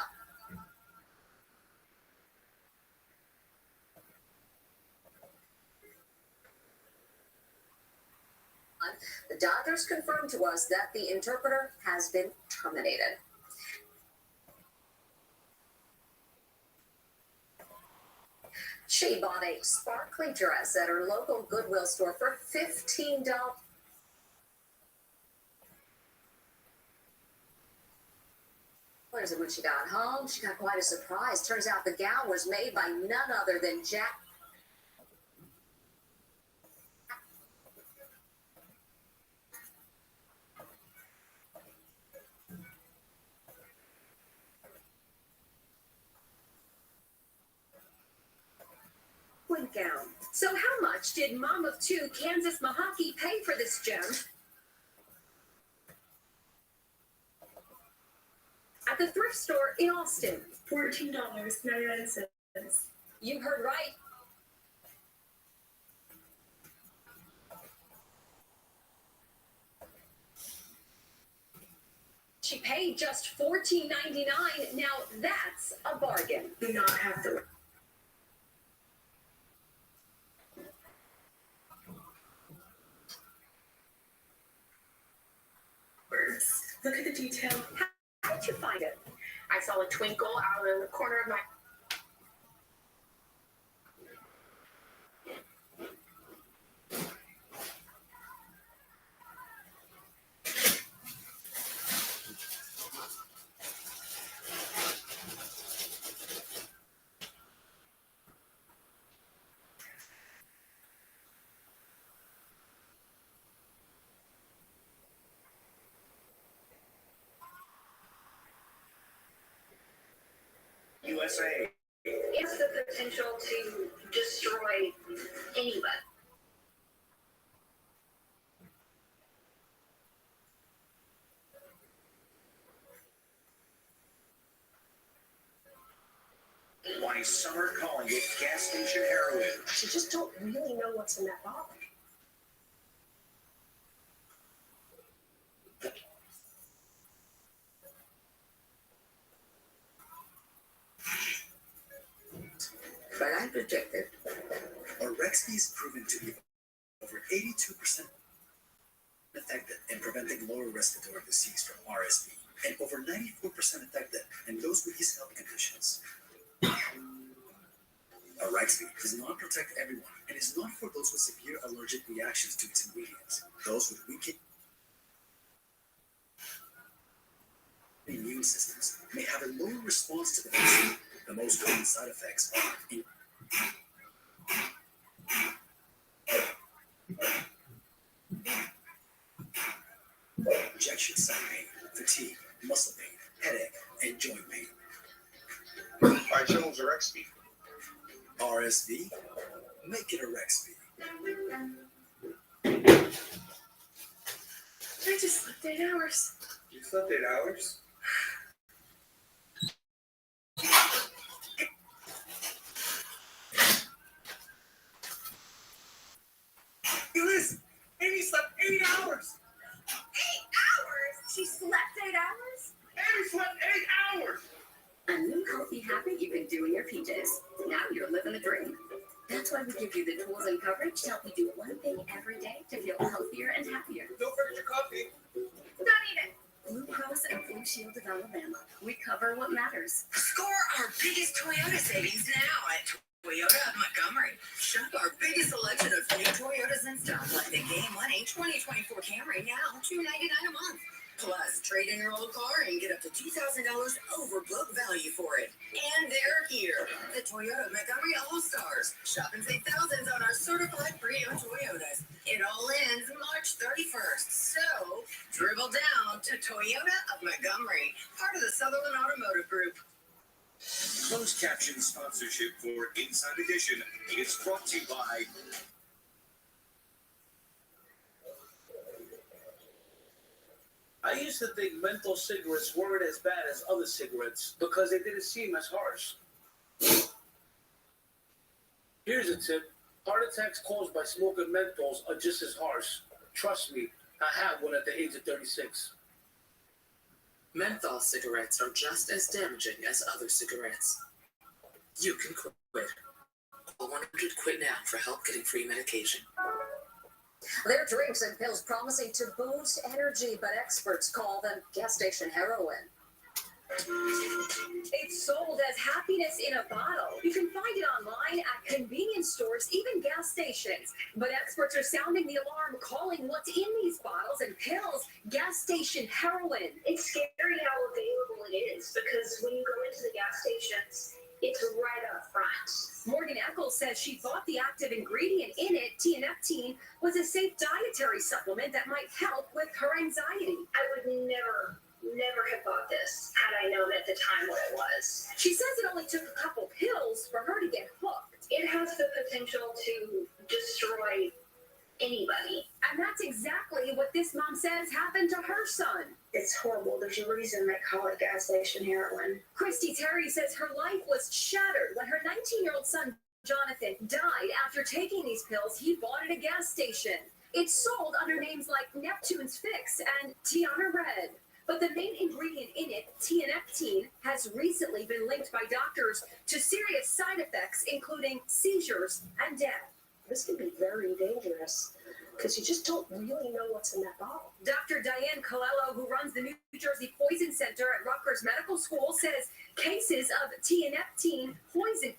the Dodgers confirmed to us that the interpreter has been terminated. She bought a sparkly dress at her local Goodwill store for $15. And when she got home, she got quite a surprise. Turns out the gown was made by none other than Jack. Gown. So how much did Mom of Two Kansas Mahaki pay for this gem? At the thrift store in Austin. $14.99. You heard right. She paid just $14.99. Now that's a bargain. Do not have to. Look at the detail. How did you find it? I saw a twinkle out of the corner of my USA. It's the potential to destroy anybody. Why some are calling it gas station heroin. You just don't really know what's in that bottle. But I projected. Orexby is proven to be over 82% effective in preventing lower respiratory disease from RSV and over 94% effective in those with these health conditions. Orexby does not protect everyone and is not for those with severe allergic reactions to its ingredients. Those with weak immune systems may have a lower response to the vaccine. The most common side effects are injection site pain, fatigue, muscle pain, headache, and joint pain. I chose Orexby. RSV? Make it Orexby. I just slept 8 hours. You slept 8 hours? Hey, listen! Amy slept 8 hours! 8 hours? She slept 8 hours? Amy slept 8 hours! A new healthy habit you can do in your PJs. Now you're living the dream. That's why we give you the tools and coverage to help you do one thing every day to feel healthier and happier. Don't forget your coffee. Not even. Blue Cross and Blue Shield of Alabama. We cover what matters. Score our biggest Toyota savings now at Toyota of Montgomery. Shop our biggest selection of new Toyotas in stock, like the Game 1A 2024 Camry, now $299 a month. Plus, trade in your old car and get up to $2,000 over book value for it. And they're here. The Toyota of Montgomery All-Stars. Shop and save thousands on our certified pre-owned Toyotas. It all ends March 31st. So, dribble down to Toyota of Montgomery, part of the Sutherland Automotive Group. Closed caption sponsorship for Inside Edition is brought to you by I used to think menthol cigarettes weren't as bad as other cigarettes because they didn't seem as harsh. Here's a tip. Heart attacks caused by smoking menthols are just as harsh. Trust me, I had one at the age of 36. Menthol cigarettes are just as damaging as other cigarettes. You can quit. Call 100-QUIT now for help getting free medication. They're drinks and pills promising to boost energy, but experts call them gas station heroin. It's sold as happiness in a bottle. You can find it online at convenience stores, even gas stations. But experts are sounding the alarm, calling what's in these bottles and pills gas station heroin. It's scary how available it is because when you go into the gas stations, it's right up front. Morgan Eccles says she thought the active ingredient in it, tianeptine, was a safe dietary supplement that might help with her anxiety. I would never have bought this had I known at the time what it was. She says it only took a couple pills for her to get hooked. It has the potential to destroy anybody. And that's exactly what this mom says happened to her son. It's horrible. There's a reason they call it gas station heroin. Christy Terry says her life was shattered when her 19-year-old son, Jonathan, died after taking these pills he bought at a gas station. It's sold under names like Neptune's Fix and Tiana Red. but the main ingredient in it, tianeptine, has recently been linked by doctors to serious side effects, including seizures and death. This can be very dangerous because you just don't really know what's in that bottle. Dr. Diane Colello, who runs the New Jersey Poison Center at Rutgers Medical School, says cases of tianeptine poisoning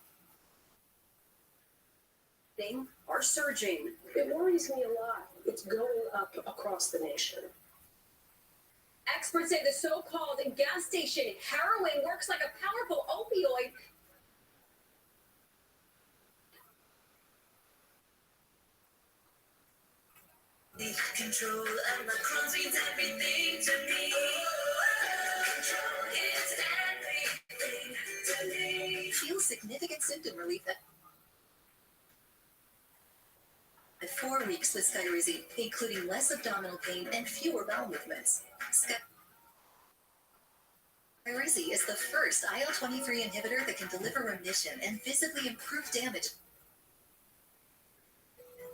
are surging. It worries me a lot. It's going up across the nation. Experts say the so-called gas station heroin works like a powerful opioid. Control of my crumbs means everything to me. It's everything to me. Feel significant symptom relief at 4 weeks with Skyrizi, including less abdominal pain and fewer bowel movements. Skyrizi is the first IL-23 inhibitor that can deliver remission and visibly improve damage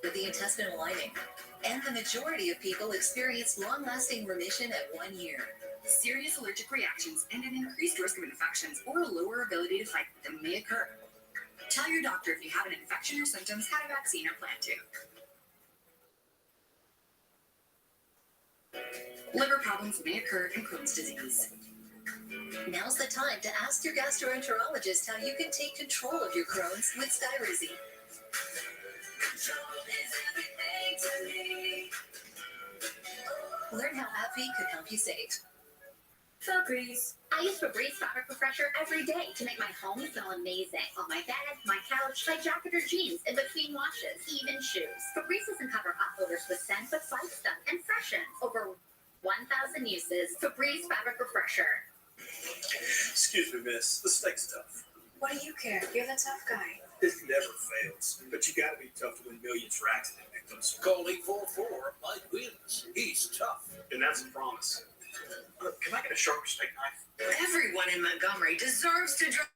of the intestinal lining. And the majority of people experience long-lasting remission at 1 year. Serious allergic reactions and an increased risk of infections or a lower ability to fight them may occur. Tell your doctor if you have an infection or symptoms, had a vaccine, or plan to. Liver problems may occur in Crohn's disease. Now's the time to ask your gastroenterologist how you can take control of your Crohn's with Skyrizi. Control is everything to me. Learn how AbbVie could help you save. Febreze. I use Febreze fabric refresher every day to make my home feel amazing. On my bed, my couch, my jacket or jeans, in between washes, even shoes. Febreze doesn't cover hot odors with scent, but fights them and freshens. Over 1,000 uses. Febreze fabric refresher. Excuse me, miss. The steak's tough. What do you care? You're the tough guy. It never fails. But you gotta be tough to win millions for accident victims. Call 844. Mike wins. He's tough. And that's a promise. Can I get a sharper steak knife? Everyone in Montgomery deserves to drive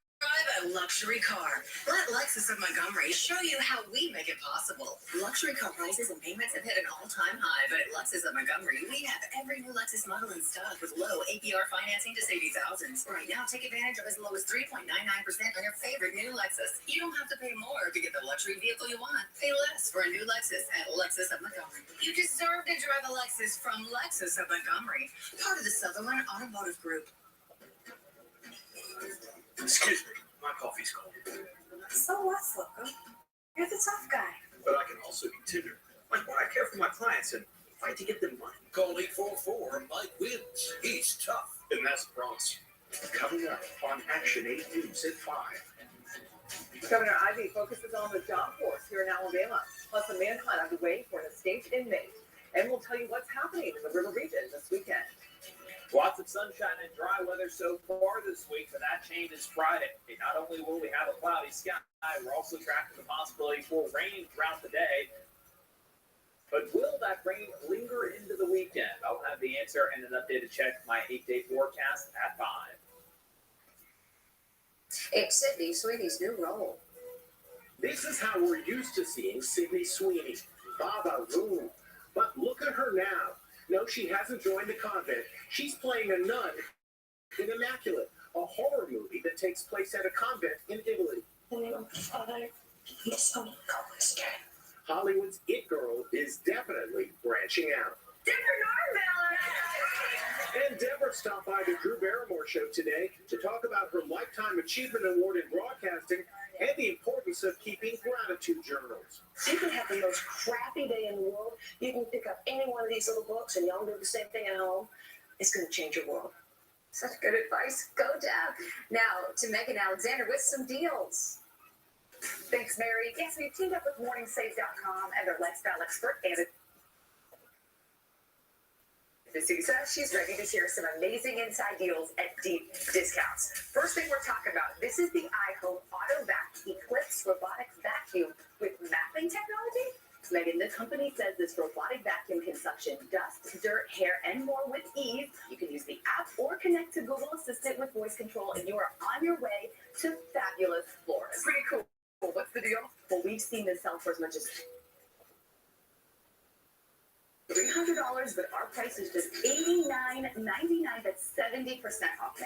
a luxury car. Let Lexus of Montgomery show you how we make it possible. Luxury car prices and payments have hit an all-time high, but at Lexus of Montgomery, we have every new Lexus model in stock with low APR financing to save you thousands. Right now, take advantage of as low as 3.99% on your favorite new Lexus. You don't have to pay more to get the luxury vehicle you want. Pay less for a new Lexus at Lexus of Montgomery. You deserve to drive a Lexus from Lexus of Montgomery, part of the Sutherland Automotive Group. Excuse me. My coffee's cold. So what, Slocum? You're the tough guy. But I can also be tender. Like when I care for my clients and fight to get them money. Call 844. Mike wins. He's tough. And that's a promise. Coming up on Action 8 News at 5. Governor Ivey focuses on the job force here in Alabama, plus a manhunt underway for an escaped inmate. And we'll tell you what's happening in the river region this weekend. Lots of sunshine and dry weather so far this week, but that changes Friday. Not only will we have a cloudy sky, we're also tracking the possibility for rain throughout the day. But will that rain linger into the weekend? I'll have the answer and an updated check my 8-day forecast at 5. It's Sydney Sweeney's new role. This is how we're used to seeing Sydney Sweeney, Baba Room. But look at her now. No, she hasn't joined the convent. She's playing a nun in Immaculate, a horror movie that takes place at a convent in Italy. In the name of the Father, the Son, and the Holy Spirit. Hollywood's It Girl is definitely branching out. And Deborah stopped by the Drew Barrymore show today to talk about her Lifetime Achievement Award in broadcasting and the importance of keeping gratitude journals. You can have the most crappy day in the world. You can pick up any one of these little books and y'all do the same thing at home. It's going to change your world. Such good advice. Go, Deb. Now to Megan Alexander with some deals. Thanks, Mary. Yes, we've teamed up with MorningSave.com and their lifestyle expert, Anna D'Souza. She's ready to share some amazing inside deals at deep discounts. First thing we're talking about, this is the iHome AutoVac Eclipse robotic vacuum with mapping technology. Megan, the company says this robotic vacuum can suction dust, dirt, hair, and more with ease. You can use the app or connect to Google Assistant with voice control, and you are on your way to fabulous floors. Pretty cool. What's the deal? Well, we've seen this sell for as much as $300, but our price is just $89.99. That's 70% off.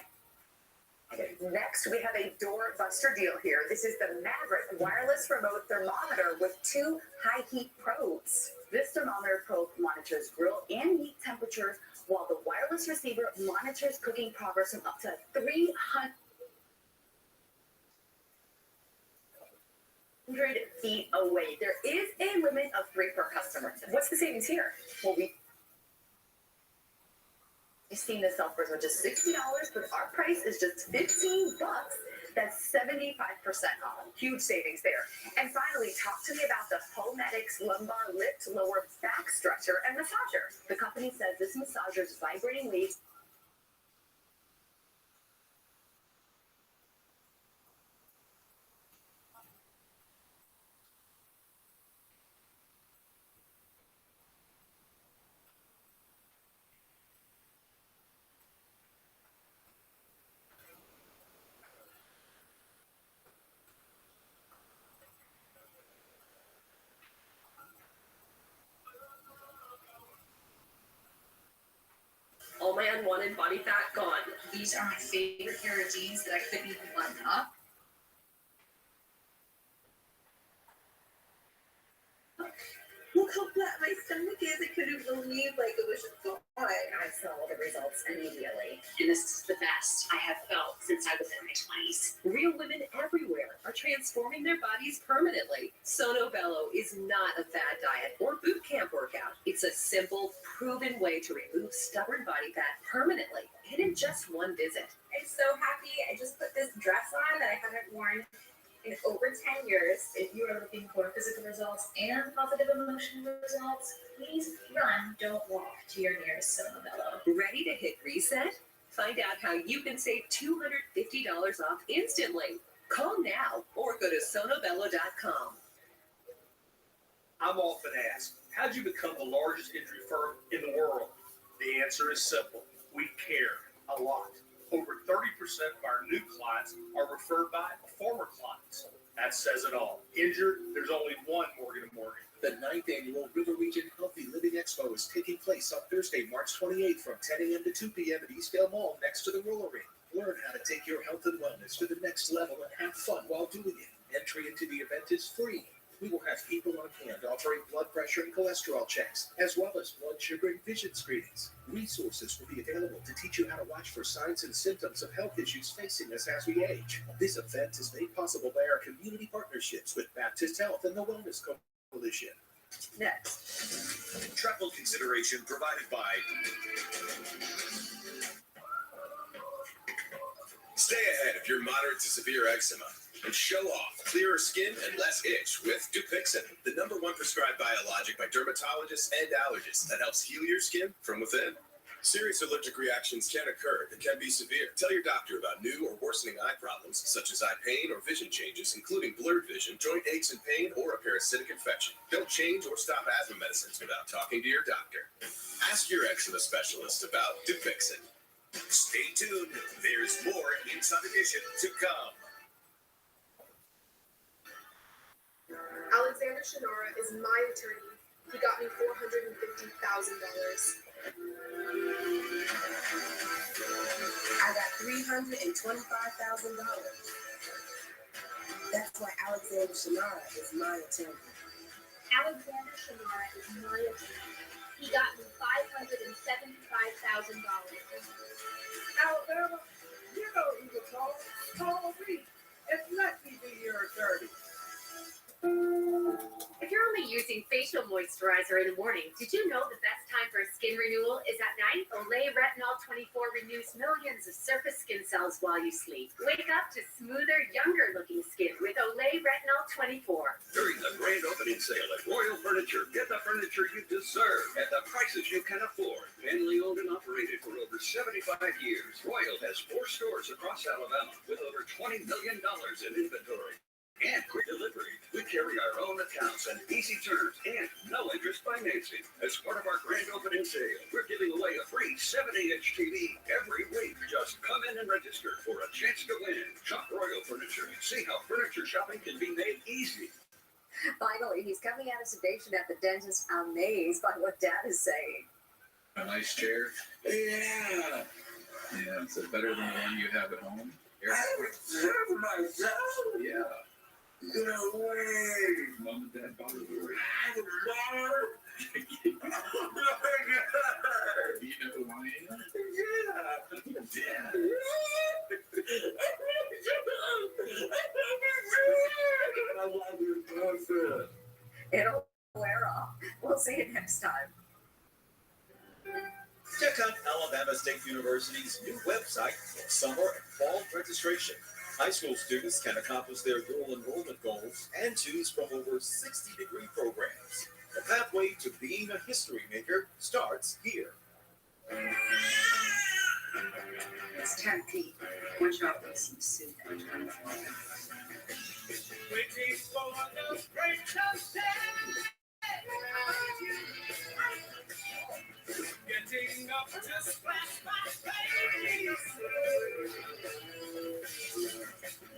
Okay, next we have a doorbuster deal here. This is the Maverick wireless remote thermometer with 2 high heat probes. This thermometer probe monitors grill and meat temperatures, while the wireless receiver monitors cooking progress from up to 300 feet away. There is a limit of 3 per customer. What's the savings here? Well, we've seen this sell for just $60, but our price is just $15. That's 75% off. Huge savings there. And finally, talk to me about the Homedics lumbar lift lower back stretcher and massager. The company says this massager's vibrating leads All my unwanted body fat gone. These are my favorite pair of jeans that I couldn't even button up. Look how flat my stomach is. I couldn't believe it was just gone. I saw the results immediately. And this is the best I have felt since I was in my 20s. Real women everywhere are transforming their bodies permanently. Sono Bello is not a fad diet or boot camp workout. It's a simple, proven way to remove stubborn body fat permanently and in just one visit. I'm so happy. I just put this dress on that I haven't worn in over 10 years. If you are looking for physical results and positive emotional results, please run, don't walk to your nearest Sono Bello. Ready to hit reset? Find out how you can save $250 off instantly. Call now or go to sonobello.com. I'm often asked, how'd you become the largest injury firm in the world? The answer is simple. We care a lot. Over 30% of our new clients are referred by former clients. That says it all. Injured, there's only one Morgan & Morgan. The 9th annual River Region Healthy Living Expo is taking place on Thursday, March 28th from 10 a.m. to 2 p.m. at Eastdale Mall next to the roller rink. Learn how to take your health and wellness to the next level and have fun while doing it. Entry into the event is free. We will have people on hand offering blood pressure and cholesterol checks, as well as blood sugar and vision screenings. Resources will be available to teach you how to watch for signs and symptoms of health issues facing us as we age. This event is made possible by our community partnerships with Baptist Health and the Wellness Coalition. next. Travel consideration provided by Stay ahead of your moderate to severe eczema and show off clearer skin and less itch with Dupixent, the #1 prescribed biologic by dermatologists and allergists that helps heal your skin from within. Serious allergic reactions can occur that can be severe. Tell your doctor about new or worsening eye problems such as eye pain or vision changes, including blurred vision, joint aches and pain, or a parasitic infection. Don't change or stop asthma medicines without talking to your doctor. Ask your eczema specialist about Dupixent. Stay tuned. There's more Inside Edition to come. Alexander Shinora is my attorney. He got me $450,000. I got $325,000. That's why Alexander Shinora is my attorney. Alexander Shinora is my attorney. He got me $575,000. Alabama, you don't even call me and let me be your attorney. If you're only using facial moisturizer in the morning, did you know the best time for skin renewal is at night? Olay Retinol 24 renews millions of surface skin cells while you sleep. Wake up to smoother, younger-looking skin with Olay Retinol 24. During the grand opening sale at Royal Furniture, get the furniture you deserve at the prices you can afford. Family owned and operated for over 75 years, Royal has 4 stores across Alabama with over $20 million in inventory. And quick delivery. We carry our own accounts and easy terms and no interest financing. As part of our grand opening sale, we're giving away a free 70-inch TV every week. Just come in and register for a chance to win. Shop Royal Furniture. See how furniture shopping can be made easy. Finally, he's coming out of sedation at the dentist, amazed by what Dad is saying. A nice chair? Yeah. Yeah, is it better than the one you have at home? Here. I would serve myself. Yeah. No way. Mom and Dad bought it for you. Mom? You know who I am? Yeah. I love you, Joseph. It'll wear off. We'll see you next time. Check out Alabama State University's new website for summer and fall registration. High school students can accomplish their dual enrollment goals and choose from over 60 degree programs. The pathway to being a history maker starts here. It's 10 feet. One shot with some soup. Waiting for the break of day. Getting up to splash my face.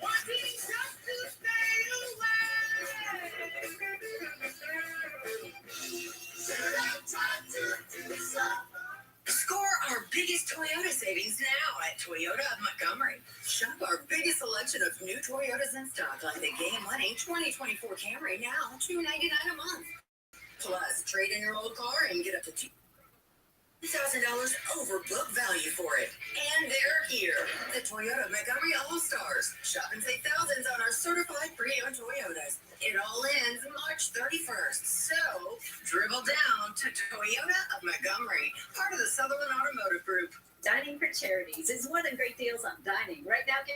Wanting just to stay away. Score our biggest Toyota savings now at Toyota of Montgomery. Shop our biggest selection of new Toyotas in stock, like the game-winning 2024 Camry, now $299 a month. Plus, trade in your old car and get up to $2,000 over book value for it. And they're here, the Toyota of Montgomery All-Stars. Shop and save thousands on our certified pre-owned Toyotas. It all ends March 31st. So, dribble down to Toyota of Montgomery, part of the Sutherland Automotive Group. Dining for Charities is one of the great deals on dining. Right now, get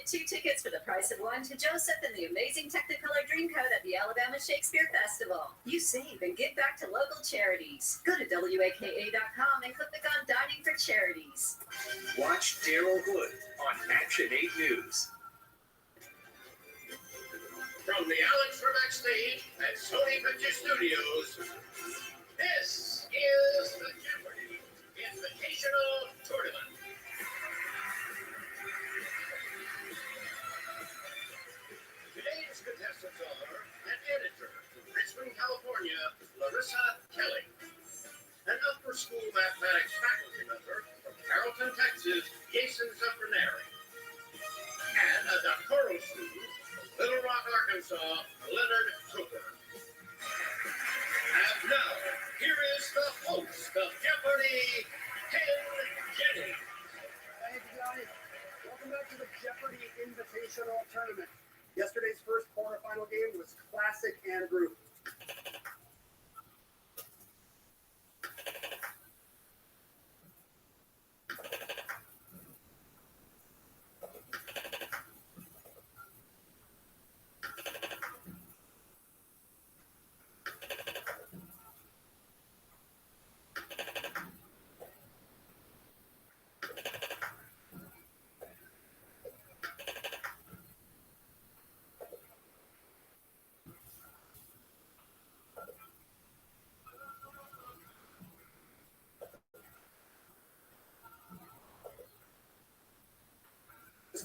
2 tickets for the price of 1 to Joseph and the amazing Technicolor Dreamcoat at the Alabama Shakespeare Festival. You save and give back to local charities. Go to WAKA.com and click on Dining for Charities. Watch Daryl Hood on Action 8 News. From the Alex for Backstage at Sony Picture Studios, this is the Jeopardy! Invitational Tournament. Today's contestants are an editor from Richmond, California, Larissa Kelly, an upper-school mathematics faculty member from Carrollton, Texas, Jason Zafraneri, and a doctoral student from Little Rock, Arkansas, Leonard Cooper. And now, here is the host of Jeopardy, Ken Jennings. Hey guys, welcome back to the Jeopardy Invitational Tournament. Yesterday's first quarterfinal game was classic and group.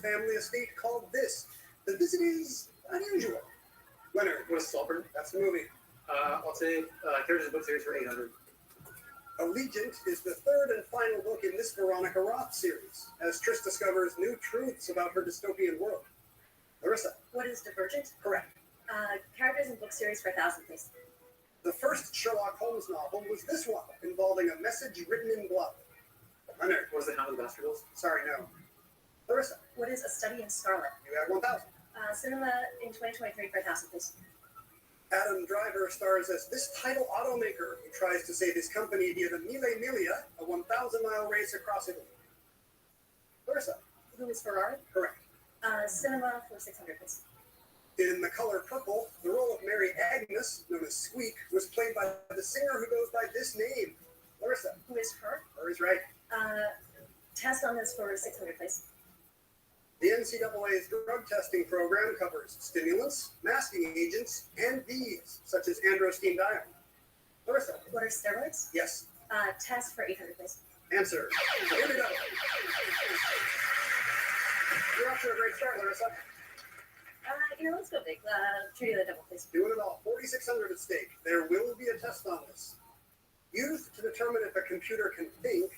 Family estate called this. The visit is unusual. Leonard, What is Salford? that's the movie. I'll take Characters Book Series for 800. Allegiant is the third and final book in this Veronica Roth series, as Trish discovers new truths about her dystopian world. Larissa. What is Divergent? Correct. Characters and book series for 1,000, please. The first Sherlock Holmes novel was this one, involving a message written in blood. Leonard. What is the Hound of the Baskervilles? Sorry, no. Larissa. What is A Study in Scarlet? You have 1,000. Cinema in 2023 for 1,000, please. Adam Driver stars as this title automaker who tries to save his company via the Mille Miglia, a 1,000-mile race across Italy. Larissa. Who is Ferrari? Correct. Cinema for 600, please. In The Color Purple, the role of Mary Agnes, known as Squeak, was played by the singer who goes by this name. Larissa. Who is Her? Her is right. Test on this for 600, please. The NCAA's drug testing program covers stimulants, masking agents, and these, such as androstenedione. Larissa. What are steroids? Yes. Test for 800, please. Answer. Here we go. You're off to a great start, Larissa. let's go big. Trudy the double, please. Doing it all. 4,600 at stake. There will be a test on this. Used to determine if a computer can think,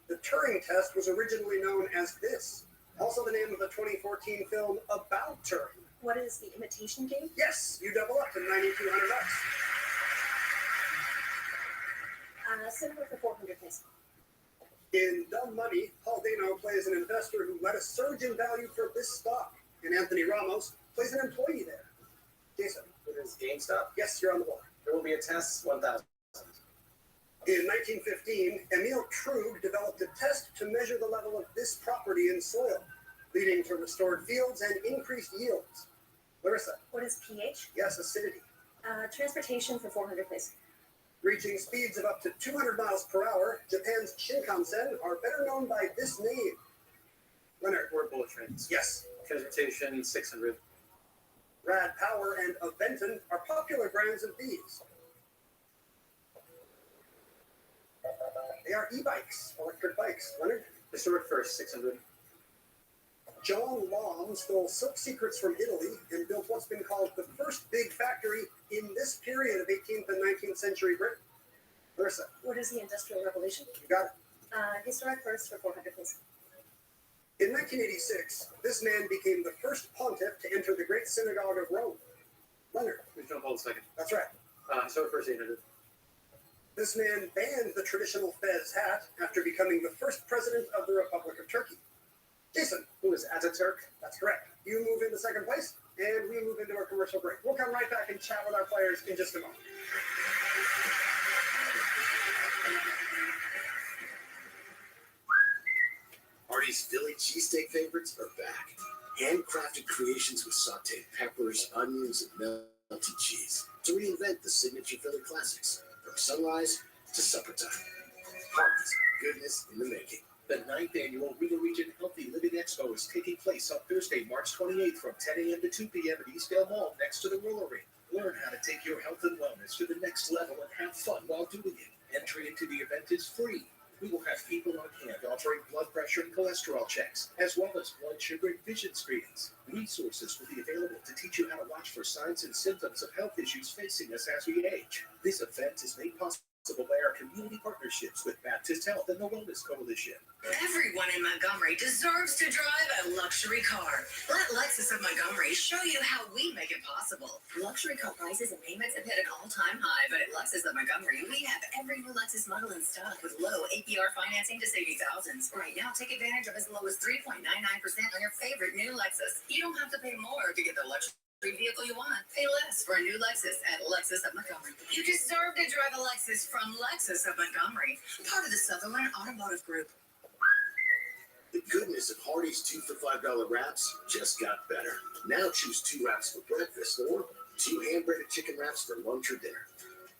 the Turing test was originally known as this. Also the name of the 2014 film about Turing. What is the imitation game? Yes, you double up to 9,200 bucks. Send her for 400, please. In Dumb Money, Paul Dano plays an investor who led a surge in value for this stock, and Anthony Ramos plays an employee there. Jason. It is GameStop. Yes, you're on the board. There will be a test 1,000. In 1915, Emil Krug developed a test to measure the level of this property in soil, leading to restored fields and increased yields. Larissa. What is pH? Yes, acidity. Transportation for 400, please. Reaching speeds of up to 200 miles per hour, Japan's Shinkansen are better known by this name. Leonard. Or bullet trains. Yes. Transportation 600. Rad Power and Aventon are popular brands of these. They are e-bikes, electric bikes. Leonard? Historic First 600. John Long stole silk secrets from Italy and built what's been called the first big factory in this period of 18th and 19th century Britain. Larissa. What is the Industrial Revolution? You got it. Historic First for 400, please. In 1986, this man became the first pontiff to enter the Great Synagogue of Rome. Leonard. John Paul II. That's right. Historic First 800. This man banned the traditional fez hat after becoming the first president of the Republic of Turkey. Jason. Who is Ataturk? That's correct. You move into second place, and we move into our commercial break. We'll come right back and chat with our players in just a moment. Artie's Philly cheesesteak favorites are back. Handcrafted creations with sauteed peppers, onions, and melted cheese to reinvent the signature Philly classics from sunrise to supper time. Harvey's, goodness in the making. The 9th annual Riga Region Healthy Living Expo is taking place on Thursday, March 28th from 10 a.m. to 2 p.m. at Eastdale Mall next to the roller rink. Learn how to take your health and wellness to the next level and have fun while doing it. Entry into the event is free. We will have people on hand offering blood pressure and cholesterol checks, as well as blood sugar and vision screenings. Resources will be available to teach you how to watch for signs and symptoms of health issues facing us as we age. This event is made possible by our community partnerships with Baptist Health and the Wellness Coalition. Everyone in Montgomery deserves to drive a luxury car. Let Lexus of Montgomery show you how we make it possible. Luxury car prices and payments have hit an all-time high, but at Lexus of Montgomery, we have every new Lexus model in stock with low APR financing to save you thousands. Right now, take advantage of as low as 3.99% on your favorite new Lexus. You don't have to pay more to get the luxury vehicle you want. Pay less for a new Lexus at Lexus of Montgomery. You deserve to drive a Lexus from Lexus of Montgomery, part of the Sutherland Automotive Group. The goodness of Hardee's 2 for $5 wraps just got better. Now choose 2 wraps for breakfast or 2 hand-breaded chicken wraps for lunch or dinner.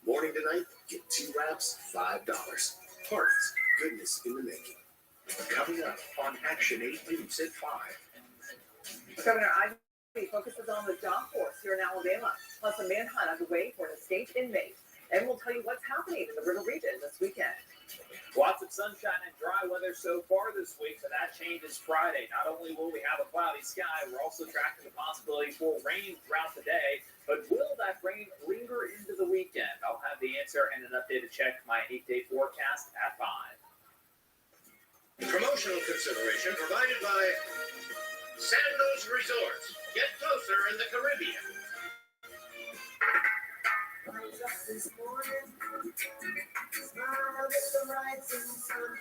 Morning to night, get 2 wraps, $5. Hardee's, goodness in the making. Coming up on Action 8 News at 5. Governor Ivey focuses on the job force here in Alabama, plus a manhunt underway for an escaped inmate. And we'll tell you what's happening in the River Region this weekend. Lots of sunshine and dry weather so far this week, so that changes Friday. Not only will we have a cloudy sky, we're also tracking the possibility for rain throughout the day. But will that rain linger into the weekend? I'll have the answer and an updated check my 8-day forecast at 5. Promotional consideration provided by Sandals Resorts. Get closer in the Caribbean. This morning, smile with the rising sun.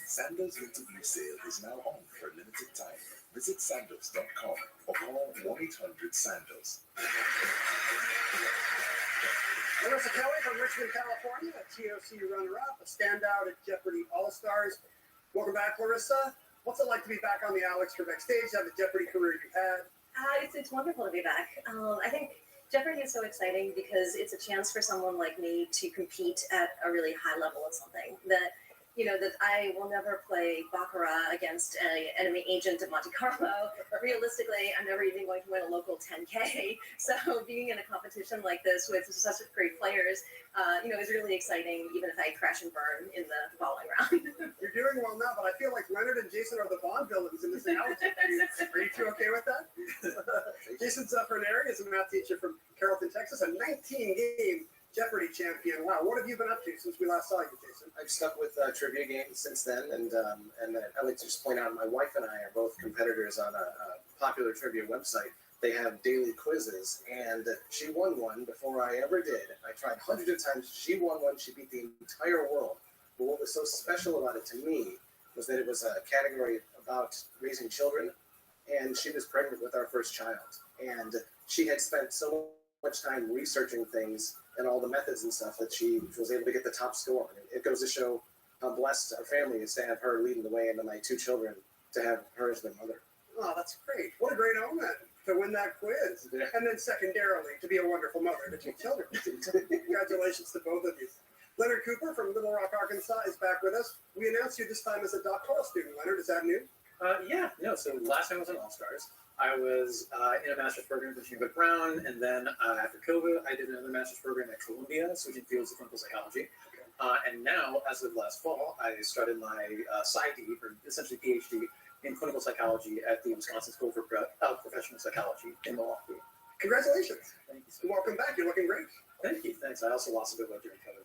Sandals Interview Sale is now on for a limited time. Visit sandals.com or call 1-800-SANDALS. Larissa Kelly from Richmond, California, a TOC runner-up, a standout at Jeopardy All-Stars. Welcome back, Larissa. What's it like to be back on the Alex Trebek stage, have the Jeopardy career you've had? It's wonderful to be back. I think Jeopardy is so exciting because it's a chance for someone like me to compete at a really high level of something that, that I will never play Baccarat against an enemy agent of Monte Carlo, realistically, I'm never even going to win a local 10K. So being in a competition like this with such great players, is really exciting, even if I crash and burn in the following round. You're doing well now, but I feel like Leonard and Jason are the Bond villains in this analogy. Are you two okay with that? Jason Zafraneri is a math teacher from Carrollton, Texas, a 19-game Jeopardy champion. Wow, what have you been up to since we last saw you, Jason? I've stuck with trivia games since then, and I like to just point out my wife and I are both competitors on a popular trivia website. They have daily quizzes, and she won one before I ever did. I tried hundreds of times. She won one. She beat the entire world. But what was so special about it to me was that it was a category about raising children, and she was pregnant with our first child. And she had spent so much time researching things and all the methods and stuff that she was able to get the top score. It goes to show how blessed our family is to have her leading the way, and my two children to have her as their mother. Oh, that's great. What a great omen to win that quiz. Yeah. And then secondarily, to be a wonderful mother to two children. Congratulations to both of you. Leonard Cooper from Little Rock, Arkansas is back with us. We announced you this time as a doctoral student. Leonard, is that new? So last time I was in All-Stars. I was in a master's program at University of Brown, and then after COVID, I did another master's program at Columbia, switching fields to clinical psychology. And now, as of last fall, I started my PsyD, or essentially PhD, in clinical psychology at the Wisconsin School for Professional Psychology in Milwaukee. Congratulations. Thank you. Welcome back. You're looking great. Thank you. Thanks. I also lost a bit of weight during COVID.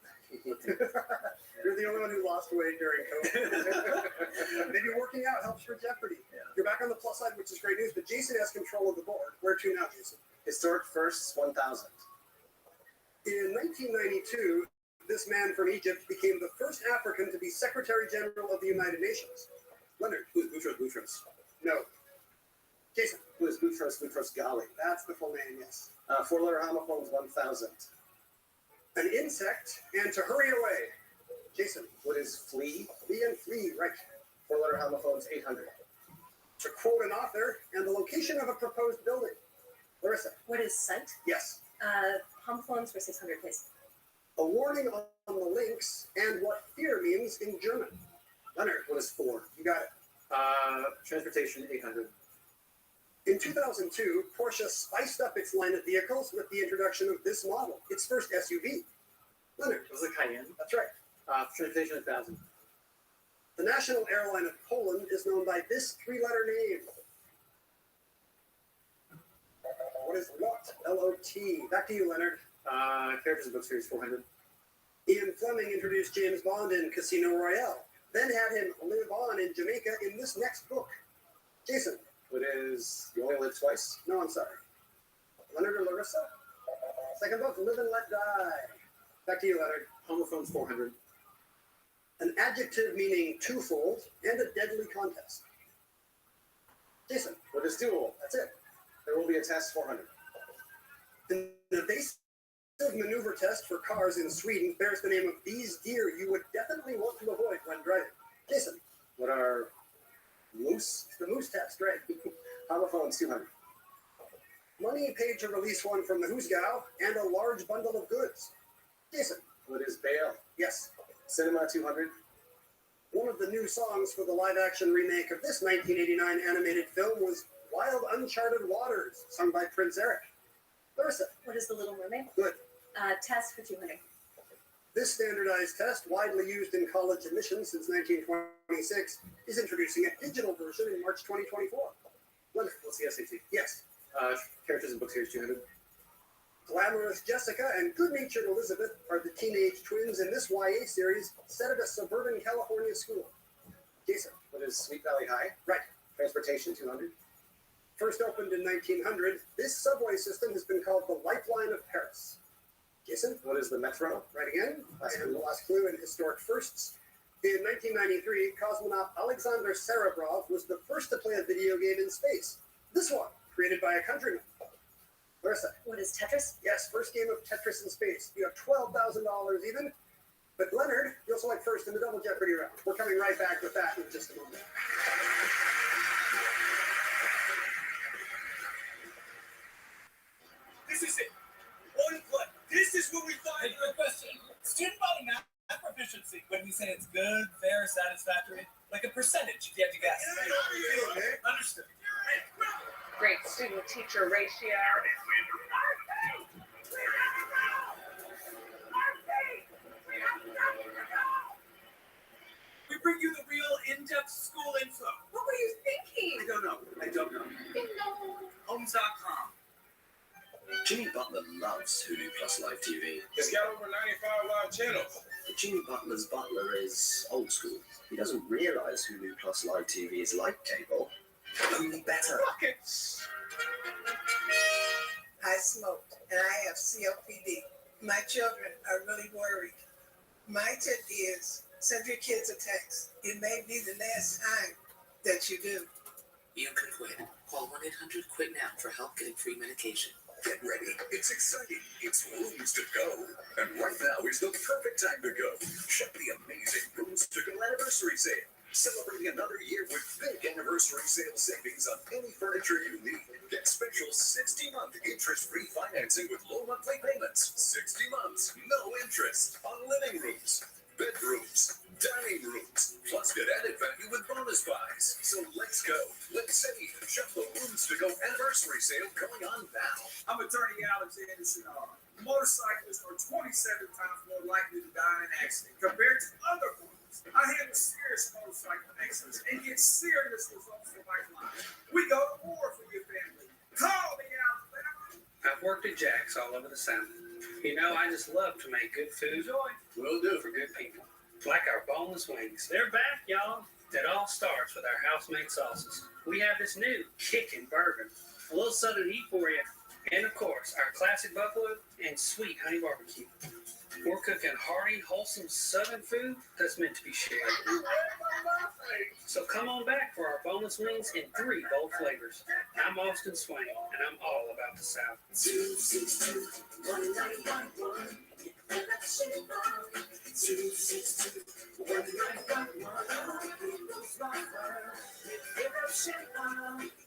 You're the only one who lost weight during COVID. Maybe working out helps for Jeopardy. Yeah. You're back on the plus side, which is great news, but Jason has control of the board. Where to now, Jason? Historic firsts, 1,000. In 1992, this man from Egypt became the first African to be Secretary General of the United Nations. Leonard. Who's Boutros? No. Jason. Who is Boutros Ghali? That's the full name, yes. Four-letter homophones, 1,000. An insect, and to hurry away. Jason. What is flea? Flea and flea, right. Four-letter homophones, 800. To quote an author, and the location of a proposed building. Larissa. What is scent? Yes. Homophones for 600, please. A warning on the links, and what fear means in German. Leonard. What is four? You got it. Transportation, 800. In 2002, Porsche spiced up its line of vehicles with the introduction of this model, its first SUV. Leonard. Was it Cayenne? That's right. Transportation, 1,000. The national airline of Poland is known by this three-letter name. What is LOT? L-O-T. Back to you, Leonard. Characters in book series, 400. Ian Fleming introduced James Bond in Casino Royale, then had him live on in Jamaica in this next book. Jason. What is You Only Live Twice? No, I'm sorry. Leonard or Larissa? Second book, Live and Let Die. Back to you, Leonard. Homophones, 400. An adjective meaning twofold and a deadly contest. Jason. What is dual? That's it. There will be a test, 400. An evasive maneuver test for cars in Sweden bears the name of these deer you would definitely want to avoid when driving. Jason. What are moose? The moose test, right. Homophones, 200. Money paid to release one from the Hoosgow and a large bundle of goods. Jason. What is bail? Yes. Cinema, 200. One of the new songs for the live-action remake of this 1989 animated film was Wild Uncharted Waters, sung by Prince Eric. Larissa. What is the Little Mermaid? Good. Test for 200. This standardized test, widely used in college admissions since 1926, is introducing a digital version in March 2024. Leonard. What's the SAT? Yes. Characters in book series, 200. Glamorous Jessica and good-natured Elizabeth are the teenage twins in this YA series set at a suburban California school. Jason. What is Sweet Valley High? Right. Transportation, 200. First opened in 1900, this subway system has been called the Lifeline of Paris. Jason. What is the Metro? Right again. Last And clue. the last clue in historic firsts. In 1993, cosmonaut Alexander Serebrov was the first to play a video game in space. This one, created by a countryman. Larissa. What is Tetris? Yes, first game of Tetris in space. You have $12,000 even. But Leonard, you'll select first in the Double Jeopardy round. We're coming right back with that in just a moment. This is it. One play. This is what we thought. Hey, good question. Student body math proficiency. When we say it's good, fair, satisfactory, like a percentage, if you had to guess. Okay. Understood. Hey, great student-teacher ratio. We bring you the real in-depth school info. What were you thinking? I don't know. Homes.com. Jimmy Butler loves Hulu Plus Live TV. It's got over 95 live channels. But Jimmy Butler's butler is old school. He doesn't realize Hulu Plus Live TV is like cable, only better. Rockets. I smoked and I have COPD. My children are really worried. My tip is send your kids a text. It may be the last time that you do. You can quit. Call 1-800-QUIT-NOW for help getting free medication. Get ready. It's exciting. It's Rooms to Go. And right now is the perfect time to go. Shop the amazing Rooms to Go anniversary sale. Celebrating another year with big anniversary sale savings on any furniture you need. Get special 60-month interest-free financing with low monthly payments. 60 months, no interest on living rooms, bedrooms, dining rooms, plus get added value with bonus buys. So let's go. Let's save. Shop the Rooms to Go anniversary sale going on now. I'm attorney Alexander Sinar. Motorcyclists are 27 times more likely to die in an accident compared to other ones. I handle serious motorcycle accidents and get serious results for my clients. We go to war for your family. Call me out, family. I've worked at Jack's all over the South. You know, I just love to make good food. Will do for good people. Like our boneless wings. They're back, y'all. It all starts with our house-made sauces. We have this new kickin' bourbon, a little something to eat for you, and of course, our classic buffalo and sweet honey barbecue. We're cooking hearty, wholesome Southern food that's meant to be shared. So come on back for our boneless wings in 3 bold flavors. I'm Austin Swain, and I'm all about the South. 262-1911.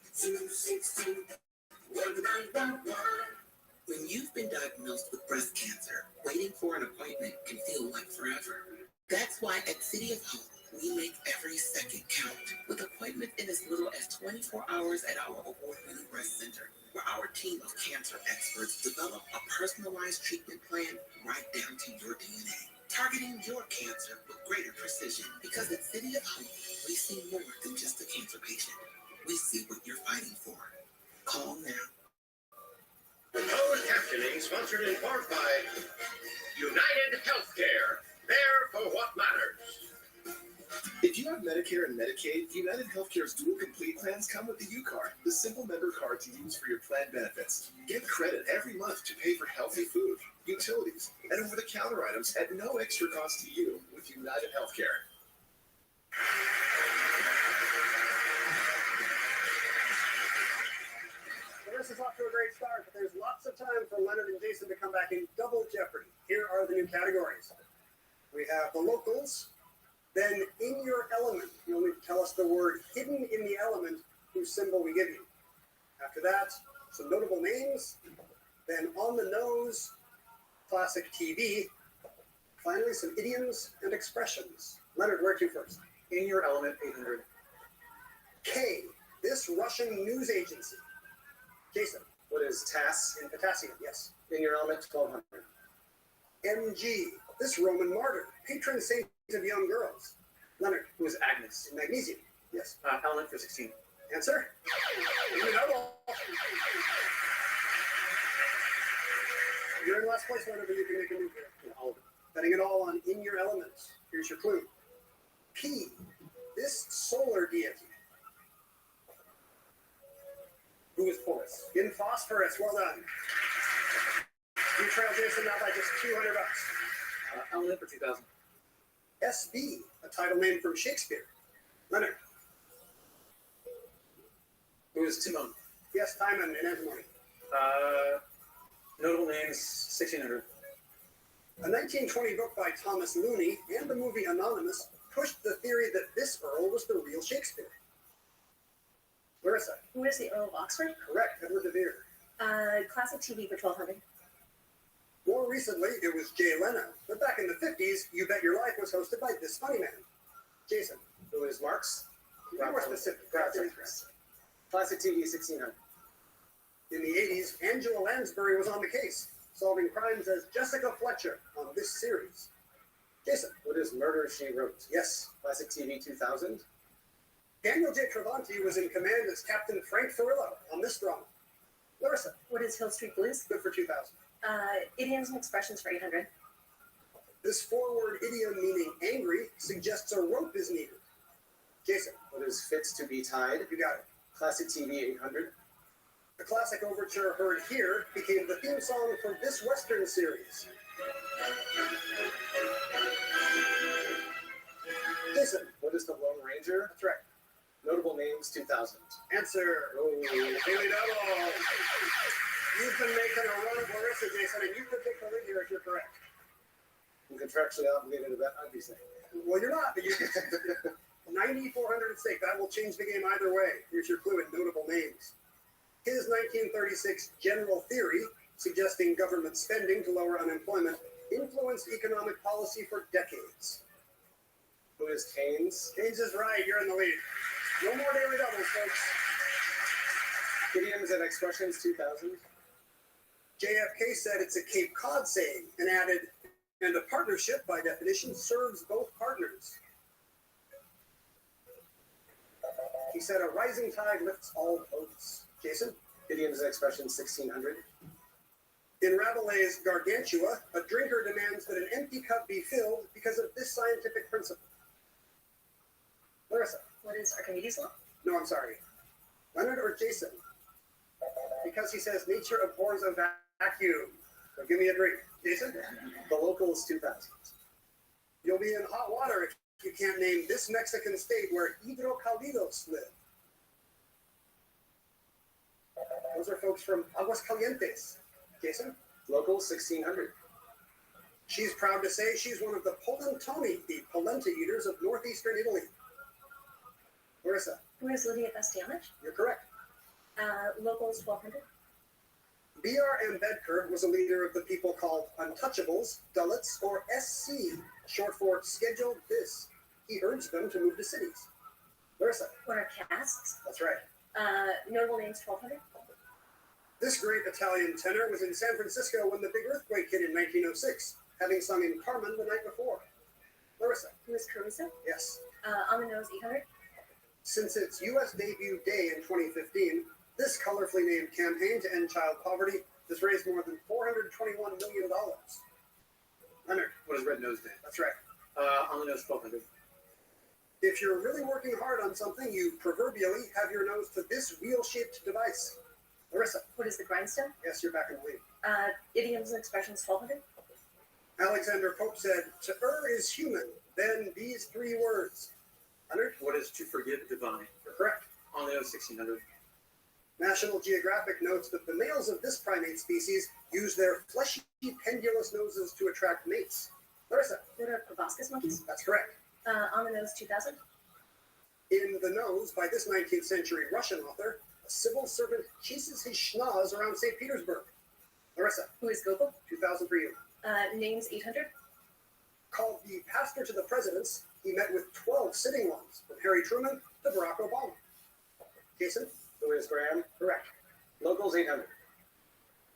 262-1911. When you've been diagnosed with breast cancer, waiting for an appointment can feel like forever. That's why at City of Hope, we make every second count with appointments in as little as 24 hours at our award-winning breast center, where our team of cancer experts develop a personalized treatment plan right down to your DNA, targeting your cancer with greater precision. Because at City of Hope, we see more than just a cancer patient. We see what you're fighting for. Call now. Closed captioning sponsored in part by United Healthcare. There for what matters. If you have Medicare and Medicaid, United Healthcare's dual complete plans come with the U-Card, the simple member card to use for your plan benefits. Get credit every month to pay for healthy food, utilities, and over-the-counter items at no extra cost to you with United Healthcare. This is off to a great start, but there's lots of time for Leonard and Jason to come back in double jeopardy. Here are the new categories. We have the locals, then in your element. You'll need to tell us the word hidden in the element whose symbol we give you. After that, some notable names, then on the nose, classic TV, finally some idioms and expressions. Leonard, where to first? In your element, 800. K, this Russian news agency. Jason. What is TASS? In potassium, yes. In your element, 1200. MG, this Roman martyr, patron saint of young girls. Leonard. Who is Agnes? In magnesium, yes. Element for 16. Answer? In the double. You're in last place, Leonard, but you can make a move here. Yeah, all of it. Betting it all on in your element. Here's your clue. P, this solar deity. Who is Porous? In phosphorus, well done. You trail Jason now by just $200. Element for 2000. SB, a title name from Shakespeare. Leonard. Who is Timon? Yes, Timon in antimony. Notable names, 1600. A 1920 book by Thomas Looney and the movie Anonymous pushed the theory that this Earl was the real Shakespeare. Larissa. Who is the Earl of Oxford? Correct, Edward de Vere. Classic TV for 1200. More recently, it was Jay Leno. But back in the 50s, You Bet Your Life was hosted by this funny man. Jason. Who is Marx? More specific. Classic TV, 1600. In the 80s, Angela Lansbury was on the case, solving crimes as Jessica Fletcher on this series. Jason. What is Murder, She Wrote? Yes. Classic TV 2000. Daniel J. Travanti was in command as Captain Frank Furillo on this drama. Larissa. What is Hill Street Blues? Good for 2000. Idioms and expressions for 800. This four-word idiom meaning angry suggests a rope is needed. Jason. What is Fits to Be Tied? You got it. Classic TV 800. The classic overture heard here became the theme song for this Western series. Jason. What is The Lone Ranger? That's right. Notable names 2000. Answer. Oh, Daily Double. You've been making a run of Larissa, Jason, and you could take the lead here if you're correct. I'm contractually obligated to bet I'd be saying. Well, you're not, but you 9,400 at stake. That will change the game either way. Here's your clue in notable names. His 1936 general theory, suggesting government spending to lower unemployment, influenced economic policy for decades. Who is Keynes? Keynes is right. You're in the lead. No more daily doubles, folks. Idioms and expressions 2000. JFK said it's a Cape Cod saying and added, and a partnership, by definition, serves both partners. He said a rising tide lifts all boats. Jason? Idioms and expressions 1600. In Rabelais' Gargantua, a drinker demands that an empty cup be filled because of this scientific principle. Larissa? What is Archimedes' law? No, I'm sorry. Leonard or Jason? Because he says nature abhors a vacuum. So give me a drink. Jason? The Locals 2000. You'll be in hot water if you can't name this Mexican state where hidrocálidos live. Those are folks from Aguascalientes. Jason? Locals 1600. She's proud to say she's one of the polentoni, the polenta eaters of northeastern Italy. Larissa? Who is Lydia Bastianich? You're correct. Locals 1200. B.R. Ambedkar was a leader of the people called Untouchables, Dalits, or SC, short for Scheduled This. He urged them to move to cities. Larissa? What are castes? That's right. Notable names 1200. This great Italian tenor was in San Francisco when the big earthquake hit in 1906, having sung in Carmen the night before. Larissa? Who is Caruso? Yes. On the nose 800. Since its U.S. debut day in 2015, this colorfully named campaign to end child poverty has raised more than $421 million. Leonard? What is Red Nose Day? That's right. On the nose 1200. If you're really working hard on something, you proverbially have your nose to this wheel-shaped device. Larissa? What is the grindstone? Yes, you're back in the lead. Idioms and expressions 1200. Alexander Pope said, to err is human, then these three words. Leonard? What is to forgive divine? You're correct. On the nose 1600. National Geographic notes that the males of this primate species use their fleshy, pendulous noses to attract mates. Larissa? What are proboscis monkeys? That's correct. On the nose 2000. In The Nose, by this 19th century Russian author, a civil servant chases his schnoz around St. Petersburg. Larissa? Who is Gogol? 2000 for you. Names 800. Called the pastor to the presidents, he met with 12 sitting ones, from Harry Truman to Barack Obama. Jason? Who is Graham? Correct. Locals 800.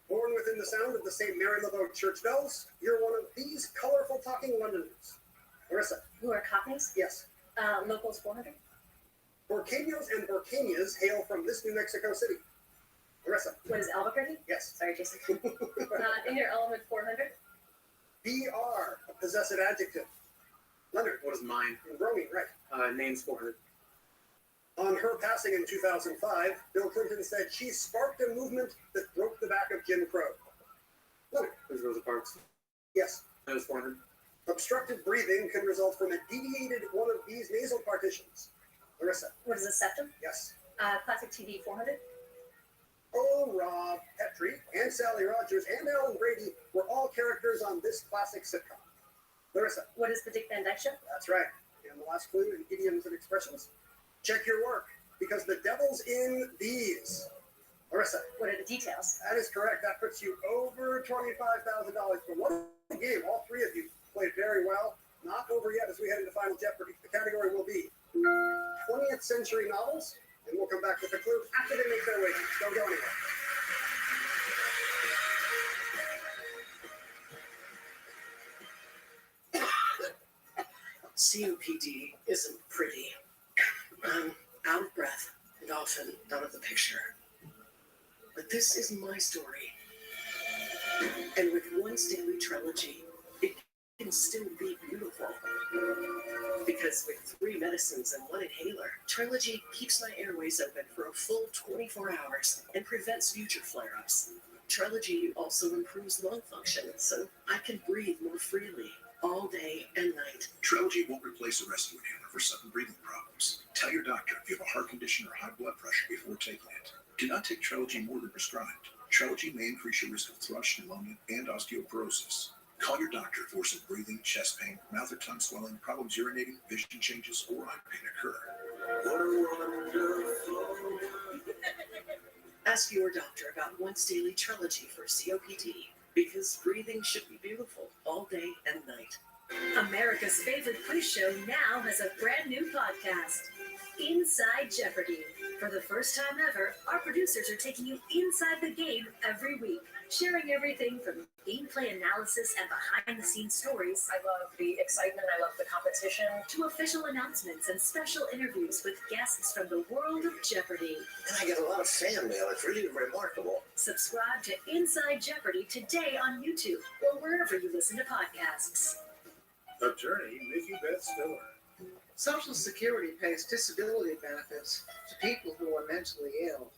Born within the sound of the St. Mary Laveau church bells, you're one of these colorful talking Londoners. Larissa? Who are Cockneys? Yes. Locals 400. Borqueños and Borqueñas hail from this New Mexico city. Larissa? What is Albuquerque? Yes. Sorry, Jason. In your element 400. BR, a possessive adjective. Leonard? What is mine? And bromine, right. Names 400. On her passing in 2005, Bill Clinton said she sparked a movement that broke the back of Jim Crow. Leonard? Who's Rosa Parks? Yes. Nose 400. Obstructed breathing can result from a deviated one of these nasal partitions. Larissa? What is a septum? Yes. Classic TV 400. Oh, Rob, Petrie, and Sally Rogers, and Alan Brady were all characters on this classic sitcom. Larissa? What is the Dick Van Dyke Show? That's right. And the last clue in idioms and expressions. Check your work, because the devil's in these. Larissa? What are the details? That is correct. That puts you over $25,000. But what a game. All three of you played very well. Not over yet as we head into Final Jeopardy. The category will be 20th century novels, and we'll come back with the clue after they make their way. Don't go anywhere. COPD isn't pretty. I'm out of breath and often out of the picture. But this is my story. And with Once Daily Trilogy, it can still be beautiful. Because with 3 medicines and 1 inhaler, Trilogy keeps my airways open for a full 24 hours and prevents future flare-ups. Trilogy also improves lung function, so I can breathe more freely all day and night. Trilogy won't replace a rescue inhaler for sudden breathing problems. Tell your doctor if you have a heart condition or high blood pressure before taking it. Do not take Trilogy more than prescribed. Trilogy may increase your risk of thrush, pneumonia, and osteoporosis. Call your doctor if worsening breathing, chest pain, mouth or tongue swelling, problems urinating, vision changes, or eye pain occur. Ask your doctor about Once Daily Trilogy for COPD, because breathing should be beautiful all day and night. America's favorite quiz show now has a brand new podcast, Inside Jeopardy! For the first time ever, our producers are taking you inside the game every week, sharing everything from gameplay analysis and behind-the-scenes stories. I love the excitement, I love the competition. To official announcements and special interviews with guests from the world of Jeopardy! And I get a lot of fan mail. It's really remarkable. Subscribe to Inside Jeopardy! Today on YouTube or wherever you listen to podcasts. Attorney Mickey Beth Stiller. Social Security pays disability benefits to people who are mentally ill.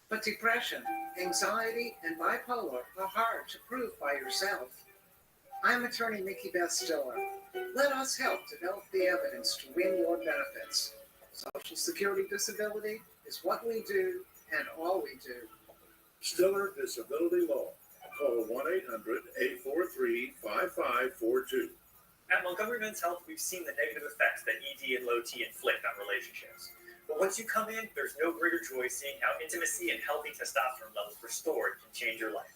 But depression, anxiety, and bipolar are hard to prove by yourself. I'm attorney Mickey Beth Stiller. Let us help develop the evidence to win your benefits. Social Security disability is what we do and all we do. Stiller Disability Law. Call 1-800-843-5542. At Montgomery Men's Health, we've seen the negative effects that ED and low T inflict on relationships. But once you come in, there's no greater joy seeing how intimacy and healthy testosterone levels restored can change your life.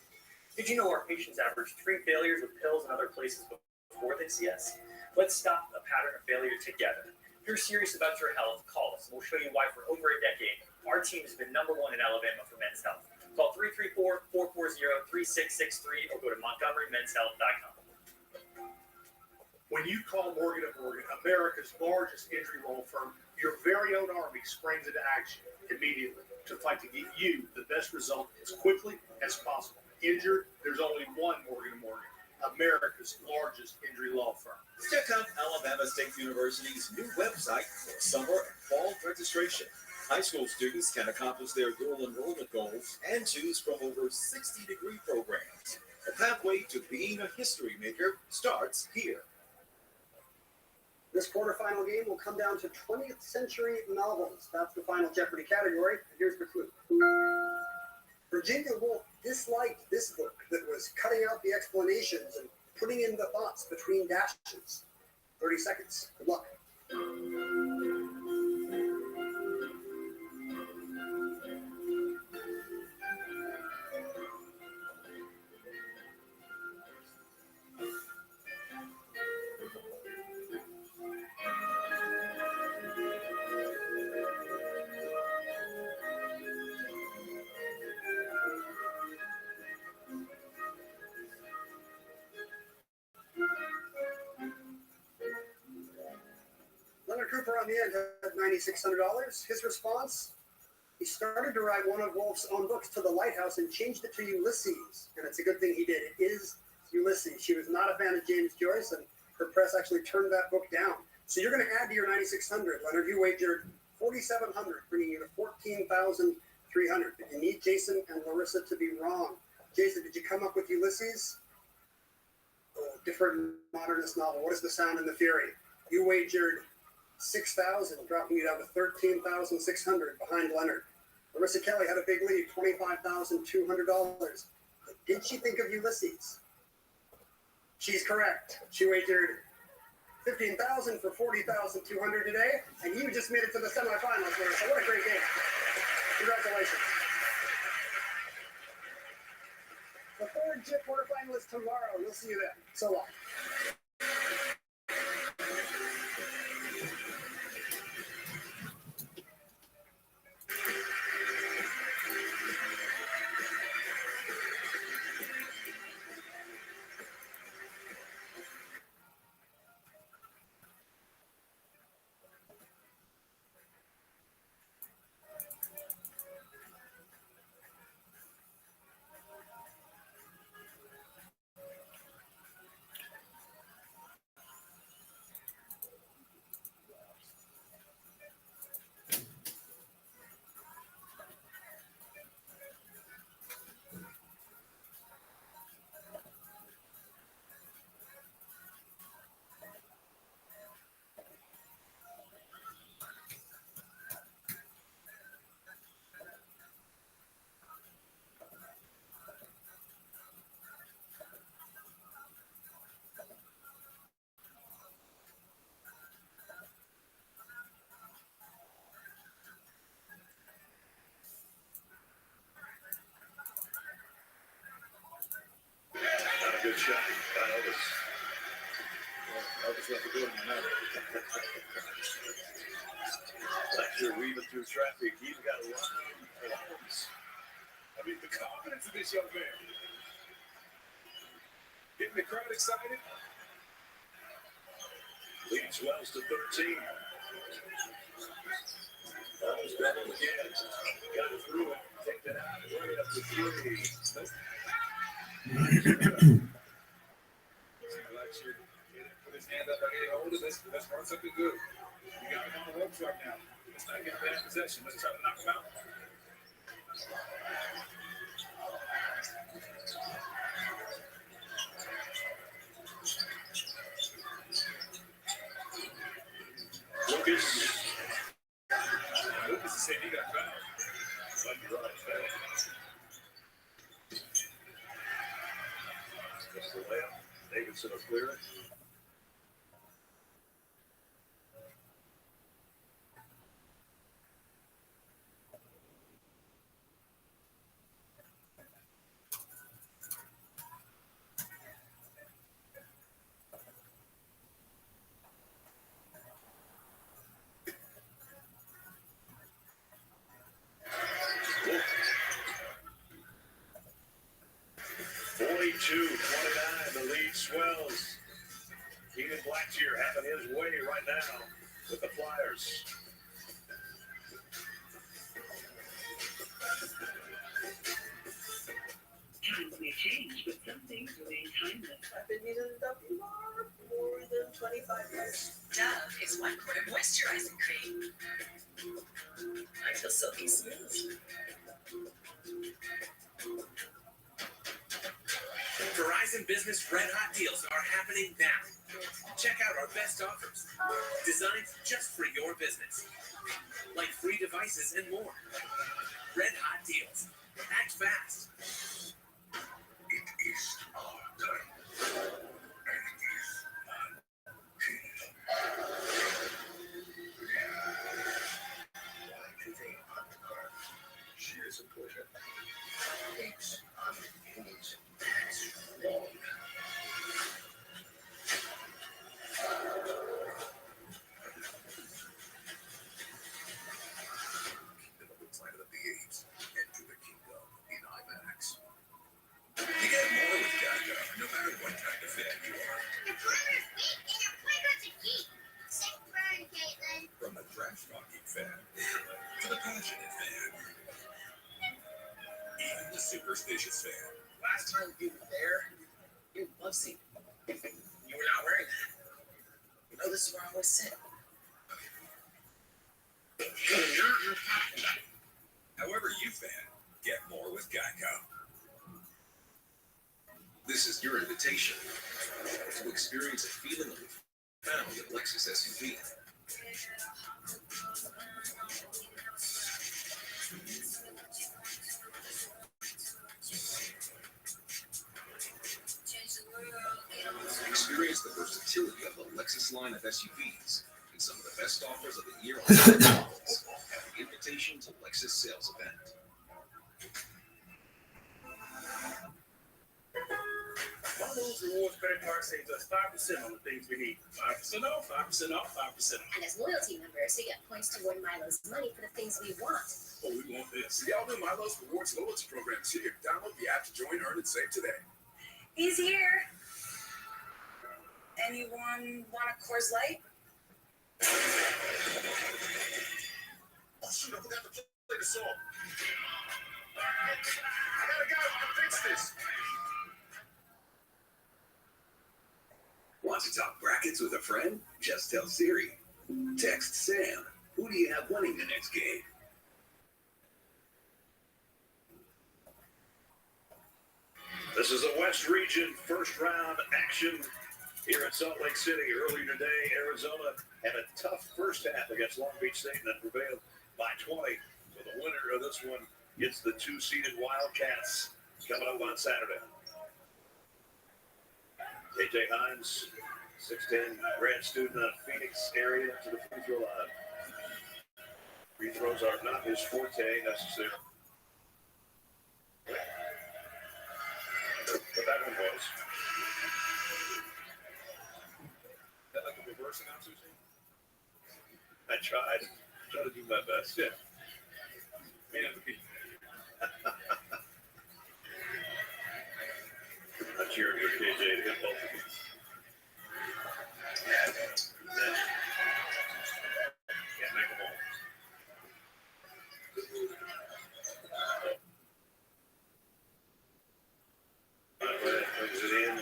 Did you know our patients average 3 failures with pills and other places before they see us? Let's stop a pattern of failure together. If you're serious about your health, call us, and we'll show you why for over a decade, our team has been #1 in Alabama for men's health. Call 334-440-3663 or go to montgomerymenshealth.com. When you call Morgan & Morgan, America's largest injury law firm, your very own army springs into action immediately to fight to get you the best result as quickly as possible. Injured, there's only one Morgan & Morgan, America's largest injury law firm. Check out Alabama State University's new website for summer and fall registration. High school students can accomplish their dual enrollment goals and choose from over 60 degree programs. The pathway to being a history maker starts here. This quarterfinal game will come down to 20th century novels. That's the final Jeopardy category. Here's the clue. Virginia Woolf disliked this book that was cutting out the explanations and putting in the thoughts between dashes. 30 seconds. Good luck. Leonard Cooper on the end had $9,600. His response? He started to write one of Woolf's own books to the Lighthouse and changed it to Ulysses. And it's a good thing he did. It is Ulysses. She was not a fan of James Joyce, and her press actually turned that book down. So you're going to add to your $9,600. Leonard, you wagered $4,700, bringing you to $14,300. But you need Jason and Larissa to be wrong. Jason, did you come up with Ulysses? Oh, different modernist novel. What is the sound and the fury? You wagered $6,000, dropping you down to $13,600 behind Leonard. Larissa Kelly had a big lead, $25,200. Did she think of Ulysses? She's correct. She wagered $15,000 for $40,200 today, and you just made it to the semifinals, Larissa. What a great game. Congratulations. The third JIT quarterfinal is tomorrow. We'll see you then. So long. Good shot by Elvis. Elvis left the building tonight. Lecture weaving through traffic. He's got a lot of arms. I mean, the confidence of this young man. Getting the crowd excited. Leads Wells to 13. Elvis battle again. Got through it. Take that out. Right up to 3. Lecture. Put his hand up. I get hold of this. Let's run something good. You got him on the ropes right now. Let's not get bad possession. Let's try to knock him out. Lucas is saying he got fouled. Rabbi Rothschild. Just the layup. Davidson will clear it. The lead swells. Keenan Blackshear having his way right now with the Flyers. Times may change, but some things remain timeless. I've been using WR for more than 25 years. Dove is one quarter moisturizing cream. I feel silky smooth. Verizon Business Red Hot Deals are happening now. Check out our best offers, designed just for your business, like free devices and more. Red Hot Deals. Act fast. It is our time. And it is why today on the card? She is a pleasure. It's unhinged. That's wrong. Kingdom of the Planet of the Apes. Enter the kingdom in IMAX. You get more with Geico, no matter what kind of fan you are. The plumber's feet and your playground's a geek. Sick burn, Caitlin. From the trash talking fan to the passionate fan, even the superstitious fan. Last time you were there, you love seat. You were not wearing that. You know, this is where I always sit. However you fan, get more with Geico. This is your invitation to experience a feeling of found at Lexus SUV. Experience the versatility of the Lexus line of SUVs and some of the best offers of the year on models at the Invitation to Lexus sales event. Those rewards credit card saves us 5% on the things we need. 5% off, 5% off, 5% off. And as loyalty members, we get points toward Milo's money for the things we want. Oh, we want this. The all new Milo's Rewards Loyalty Program is here. Download the app to join, earn, and save today. He's here. Anyone want a Coors Light? Oh, shoot, I forgot to play the song. I gotta go. Fix this. Want to talk brackets with a friend? Just tell Siri. Text Sam. Who do you have winning the next game? This is the West Region first round action here at Salt Lake City. Earlier today, Arizona had a tough first half against Long Beach State and then prevailed by 20. So the winner of this one gets the 2-seeded Wildcats coming up on Saturday. KJ Hines, 6'10", grad student out of Phoenix area, to the free throw line. Free throws are not his forte necessarily. But that one was. fouls. That like a reverse announcer thing? I tried to do my best. Yeah. Man, I'm cheering for KJ to hit both of these. Can't make them all. Brings it in.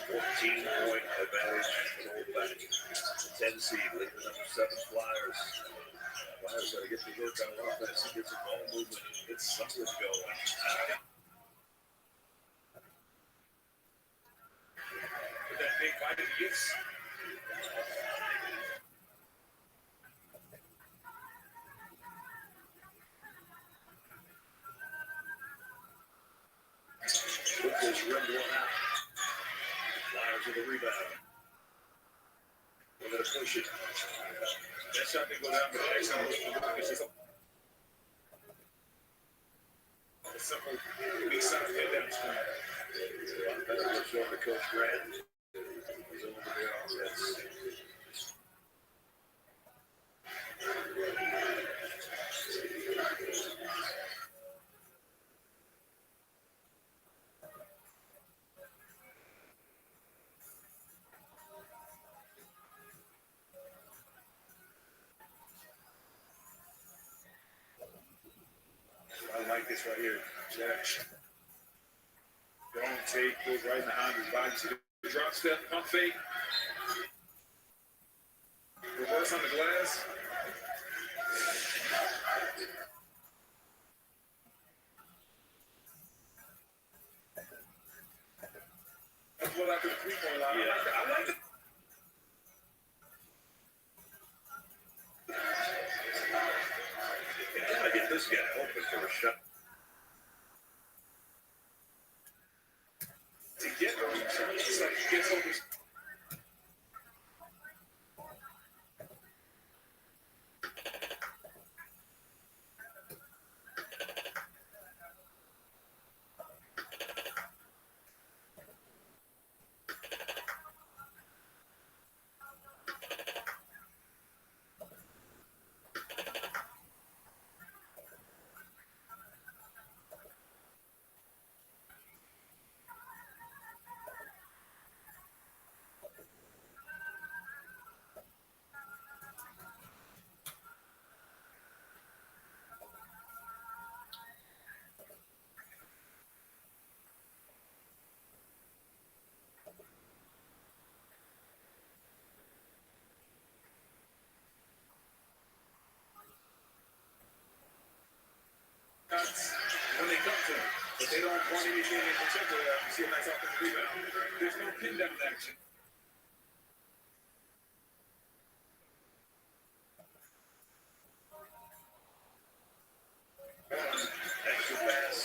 14-point advantage for the Old Black. 10 seed, leading the number 7 Flyers. Flyers got to get to work on offense and get some ball movement. It's something going. with that big bite of the gifts. Lucas rimmed one out. Flyers with the rebound. We're going to push it. That shot didn't go down, but the next time it's just a simple weak side head down screen. Looks over to Coach Grant. He's over there on this. I like this right here. Jack. Don't take, goes right behind his body. See the drop step, pump fake. Reverse on the glass. That's what after the 3-point line. Yeah. I like it. Gotta get this guy open for a shot. To get those shots, it's like he gets open. When they come to him, but they don't want anything in particular. You see a nice offensive rebound. There's no pin down action. Extra pass.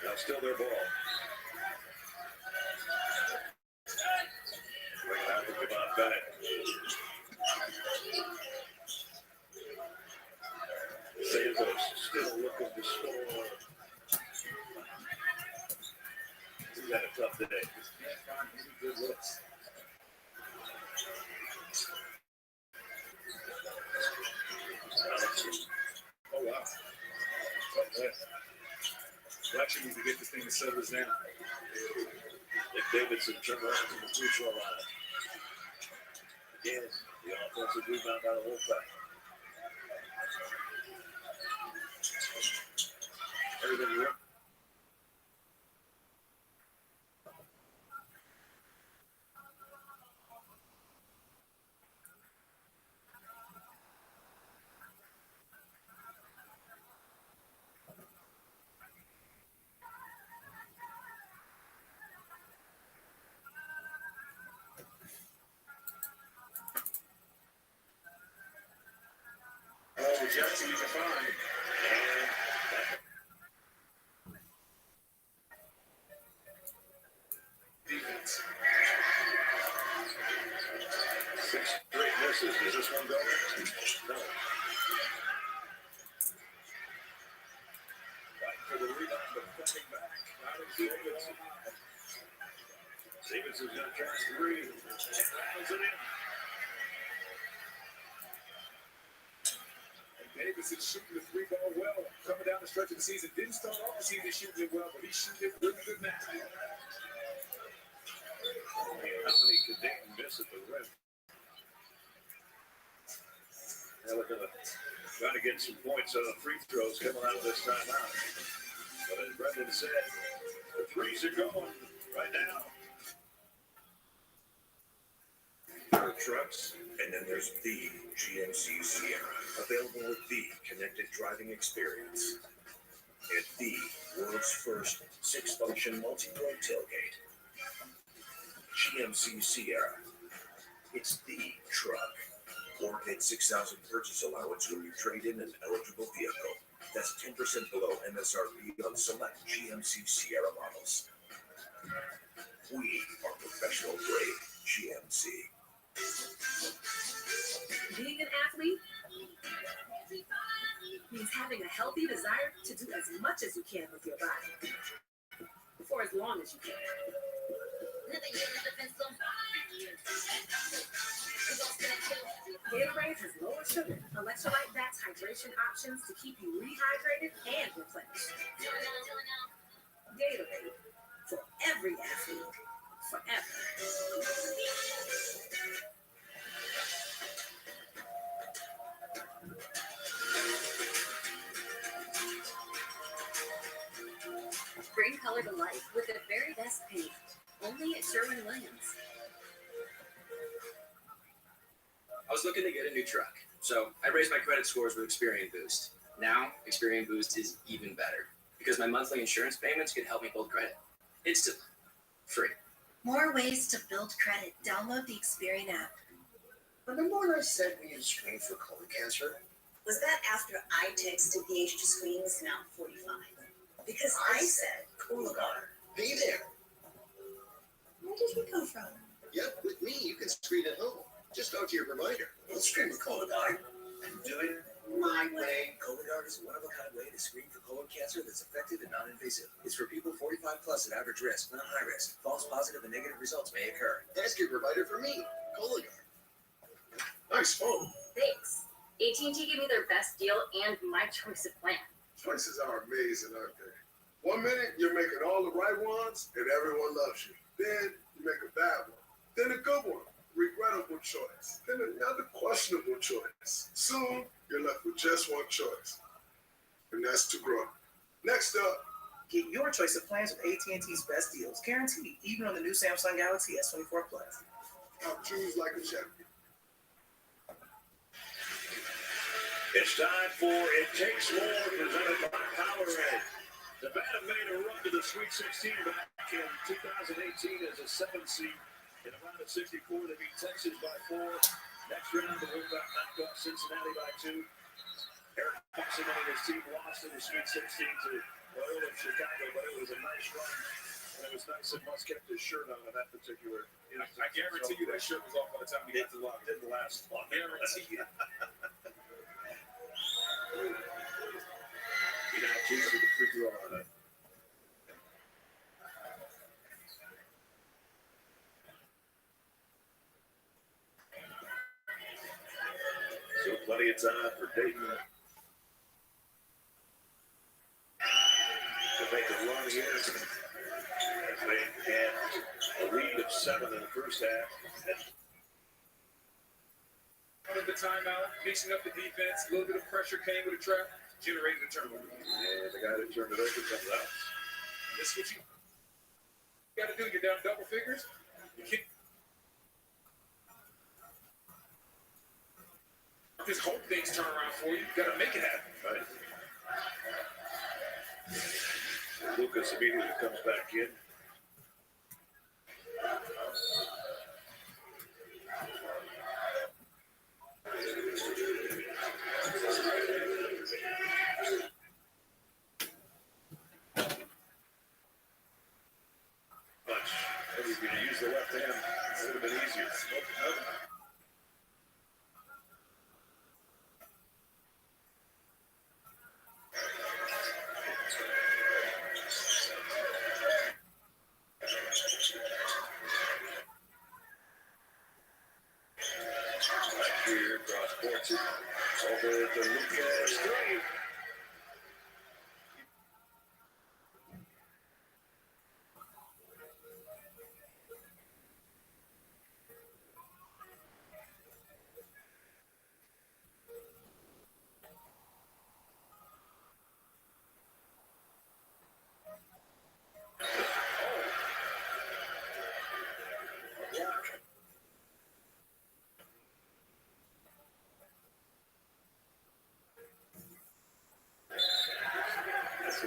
Now still their ball. Bring it out to Javon Bennett. Santos still looking to score. He's had a tough day. Just can't find any good looks. Oh, wow. We actually need to get this thing to settle us down. Nick Davidson turned around to the free throw line. Again, the offensive rebound by the Wolfpack. Everything you Oh, Jackson, you can find. Defense. 6 straight misses. Is this one going? No. Stevenson's going to try three. Rattles it in. And Davis is shooting the three ball well. Coming down the stretch of the season. Didn't start off the season shooting it well, but he's shooting it really good now. How many could Dayton miss at the rim? Now we're going to try to get some points on free throws coming out of this timeout. But as Brendan said, the threes are going right now. There are trucks, and then there's the GMC Sierra, available with the connected driving experience and the world's first 6-function multi-point tailgate. GMC Sierra. It's the truck. Or get $6,000 purchase allowance when you trade in an eligible vehicle. That's 10% below MSRP on select GMC Sierra models. We are professional grade GMC. Being an athlete means having a healthy desire to do as much as you can with your body for as long as you can. Gatorade has lower sugar, electrolyte-backed hydration options to keep you rehydrated and replenished. Gatorade, for every athlete, forever. Bring color to life with the very best paint, only at Sherwin-Williams. I was looking to get a new truck, so I raised my credit scores with Experian Boost. Now, Experian Boost is even better because my monthly insurance payments could help me build credit instantly, free. More ways to build credit. Download the Experian app. Remember when I said we had screened for colon cancer? Was that after I texted the age to screen is now 45? Because I said, Cologuard. Hey there. where did you come from? Yep, with me you can screen at home. Just talk to your provider. Let's screen with Cologuard. And do it my way. Cologuard is a one-of-a-kind way to screen for colon cancer that's effective and non-invasive. It's for people 45 plus at average risk, not high risk. False positive and negative results may occur. Ask your provider for me. Cologuard. Nice phone. Thanks. AT&T gave me their best deal and my choice of plan. Choices are amazing, aren't they? 1 minute, you're making all the right ones, and everyone loves you. Then you make a bad one. Then a good one. Regrettable choice. Then another questionable choice. Soon, you're left with just one choice. And that's to grow. Next up, get your choice of plans with AT&T's best deals, guaranteed, even on the new Samsung Galaxy S24 Plus. I'll choose like a champion. It's time for It Takes More, presented by Powerade. Nevada made a run to the Sweet 16 back in 2018 as a 7th seed. In a round of 64, they beat Texas by 4. Next round, the Wolfpack knocked off Cincinnati by 2. Eric Paxson and his team lost in the Sweet 16 to Loyola of Chicago, but it was a nice run. And it was nice that Musk kept his shirt on that particular. I guarantee you that shirt was off by the time we got to the locker. Didn't last long. Guarantee you. He now chooses the free throw on it. So plenty of time for Dayton to make a run here. They had a lead of 7 in the first half. Out of the timeout, mixing up the defense, a little bit of pressure came with a trap, generated a turnover. And the guy that turned it over comes out. That's what you got to do. You're down double figures. You can't just hope things turn around for you. You got to make it happen. Right. Lucas immediately comes back in. Maybe if you'd use the left hand, it would have been easier.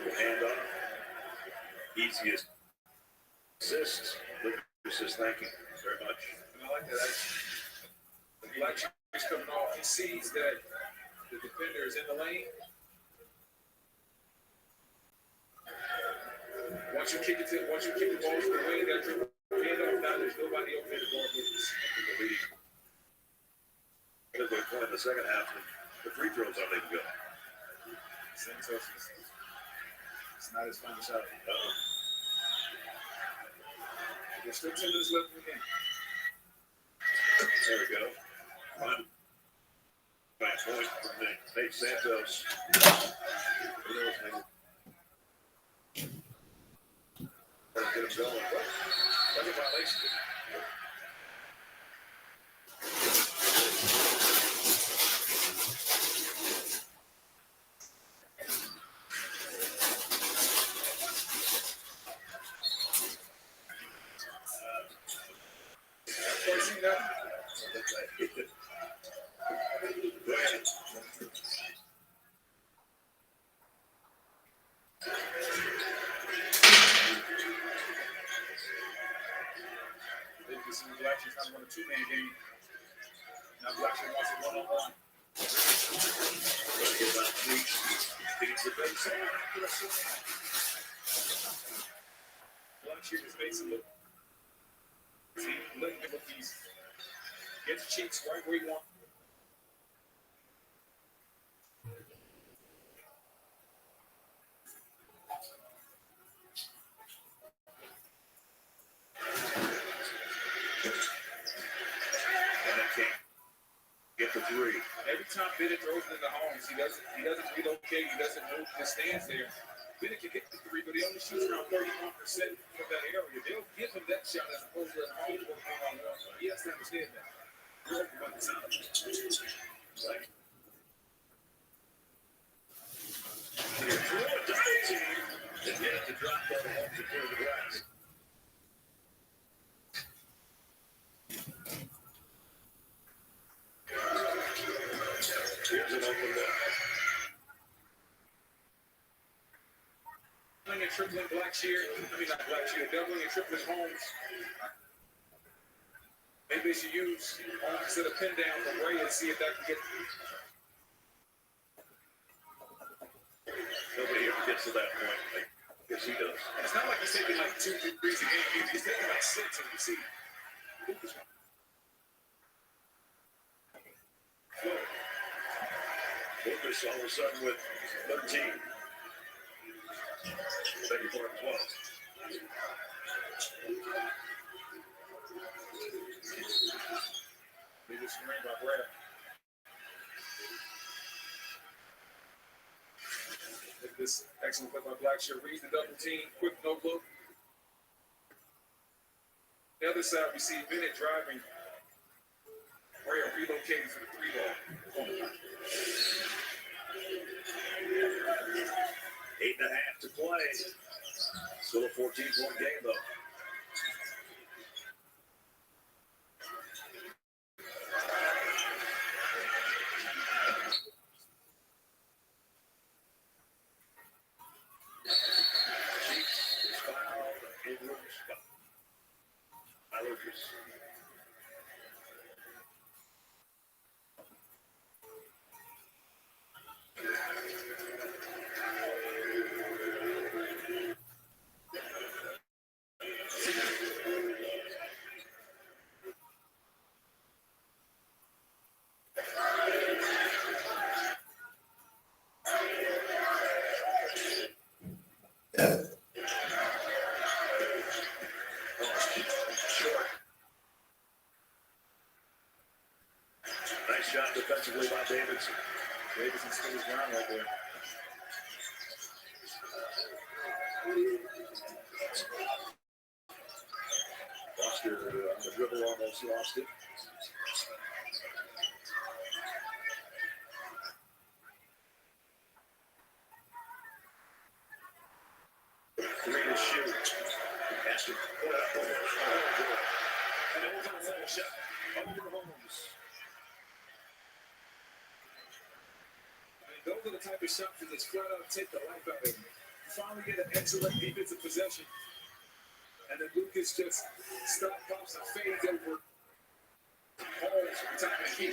Comfortable handoff. Easiest assist. Lucas says thank you very much. And I like that. The black is coming off. He sees that the defender is in the lane. Once you kick the ball to the wing, that dribble handoff. Now there's nobody over there to guard Lucas. At the point in the second half, the free throws aren't even good. It's not his final shot. There's still 10 minutes left in the game. There we go. Fine. Nice point from Nate Santos. Let's get him going. That's a violation. Blackshear trying to run a two-man game. Now Blackshear wants it one-on-one. Blackshear is basically letting him with these. Get the cheeks right where you want. Get the three. Every time Bennett throws it in the homes, he doesn't relocate, he doesn't move, he just stands there. Bennett can get the three, but he only shoots around 31% from that area. They'll give him that shot as opposed to a home one-on-one. He has to understand that. You're open by the time. Like, here's a double team to get it to drop that home to clear the glass. Here's an open look. Doubling and tripling Blackshear. Not Blackshear. Doubling and tripling Holmes. Maybe they should use Holmes instead of pin down from Ray and see if that can get. Nobody ever gets to that point. I guess he does. And it's not like he's taking like 2 threes a game. He's taking like 6, and you see. Lucas all of a sudden with 13. Second quarter 12. Biggest screen by Brad. Look at this excellent play by Blackshear. Reads the double team. Quick no look. The other side, we see Bennett driving. Ray relocating for the 3 ball. 8.5 to play. Still a 14-point game, though. Nice shot defensively by Davidson. Davidson stood his ground right there. Foster on the dribble almost lost it. Three to shoot. Has to put up one. And it was a long shot. Under Holmes. Those are the type of shots that just flat out take the life out of you. finally get an excellent defensive possession. And then Lucas just pops and fades over Holmes from the top of the key.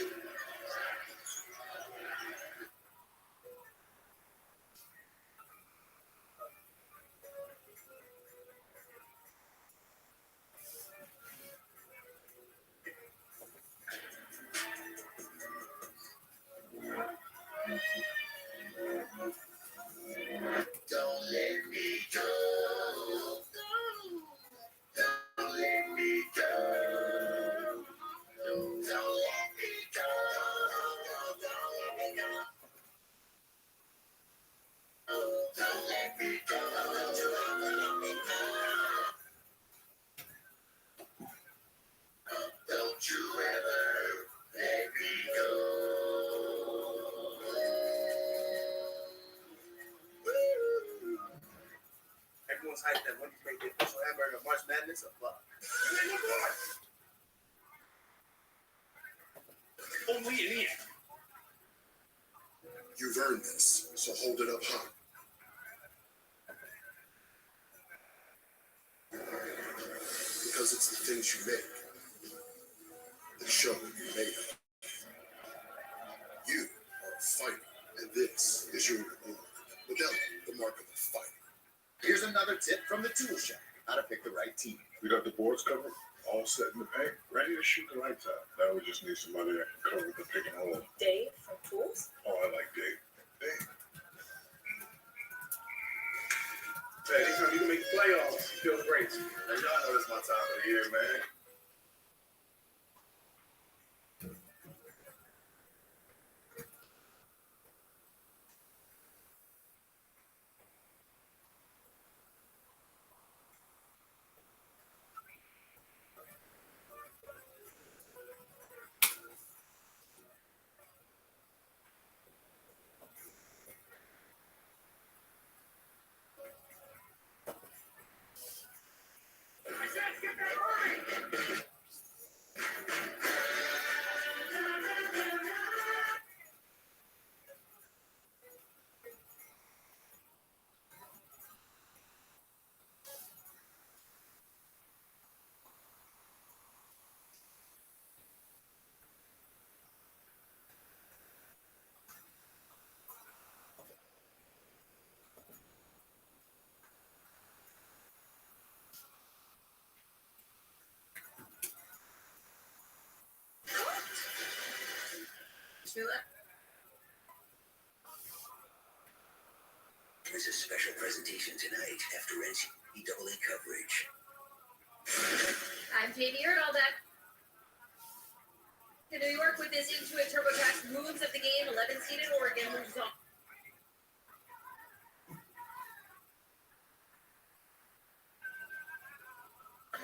Don't let me go. Don't let me go. Don't let me go. Don't let me go. Don't let me go. Don't you ever let me go. Everyone's hyped that Wendy's made the official hamburger of March Madness a buck. Only in the end. You've earned this, so hold it up high. Because it's the things you make that show what you're made of. You are a fighter, and this is your reward. Modelo, the mark of a fighter. Here's another tip from the tool shack: how to pick the right team. We got the boards covered, all set in the paint, ready to shoot the lights out. Now we just need somebody that can cover the pick and roll. Dave from Tools? Oh, I like Dave. Dave. Hey, anytime you can make the playoffs, you feel great. Now, y'all know this is my time of the year, man. There's a special presentation tonight after NCAA coverage. I'm Jamie Erdahlbeck. To New York with this Intuit TurboTax moves of the game. 11 seeded Oregon moves on.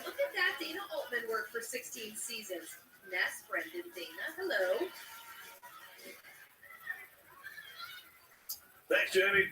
Look at that. Dana Altman worked for 16 seasons. Ness, Brendan, Dana. Hello. Thanks, Jamie.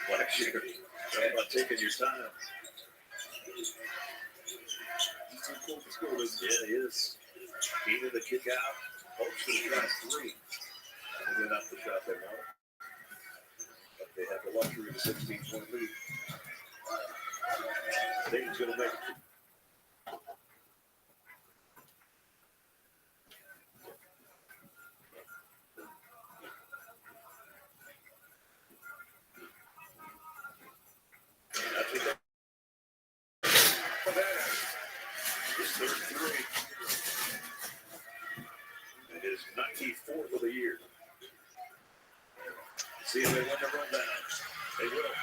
Black Shear. How about taking your time? He's too cool for school, isn't he? Yeah, he is. Either the kick out, hopes to try three. And then up the shot they want. But they have the luxury of a 16-point lead. Dayton's going to make it. That's what they. This third three. his 94th of the year. See if they win the rundown. They will.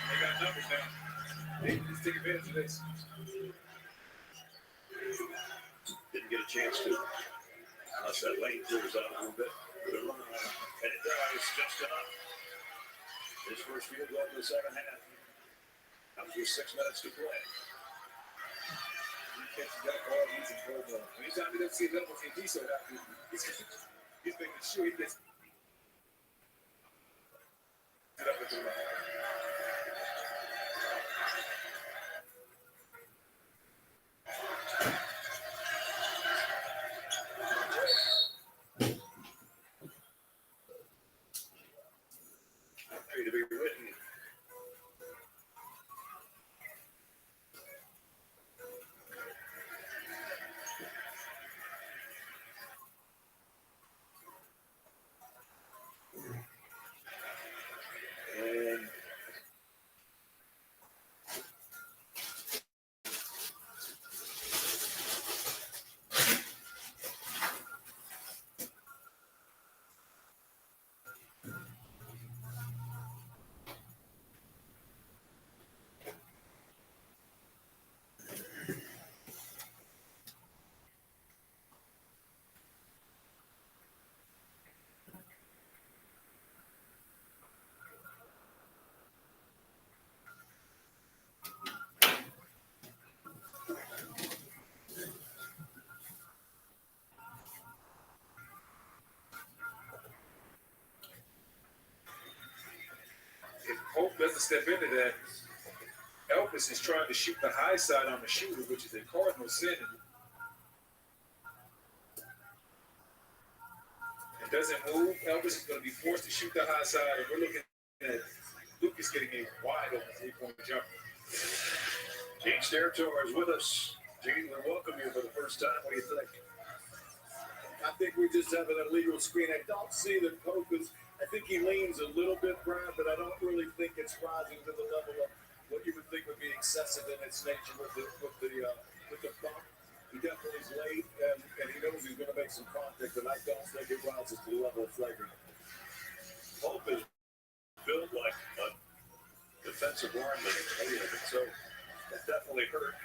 They got numbers now. They can just take advantage of this. Didn't get a chance to. Unless that lane clears out a little bit. And it does just enough. His first field goal in the second half. Comes with 6 minutes to play. He catches that ball, he's in goal mode. Anytime he doesn't see a double team, he's so happy. He's making sure he gets it up into the line. Ready to be written. And If Pope doesn't step into that, Elvis is trying to shoot the high side on the shooter, which is a cardinal sin. It doesn't move. Elvis is going to be forced to shoot the high side, and we're looking at Lucas getting a wide open three-point jumper. Gene Steratore is with us. Gene, we welcome you for the first time. What do you think? I think we just have an illegal screen. I don't see that Pope is. I think he leans a little bit, Brad, but I don't really think it's rising to the level of what you would think would be excessive in its nature with the bump. He definitely is late, and he knows he's going to make some contact, but I don't think it rises to the level of flagrant. Pope is built like a defensive lineman, so that definitely hurt.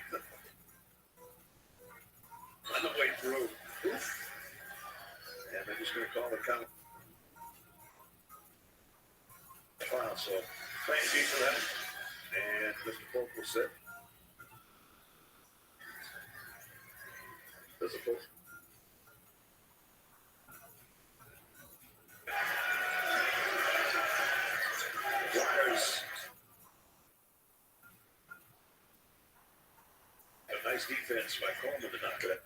On the way through. And they're just going to call the count. Foul, so thank you for that. And Mr. Pope will sit. Does it Pope? Flyers. A nice defense by Coleman to knock it.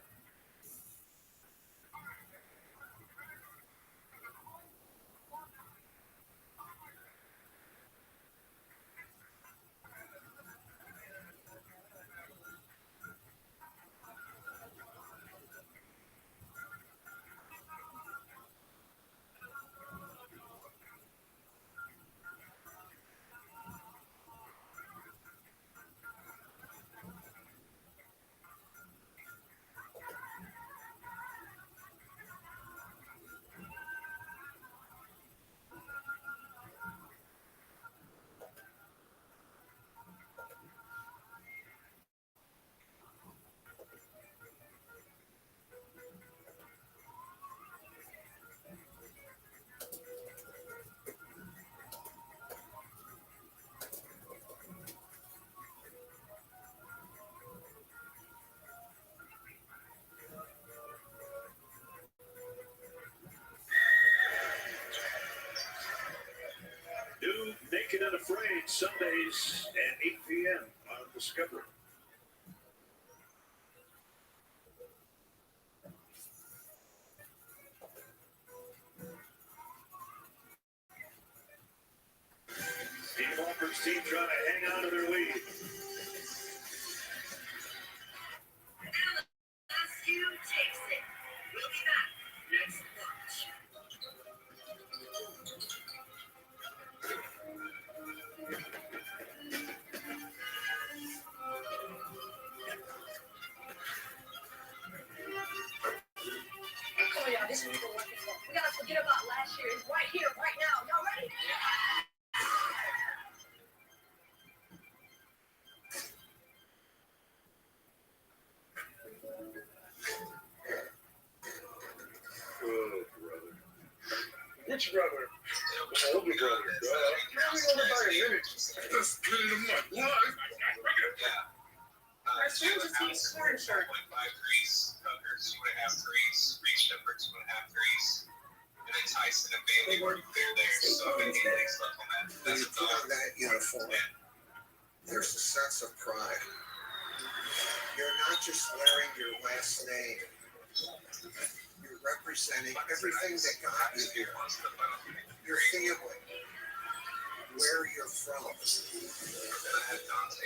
New Naked and Afraid, Sundays at 8 p.m. on Discovery. Steve Alford's team trying to hang on to their lead. LSU takes it. We'll be back next watch. Oh, yeah. this week we're looking for. We gotta forget about last year. It's right here, right now. Y'all ready? Oh, brother. Which brother? My older brother. Man, we only buy a minute. Just split him up. What? Our stranger takes corn shirt. 1.5 grease, Tucker 2.5 grease, Reach Shepherd 2.5 grease, and then Tyson and Bailey were clear there. So I think he's left on that. That's a dog. That uniform, there's a sense of pride. You're not just wearing your last name. You're representing everything that got you here. Your family, where you're from.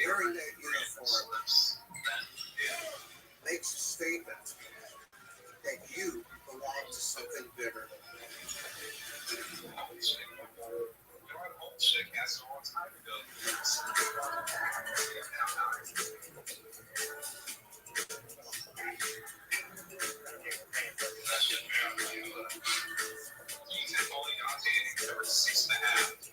Wearing that uniform makes a statement that you belong to something bigger. Number 6.5.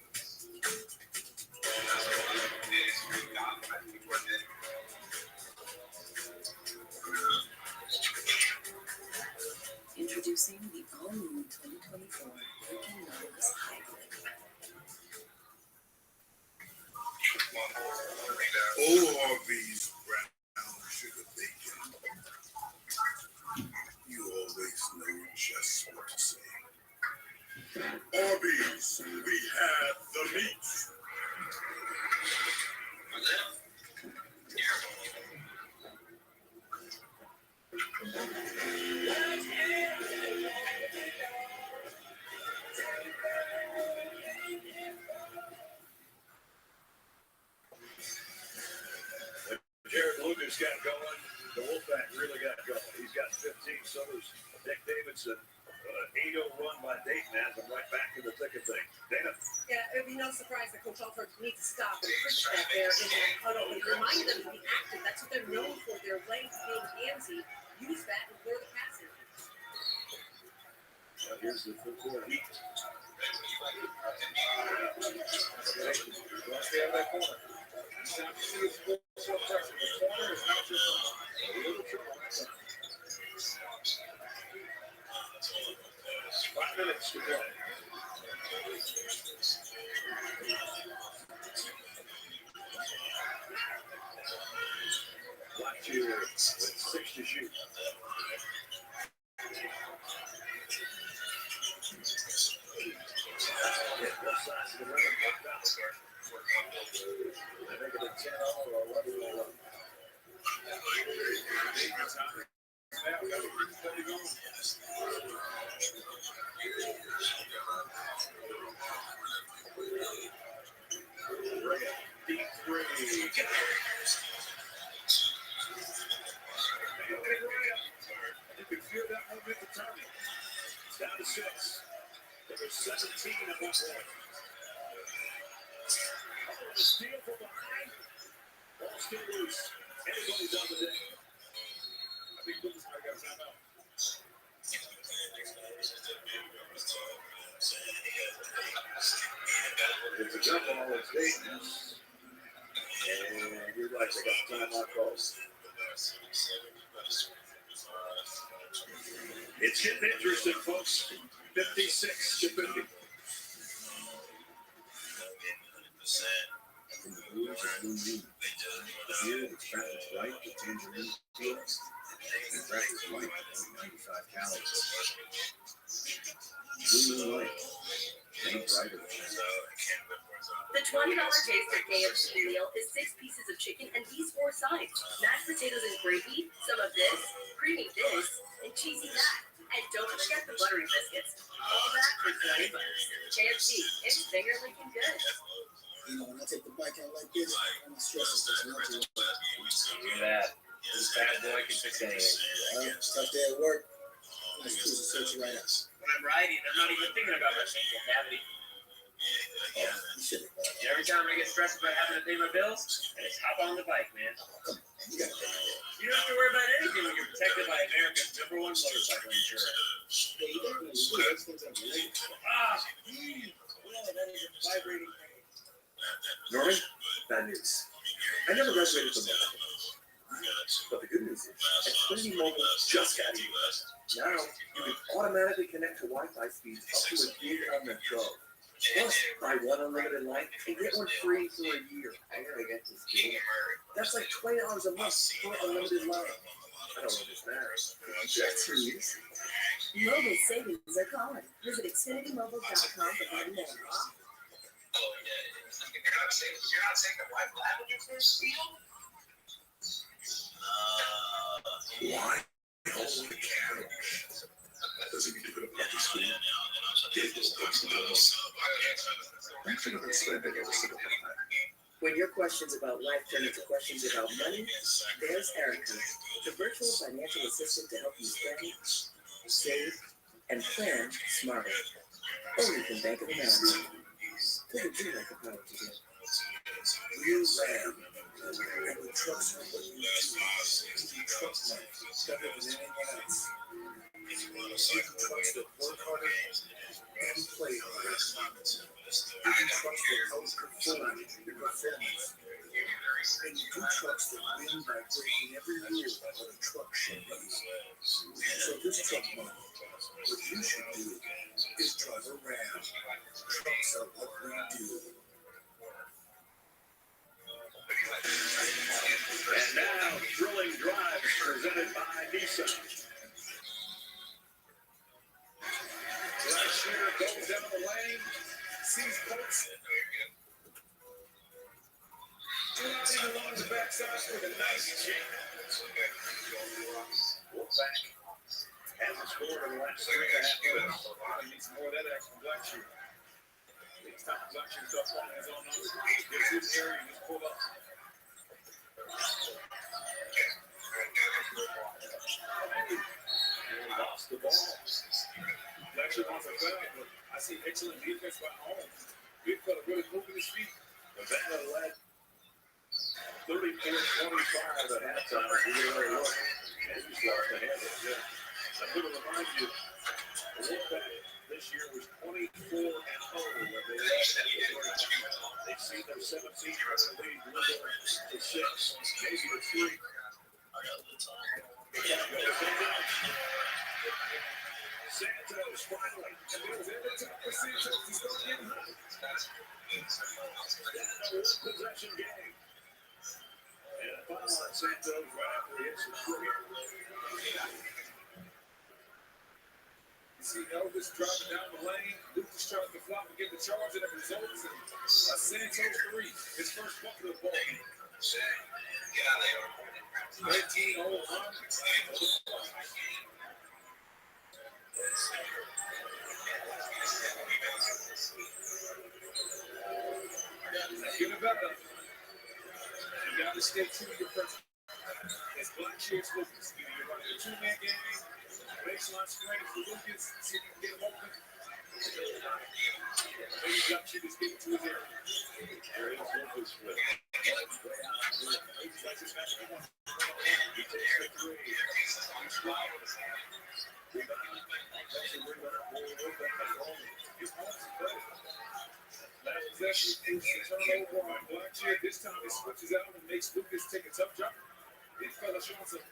Introducing the all-new 2024 Lincoln Nautilus Hybrid. Orbeez brown sugar bacon. You always know just what to say. Orbeez, we have the meat. Jared Lucas got going. The Wolfpack really got going. He's got 15. So does Nick Davidson. 8-0 run by Dayton has him right back in the thick of things. Dana. Yeah, it would be no surprise that Coach Alford needs to stop and push back there in that huddle. And remind them to be active. That's what they're known for. Their legs being handsy. Use that and clear the passing. Here's the full court heat. Let's stay on that corner. Five minutes to go. Watch you with 6 to shoot. Both sides of the rim worked out. They make it a 10 or 11. Deep three. You can feel that momentum turning. It's down to 6. There's 17 at one point. The steal from behind. Ball still loose. Anybody's on the day. I think Lucas might got time out. It's a jump ball. It's Dayton. And you're right. They got time out calls. It's getting interesting, folks. 56 to 50. From the Brewers of Blue Moon. Here, it's Travis White, the tangerine fields. And Travis White, 95 calories. Blue Moon Light, made brighter. The $20 taster KFC meal is 6 pieces of chicken and these 4 sides. Mashed potatoes and gravy, some of this, creamy this, and cheesy that. And don't forget the buttery biscuits. All that for $20. KFC, it's finger licking good. You know, when I take the bike out like this, all my stress is just melting. Hear that? This bad boy can fix anything. Tough day at work. Nice cruise to search you right out. When I'm riding, I'm not even thinking about my painful cavity. You should have. Every time I get stressed about having to pay my bills, I just hop on the bike, man. You got to think of it. You don't have to worry about anything when you're protected by America's #1 motorcycle insurance. Yeah, you definitely do. Those things are related. Yeah, that is a vibrating pain. Norman, bad news. I never graduated from medical. But the good news is, Xfinity Mobile just got you. Now, you can automatically connect to Wi-Fi speeds up to a gig on the go. Plus, buy one unlimited line and get one free for a year. I gotta get this deal. That's like $20 a month for unlimited line. I don't understand. That's too easy. Mobile savings are calling. Visit XfinityMobile.com for more. Oh, yeah. You're not taking white lavender for a steal? Why? Holy cow. Doesn't need to put a public school. I'm feeling this way every single time. When your questions about life turn into questions about money, there's Erica, the virtual financial assistant to help you spend, save, and plan smarter. Only from Bank of America. What would you like the power to do? Real Ram. And the trucks are what you do. You truck money better than anyone else. You can trucks that work harder and play harder. You can trucks that outperform your performance. And you do trucks that win by breaking every rule of what a truck should be. So this truck money, what you should do is drive a Ram. Trucks are what we do. And now, Thrilling Drive presented by Nissan. Blackshear goes down the lane, sees folks. Driving along the backside with a nice jam. Wolfpack hasn't scored in the last 3.5 minutes. Needs more of that action, Blackshear. Next time Blackshear's up on his own number, gets his area and just pull up. Lost the ball. Blackshear wants a foul, but I see excellent defense by Holmes. Big fella really moving his feet. Nevada led 34-25 at halftime. We really look. And just lost the handle. Yeah. I'm going to remind you, the Wolfpack this year was 24-0 when they left. They've seen their 17th lead dwindle to 6, maybe to 3. Santos finally. And it was every time for Santos to start getting hot. A one-possession game. And a foul on Santos right after he hits the three. You see Elvis driving down the lane. Lucas tries to flop and get the charge, and it results in a Santos 3. His first bucket of the ball. 13-0 run. Give it better. You got to stay true to your principle. It's Blackshear's Lucas. Either you're running a two-man game, baseline screen for Lucas, see if you can get him open. Maybe Blackshear just get to his area. There is Lucas with He takes the three. He's flying. Last possession is the turnover on Blackshear. This time he switches out and makes Lucas take a tough jumper. This fella showing some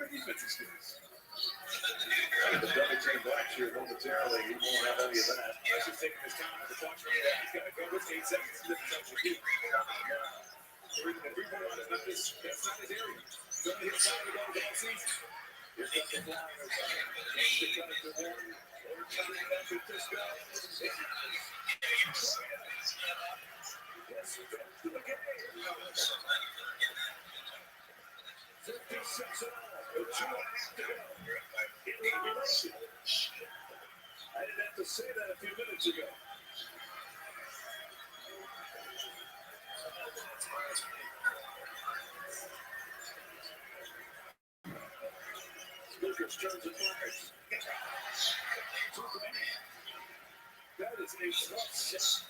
defensive skills. the double team Blackshear momentarily. He won't have any of that. Blackshear taking his time with the clock running down. He's got to go with 8 seconds to lift the touch. The three-point line is not his, that's not his area. He's only hit 5 of those all season. Here comes the Flyers. They cut it to one. They're coming back with this guy. Yes, he goes to the game. 56 with 2 minutes to go. In regulation. I didn't have to say that a few minutes ago. Lucas turns and fires. That is a tough shot.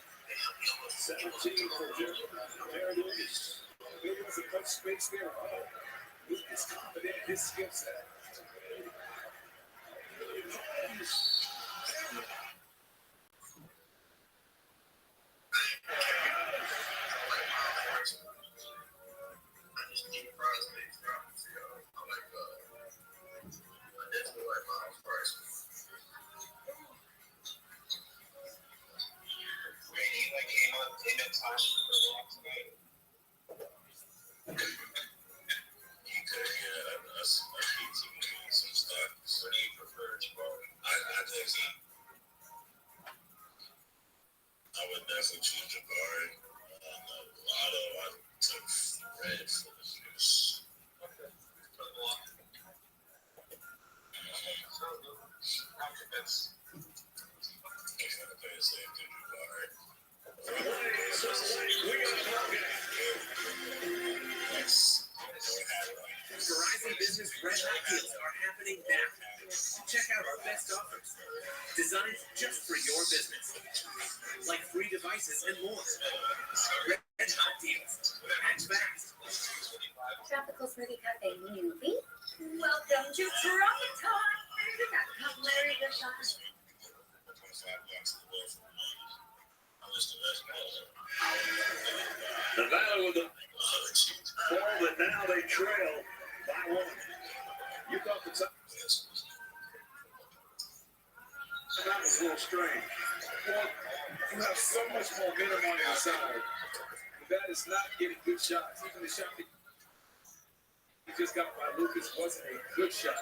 17 for Jared Lucas. There was enough space there. Oh, Luke is confident in his skill set. I would definitely choose Jabari. On the lotto, I took red for the juice. Verizon Business Red Hot Deals are happening now. Check out our best offers, designed just for your business, like free devices and more. Red Hot Deals, act fast. Tropical Smoothie Cafe newbie. Welcome to Tropical. You got cutlery to shop. Nevada with the ball that now they trail by one. You thought the time. That was a little strange. Well, you have so much momentum on your side. That is not getting good shots. Even the shot that he just got by Lucas wasn't a good shot.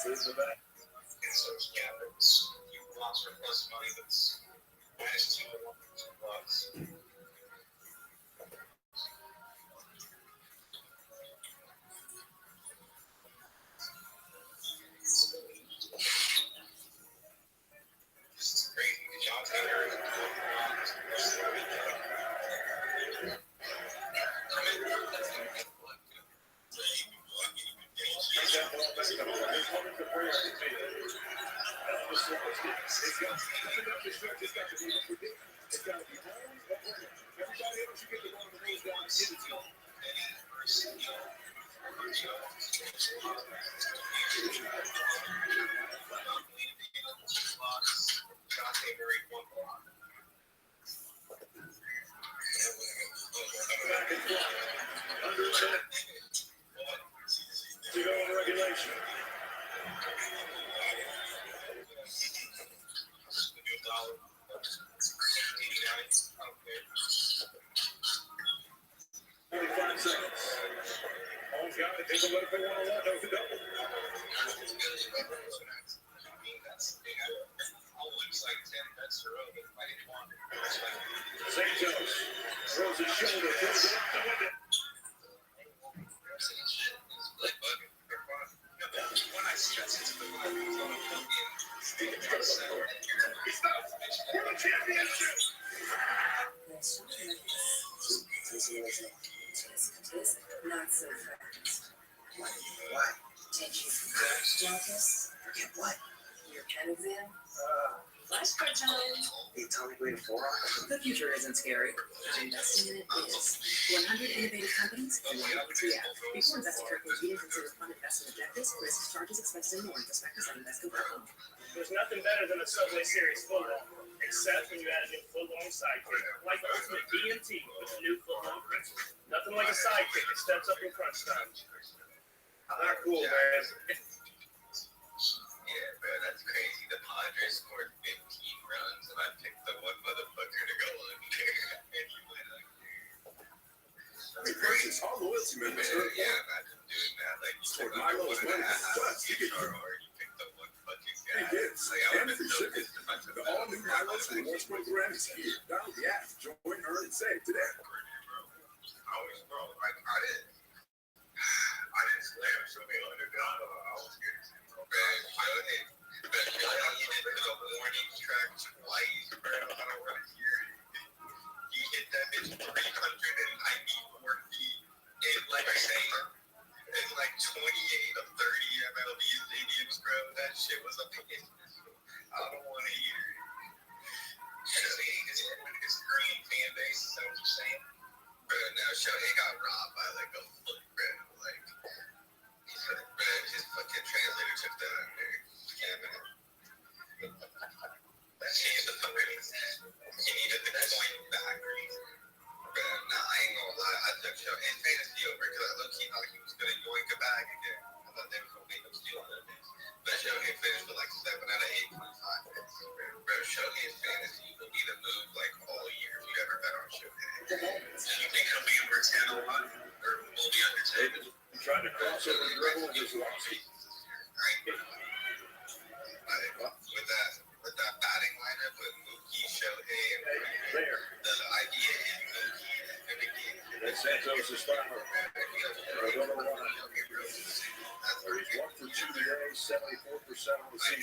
The back. You lost for plus money that's minus 2 bucks. This is crazy. The John's To go in regulation. Seconds. All got it. Take a look if they want to let those double. Santos throws his shoulder, throws it up the window. For the championship. Not so fast. Why? Did you forget, Marcus? Forget what? Your pen exam? Flashcard time. The atomic way to 4 hours? The future isn't scary. Investing in it is. 100 innovative companies and 1 free app. Before investing carefully, you need to consider fund investment objectives, risks, charges, expenses, and more. Prospectus at Invesco.com. There's nothing better than a Subway Series footlong, except when you add a new footlong sidekick, like the ultimate DMT with the new footlong principle. Nothing like a sidekick that steps up in crunch time. Not cool, man. Yeah, man, that's crazy. The Padres scored 15 runs, and I picked the one motherfucker to go under, and he went under. I mean, patience, our loyalty members. Yeah, imagine doing that. Like, you took my lowest money. Plus, you get picked the one fucking guy. Hey, kids, Like, I and would have free been so shipping. pissed if I took The that. all-new Milo's Rewards program is here. Download the app, join, earn, and save today. I was, bro, like, I didn't slam so many $100. I was getting bro, man. I needed the warning track twice, bro. I don't want to hear it. You hit that bitch 394 feet. And like I say, I don't want to hear it. It's a green fan base, is that what you're saying? Bro, no, Shohei got robbed by like a foot, bro. Like, bro, his fucking translator took the under. Yeah, man. He needed the point back. Bro, nah, I ain't gonna lie. I took Shohei in fantasy over because I looked, he thought he was gonna yoink a bag again. I thought they was gonna make him steal all of this. But Shohei finished with like 7 out of 8.5 hits. Bro, Shohei's fantasy will be the move like all year if you ever bet on Shohei. Do you think he'll be over 10 a lot? Or will be under 10? He tried to cross over the dribble and just lost it. With that batting lineup with Mookie, Shohei, and there. The idea is Mookie is going to get. That's Santos' final. He's 1 for 2 today, 74% on the season.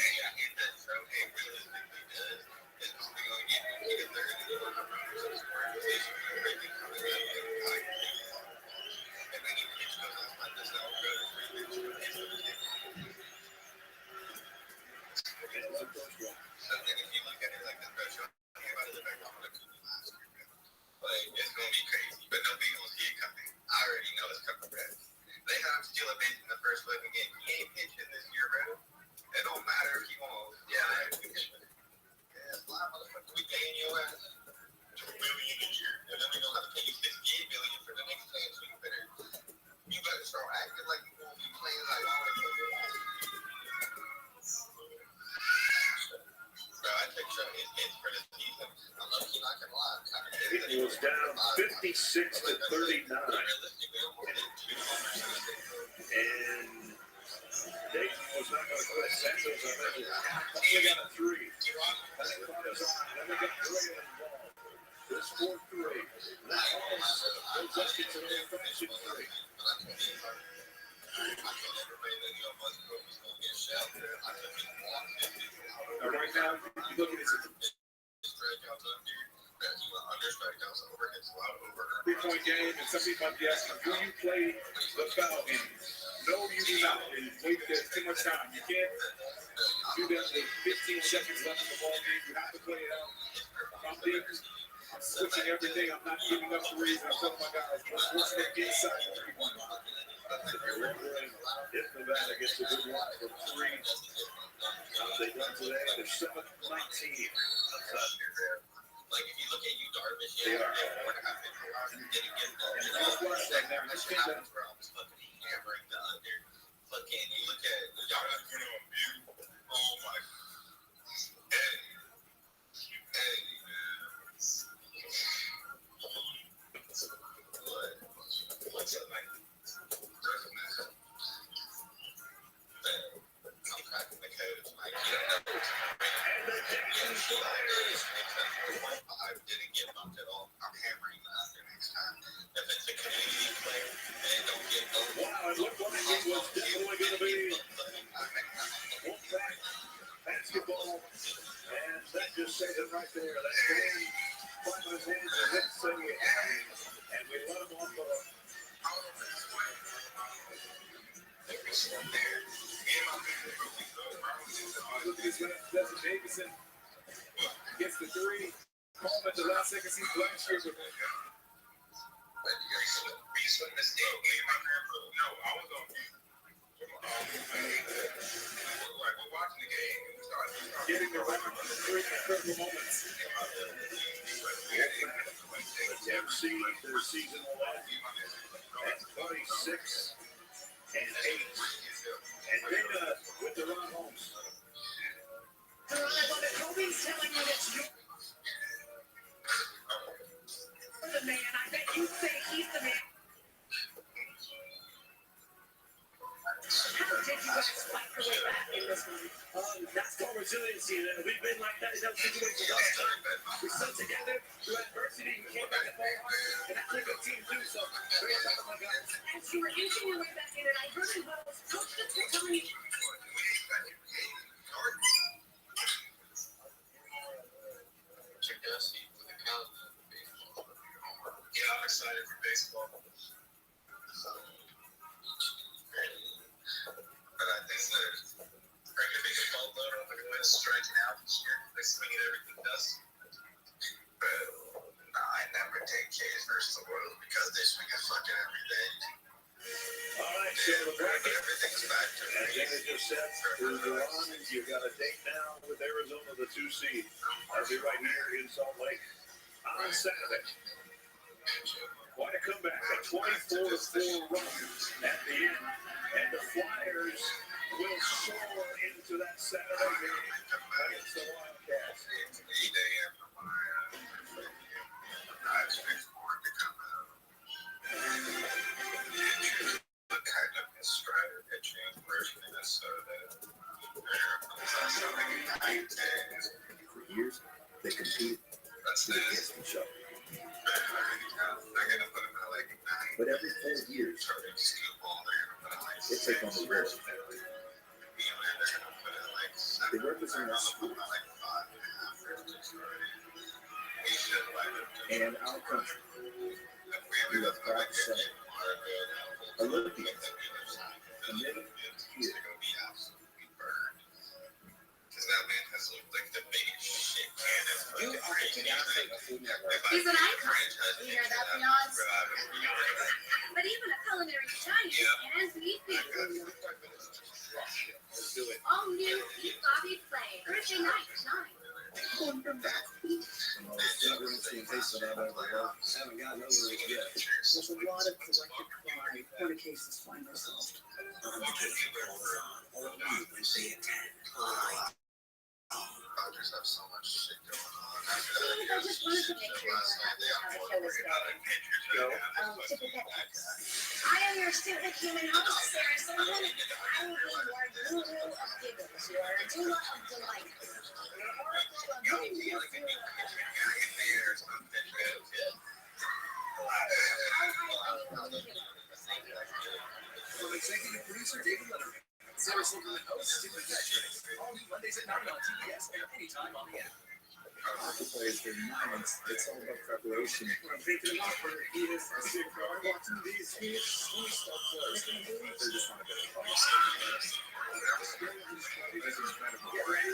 It's gonna be crazy, but nobody gonna see it coming. I already know it's coming, bro. They had him steal a base in the first fucking game. He ain't pitching this year, bro. It don't matter if he won't. Yeah, it's live, motherfucker. We paying your ass $2 million a year, and then we gonna have to pay you $58 million for the next 10. So you better start acting like you won't be playing like all the bro, I take his hits for the season. I'm lucky, not gonna lie. It was down 56 to 39. And Dayton was not going to quit. Santos, I think, only got a 3. Then we got Gray involved. This 4-3. Now, goes up to the offensive 3. Right now, you look at his 3-point game, and some people might be asking, do you play the foul game? No, you do not. And wait, there's too much time. You can't do that with 15 seconds left in the ball game. You have to play it out. If I'm deep, I'm switching everything. I'm not giving up threes. I'm telling my guys, let's get inside the 3-1 line. If Nevada gets a good one from 3, they done today. They're 7-19. Like if you look at you, Darvish, they are. Hammering the under. Fucking, you look at Darvish, oh my. What's up, man? I'm cracking the code. Like, I didn't get bumped at all. I'm hammering the under next time. If it's a community play and it don't get bumped. Wow, it looked like it was definitely going to be one-back basketball. And that just says it right there. That man clapping his hands and then saying, and we let him off the hook. Look at this man, Desmond Davidson gets the 3. Home at the last second, he's last year with No, I was on mute. We're watching the game. getting the record for the 3 critical moments. The MC, their season will end at 26 and 8. And Dana with the run homes. Kobe's telling you that you're the man. I bet you think he's the man. How did you guys fight your way back in this one? That's called resiliency, and we've been like that in those situations all the time. We stood together through adversity, we came back and fought hard, and that's what good teams do, so very proud of my guys. As you were inching your way back in, and I heard in huddles, Coach Fitz was telling you. Yeah, I'm excited for baseball. But I think there's going to be a boatload of striking out this year. They swinging everything dust. But I never take K's versus the Royals because they swing it fucking every day. All right, so the bracket. Everything's back to As David just said, who's the on? You got a date now with Arizona, the 2 seed. That'll be right here in Salt Lake on Saturday. Quite a comeback, a 24-4 run at the end. And the Flyers will soar into that Saturday game against the Wildcats. For years, they competed against each other. But every 4 years, they take on the road. They represent our schools and our country. We are proud to say, Olympians committed here. He's an icon. You hear that, Beyonce? But even a culinary giant can be beat. All new Beef Bobby Flay, Thursday night at 9. Haven't gotten over it yet. There's a lot of collective pride. Court cases find themselves on vacation all the time. All Wednesday at 10. Doctors have so much shit going on. I just wanted to make sure you were happy how the show was going. To protect us. I am your stupid human host, Sarah Silverman. I will be your guru of giggles, your doula of delight, your oracle of hidden From executive producer David Letterman, Sarah Silverman hosts Stupid Veterans, all new Mondays at 9 on TBS and anytime on the app. Hockey players, their minds, it's all about preparation. I'm thinking about for Guinness and cigar, watching these stuff close. They're just not a bit of fun. Get ready,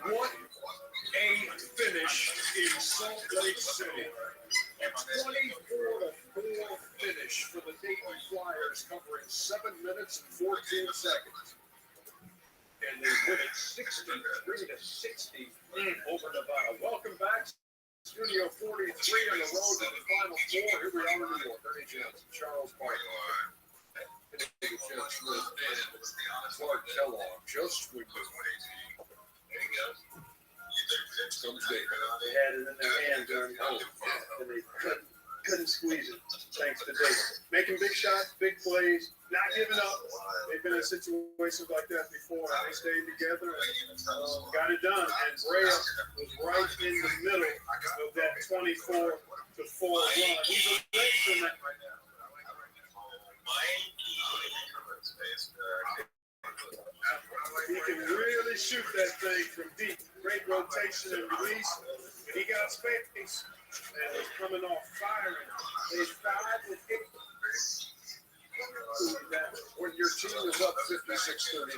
What a finish in Salt Lake City. A 24-4 finish for the Dayton Flyers, covering 7 minutes and 14 seconds. And they win it 63-60 over Nevada. Welcome back. Studio 43 on the road to the Final Four. Here we are in New York. Ernie Johnson, Charles Barkley, Clark Kellogg, just with comes David. They had it in their hand during the and they couldn't squeeze it. Thanks to David. Making big shots, big plays, not giving up. They've been in situations like that before, and they stayed together and got it done. And Brea was right in the middle of that 24-4 run. He's amazing that. He can really shoot that thing from deep. Great rotation and release. And he got space and was coming off firing. They 5 with 8. When your team is up 56-39,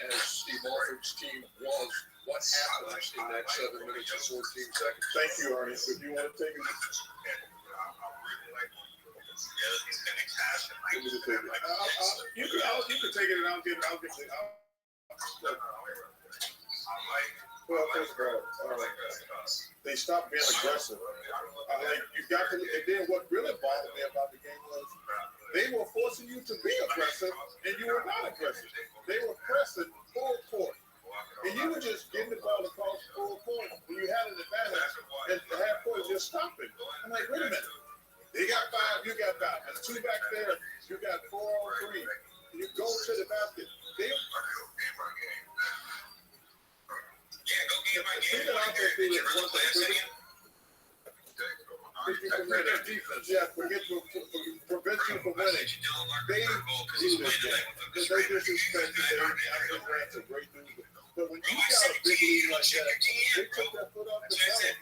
as Steve Alford's team was, what happens in that 7 minutes and 14 seconds? Thank you, Arnie. If you want to take it. You can take it and I'll get it. Well, first of all, they stopped being aggressive. And then what really bothered me about the game was they were forcing you to be aggressive, and you were not aggressive. They were pressing full court, and you were just getting the ball across full court when you had an advantage, and the half court is just stopping. I'm like, wait a minute. They got 5, you got 5. There's 2 back there, you got 4 on 3. You go to the basket. prevent you from winning. Yeah, forget prevent you from winning. They do this game because they disrespect the game. I think that's a great move. But when you got a big lead like that, they took that foot off the pedal.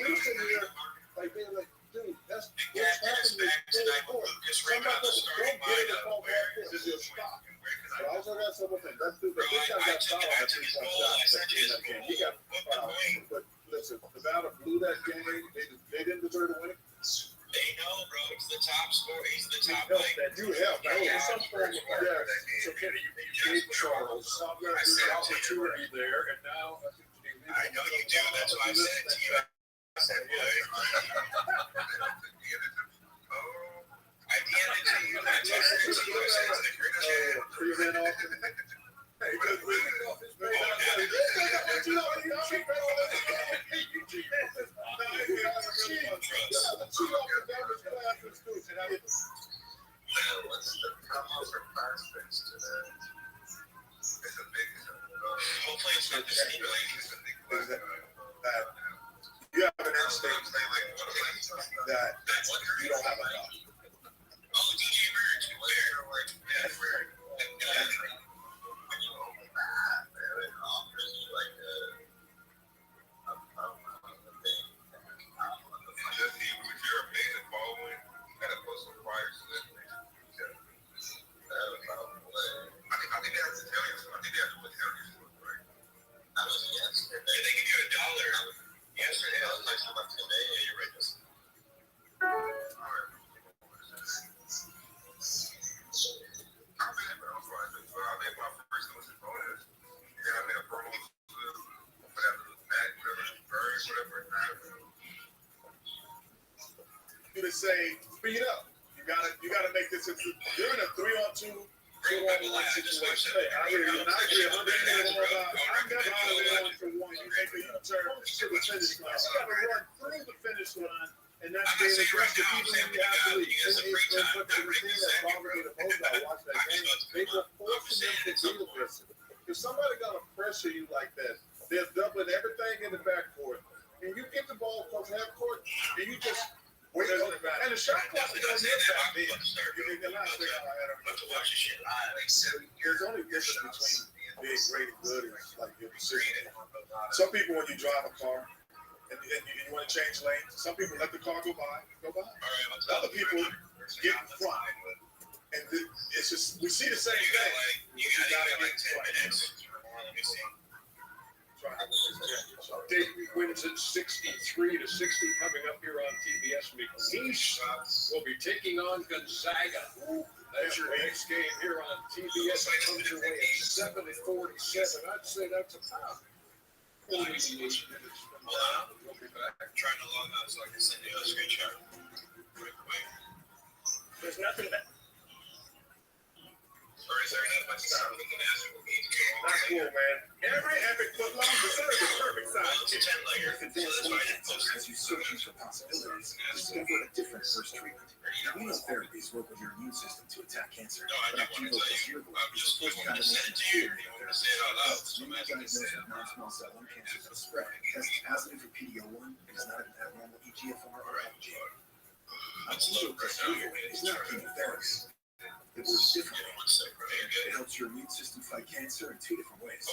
We're sitting here like they're like, dude, that's what's happening is full court. Somebody don't get it upon that court. This is stop. But I also got someone saying, let's do that. This guy got fouled on that 3-point shot in that game. He got fouled. But listen, Nevada blew that game. They didn't deserve to win it. They know, bro. It's the top score. He's the top. You helped. Some form of So Kenny, you gave Charles some opportunity there, and now I know you do. That's why I said it to you. I said, boy. I handed it to you. I texted it to you. I said, it's the greatest game. Hey, because we off his face. Hopefully it's not the stimulating. You have an instinct that you don't have enough. Oh, DJ Bird. Where? To say, speed up. You gotta make this. You're in a 3-on-2, 2-on-1 situation. I agree 100% about. I'm never out of 1-for-1. You make a U-turn to the finish line. You gotta run through the finish line, and that's being aggressive even when you have to leave. But the thing that bothered me the most about watching that game, they were forcing them to be aggressive. If somebody gotta pressure you like that, they're doubling everything in the backcourt, and you get the ball across half court, and you just. And the shot clock is on your back. There's only a difference between being great and good and like your precision. Some people, when you drive a car and you want to change lanes, some people let the car go by. Other people get in front. And it's just, we see the same thing. You gotta get 10 minutes. Let me see. Dayton wins it 63-60 coming up here on TBS. McNeese will be taking on Gonzaga. That's your next game here on TBS. Underway at 7:47. I'd say that's about 48 minutes from now. We'll be back. I'm trying to log out so I can send you a screenshot. Quick. There's nothing that. Or is there enough much time we can ask for me to go on? That's cool, man. Every epic footlong deserves a perfect size. It's a 10-layer. So that's why I didn't post it. As you search for possibilities, discover a different first treatment. Immunotherapies work with your immune system to attack cancer. No, I didn't want to tell you. I just wanted to send it to you. You want to say it out loud. So I'm asking you to say it out loud. Non-small cell lung cancer is a spread. Test positive for PD-L1 and is not an abnormal EGFR or IgG. Immunotherapeutics is not chemotherapy. It works differently. It helps your immune system fight cancer in 2 different ways.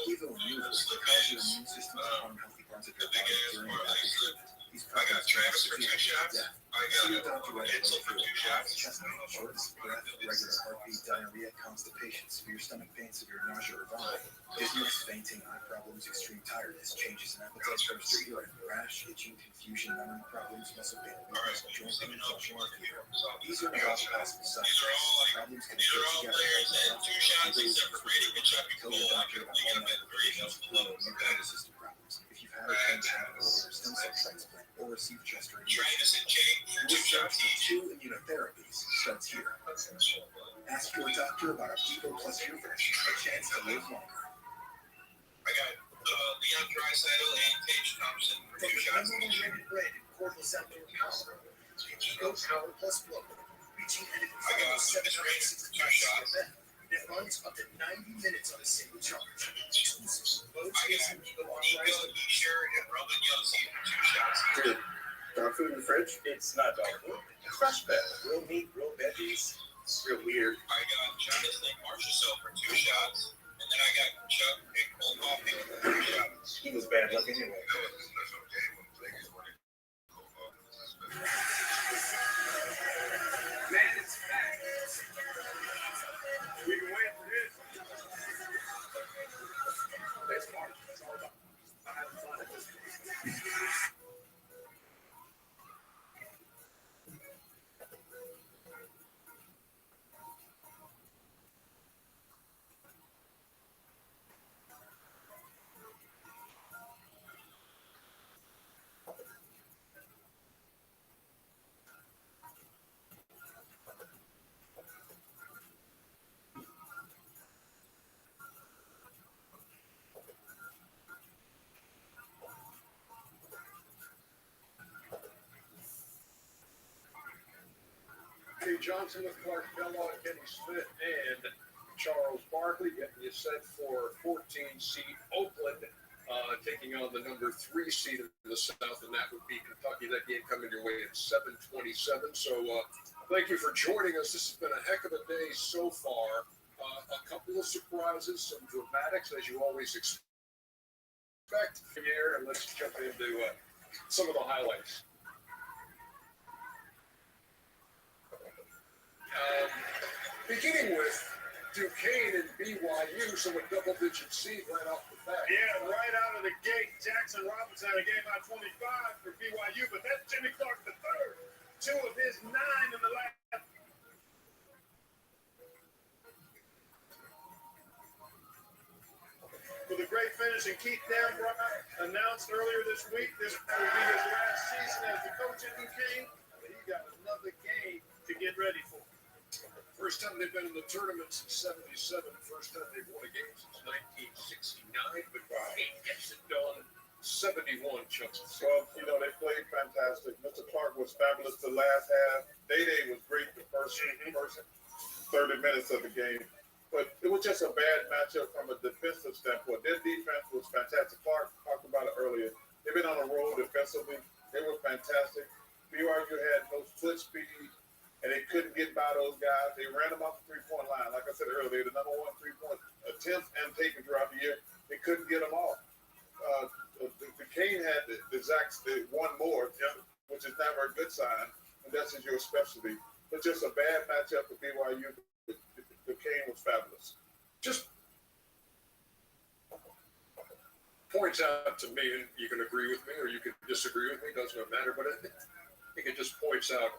Evo immune causes your immune system to harm healthy parts of your body during the active treatment. These products can severe death. See your doctor right away for cough, chest pain, shortness of breath, regular heartbeat, diarrhea, constipation, severe stomach pain, severe nausea or vomiting, dizziness, fainting, eye problems, extreme tiredness, changes in appetite, thirst or urine, rash, itching, confusion, memory problems, muscle pain, weakness, joint pain, function, or fever. These are all possible side effects. Problems can occur together. Tell your doctor about all medications for your immune system problems. If you've had a transplant or stem cell transplant or received chest radiation, your search for 2 immunotherapies starts here. Ask your doctor about our Evo Plus Refresh, a chance to live longer. I got Leon Draisaitl and Paige Thompson for 2 shots. Rated bread and cordless outdoor power. Evo Power Plus Blow, reaching an incredible 7.6 shots. It runs up to 90 minutes on a single charge. Exclusive. Both I got Nico, Escher, and Roman Yossi for 2 shots. Dude, Dog food in the fridge? It's not dog food. It's fresh pet. Real meat, real veggies. It's real weird. I got Jonathan Marshall for 2 shots, and then I got Chuck and cold coffee for 3 shots. He was bad luck anyway. That's okay. Man, it's back. We've been waiting for this. That's March. That's all about having fun at this point. Kenny Johnson with Clark Bella, Kenny Smith, and Charles Barkley getting you set for 14 seed Oakland, taking on the number 3 seed in the South, and that would be Kentucky. That game coming your way at 7:27. So thank you for joining us. This has been a heck of a day so far. A couple of surprises, some dramatics, as you always expect here, and let's jump into some of the highlights. Beginning with Duquesne and BYU, so a double-digit seed right off the bat. Yeah, right out of the gate, Jackson Robinson had a game out 25 for BYU, but that's Jimmy Clark the third. 2 of his 9 in the last. With a great finish, and Keith Dambrot announced earlier this week this will be his last season as the coach at Duquesne, but he got another game to get ready for. First time they've been in the tournament since 77. First time they've won a game since 1969. But Kate gets it done 71, Chuck. Well, you know, they played fantastic. Mr. Clark was fabulous the last half. Day was great the first 30 minutes of the game. But it was just a bad matchup from a defensive standpoint. Their defense was fantastic. Clark talked about it earlier. They've been on a roll defensively. They were fantastic. BYU had no foot speed, and they couldn't get by those guys. They ran them off the three-point line. Like I said earlier, the number 1 3-point attempts and taken throughout the year. They couldn't get them off. Duquesne had the exact one more, which is never a good sign, and that's your specialty. But just a bad matchup for BYU. Duquesne was fabulous. Just points out to me, and you can agree with me or you can disagree with me, doesn't matter, but I think it just points out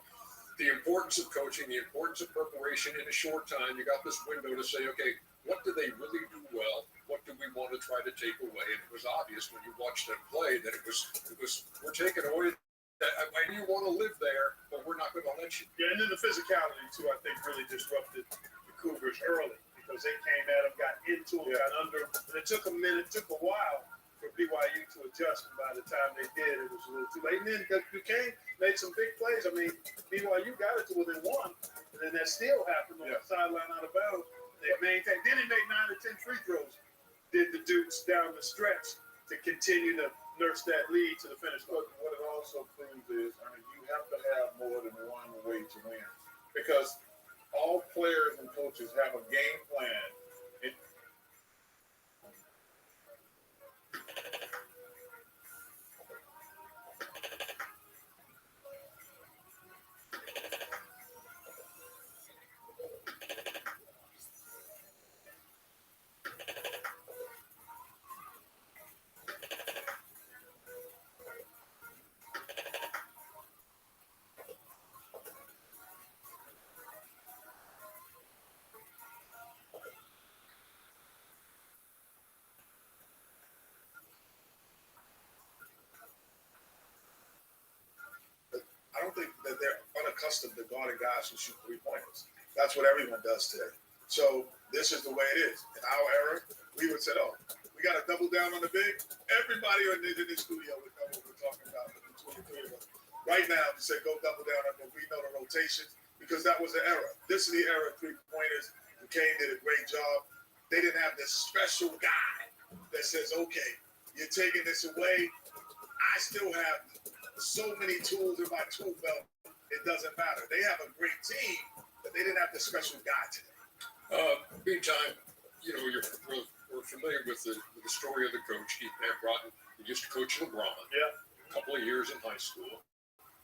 the importance of coaching, the importance of preparation in a short time. You got this window to say, okay, what do they really do well? What do we want to try to take away? And it was obvious when you watched them play that it was we're taking away. I know you want to live there, but we're not going to let you. Yeah, and then the physicality, too, I think really disrupted the Cougars early because they came at them, got into them, got under them. And it took a minute, took a while for BYU to adjust. And by the time they did, it was a little too late. And then Duquesne made some big plays. I mean, BYU got it to within 1, and then that steal happened on the sideline out of bounds. They maintained. Then he made 9 or 10 free throws. Did the Dukes down the stretch to continue to nurse that lead to the finish. But what it also proves is, I mean, you have to have more than one way to win, because all players and coaches have a game plan. I don't think that they're unaccustomed to guarding guys who shoot 3-pointers. That's what everyone does today. So this is the way it is. In our era, we would say, oh, we got to double down on the big. Everybody in the studio would know what we're talking about between the 3 of us. Right now, we say go double down on the, we know the rotations, because that was the era. This is the era of 3-pointers. Duquesne did a great job. They didn't have this special guy that says, okay, you're taking this away. I still have so many tools in my tool belt, it doesn't matter. They have a great team, but they didn't have the special guy today. Meantime, you know, we're familiar with the story of the coach, Ethan Broughton. He used to coach LeBron. Yeah. A couple of years in high school.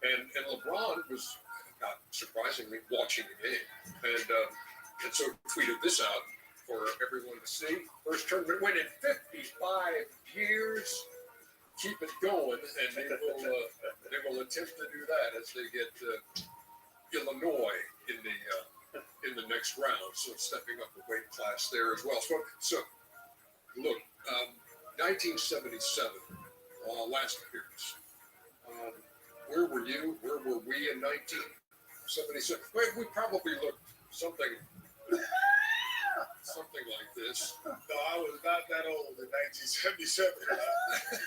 And LeBron was, not surprisingly, watching the game. And so tweeted this out for everyone to see. First tournament win in 55 years. Keep it going, and they will attempt to do that as they get Illinois in the next round. So stepping up the weight class there as well. So look, 1977, last appearance. Where were you? Where were we in 1977? We probably looked something like this. No, I was not that old in 1977.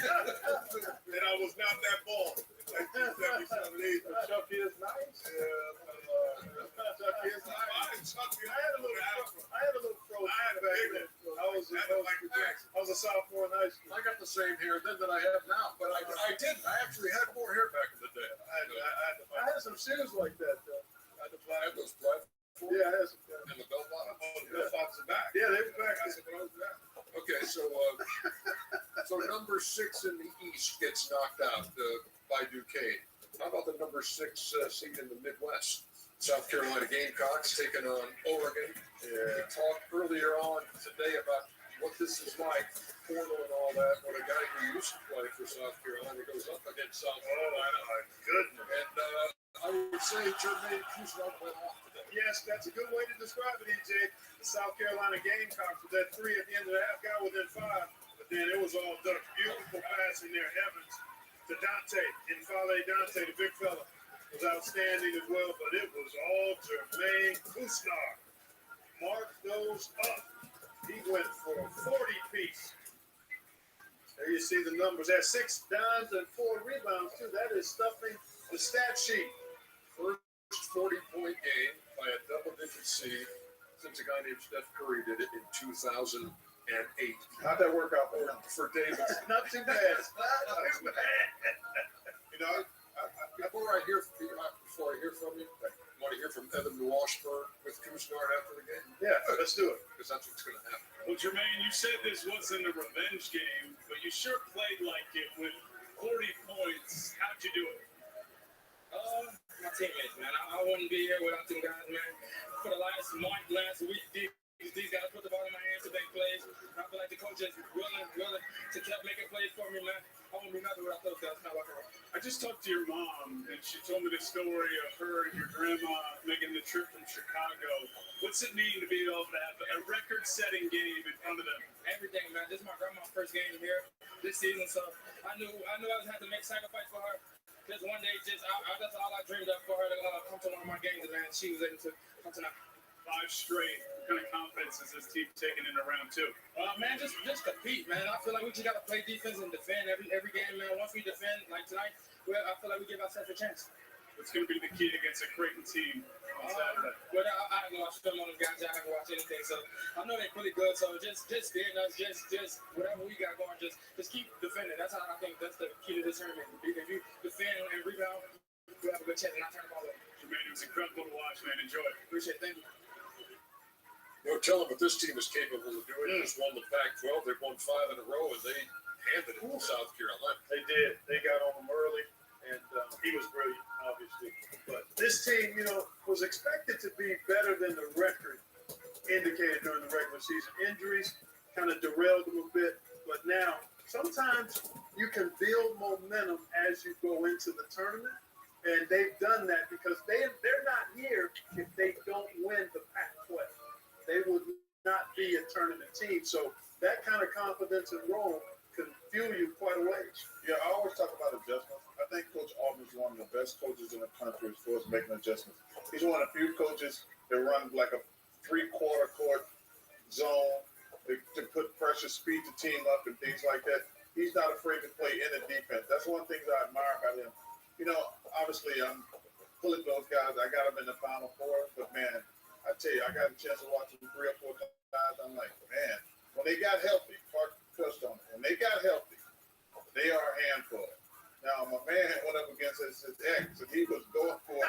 And I was not that bald in 1977 either. Chucky is nice. Chucky is nice. I had a little fro. I had a big one. I was a sophomore in high school. I got the same hair then that I have now, but I didn't. I actually had more hair back in the day. I had some shoes like that, though. I had those black. Yeah, I had some. And the bell bottoms. Oh, the bell bottoms are back. Yeah, they were back. Okay, so number 6 in the East gets knocked out by Duquesne. How about the number 6 seed in the Midwest? South Carolina Gamecocks taking on Oregon. We talked earlier on today about what this is like, portal and all that. When a guy who used to play for South Carolina goes up against South Carolina. Oh, my goodness. And I would say Jermaine Kusnard went off today. Yes, that's a good way to describe it, EJ. The South Carolina Gamecocks with that 3 at the end of the half, got within 5, but then it was all done. Beautiful passing there, Evans to Dante, Infale Dante, the big fella, was outstanding as well, but it was all Jermaine Kusnard. Mark those up. He went for a 40-piece. There you see the numbers. That's 6 dimes and 4 rebounds, too. That is stuffing the stat sheet. First 40-point game by a double-digit seed since a guy named Steph Curry did it in 2008. How'd that work out for Davis? Not too bad. Not too bad. You know, before I hear from you, I want to hear from Evan Washburn with Kusnard after the game. Yeah, let's do it. Because that's what's going to happen. Well, Jermaine, you said this wasn't a revenge game, but you sure played like it with 40 points. How'd you do it? My teammates, man. I wouldn't be here without them guys, man. For the last month, last week, these guys put the ball in my hands to make plays. I feel like the coach is willing to keep making plays for me, man. I wouldn't do nothing without those guys. I just talked to your mom, and she told me the story of her and your grandma making the trip from Chicago. What's it mean to be able to have a record-setting game in front of them? Everything, man. This is my grandma's first game here this season, so I knew I was had to make sacrifice for her. Just one day, that's all I dreamed of for her to come to one of my games, man. She was able to come tonight. 5 straight. What kind of confidence is this team taking in round 2? Man, just compete, man. I feel like we just got to play defense and defend every game, man. Once we defend, like tonight, I feel like we give ourselves a chance. What's going to be the key against a Creighton team on Saturday? Well, I haven't watched film on them guys. I haven't watched anything, so I know they're pretty good. So just being us, just whatever we got going, just keep defending. That's how I think that's the key to this tournament. If you defend and rebound, you have a good chance and not turn the ball over. Jermaine, it was incredible to watch, man. Enjoy it. Appreciate it. Thank you. You know, tell them what this team is capable of doing. They just won the Pac-12. They've won 5 in a row, and they handed it to South Carolina. They did. They got on them early, and he was brilliant, obviously. But this team, you know, was expected to be better than the record indicated during the regular season. Injuries kind of derailed them a bit, but now sometimes you can build momentum as you go into the tournament, and they've done that because they're not here if they don't win the Pac-12. They would not be a tournament team. So that kind of confidence in Rome can fuel you quite a ways. Yeah, I always talk about adjustments. I think Coach Altman is one of the best coaches in the country as far as making adjustments. He's one of the few coaches that run like a 3/4 court zone to put pressure, speed the team up, and things like that. He's not afraid to play in the defense. That's one thing that I admire about him. You know, obviously, I'm pulling those guys. I got them in the Final Four, but man, I tell you, I got a chance to watch them 3 or 4 times. I'm like, man, when they got healthy, Clark touched on it. When they got healthy, they are a handful. Now, my man went up against his ex, and he was going for it.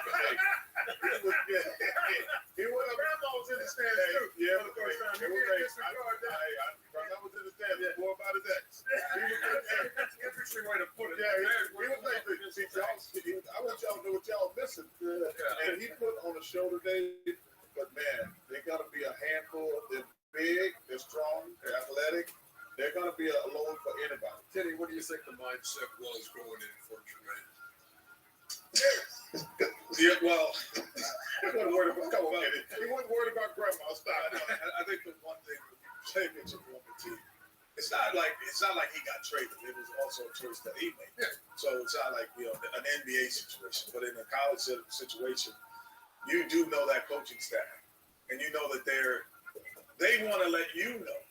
He went up. Grandma was in the stands too. Yeah, for the first time. it You was can't like, disregard that. I was in the stands before about his ex. That's an interesting way to put it. Yeah, he was like, see, I want y'all to know what y'all missing. And he put on a show today, but man, they got to be a handful. They're big, they're strong, they're athletic. They're going to be a load for anybody. Teddy, what do you think the mindset was going in for Jermaine? Yeah, well, he wasn't worried about, come on, Eddie. He wasn't worried about grandma. Stop. I think the one thing with the championship on the team, it's not like he got traded. It was also a choice that he made. Yeah. So it's not like an NBA situation, but in a college situation, you do know that coaching staff, and you know that they want to let you know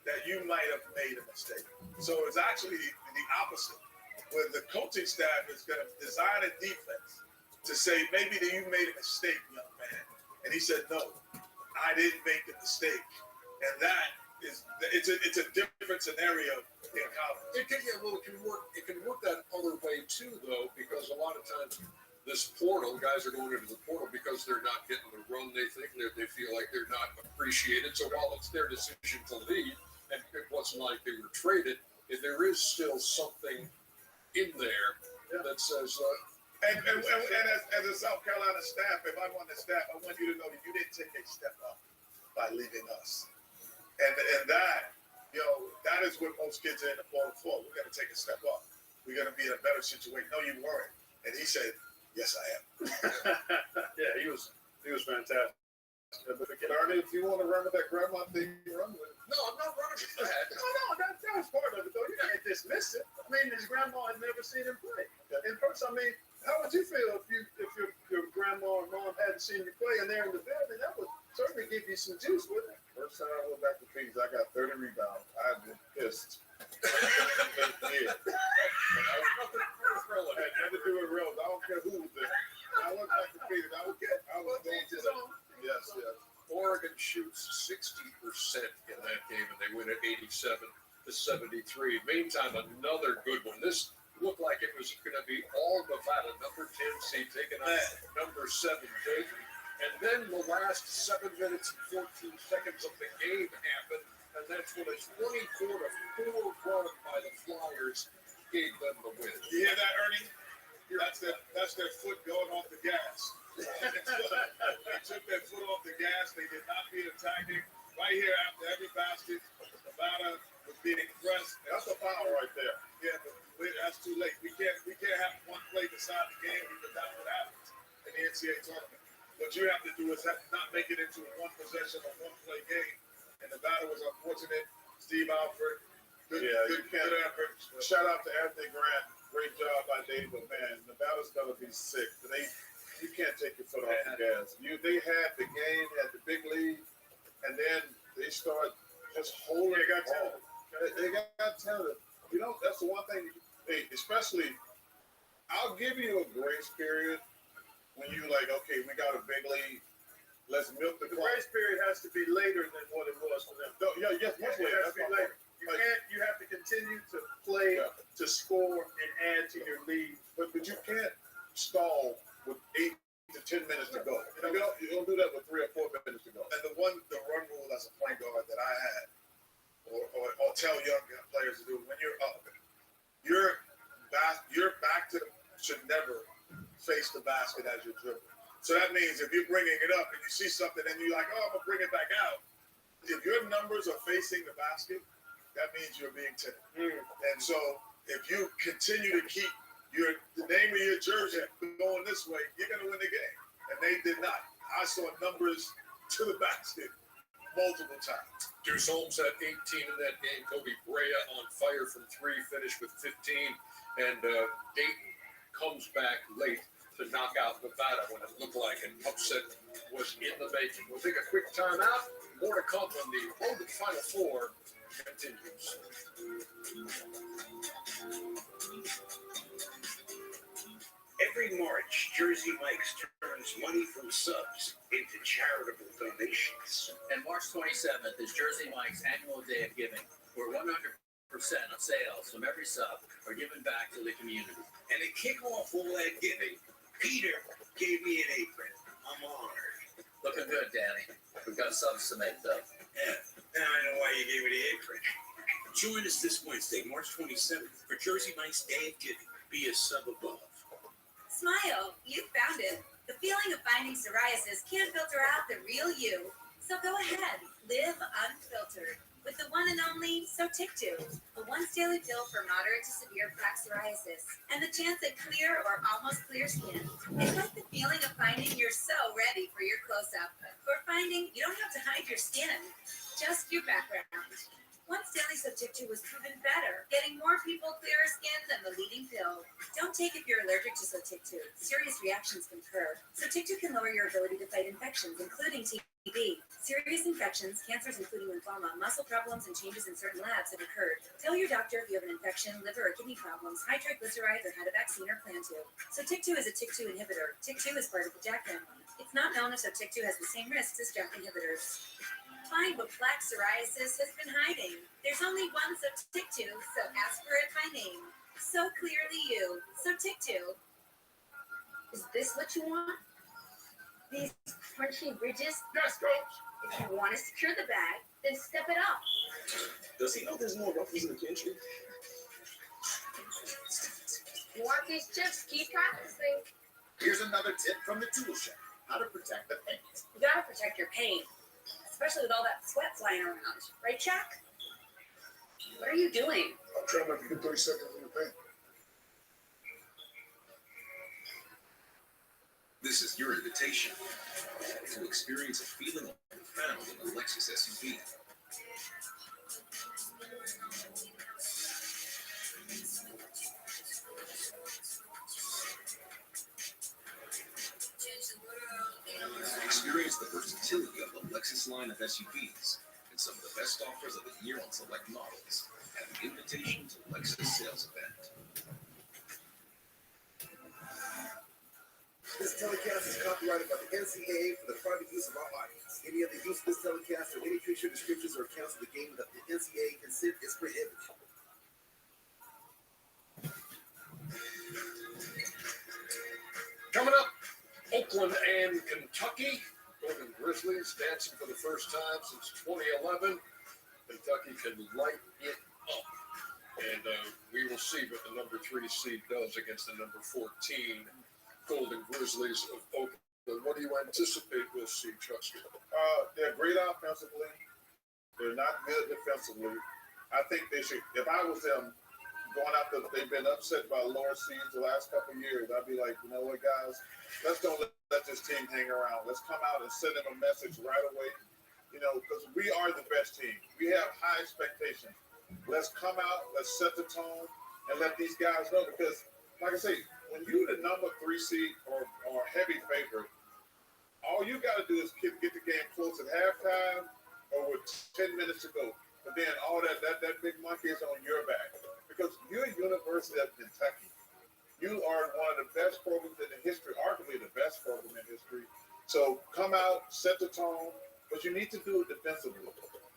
that you might have made a mistake. So it's actually the opposite, where the coaching staff is going to design a defense to say, maybe that you made a mistake, young man. And he said, no, I didn't make a mistake. And that is, it's a different scenario in college. It can work that other way too, though, because a lot of times this portal, guys are going into the portal because they're not getting the run they think, they feel like they're not appreciated. So while it's their decision to leave, and it wasn't like they were traded, there is still something in there that says, and as a South Carolina staff, if I'm on the staff, I want you to know that you didn't take a step up by leaving us. And that, that is what most kids are in the portal for. We're going to take a step up. We're going to be in a better situation. No, you weren't. And he said, yes, I am. Yeah, he was fantastic. Ernie, if you want to run with that grandma thing, run with it. no, I'm not running with that. No, that was part of it, though. You can't dismiss it. I mean, his grandma had never seen him play. In person, I mean, how would you feel if your grandma or mom hadn't seen you play and they're in the building? That would certainly give you some juice, wouldn't it? First time I went back to Phoenix, I got 30 rebounds. I've been pissed. Yeah. I had nothing to do with real. I don't care who was there. I went back to Phoenix. I was going to zone. Yes. Oregon shoots 60% in that game, and they win at 87-73. Meantime, another good one. This looked like it was going to be all Nevada, number 10 seed, taking on number 7 Dayton. And then the last 7 minutes and 14 seconds of the game happened, and that's when a 24-4 run by the Flyers gave them the win. You hear that, Ernie? That's their foot going off the gas. They took their foot off the gas. They did not be attacking. Right here after every basket, Nevada was being pressed. That's a foul right there. Yeah, but that's too late. We can't have one play decide the game because that's what happens in the NCAA tournament. What you have to do is not make it into a one possession or one play game. And Nevada was unfortunate. Steve Alford, good effort. Shout out to Anthony Grant. Great job by Dave, but man, Nevada's gonna be sick. You can't take your foot off the gas. They had the game, had the big lead, and then they start just holding. They got talent. They got talent. That's the one thing. Especially, I'll give you a grace period when you okay, we got a big lead. Let's milk the clock. The grace period has to be later than what it was for them. Much later. It has to be later. You have to continue to play, to score, and add to your lead. But you can't stall with 8 to 10 minutes to go. You don't do that with 3 or 4 minutes to go. And the run rule as a point guard that I had, or tell young players to do, when you're up, your back to should never face the basket as you're dribbling. So that means if you're bringing it up and you see something and you're like, oh, I'm gonna bring it back out. If your numbers are facing the basket, that means you're being timid. And so if you continue to keep the name of your jersey going this way, you're going to win the game. And they did not. I saw numbers to the basket multiple times. Deuce Holmes had 18 in that game. Kobe Brea on fire from 3, finished with 15. And Dayton comes back late to knock out Nevada when it looked like an upset was in the making. We'll take a quick time out. More to come when the road to Final Four continues. Every March, Jersey Mike's turns money from subs into charitable donations. And March 27th is Jersey Mike's annual day of giving, where 100 of sales from every sub are given back to the community. And to kick off all that giving, Peter gave me an apron. I'm honored. Looking good, Danny. We've got subs to make, though. Yeah, now I know why you gave me the apron. Join us this Wednesday, March 27th, for Jersey Mike's Day of Giving. Be a sub above. Smile, you found it. The feeling of finding psoriasis can't filter out the real you. So go ahead, live unfiltered with the one and only Sotictu, a once daily pill for moderate to severe plaque psoriasis, and the chance at clear or almost clear skin. It's like the feeling of finding you're so ready for your close-up, or finding you don't have to hide your skin, just your background. Once daily Sotictu was proven better, getting more people clearer skin than the leading pill. Don't take if you're allergic to Sotictu. Serious reactions can occur. Sotictu can lower your ability to fight infections, including TB. Serious infections, cancers including lymphoma, muscle problems, and changes in certain labs have occurred. Tell your doctor if you have an infection, liver or kidney problems, high triglycerides, or had a vaccine or plan to. Sotictu is a TYK2 inhibitor. TYK2 is part of the JAK family. It's not known if Sotictu has the same risks as JAK inhibitors. Find what plaque psoriasis has been hiding. There's only one Sotictu, so ask for it by name. So clearly you, Sotictu. Is this what you want? These crunchy ridges? Yes, coach. If you want to secure the bag, then step it up. Does he know there's more ruffles in the country? You want these chips? Keep practicing. Here's another tip from the tool shed. How to protect the paint. You gotta protect your paint, especially with all that sweat flying around. Right, Chuck? What are you doing? I'm trying not to get 30 seconds in the paint. This is your invitation to experience a feeling found in a Lexus SUV. Experience the versatility of the Lexus line of SUVs and some of the best offers of the year on select models at the Invitation to Lexus sales event. This telecast is copyrighted by the NCAA for the private use of our audience. Any other use of this telecast or any picture, descriptions, or accounts of the game that the NCAA consider is prohibited. Coming up, Oakland and Kentucky. Golden Grizzlies dancing for the first time since 2011. Kentucky can light it up. And we will see what the number 3 seed does against the number 14 Golden Grizzlies of Oakland. What do you anticipate we'll see, Chuckster? They're great offensively. They're not good defensively. I think they should, if I was them, going after, they've been upset by lower seeds the last couple of years, I'd be like, you know what, guys, let's don't let this team hang around. Let's come out and send them a message right away, you know, because we are the best team. We have high expectations. Let's come out, let's set the tone, and let these guys know, because, like I say, when you're the number 3 seed or heavy favorite, all you got to do is get the game close at halftime or with 10 minutes to go. But then all that big monkey is on your back, because you're University of Kentucky. You are one of the best programs in the history, arguably the best program in history. So come out, set the tone, but you need to do it defensively.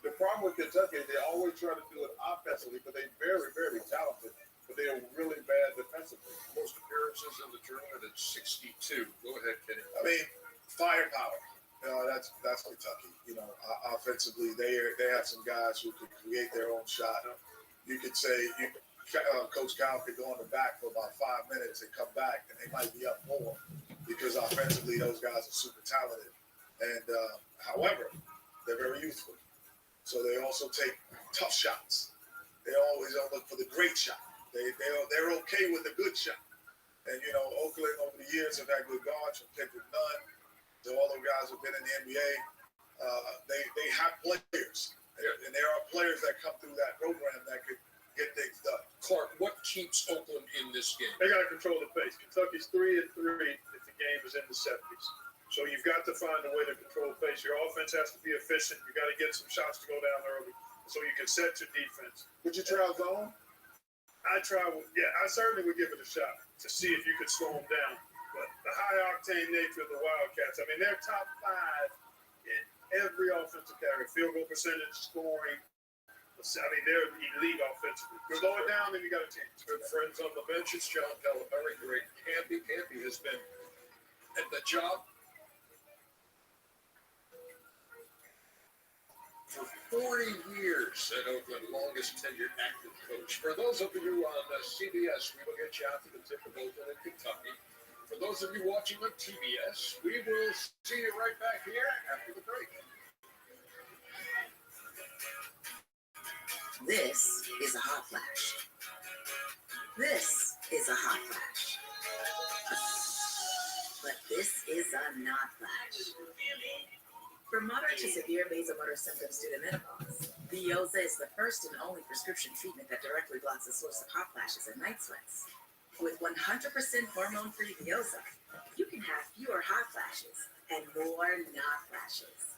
The problem with Kentucky is they always try to do it offensively, but they're very, very talented. But they are really bad defensively. Most appearances in the tournament at 62. Go ahead, Kenny. I mean, firepower. That's Kentucky. You know, offensively, they have some guys who can create their own shot. You could say Coach Cal could go on the back for about 5 minutes and come back, and they might be up more because offensively those guys are super talented. And however, they're very youthful, so they also take tough shots. They always don't look for the great shot. They're okay with a good shot. And, you know, Oakland over the years have had good guards from Kendrick Nunn. So all those guys who've been in the NBA, they have players. And there are players that come through that program that could get things done. Clark, what keeps Oakland in this game? They got to control the pace. Kentucky's 3-3 if the game is in the 70s. So you've got to find a way to control the pace. Your offense has to be efficient. You got to get some shots to go down early so you can set your defense. Would you try zone? I certainly would give it a shot to see if you could slow them down. But the high-octane nature of the Wildcats, I mean, they're top 5 in every offensive category. Field goal percentage, scoring, they're elite offensively. Slow it down, then you got a chance. Good friends on the bench. It's John Calipari, great Campy. Campy has been at the job for 40 years at Oakland, longest tenured active coach. For those of you on CBS, we will get you out to the tip of Oakland and Kentucky. For those of you watching on TBS, we will see you right back here after the break. This is a hot flash. This is a hot flash. But this is a not flash. For moderate to severe vasomotor symptoms due to menopause, Veoza is the first and only prescription treatment that directly blocks the source of hot flashes and night sweats. With 100% hormone-free Veoza, you can have fewer hot flashes and more not flashes.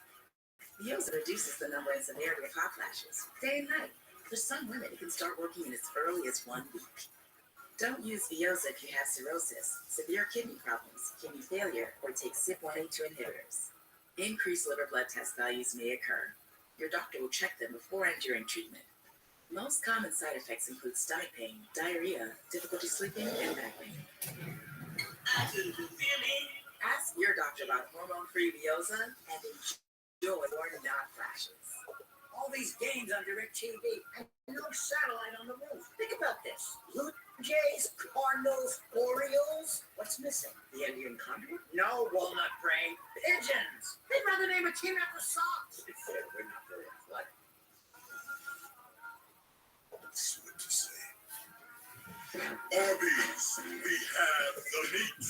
Veoza reduces the number and severity of hot flashes day and night. For some women, it can start working in as early as 1 week. Don't use Veoza if you have cirrhosis, severe kidney problems, kidney failure, or take CYP1A2 inhibitors. Increased liver blood test values may occur. Your doctor will check them before and during treatment. Most common side effects include stomach pain, diarrhea, difficulty sleeping, and back pain. Ask your doctor about hormone-free Veoza and enjoy more not flashes. All these games on DirecTV and no satellite on the roof. Think about this. Blue Jays, Cardinals, Orioles. What's missing? The Indian Condor? No, Walnut Brain. Pigeons. They'd rather name a team after socks. We're not very athletic. That's what to say. Arby's, we have the meat.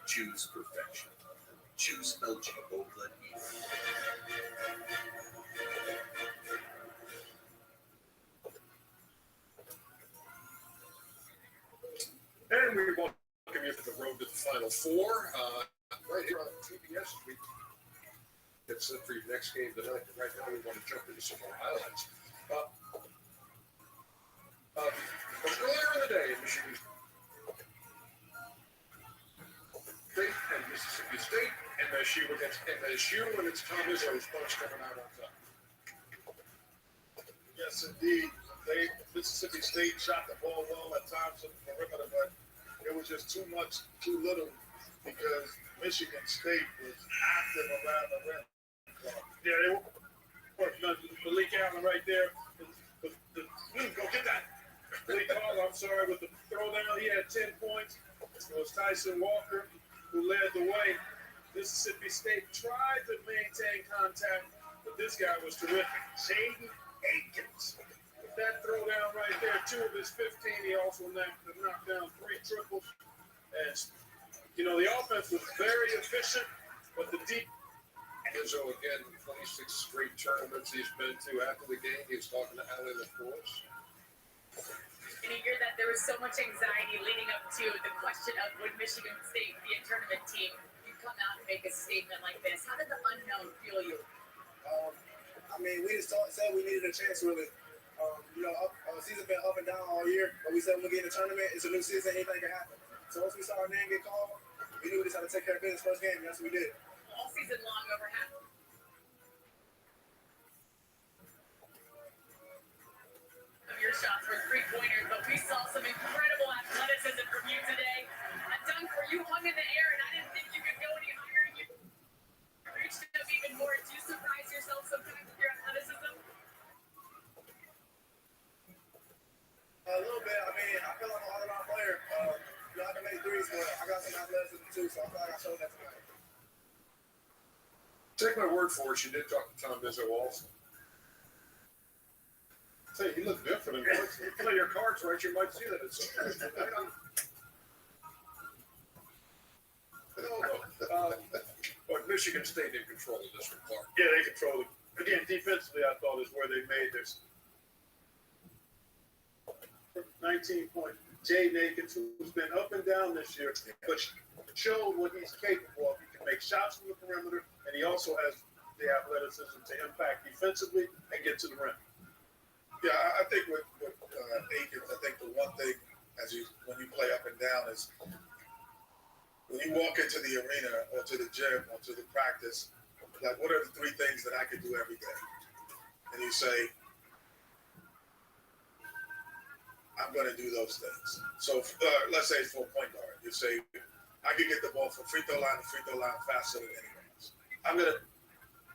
Choose perfection. Choose LG OLED E. And we welcome you to the road to the Final Four. Right here on TBS, we get set for your next game tonight. Right now, we want to jump into some more highlights. Earlier in the day in Michigan State and Mississippi State, MSU against MSU, and it's Tom Izzo's bunch coming out on top. Yes, indeed. Mississippi State shot the ball well at times on the perimeter, but it was just too much, too little, because Michigan State was active around the rim. Yeah, they were. Malik Allen right there. Go get that. Malik Allen, I'm sorry, with the throwdown, he had 10 points. It was Tyson Walker who led the way. Mississippi State tried to maintain contact, but this guy was terrific. Shaden Aikens. With that throwdown right there, 2 of his 15, he also knocked down 3 triples. And, the offense was very efficient, but the deep. Izzo again, 26 straight tournaments he's been to. After the game, he was talking to Allie LaForce. In a year that there was so much anxiety leading up to the question of would Michigan State be a tournament team, you come out and make a statement like this. How did the unknown fuel you? We just said we needed a chance, really. Our season's been up and down all year, but we said when we get in the tournament, it's a new season, anything can happen. So once we saw our name get called, we knew we just had to take care of business first game, and that's what we did. All season long, over half of your shots were 3-pointers, but we saw some incredible athleticism from you today. A dunk where you hung in the air, and I didn't think you could go any higher. You reached up even more. Do you surprise yourself sometimes with your athleticism? A little bit. I feel like I'm an all-around player. I can make threes, but I got some athleticism too, so I feel like I showed that tonight. Take my word for it, you did talk to Tom Izzo also. Say, he looked different. If you play your cards right, you might see that it's but Michigan State in control of this one, Clark. Yeah, they controlled it. Again, defensively, I thought is where they made this 19-point Jaden Akins, who's been up and down this year, but showed what he's capable of. He can make shots from the perimeter, and he also has the athleticism to impact defensively and get to the rim. Yeah, I think with Akins, I think the one thing when you play up and down is when you walk into the arena or to the gym or to the practice, like what are the three things that I could do every day? And you say, I'm going to do those things. So let's say for a point guard, you say, I can get the ball from free throw line to free throw line faster than anyone else. I'm going to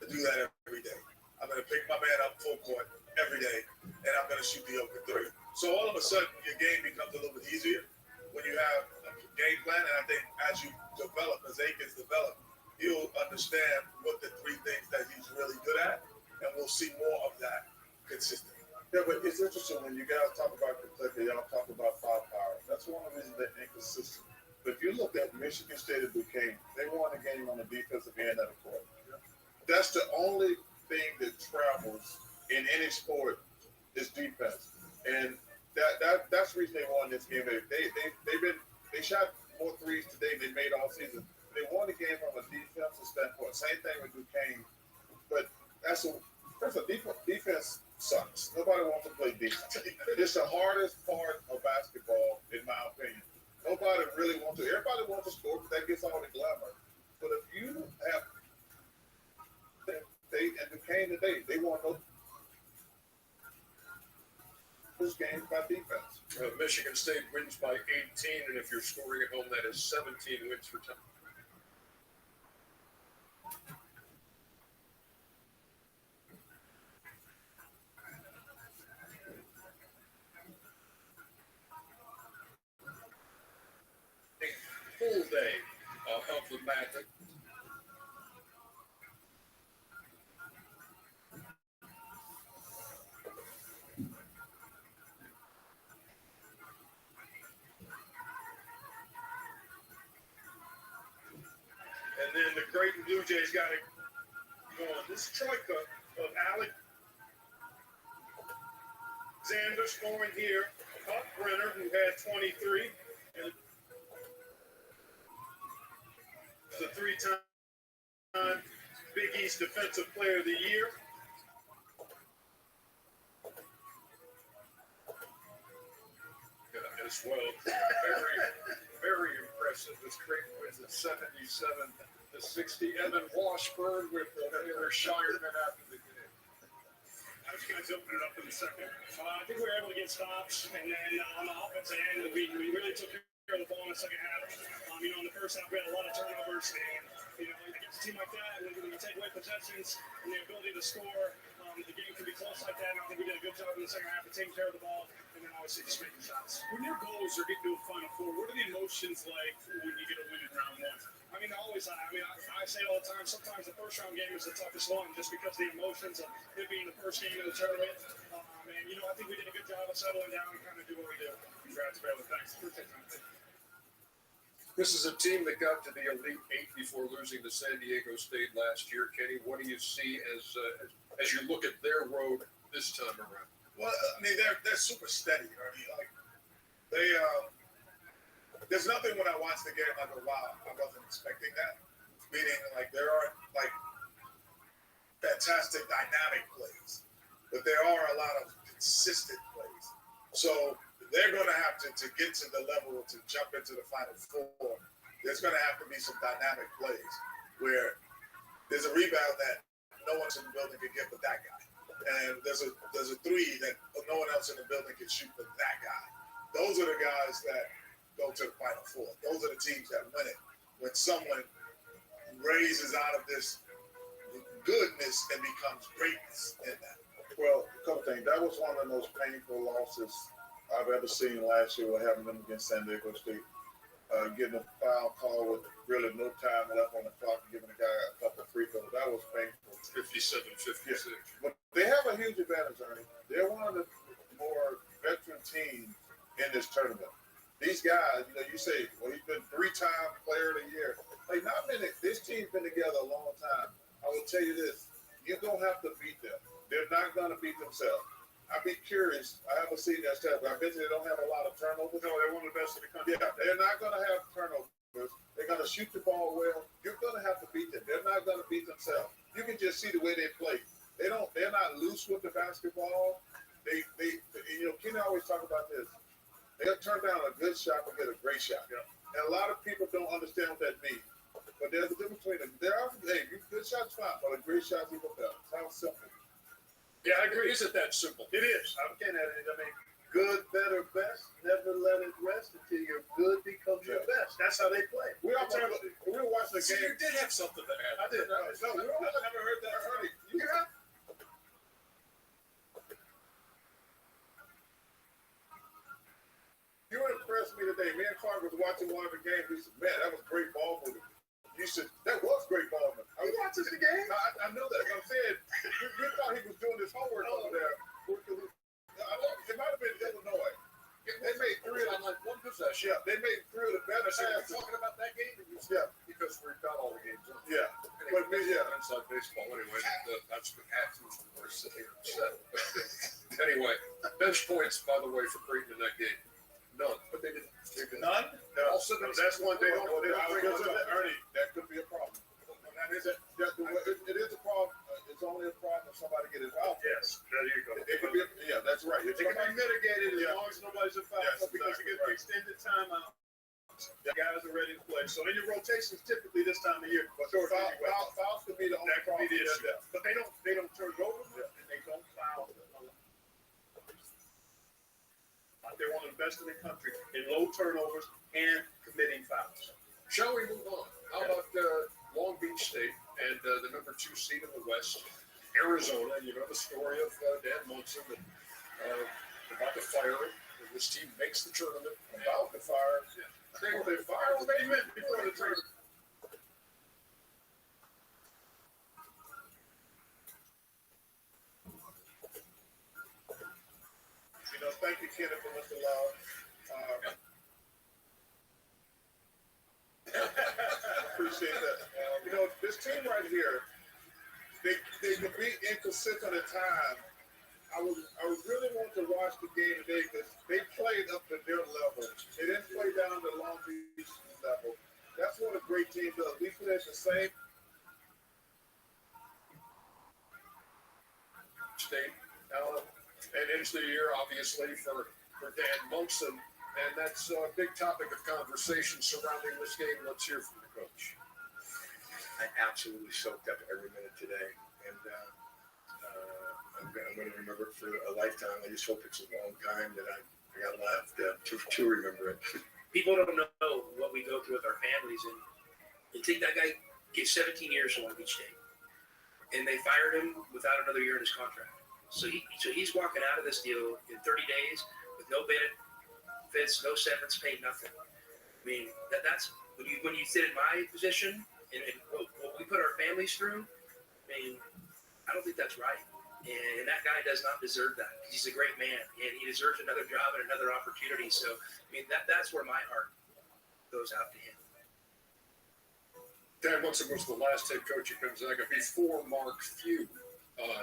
do that every day. I'm going to pick my man up full court every day, and I'm going to shoot the open three. So all of a sudden, your game becomes a little bit easier when you have a game plan. And I think as you develop, as Akins develop, he'll understand what the three things that he's really good at, and we'll see more of that consistently. Yeah, but it's interesting when you guys talk about Kentucky, y'all talk about firepower. That's one of the reasons they're inconsistent. But if you look at Michigan State and Duquesne, they won the game on the defensive end of the court. That's the only thing that travels in any sport is defense, and that's the reason they won this game. They shot more threes today than they made all season. They won the game from a defensive standpoint. Same thing with Duquesne, but defense sucks. Nobody wants to play defense. It's the hardest part of basketball, in my opinion. Nobody really wants to. Everybody wants to score, but that gets all the glamour. But if you have, and Duquesne today, they won those games by defense. Michigan State wins by 18, and if you're scoring at home, that is 17 wins for time. Full day of the magic. And then the Creighton Blue Jays got it going. This troika of Alexander scoring here. Buck Brenner, who had 23, and the three-time Big East Defensive Player of the Year. As well, very, very impressive. This Creighton wins at 77-60. Evan Washburn with the Baylor Shireman after the game. I was going to open it up in a second. I think we were able to get stops, and then on the offensive end, we really took care of the ball in the second half. In the first half, we had a lot of turnovers, and against a team like that, when you take away possessions and the ability to score, the game can be close like that. And I think we did a good job in the second half of taking care of the ball, and then obviously just making shots. When your goals are getting to a Final Four, what are the emotions like when you get a win in round one? I say it all the time. Sometimes the first round game is the toughest one, just because the emotions of it being the first game of the tournament. I think we did a good job of settling down and kind of do what we do. Congrats, Baylor. Thanks. This is a team that got to the Elite Eight before losing to San Diego State last year. Kenny, what do you see as you look at their road this time around? Well, they're super steady. There's nothing when I watch the game I go, wow, I wasn't expecting that. Meaning, there aren't fantastic dynamic plays, but there are a lot of consistent plays. So they're going to have to get to the level to jump into the Final Four. There's going to have to be some dynamic plays where there's a rebound that no one's in the building can get but that guy, and there's a three that no one else in the building can shoot but that guy. Those are the guys that go to the Final Four. Those are the teams that win it. When someone raises out of this goodness and becomes greatness in that. Well, a couple things. That was one of the most painful losses I've ever seen last year, having them against San Diego State. Getting a foul call with really no time left on the clock and giving the guy a couple free throws. That was painful. 57-56. Yeah. But they have a huge advantage, Ernie. They're one of the more veteran teams in this tournament. These guys, you say, well, he's been 3-time player of the year. This team's been together a long time. I will tell you this, you don't have to beat them. They're not going to beat themselves. I'd be curious. I haven't seen that stuff. I bet they don't have a lot of turnovers. No, they're one of the best in the country. Yeah, they're not going to have turnovers. They're going to shoot the ball well. You're going to have to beat them. They're not going to beat themselves. You can just see the way they play. They're not loose with the basketball. They Kenny always talk about this. They'll turn down a good shot and get a great shot. Yeah. And a lot of people don't understand what that means. But there's a difference between them. Good shots fine, but a great shot's even better. Sounds simple. Yeah, I agree. Isn't that simple? It is. I'm getting at it. I mean, good, better, best. Never let it rest until your good becomes your best. That's how they play. We were watching the game. You did have something to add. I did. No, I never heard that. Ernie, you have? You impressed me today. Me and Clark was watching one of the games. We said, man, that was great ball movement. You said, that was great ball movement. You watching the game? I knew that. I'm saying, we thought he was doing his homework over there. It might have been Illinois. They made three on like one possession. Yeah, they made three of the better passes. Talking about that game? Yeah. Because we've got all the games. Yeah. But inside baseball anyway. That's what happens when we're sitting here upset. Anyway, bench points, by the way, for Creighton in that game. None. But they didn't. None? No. That's one thing. Ernie, that could be a problem. It is a problem. It's only a problem if somebody gets involved. Yes, there you go. It could be, that's right. It can be mitigated as long as nobody's involved. Yes, because you get the extended timeout. The guys are ready to play. So in your rotations, typically this time of year, fouls could be the only problem. But they don't turn it over, and they don't foul. They're one of the best in the country in low turnovers and committing fouls. Shall we move on? How about Long Beach State and the number 2 seed in the West, Arizona? You know the story of Dan Munson and about to fire him. This team makes the tournament. About to fire. They fire what they meant before the tournament. Thank you, Kenny, for Mr. Loud. Appreciate that. This team right here, they can be inconsistent at times. I really want to watch the game today because they played up to their level. They didn't play down to Long Beach level. That's what a great team does. We finish the same. State. And into the year, obviously, for Dan Munson. And that's a big topic of conversation surrounding this game. Let's hear from the coach. I absolutely soaked up every minute today. And I'm going to remember it for a lifetime. I just hope it's a long time that I got left to remember it. People don't know what we go through with our families. And you think that guy gets 17 years to Long Beach State. And they fired him without another year in his contract. So he's walking out of this deal in 30 days with no benefits, no severance pay, nothing. I mean, that's when you sit in my position and what we put our families through. I mean, I don't think that's right. And that guy does not deserve that. He's a great man, and he deserves another job and another opportunity. So, I mean, that's where my heart goes out to him. Dan Munson was the last head coach at Gonzaga before Mark Few.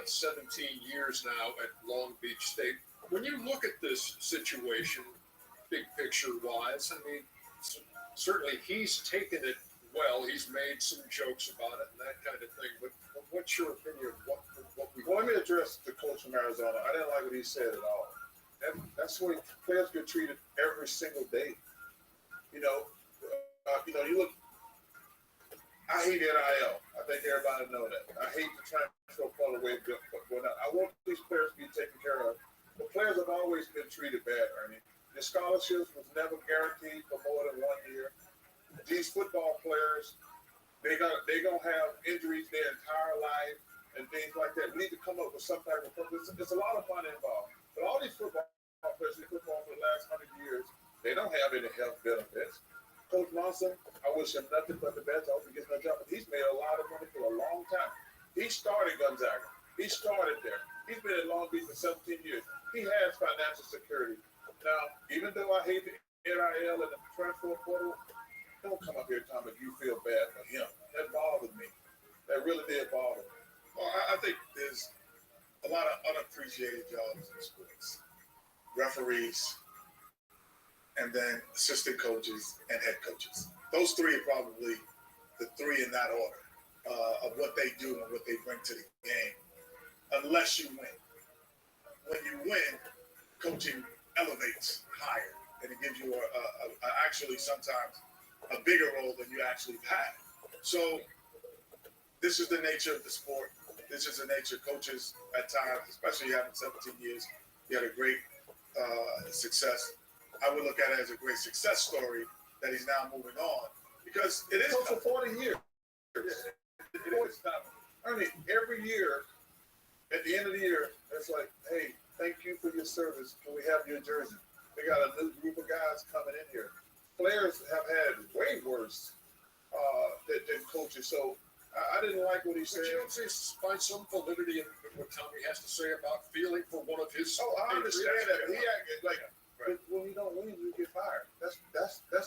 17 years now at Long Beach State. When you look at this situation, big picture wise, I mean, certainly he's taken it well. He's made some jokes about it and that kind of thing. But what's your opinion of what we? Well, let me address the coach from Arizona. I didn't like what he said at all. That's the way players get treated every single day. You look. I hate NIL. I think everybody know that. I hate the transfer portal way going out. I want these players to be taken care of. The players have always been treated bad, Ernie. The scholarships was never guaranteed for more than 1 year. These football players, they're gonna have injuries their entire life and things like that. We need to come up with some type of purpose. There's a lot of money involved. But all these football players in football for the last 100 years, they don't have any health benefits. Coach Monson, I wish him nothing but the best. I hope he gets no job. But he's made a lot of money for a long time. He started Gonzaga. He started there. He's been at Long Beach for 17 years. He has financial security. Now, even though I hate the NIL and the transfer portal, don't come up here and tell me you feel bad for him. That bothered me. That really did bother me. Well, I think there's a lot of unappreciated jobs in sports. Referees, and then assistant coaches and head coaches. Those three are probably the three in that order of what they do and what they bring to the game, unless you win. When you win, coaching elevates higher, and it gives you actually sometimes a bigger role than you actually had. So this is the nature of the sport. This is the nature of coaches at times, especially having 17 years. You had a great success. I would look at it as a great success story that he's now moving on, because it is for 40 years. It always tough. I mean, every year, at the end of the year, it's like, hey, thank you for your service. Can we have your jersey? We got a new group of guys coming in here. Players have had way worse than coaches. So I didn't like what he said. But you don't find some validity in what Tommy has to say about feeling for one of his. Oh, I understand that. He acted like, but when you don't win, you get fired. That's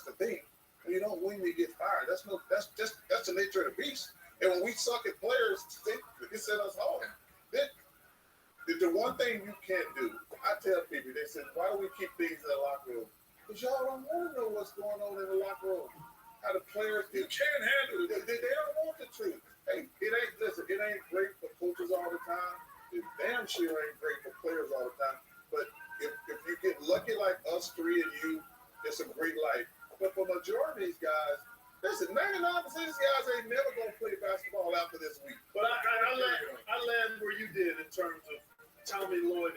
the thing. When you don't win, you get fired. That's the nature of the beast. And when we suck at players, they set us home. The one thing you can't do, I tell people, they said, why do we keep things in the locker room? Because y'all don't want to know what's going on in the locker room. How the players, you can't handle it. They don't want the truth. Hey, it ain't great for coaches all the time. It damn sure ain't great for players all the time. But if you get lucky like us three and you, it's a great life. But for majority of these guys, listen, 99% of these guys ain't never gonna play basketball after this week. But I land where you did in terms of Tommy Lloyd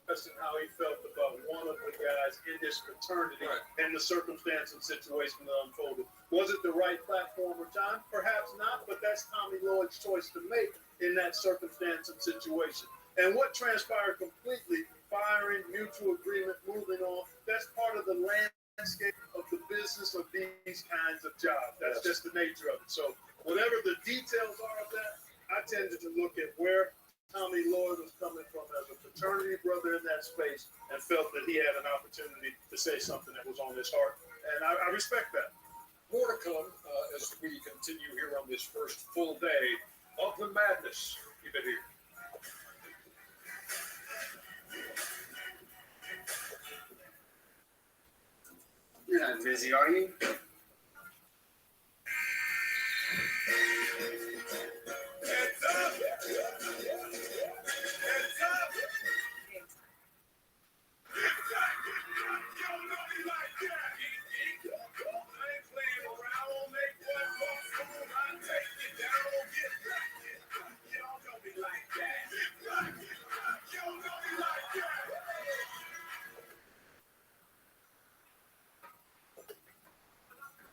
expressing how he felt about one of the guys in this fraternity and the circumstance and situation that unfolded. Was it the right platform or time? Perhaps not, but that's Tommy Lloyd's choice to make in that circumstance and situation. And what transpired completely, firing, mutual agreement, moving on, that's part of the landscape of the business of these kinds of jobs. That's just the nature of it. So whatever the details are of that, I tended to look at where Tommy Lloyd was coming from as a fraternity brother in that space and felt that he had an opportunity to say something that was on his heart. And I respect that. More to come as we continue here on this first full day of the madness. Keep it here. You're not busy, are you?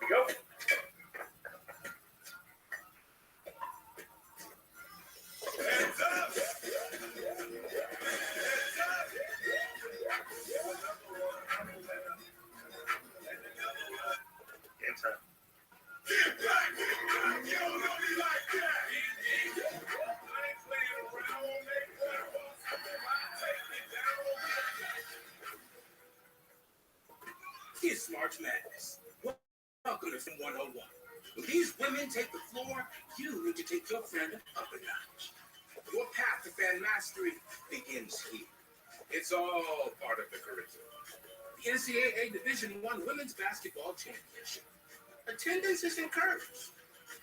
Go. It's March Madness. Welcome to Film 101. When these women take the floor, you need to take your fandom up a notch. Your path to fan mastery begins here. It's all part of the curriculum. The NCAA Division I Women's Basketball Championship. Attendance is encouraged.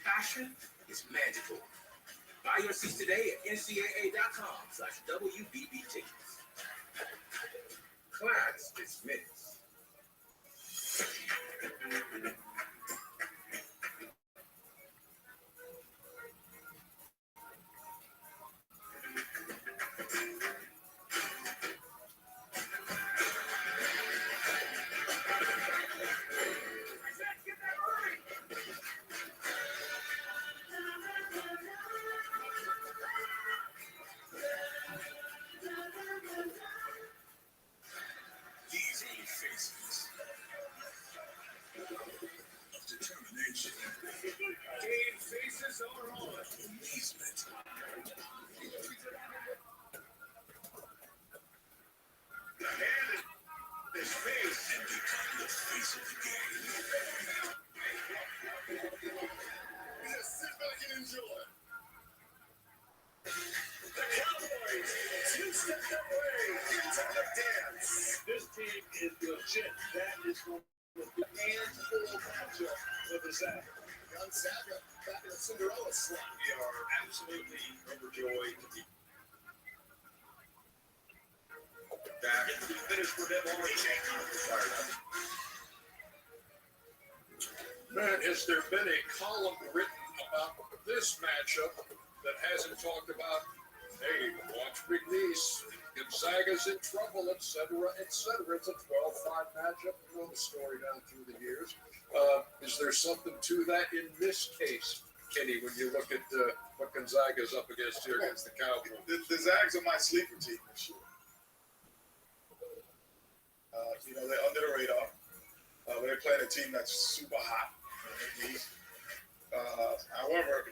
Passion is mandatory. Buy your seats today at ncaa.com/WBB tickets. Class dismissed. These are the faces of determination. Game faces are on. Amazement. The hand is face and become the face of the game. Just sit back and enjoy. The Cowboys two-step away into the dance. This team is legit. That is going to be a handful matchup for the Zags. Gonzaga back in the Cinderella slot. We are absolutely overjoyed to be back. It's the finish for them already. Man, has there been a column written about this matchup that hasn't talked about, hey, watch McNeese, Gonzaga's in trouble, etc., etc. It's a 12-5 matchup. You know the story down through the years. Is there something to that in this case, Kenny, when you look at what Gonzaga's up against here against the Cowboys? The Zags are my sleeper team this year. They're under the radar. They're playing a team that's super hot. However,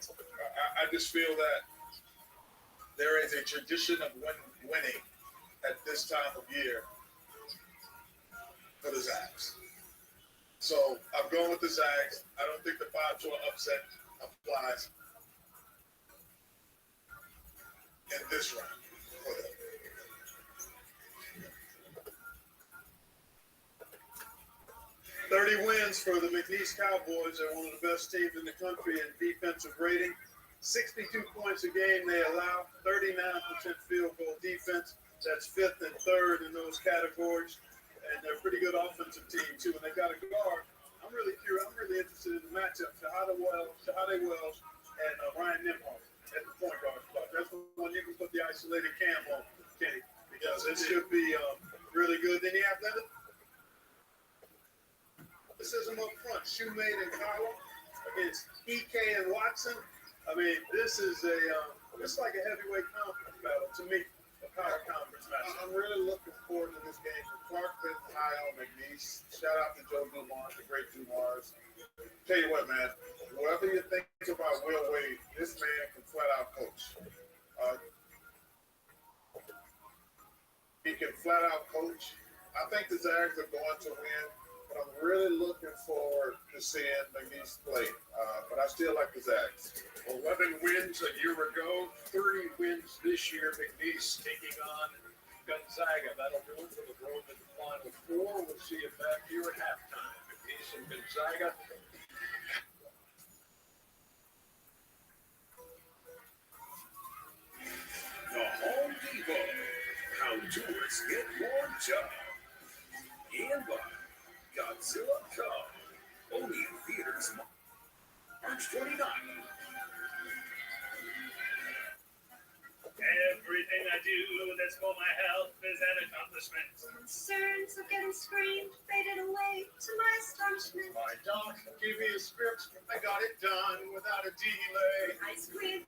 I just feel that there is a tradition of winning at this time of year for the Zags. So I'm going with the Zags. I don't think the 5-4 upset applies in this round for them. $30 wins for the McNeese Cowboys. They're one of the best teams in the country in defensive rating. 62 points a game they allow, 39% field goal defense. That's 5th and 3rd in those categories. And they're a pretty good offensive team, too. And they got a guard. I'm really curious. I'm really interested in the matchup. Shahade Wells, and Ryan Nimhart at the point guard spot. That's when you can put the isolated cam on, Kenny, because it should be really good. Then you have that. This is them up front. Shoemate and Kyler against EK and Watson. I mean, this is it's like a heavyweight conference battle to me, a power conference match. I'm really looking forward to this game. Clarkman, Kyle, McNeese. Shout out to Joe Dumars, the great Dumars. Tell you what, man, whatever you think about Will Wade, this man can flat out coach. He can flat out coach. I think the Zags are going to win. But I'm really looking forward to seeing McNeese play. But I still like the Zags. 11 wins a year ago, 30 wins this year. McNeese taking on Gonzaga. That'll do it for the road to the Final Four. We'll see you back here at halftime. McNeese and Gonzaga. The Home Depot. How tourists get more job. And by Godzilla Kong. Only in theaters March 29th. Everything I do that's for my health is an accomplishment. Concerns of getting screamed faded away to my astonishment. My doc gave me a script. I got it done without a delay. I screamed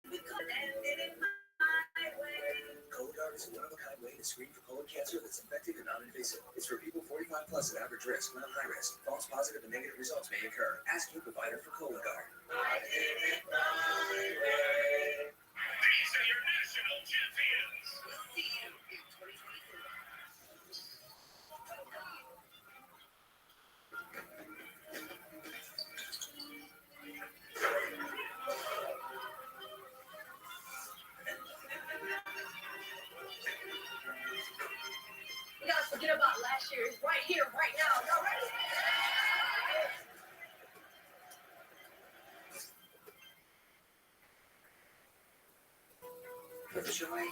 because I did it my way. Cologuard is a one-of-a-kind way to screen for colon cancer that's effective and non-invasive. It's for people 45 plus at average risk, not high risk. False positive and negative results may occur. Ask your provider for Cologuard. I did it my way. These are your national champions. We'll see you in 2024. You guys forget about last year. It's right here, right now. Y'all ready? For the joy.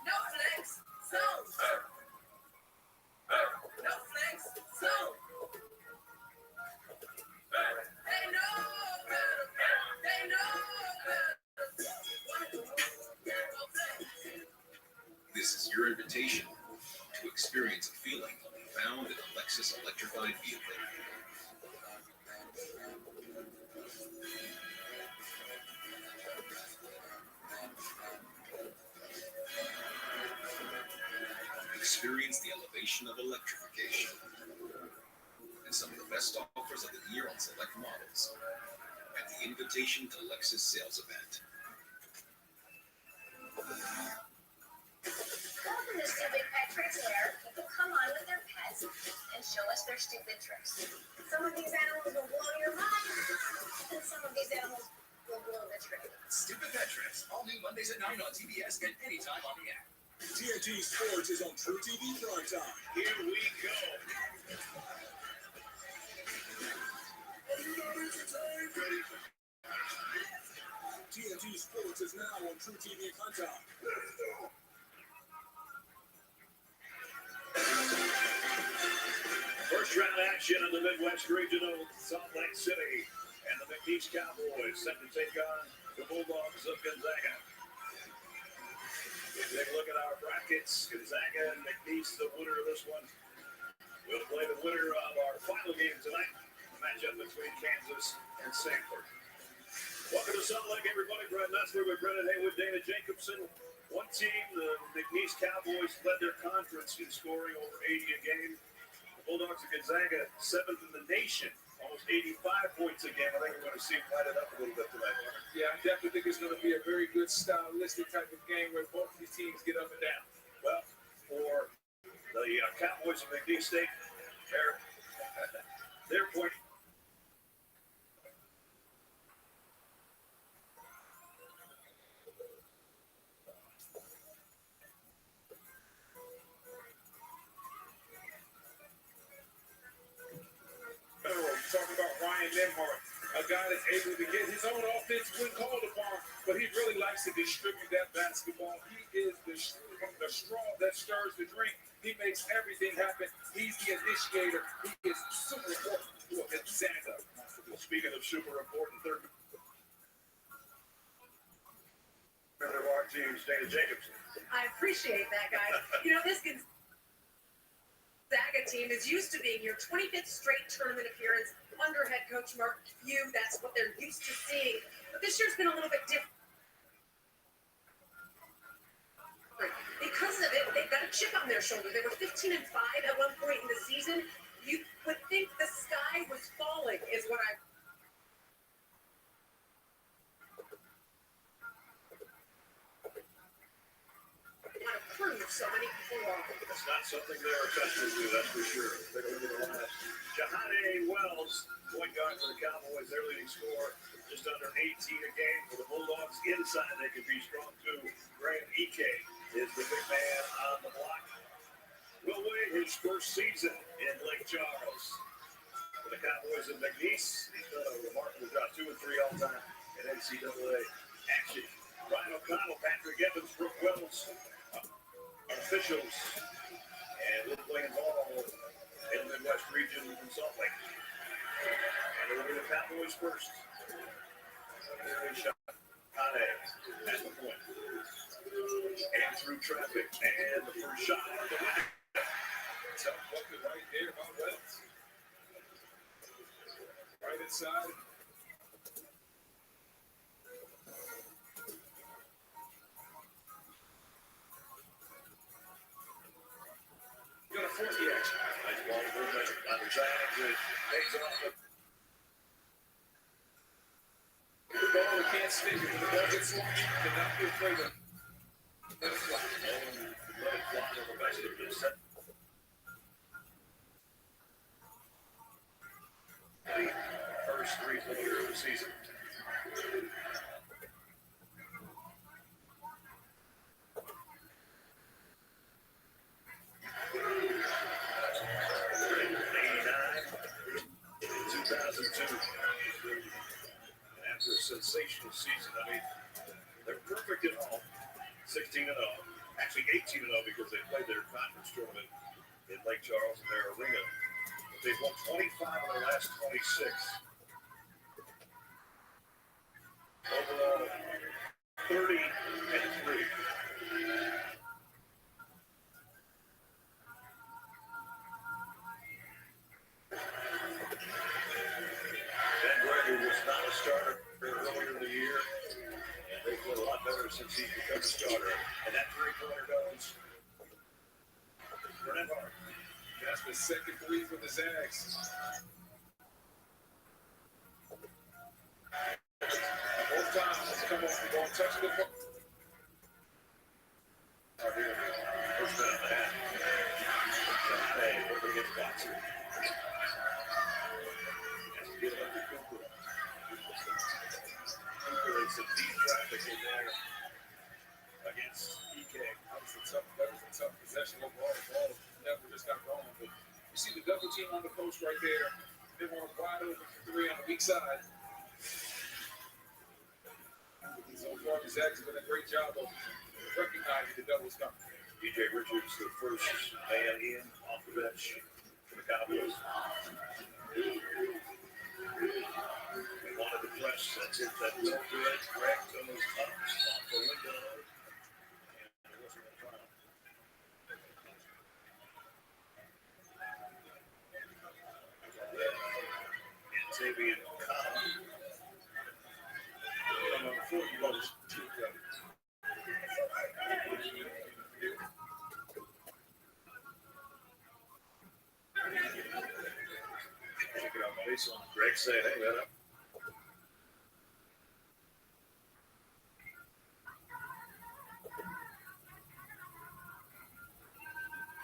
No flex, so. No flex, so. They know better. They know better. This is your invitation to experience a feeling only found in a Lexus electrified vehicle. Experience the elevation of electrification and some of the best offers of the year on select models at the Invitation to Lexus sales event. Welcome to Stupid Pet Tricks, where people come on with their pets and show us their stupid tricks. Some of these animals will blow your mind, and some of these animals Stupid Pet Trips. All new Mondays at 9 on TBS and anytime on the app. TNT Sports is on True TV primetime. Here we go. Are you not entertained? Ready? TNT Sports is now on True TV primetime. Let's go. First round action in the Midwest Regional, Salt Lake City, and the McNeese Cowboys set to take on the Bulldogs of Gonzaga. We'll take a look at our brackets. Gonzaga and McNeese, the winner of this one, will play the winner of our final game tonight, the matchup between Kansas and Sanford. Welcome to Salt Lake, everybody. Brett Nussler with Brennan Haywood, Dana Jacobson. One team, the McNeese Cowboys, led their conference in scoring over 80 a game. Bulldogs of Gonzaga, 7th in the nation, almost 85 points a game. I think we're going to see them light it up a little bit tonight. Yeah, I definitely think it's going to be a very good stylistic type of game where both these teams get up and down. Well, for the Cowboys of McNeese State, their point. Talking about Ryan Nemhart, a guy that's able to get his own offense when called upon, but he really likes to distribute that basketball. He is the straw that stirs the drink. He makes everything happen. He's the initiator. He is super important to Gonzaga. Speaking of super important, third member of our team, Dana Jacobson. I appreciate that, guys. You know, this Gonzaga team is used to being your 25th straight tournament appearance under head coach Mark Few. That's what they're used to seeing. But this year's been a little bit different. Because of it, they've got a chip on their shoulder. They were 15-5 at one point in the season. You would think the sky was falling, is what I want to prove so many people wrong. It's not something they're accustomed to, that's for sure. Take a look at the last. Jahane Wells, point guard for the Cowboys, their leading scorer, just under 18 a game. For the Bulldogs, inside they can be strong too. Graham Ike is the big man on the block. Will Wade, his first season in Lake Charles. For the Cowboys in McNeese, he's done a remarkable job, 2 and 3 all time in NCAA action. Ryan O'Connell, Patrick Evans, Brooke Wells, officials, and we're playing ball in the Midwest region in Salt Lake. And it'll be the Cowboys first. Shot. Hane at the point. And through traffic. And the first shot. Tough bucket right there by Wells. Right inside. Got a fourth reaction. Nice ball movement on the Giants. It pays off. The ball, we can't stick it. The ball gets long. Cannot be afraid of it. Let it fly. Let it fly on the basket. First three-pointer of the season. After a sensational season, I mean, they're perfect at home, 16-0, actually 18-0 because they played their conference tournament in Lake Charles in their arena. But they've won 25 of their last 26. Overall, 30-3. Was not a starter earlier in the year, and they played a lot better since he's become a starter. And that three-pointer goes for Nemhart. That's the second three for the Zags. Both times it's come off the ball, touching the ball. First down and a half. Hey, we're going to get the box here. Has to get it under Cooper. some deep traffic in there against EK. That was a tough possession overall. The ball never just got going. But you see the double team on the post right there. They want a wide open three on the weak side. So far, Zach's been a great job of recognizing the doubles coming. DJ Richards, the first man in off the bench for the Cowboys. They wanted to press. That's it. That no good. Greg goes up off the window. And it wasn't in front. And Xavier Collins. Before you go to two check it out, Mason. Greg said, hey, that up.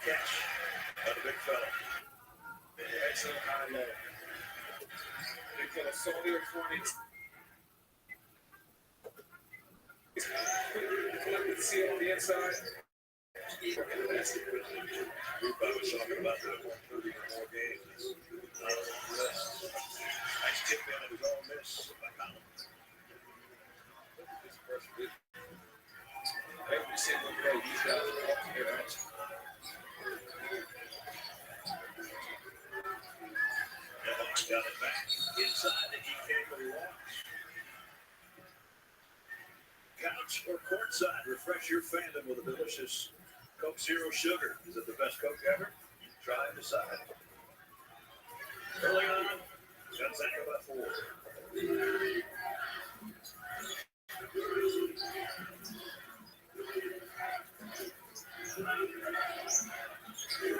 Catch. Not a big fella. Excellent high low. Big fella saw there in front. Collected seal on the inside. Group I was talking about the 130 or more games. Nice tip in of his own miss by Collins. Every single day, these guys are walking their action. Got it back inside the EK for the walk. Couch or courtside, refresh your fandom with a delicious Coke Zero Sugar. Is it the best Coke ever? Try and decide. Early on, Gonzaga by 4.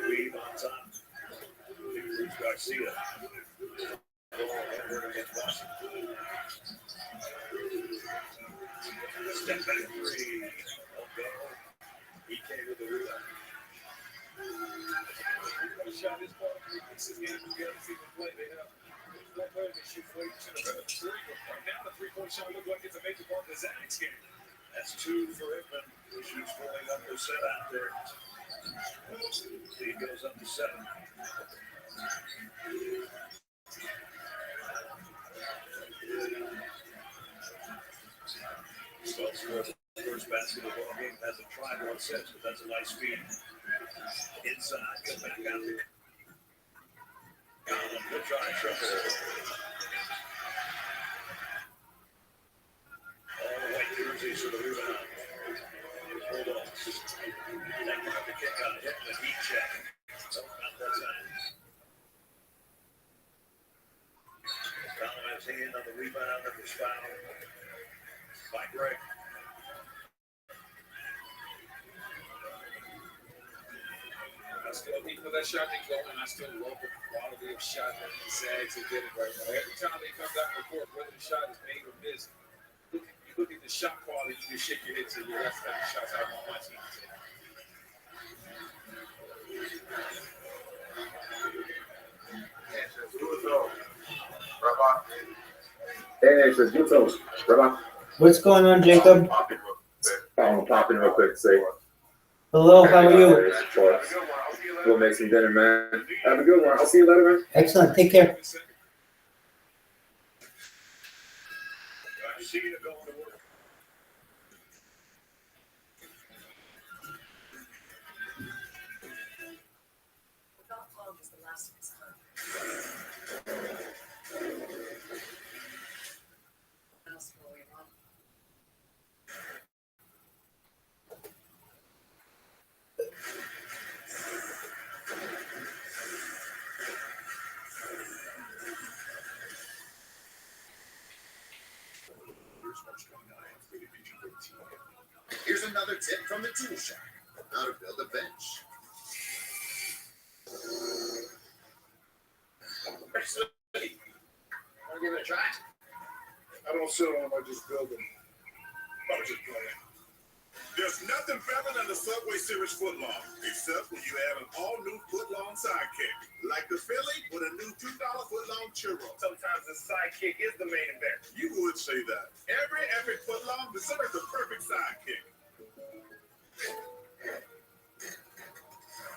Weave on top. Cruz Garcia. Against Washington. Step back 3. Won't go. EK with the rebound. Shot his ball 3 pieces game together. See them play. They have one player that shoots 40% of the three. Right now, the 3-point shot looks like it's a major part of the Zags game. That's 2 for Hickman, who shoots 41% out there. Lead goes up to 7. Well, the first basket of the ball game hasn't tried one since, but that's a nice feed. Inside, go back out there. Good try, triple. All the white jerseys for the rebound. Hold on. That got the kick out of it, the heat check. No, not that time. Collins' hand on the rebound, that was fouled by Greg. I still, even though that shot didn't go in, I still love the quality of shot that the Zags are getting right now. Every time they come back from court, whether the shot is made or missed, you look at the shot quality, you just shake your head and say, yeah, that's the type of shots I want my team to take. What's going on, Jacob? I'm popping real quick. Say hello, how are you? We'll make some dinner, man. Have a good one. I'll see you later, man. Excellent. Take care. I see you going to work. Without Tom was the last of his kind. What else were we on? Here's another tip from the tool shop. How to build a bench. Want to give it a try? I don't sit on them, I just build them. I was just playing. There's nothing better than the Subway Series footlong, except when you add an all-new footlong sidekick, like the Philly with a new $2 footlong churro. Sometimes the sidekick is the main event. You would say that. Every footlong deserves the perfect sidekick.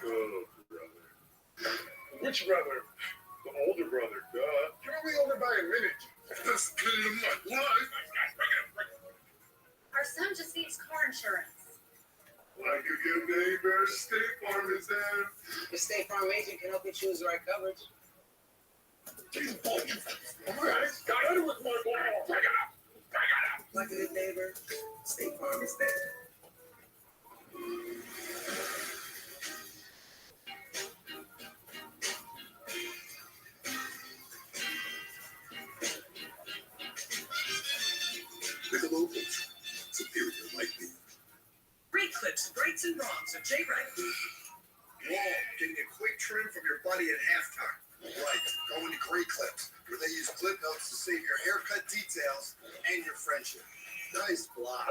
Oh, brother. Which brother? The older brother, duh. You're only older by a minute. That's clean the month. What? Our son just needs car insurance. Like a good neighbor, State Farm is there. The State Farm agent can help you choose the right coverage. Alright, got it with my ball. Pick it up. Like a good neighbor, State Farm is there. Michelob Ultra. Superior light beer. Great clips, greats and wrongs of Jay Wright. Whoa, getting a quick trim from your buddy at halftime. Right, going to Great Clips, where they use clip notes to save your haircut details and your friendship. Nice block.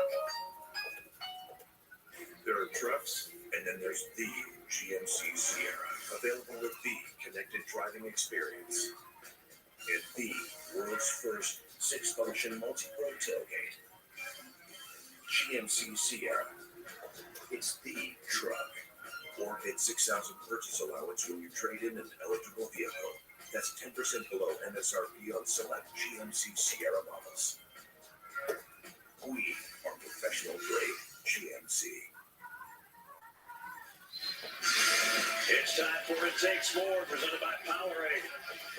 There are trucks, and then there's the GMC Sierra, available with the connected driving experience and the world's first 6-function multi-pro tailgate. GMC Sierra. It's the truck. Or get 6,000 purchase allowance when you trade in an eligible vehicle. That's 10% below MSRP on select GMC Sierra models. We are professional grade GMC. It's time for It Takes More, presented by Powerade.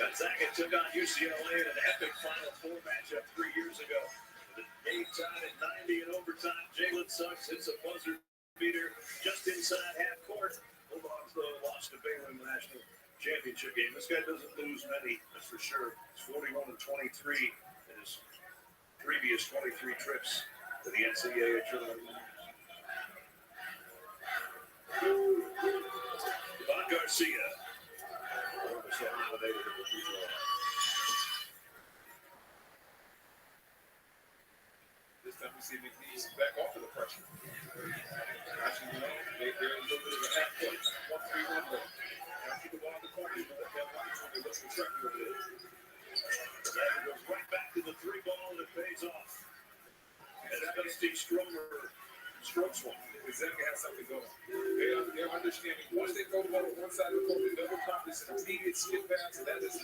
Gonzaga took on UCLA in an epic Final Four matchup 3 years ago. The game tied at 90 in overtime. Jalen Suggs hits a buzzer beater just inside half court. Bulldogs, though, lost to Baylor in the national championship game. This guy doesn't lose many, that's for sure. He's 41-23 in his previous 23 trips to the NCAA tournament. Devon Garcia. Was nominated in the future. This time we see McNeese back off of the pressure. Actually, they're a little bit of a half court. 1-3-1 though. Now keep the ball in the corner. You know, they'll watch when they look for track over there. That goes right back to the 3 ball and it pays off. And that makes Steve Stromer strokes one. Exactly how something going. They're understanding once they throw the ball on one side of the court, the double pop is an immediate skip pass, and that is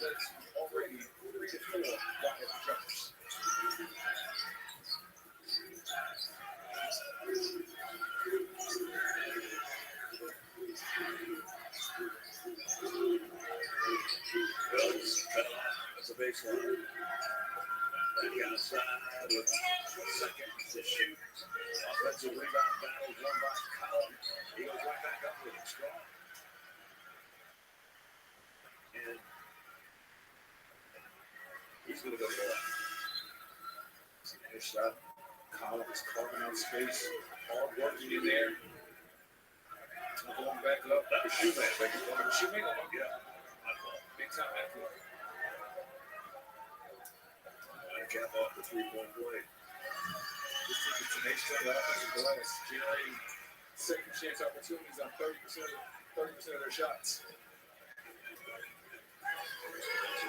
already 3 to 4 wide jumpers. Bills cut off as a baseline. Back outside with 1 second to shoot. Offensive rebound battle won by Collins. He goes right back up with it strong. And he's going to go for it. Nice shot. Collins carving out space. Hard working in there. Going back up. That was Shoeman. Shoeman? Yeah. Big time athlete. Cap off the 3-point play. This team is an H-10 offensive glass, generating second chance opportunities on 30% of their shots.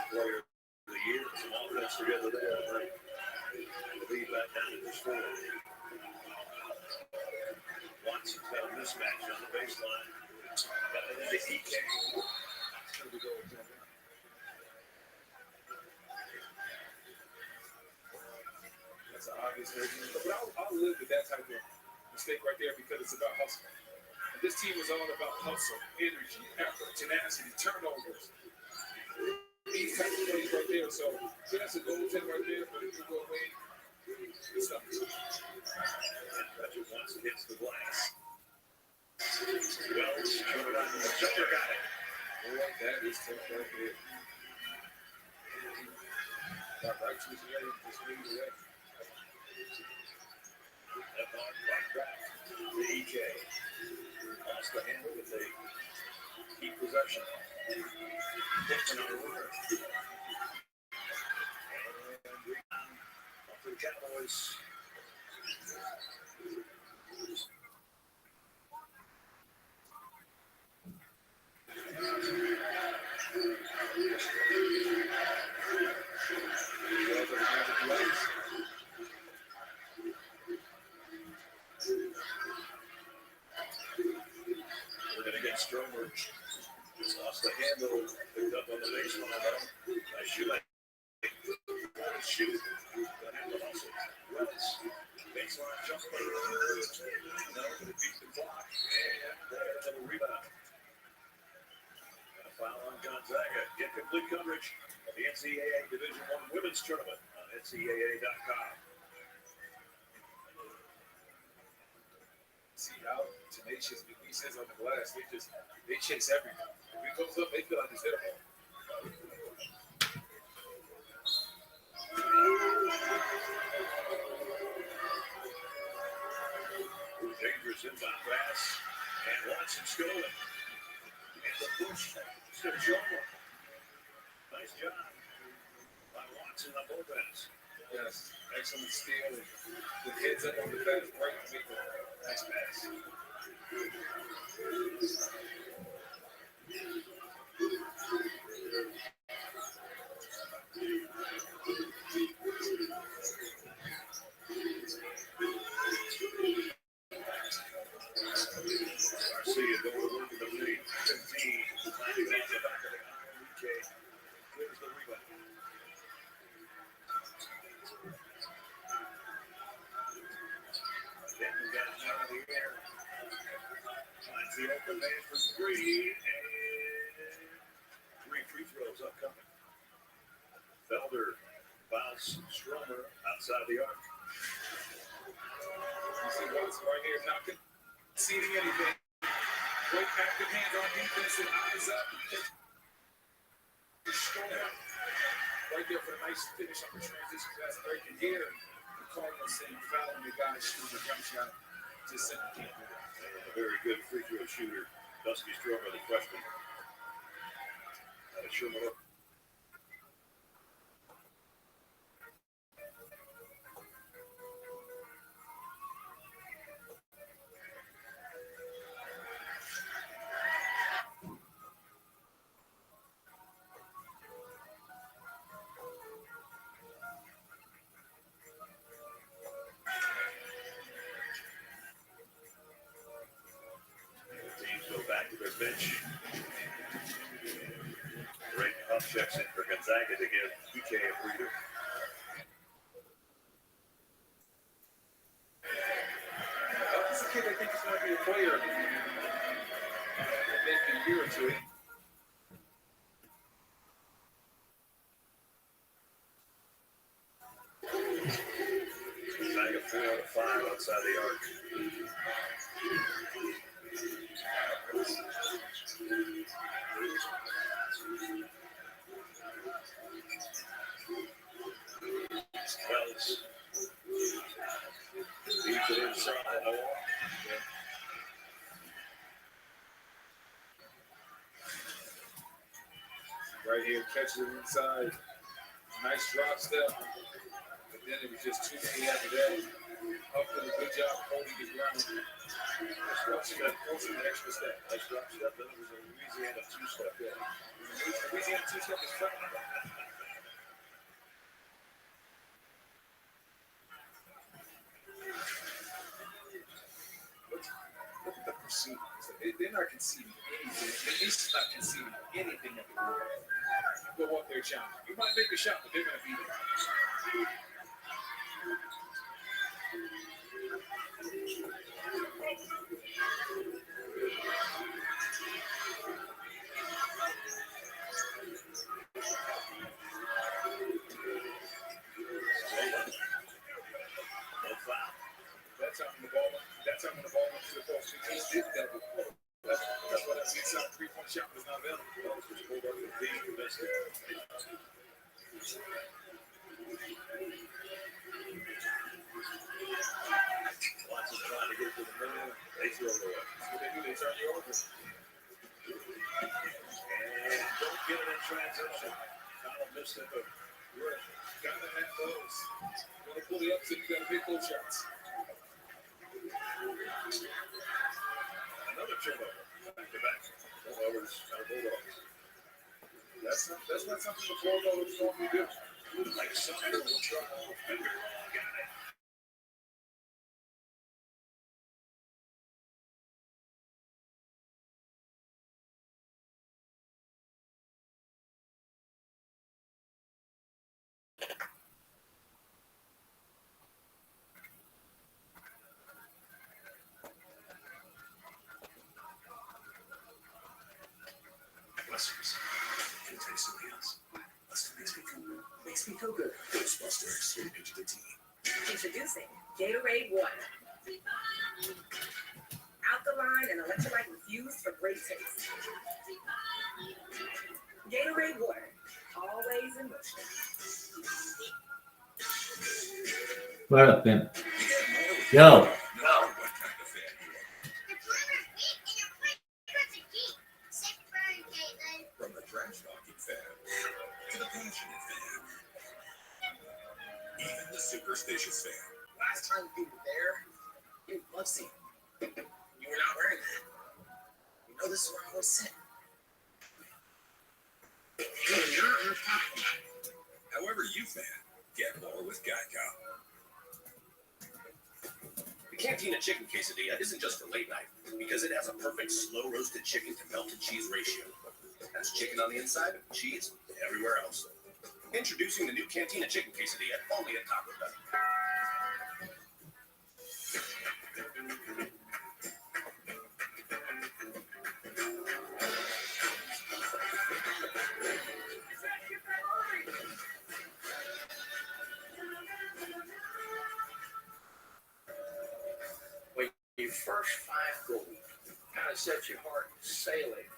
Player of the year, some offense together there. The lead back down to this 4. Watson's got a mismatch on the baseline. Got it into EK. Here we go. That's an obvious version. But I'll live with that type of mistake right there because it's about hustle. And this team is all about hustle, energy, effort, tenacity, turnovers. These type of plays right there. So that's a goaltender right there for the two goal lead. Good stuff. Patrick Watson hits the glass. Wells, turn around, the jumper got it. Boy, that is tough right there. Got right to his leg, just lead away. That ball right back to EK. Lost the handle, but they keep possession. Different order. And rebound up to the Cowboys. And Stromer lost the handle, picked up on the baseline. Nice shoot. Shoot. The handle also. Wells. Baseline jumper. Now going to beat the clock. And another rebound. And a foul on Gonzaga. Get complete coverage of the NCAA Division I Women's Tournament on NCAA.com. See how tenacious Luis is on the glass. They chase everything. If he goes up, they feel like it's their ball. Dangerous inbound pass. And Watson stolen. And the push to Jomo. Nice job by Watson on both ends. Yes, excellent steal. With heads up on the fast break. Nice pass. Garcia going to work in the lead. 15. Landing on the back of the iron. Okay. Clears the rebound. Denton got it out of the air. Finds the open man for three. And 3 free throws upcoming. Felder fouls Stromer outside the arc. You see Watson right here knocking, conceding anything. Great active hands on defense and eyes up. Stromer right there for a nice finish on the transition. That's breaking here. The Cardinals saying fouling the guy shooting the jump shot. Just sent the keeper. A very good free throw shooter. Dusty Stromer, the freshman. Out of Sherman. Back to their bench. Great pump checks in for Gonzaga to give PK a breather. This is a kid I think is going to be a player maybe a year or two. Gonzaga 4 out of 5 outside the arc. Wells leaves it inside the wall. Right here, catches it inside. Nice drop step. But then it was just too many after that. Huff did a good job holding his ground. Nice drop step, also an extra step. Nice drop step, then it was a Louisiana 2-step. Yeah. Louisiana 2-step is fun. Look at the pursuit. They're not conceding anything. At least not conceding anything at the goal. Go up there, challenge. You might make a shot, but they're going to beat it. That's how the ball went to the post. He just did that before. That's what I see. Some 3-point shot was not available. Wells was pulled up with the missed it. Watson trying to get to the middle. They throw it away. That's what they do. They turn you over. And don't get it in transition. Connell missed it, but you're got to have those. You want to pull the upset, you got to make those shots. Another turnover. Back to back. Turnovers out of Bulldogs. That's not something the Bulldogs normally do. Like Sumner will trouble. Got it. feel good. Ghostbusters. PG-13. Introducing Gatorade Water. Alkaline and electrolyte infused for great taste. Gatorade Water. Always in motion. What up, man? Yo. From the trash talking fan to the passionate fan, even the superstitious fan. Last time you were there, you must see. You were not wearing that. You know this is where I was sitting. However you fan, get more with Geico. The Cantina Chicken Quesadilla isn't just for late night, because it has a perfect slow roasted chicken to melted cheese ratio. That's chicken on the inside, cheese everywhere else. Introducing the new Cantina Chicken Quesadilla, only at Taco Bell. When you first find gold, kind of sets your heart sailing.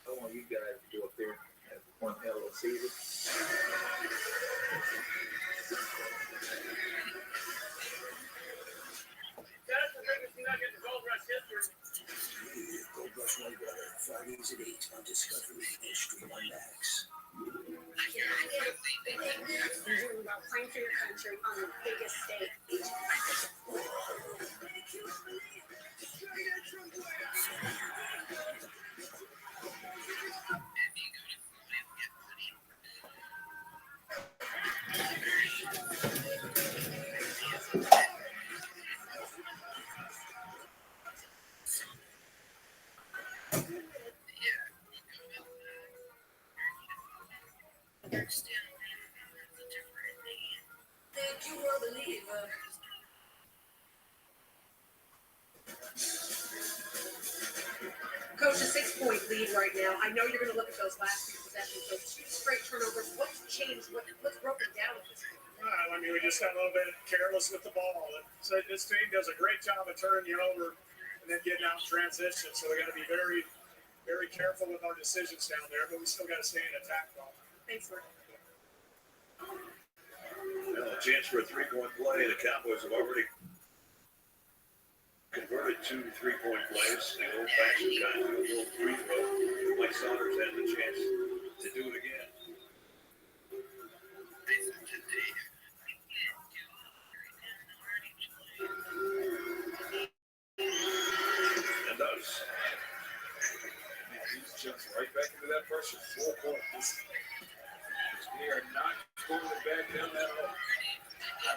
I want you guys to go up there and have one hell of a season. That's the biggest nugget in Gold Rush history. Gold Rush White Water, Fridays at 8 on Discovery and Streamline Max. Dream about playing for your country on the biggest stage. Think you a believer. Coach, a 6-point lead right now. I know you're going to look at those last few possessions, those 2 straight turnovers. What's changed? What's broken down with this? I mean, we just got a little bit careless with the ball. So this team does a great job of turning you over and then getting out in transition. So we got to be very, very careful with our decisions down there, but we still got to stay in attack ball. Thanks, Mark. Well, a chance for a three-point play. The Cowboys have already converted 2 3-point plays. The old-fashioned kind of little free throw. Mike Saunders had the chance to do it again. And does. He's jumps right back into that pressure. 4 points. They are not going back down that hole.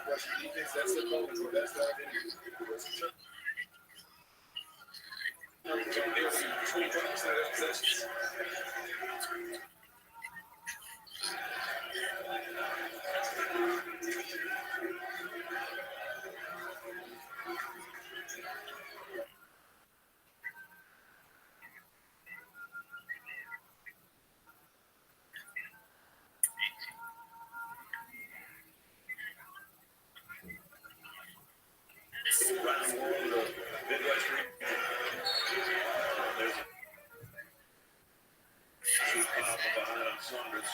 Russian defense, that's the moment where that's the identity. There's 25% of possessions. Round one of the Midwest region. There's two pop behind on Saunders.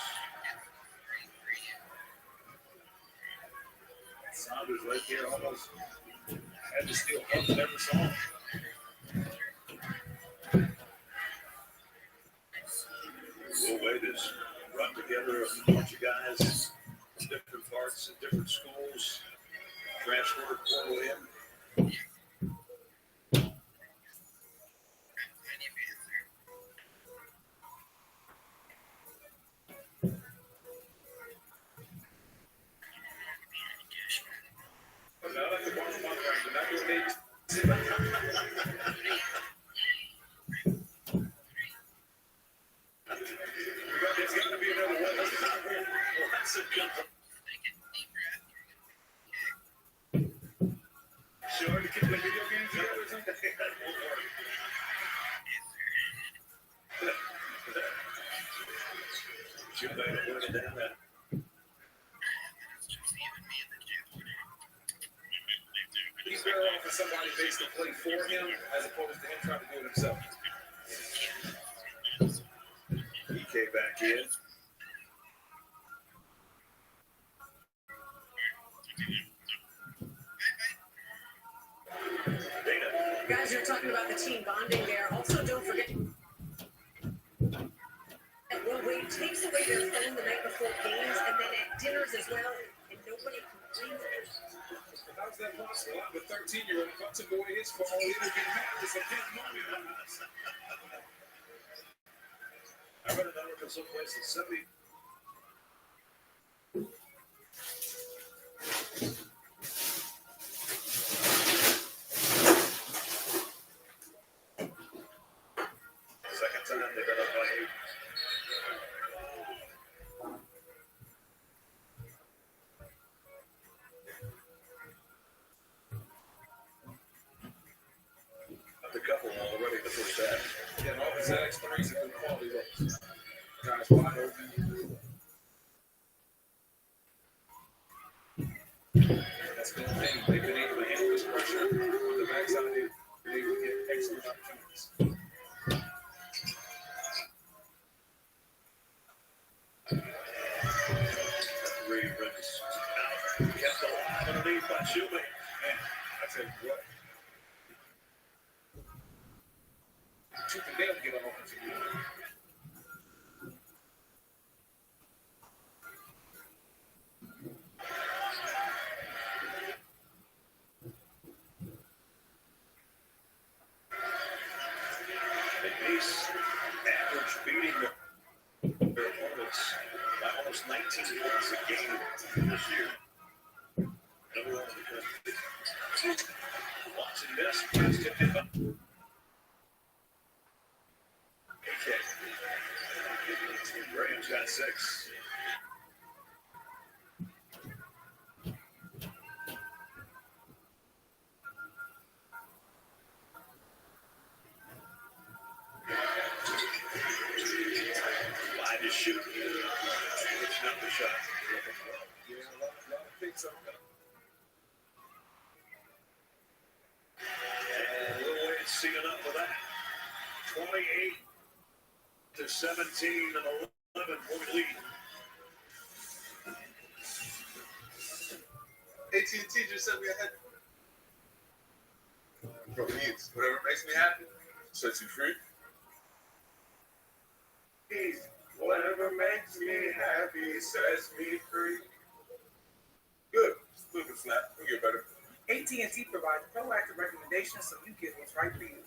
Saunders right there almost had to steal Hubbs never saw him. Will Wade has brought together a bunch of guys from different parts and different schools. Transferred portal in. Not like the bottom one, right? Not your name. There's got to be another one. That's a good one. Sure, to keep the video games together or something? having somebody basically play for him as opposed to him trying to do it himself. EK back in. Guys, you're talking about the team bonding there. Also, don't forget that Will Wade takes away their phone the night before games and then at dinners as well, and nobody complains. How's that possible? I'm a 13-year-old. If I took away his phone, he would be mad as a big money. I read a number from someplace that 70. Second time they've been up by 8. Up a couple already in the first half. Yeah, and all the ZX3s are good quality looks. Guys wide open. That's been the thing. They've been able to handle this pressure on the backside. They've been able to get excellent opportunities. Reed Rivers kept alive underneath by Shoemaker. Man, I tell you what. Truth and dare to get on offensive line. The Ace average beating their opponents by almost 19 points a game this year. Number one in the country. Watching this, pass tipped in by AK. Graham's got 6. Wide to shoot. It's not the shot. Yeah, a lot of picks up. And Lil Wayne seeing up for that. 28 to 17, an 11-point lead. AT&T just sent me a head. Bro, needs whatever makes me happy sets you free. Whatever makes me happy sets me free. Good. A little bit flat. We'll get better. AT&T provides proactive recommendations so you get what's right for you.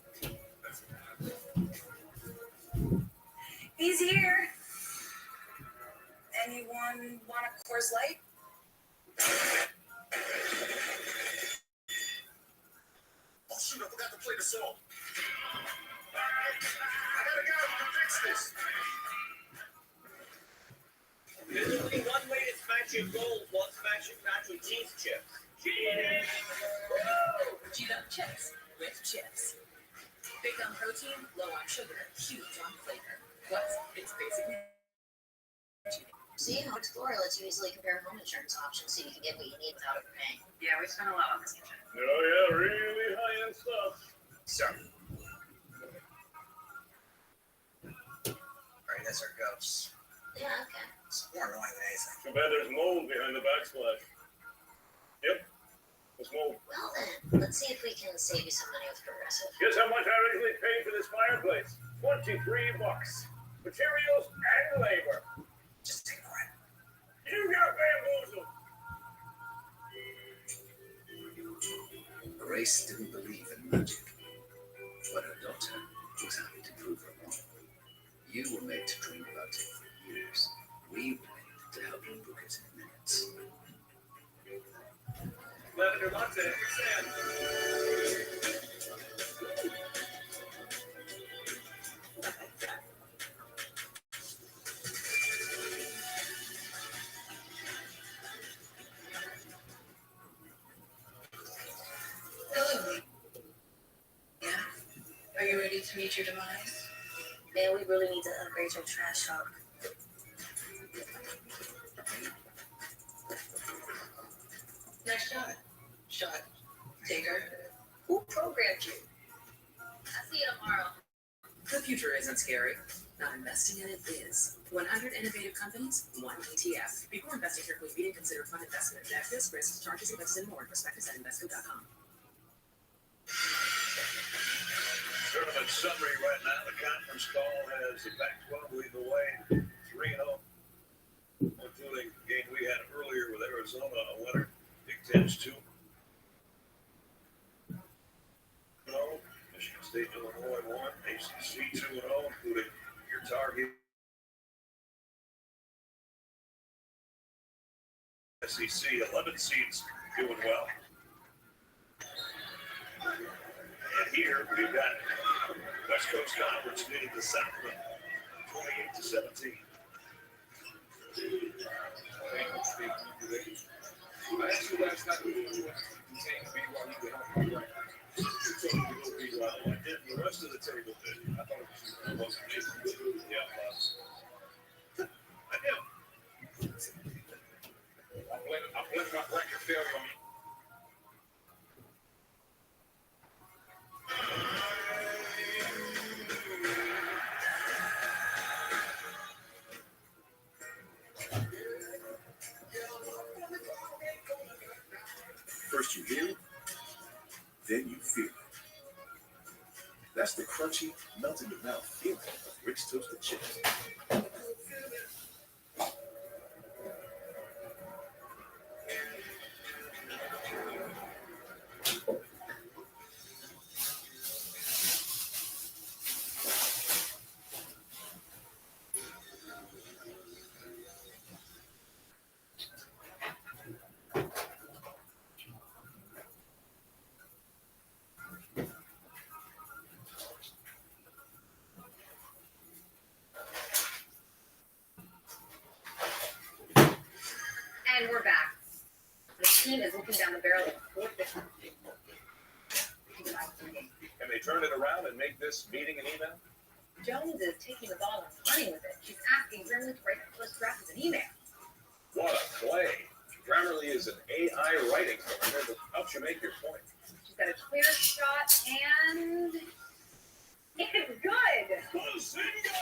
He's here. Anyone want a Coors Light? Oh shoot, I forgot to play the song. I gotta get up to fix this. There's only one way to smash your goals while smashing nacho cheese chips. Cheese! Cheeto chips with chips. Big on protein, low on sugar, huge on flavor. Plus, it's basically See, Home Explorer lets you easily compare home insurance options so you can get what you need without overpaying. Yeah, we spent a lot on this kitchen. Oh, yeah, really high-end stuff. Sorry. Alright, that's our ghosts. Yeah, okay. It's more annoying than anything. Too bad there's mold behind the backsplash. Yep. There's mold. Well then, let's see if we can save you some money with Progressive. Guess how much I originally paid for this fireplace? $23. Materials and labor. Just ignore it. You got bamboozled. Grace didn't believe in magic, but her daughter was happy to prove her wrong. You were made to dream about it for years. We were made to help you book it in minutes. Lavender latte, percent. Hello. Yeah? Are you ready to meet your demise? Man, we really need to upgrade your trash talk. Nice shot. Shot. Taker. Who programmed you? I'll see you tomorrow. The future isn't scary. Not investing in it is. 100 innovative companies, one ETF. Before investing, carefully read and consider fund investment objectives, risks, charges, events, and more. Prospectus at Invesco.com. Tournament summary right now. The conference call has the Pac-12 leading the way 3-0, including the game we had earlier with Arizona, a winner. Big Ten's 2. Michigan State, Illinois 1. ACC 2-0, including your target. SEC 11 seeds doing well. And here we've got West Coast Conference leading the Southland 28-17. I asked you last night who contained BYU to help you right. You told me to go BYU. I did. The rest of the table did. I thought it was me. Yeah, I am. I'm blaming my bracket failure on you. First you hear it, then you feel it. That's the crunchy, melt in your mouth feeling of rich toasted chips. And we're back. The team is looking down the barrel of fourth. Can they turn it around and make this meeting an email? Jones is taking the ball and running with it. She's asking Grammarly to write the first draft as an email. What a play. Grammarly is an AI writing software that helps you make your point. She's got a clear shot and it's good. Bazinga!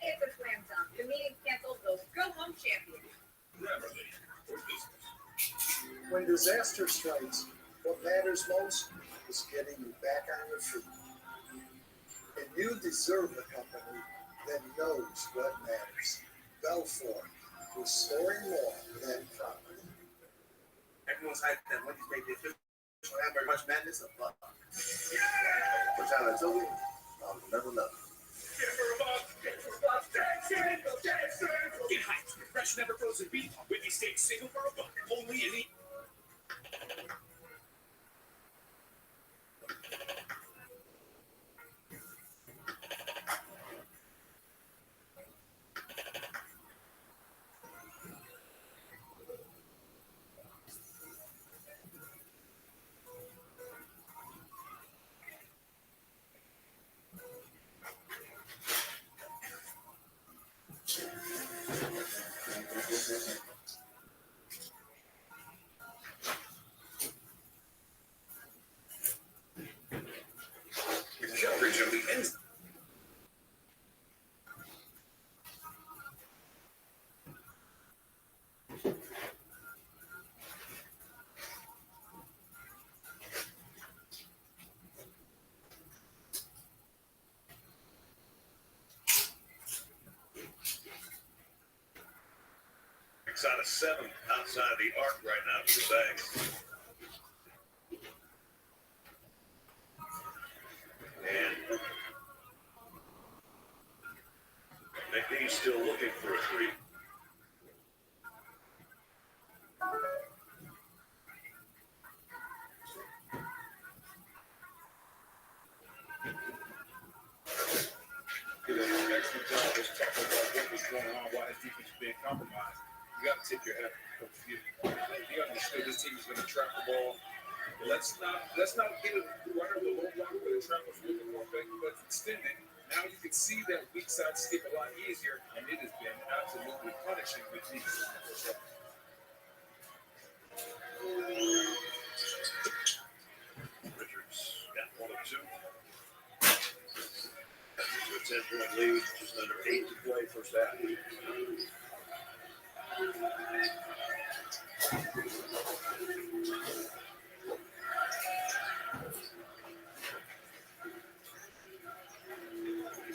It's a slam dunk. The meeting's canceled. They'll go home champions. Grammarly for business. When disaster strikes, what matters most is getting you back on your feet. And you deserve a company that knows what matters. Belfort, restoring more than property. Everyone's hyped that Wendy's made the official hamburger March Madness a buck. Yeah! Which I told you, I'll never love it. Get hyped. Fresh, never frozen beef. Whitney steak single for a buck. Only in the... Coverage of the end. It's out of 7 outside the arc right now for the Zags. And McNee's still looking for a 3. Did an excellent job just talking about what was going on, why his defense was being compromised. You got to tip your hat to Coach Field. He understood this team is going to trap the ball. Let's not get a runner with a low block where the trap was a little more effective, but extended. Now you can see that weak side skip a lot easier, and it has been absolutely punishing with these. Richards 10-point lead, just under 8 to play first half.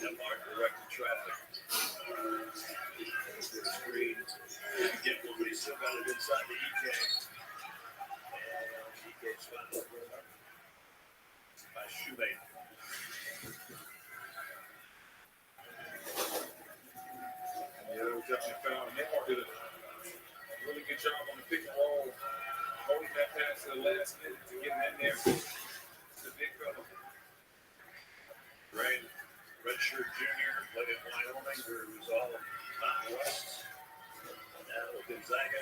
Mark directed traffic. Goes for the screen. Didn't get one, but he still got it inside the EK. And EK's final by Shoemaker. Yeah, we definitely found Neymar did a really good job on the pick and roll, holding that pass to the last minute to get him in there. It's a big fella. Rain, redshirt junior, played at Wyoming, where he was all Mountain West. Now with Gonzaga.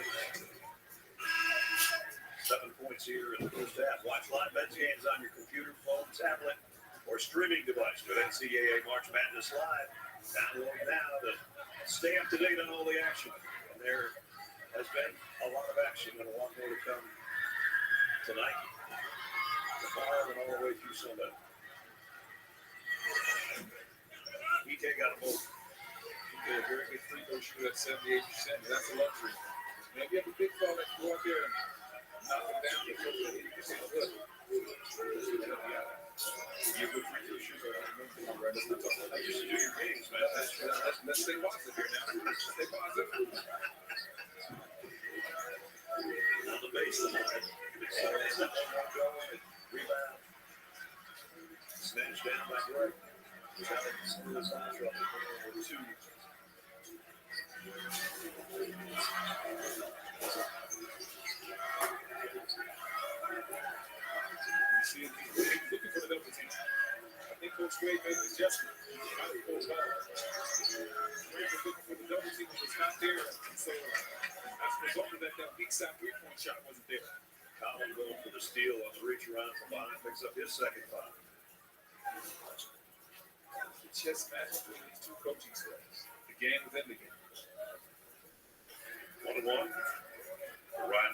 7 points here in the first half. Watch live bet games on your computer, phone, tablet, or streaming device with NCAA March Madness Live. Download now to stay up to date on all the action. And there has been a lot of action and a lot more to come tonight, tomorrow, and all the way through Sunday. EK got a both. He did a very good free throw shoot at 78%. That's a luxury. Now, if you have a big fella that can go out there and knock him down, you can go 80% good. You're good free throw shooter. Let's not talk about that. You used to do your games, man. Let's stay positive here now. Stay positive. On the baseline. Rebound. Snatched down by Greg. Two. See, he's looking for the double team. I think Coach Wade made an adjustment. How he goes out. Wade was looking for the double team, but it's not there. So, as a result of that, that weak side three-point shot wasn't there. Collin going for the steal on the reach around from behind, picks up his second foul. The chess match between these two coaching staffs. The game within the game. 1-1. Ryan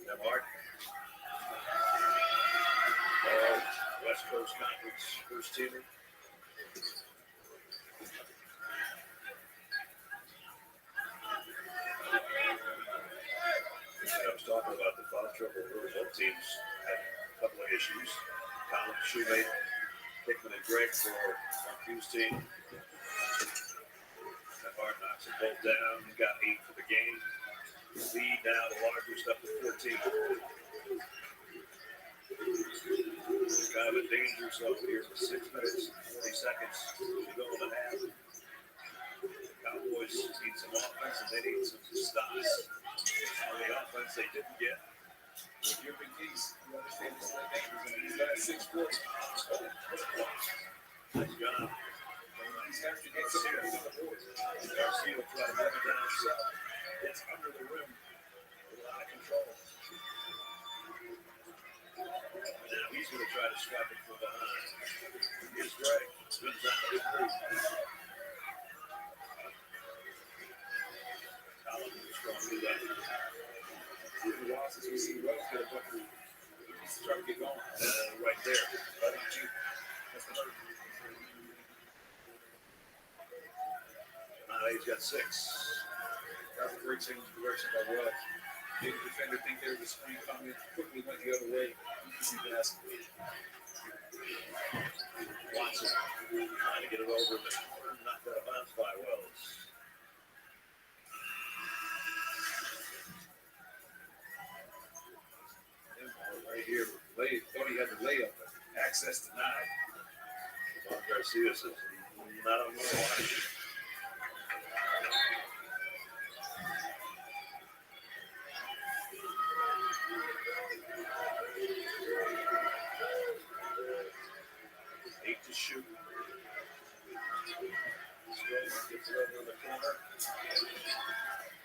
Nemhart. West Coast Conference first teamer. I was talking about the foul trouble where both teams had a couple of issues. Collin, Shoemaker, Hickman, and Greg for Marqu's team. Nemhart knocks them both down. He got 8 for the game. Lead now the largest up to 14. It's kind of a danger zone here for 6 minutes, 40 seconds to go in the half. Cowboys need some offense and they need some stops. On the offense they didn't get. If you're Big East, you understand this is dangerous in these last 6 quarters. Nice job. He's have to get some of the boards. Garcia will try to bring it down south. It's under the rim. A lot of control. Now he's going to try to swipe it from behind. Here's Greg. Spins out the three. Collin with a strong lead up. The losses we see Wells get a bucket. He's trying to get going. Right there. Right on you. That's the third. He's got 6. That was a great change of direction by Wells. Big defender think there was a screen coming, quickly went the other way. You can see the basket. Watson trying to get it over in the corner, knocked out of bounds by Wells. Right here, thought he had the layup, but access denied. Garcia says, not on my watch. To shoot. Gets it over in the corner.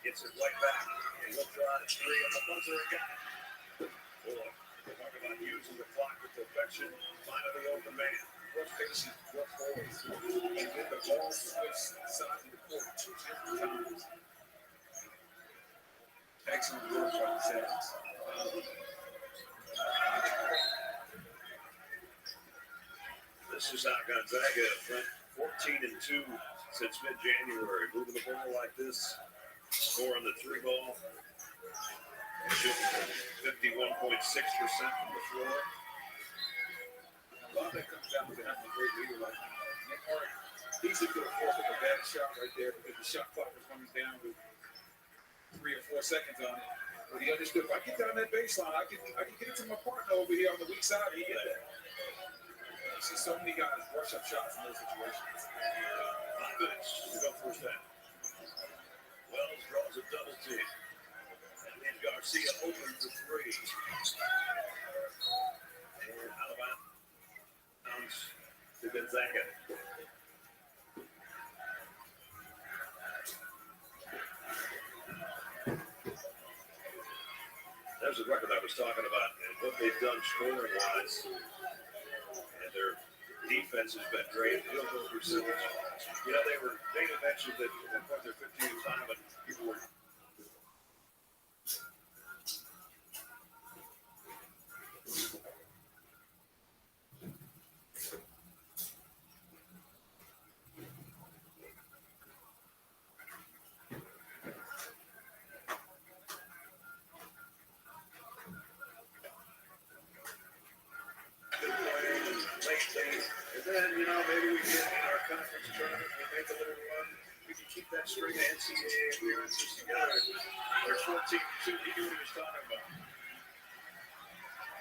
Gets it right back. And he'll try to 3 on the buzzer and got it. Boy, talk about using the clock with perfection. Finally open man. What patience, what poise. And then the ball switch sides of the court 2 different times. Excellent work by the Saints. This is how Gonzaga went 14-2 since mid-January. Moving the ball like this, scoring the 3 ball, shooting 51.6% from the floor. A lot of that comes down to having a great leader like Nick Hart. Easily could have forced a bad shot right there because the shot clock was running down with 3 or 4 seconds on it. But he understood, if I get down that baseline, I can get it to my partner over here on the weak side. He did that. You see so many guys rush up shots in those situations. 5 minutes to go first half. Wells draws a double team. And then Garcia open for 3. And out of bounds to Gonzaga. There's the record I was talking about and what they've done scoring-wise. And their defense has been great. Field goal percentage. You know, Dana mentioned that at one point they're 15-5, but people were. And then, you know, maybe we get in our conference tournament, we make a little run, we can keep that string of NCAA appearances together. There's 14-2, he knew what he was talking about.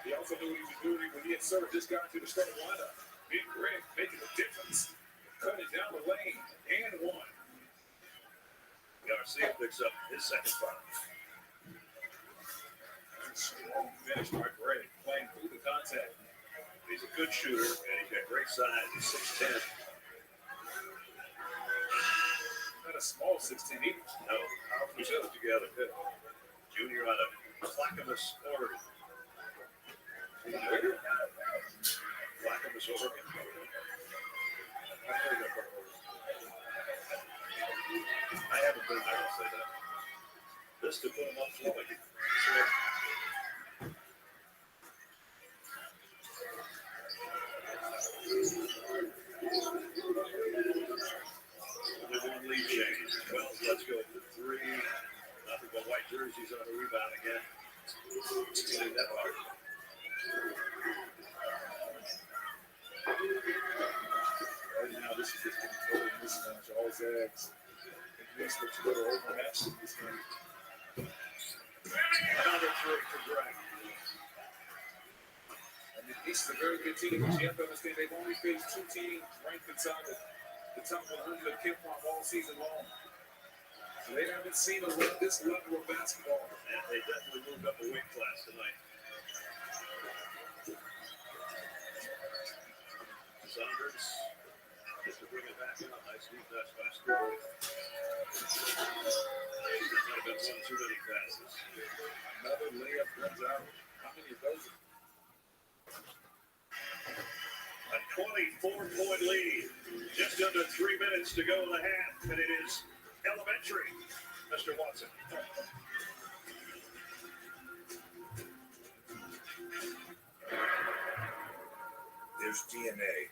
He also knew what he was doing when he had served this guy to the starting lineup. Big Greg making a difference. Cutting down the lane and one. Garcia picks up his second foul. Strong finish by Greg, playing through the contact. He's a good shooter, and he's got great size. He's 6'10". Not a small 16 either. No, powerful shot together. Good. Junior out of Clackamas, Oregon. Clackamas, Oregon. I haven't been there, I'll say that. This to put him up Floyd. They're doing lead change. Well, let's go for 3. Nothing but white jerseys on the rebound again. Getting that hard. Right now, this is just a total mismatch. All Zags. At least what you go to overmatch in this game. Another 3 for Greg. This is a very good team, but you have to understand they've only faced 2 teams ranked inside the top 100 of KenPom all season long. So they haven't seen this level of basketball. And they definitely moved up a weight class tonight. Saunders just to bring it back in. Nice defense by Stewart. There might have been 1 too many passes. Another layup runs out. How many of those? A 24-point lead. Just under 3 minutes to go in the half, and it is elementary, Mr. Watson. There's DNA.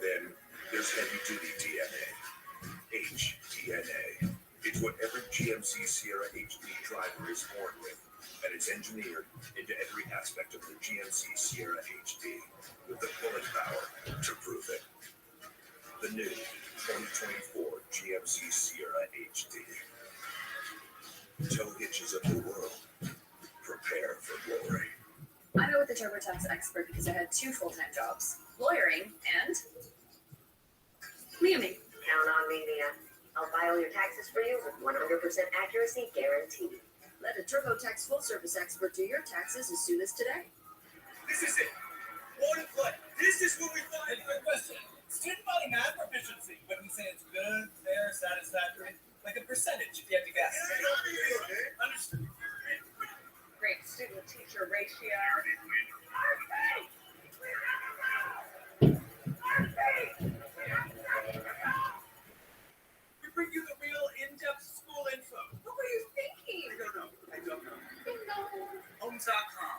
Then there's heavy-duty DNA. HDNA. It's what every GMC Sierra HD driver is born with, and it's engineered into every aspect of the GMC Sierra HD with the pulling power to prove it. The new 2024 GMC Sierra HD. Tow hitches of the world. Prepare for glory. I know with the TurboTax expert because I had 2 full-time jobs, lawyering and cleaning. Count on me, Mia. I'll file your taxes for you with 100% accuracy guaranteed. Let a TurboTax full-service expert do your taxes as soon as today. This is it. Morning play. This is what we find. Good question. Student body math proficiency. When we say it's good, fair, satisfactory, like a percentage if you had to guess. Understood. Great student-teacher ratio. We bring you the real in-depth school info. What were you thinking? I don't know. Homes.com.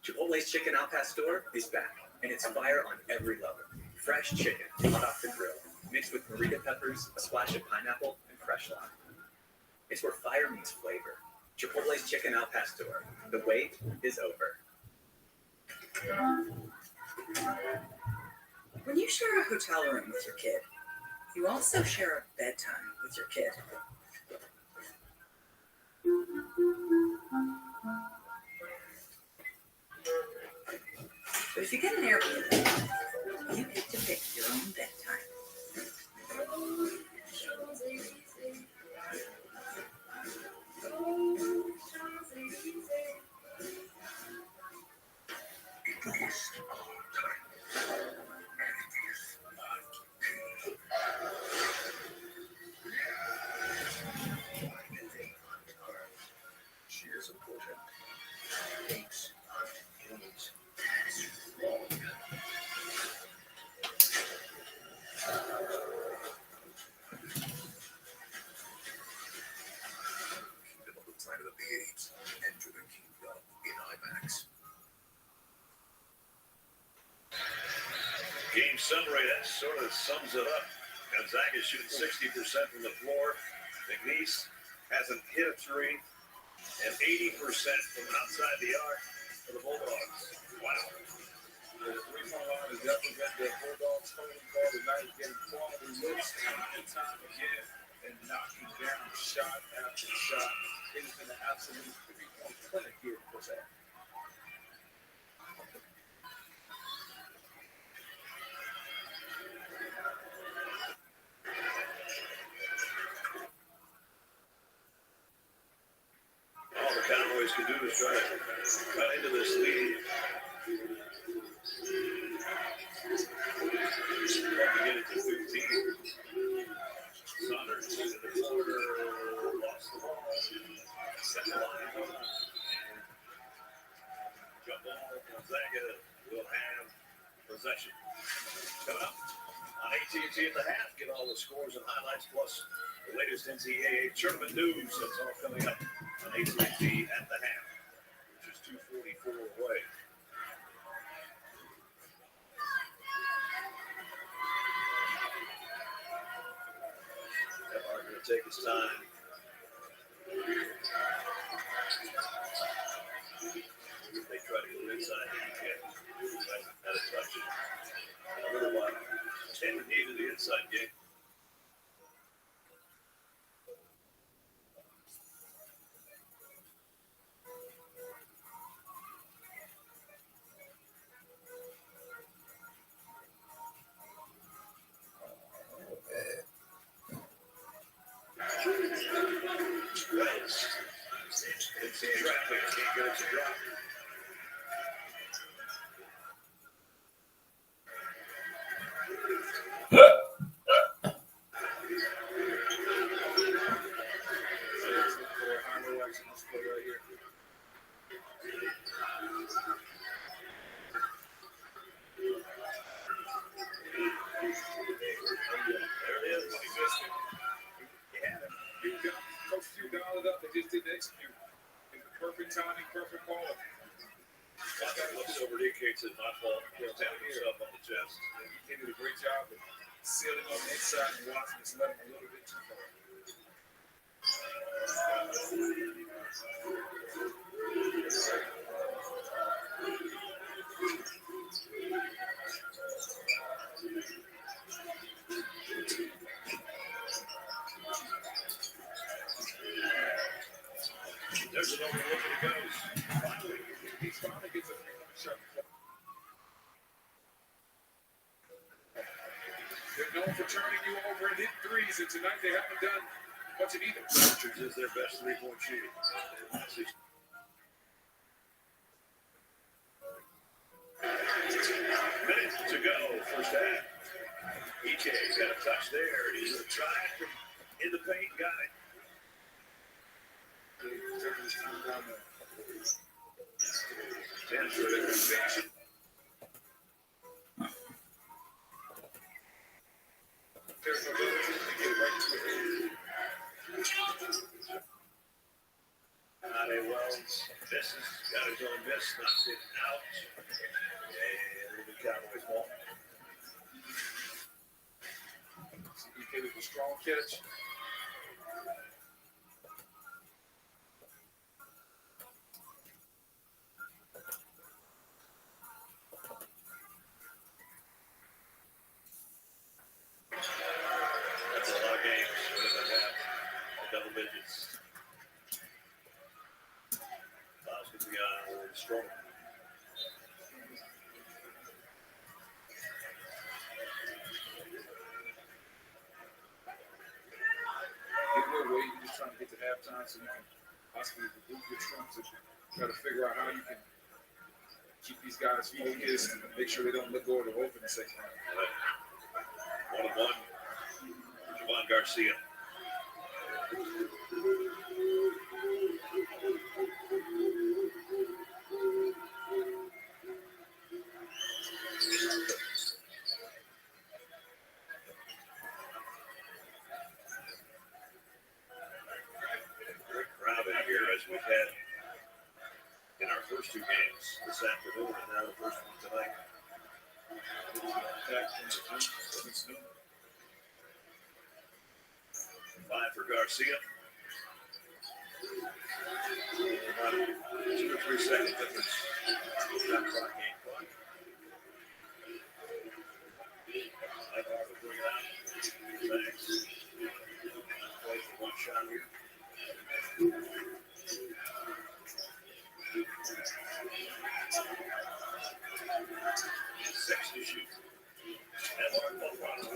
Chipotle's Chicken Al Pastor is back. and it's fire on every level. Fresh chicken, hot off the grill, mixed with burrito peppers, a splash of pineapple, and fresh lime. It's where fire meets flavor. Chipotle's Chicken Al Pastor. The wait is over. When you share a hotel room with your kid, you also share a bedtime with your kid. But if you get an Airbnb, you get to pick your own bedtime. She is important. Thanks. That's wrong. Kingdom of the Planet of the Apes. Enter the kingdom in IMAX. Game summary, that sort of sums it up. Gonzaga shooting 60% from the floor. McNeese hasn't hit a three. And 80% from outside the arc for the Bulldogs. Wow. The three-point line has definitely been the Bulldogs' calling card tonight, getting quality looks time and time again and knocking down shot after shot. It has been an absolute three-point clinic here in the first half. All the Cowboys can do is try to cut into this lead. Trying to get it to 15. Saunders in the corner, lost the ball. Set the line on. Jump ball, Gonzaga will have possession. Coming up on AT&T in the half, get all the scores and highlights plus the latest NCAA tournament news. That's all coming up on AT&T at the half, which is 2:44 away. Are going to take his time. They try to go inside, he can't. Not a touch. A little while. 10 to the inside game. Wells. It's in traffic. Can't get it to drop. Timing, perfect ball. Looks over, indicates it, not fault. He'll tap himself on the chest. He did a great job of sealing on the inside and Watson just let him a little bit too far. There's an overlook and it goes. Finally, he finally gets a shot. They're known for turning you over and hit threes, and tonight they haven't done much of either. Richards is their best three-point shooter. Minutes to go, first half. EK's got a touch there, and he's tried from in the paint, got it. There's no ability to get right to it. Wells misses, got his own miss, knocked it out. And Cowboys ball. CDK with a strong catch. That's a lot of games that they have. Double digits. Miles could be strong. Give it away. You're just trying to get to halftime so you can possibly regroup your troops and try to figure out how you can keep these guys focused and make sure they don't let go of the hope in the second half. 1-1. Javon Garcia. Great crowd in here as we've had in our first two games this afternoon and now the first one tonight. Five for Garcia. About 2 or 3 second difference. Shot clock, game clock. Highbar will bring it out. Thanks. Play for one shot here. Six to shoot. And Mark will run the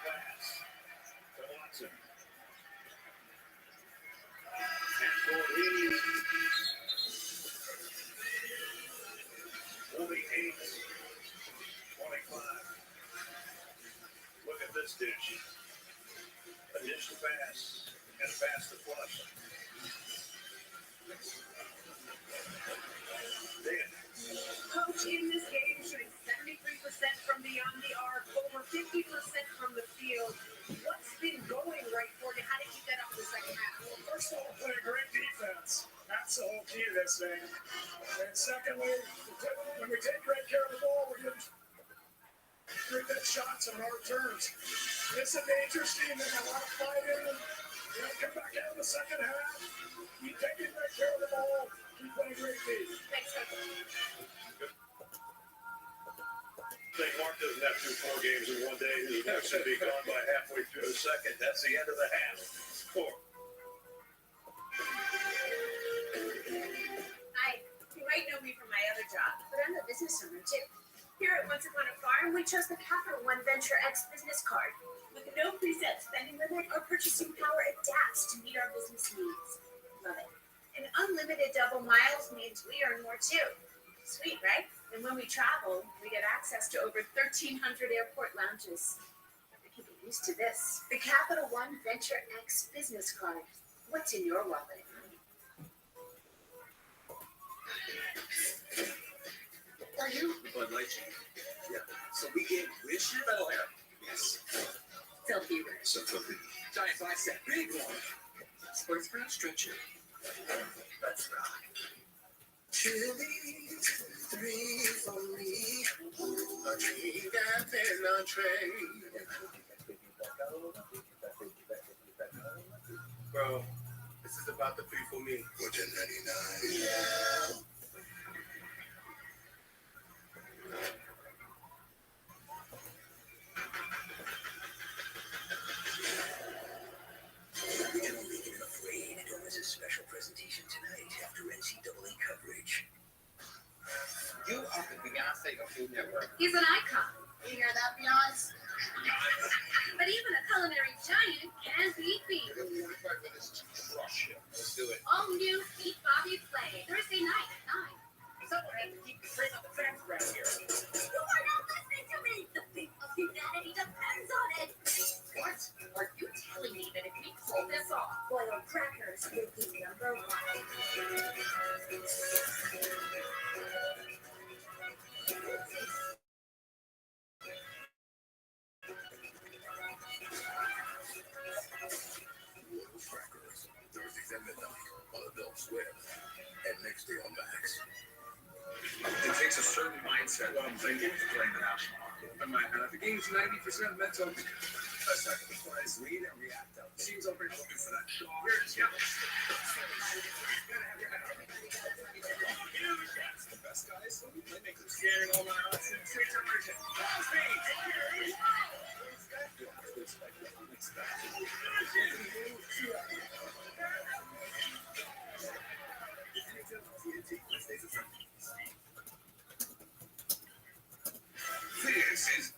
pass to Watson. And for Lee. 48, 25. Look at this dish. A dish to pass and a pass to flush. Coach in this game shooting 73% from beyond the arc, over 50% from the field. What's been going right for you? How did you get up in the second half? Well, first of all, play great defense. That's the whole key to this thing. And secondly, when we take great care of the ball, we're getting good shots on our terms. It's a dangerous team. There's a lot of fight in them. Come back out in the second half. Keep taking great care of the ball. Keep playing great defense. Thanks, Coach. I think Mark doesn't have to do 4 games in one day. His Mark should be gone by halfway through the second. That's the end of the half. Score. Hi. You might know me from my other job, but I'm a business owner too. Here at Once Upon a Farm, we chose the Capital One Venture X business card. With no preset spending limit, our purchasing power adapts to meet our business needs. Love it. And unlimited double miles means we earn more too. Sweet, right? And when we travel, we get access to over 1,300 airport lounges. We can get used to this. The Capital One Venture X business card. What's in your wallet? Are you? Bud Light. Yeah. So we get rich shit metal hair. Yes. Filthy rich. So filthy. Giant bicep. Big one. Sports bra stretcher. Let's rock. 2, 3 for me. A dream got been on train. Bro, this is about the 3 for me. Which is 99. Yeah. Regional League and Afraid does a special presentation tonight after NCAA coverage. You are the Beyonce of Food Network. He's an icon. You hear that, Beyonce? But even a culinary giant can beat me. 45 minutes to crush it. Let's do it. All new Beat Bobby Play, Thursday night at 9. Someone has to keep the train on the tracks around here. You are not listening to me. The fate of humanity depends on it. What? Are you telling me that if we pull this off, boiled crackers will be number 1? Crackers, Thursdays at midnight on Adult Swim, and next day on Max. It takes takes a certain mindset. What I'm thinking, playing the national hockey. In my head, the game's 90% mental. A sacrifice, read and react out. Teams are looking for that shot. That's the best guys. Playmakers. Scanning all my options. Switch immersion. You have to expect the unexpected. This is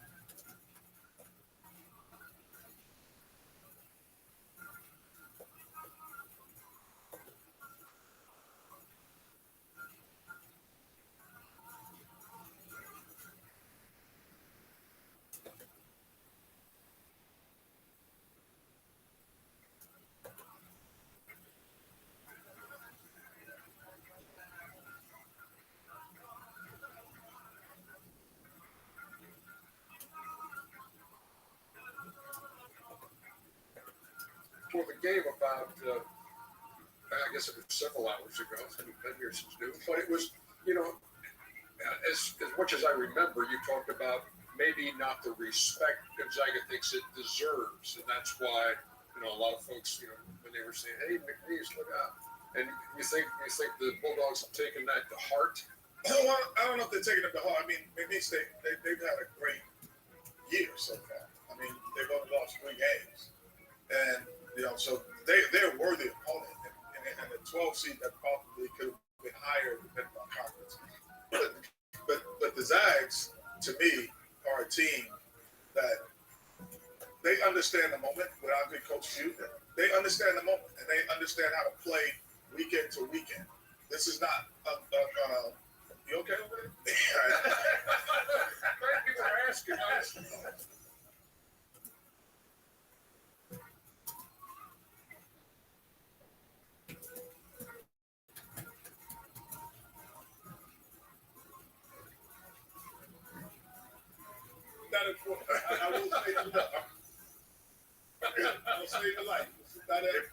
for the game about, I guess it was several hours ago. It's been here since noon. But it was, as much as I remember, you talked about maybe not the respect Gonzaga thinks it deserves. And that's why, a lot of folks, when they were saying, hey, McNeese, look out. And you think the Bulldogs have taken that to heart? Well, I don't know if they're taking it to heart. I mean, McNeese, they've had a great year so far. I mean, they've only lost 3 games. And, so they're a worthy opponent. And the 12 seed that probably could have been higher depending on conference. But the Zags, to me, are a team that they understand the moment without good coach view. They understand the moment, and they understand how to play weekend to weekend. This is not you okay over there? Thank you for asking. I will say the light. I will say the light. Not that.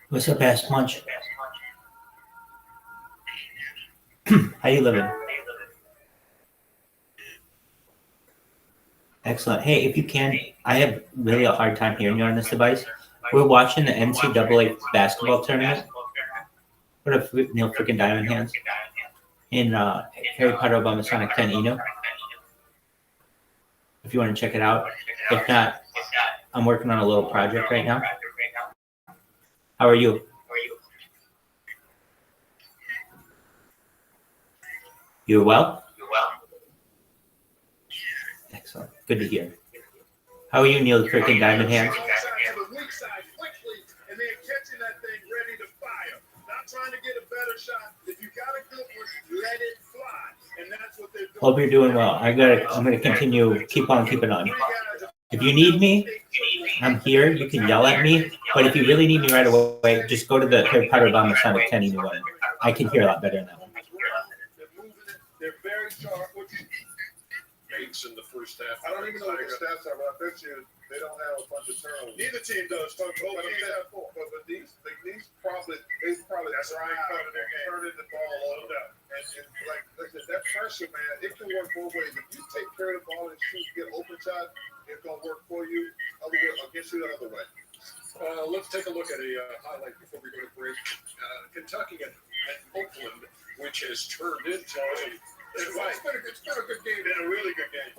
What's up, ass munch? How you living? Excellent. Hey, if you can, I have really a hard time hearing you on this device. We're watching the NCAA basketball tournament. What if Neil freaking Diamond Hands in Harry Potter Obama Sonic 10 Eno? If you want to check it out. If not, I'm working on a little project right now. How are you? You're well? Excellent. Good to hear. How are you, Neil freaking Diamond Hands? And then catching that thing ready to fire. Not trying to get a better shot. If you got a good one, let it fly. And that's what they're doing. Hope you're doing well. I'm gonna continue. Keep on keeping on. If you need me, I'm here. You can yell at me. But if you really need me right away, just go to the Harry Potter Obama Sonic 10 Eno one. I can hear a lot better than that one. They're very sharp. Gates in the first half. I don't even know what the stats are, but I bet you they don't have a bunch of turnovers. Neither team does. Both teams have 4. But these probably that's right part of their game. Turning the ball over. And like that pressure, man, it can work both ways. If you take care of the ball and shoot, get open shot, it's gonna work for you. Otherwise, against you the other way. Let's take a look at a highlight before we go to break. Kentucky at Oakland, which has turned into it's been a good game. Been a really good game.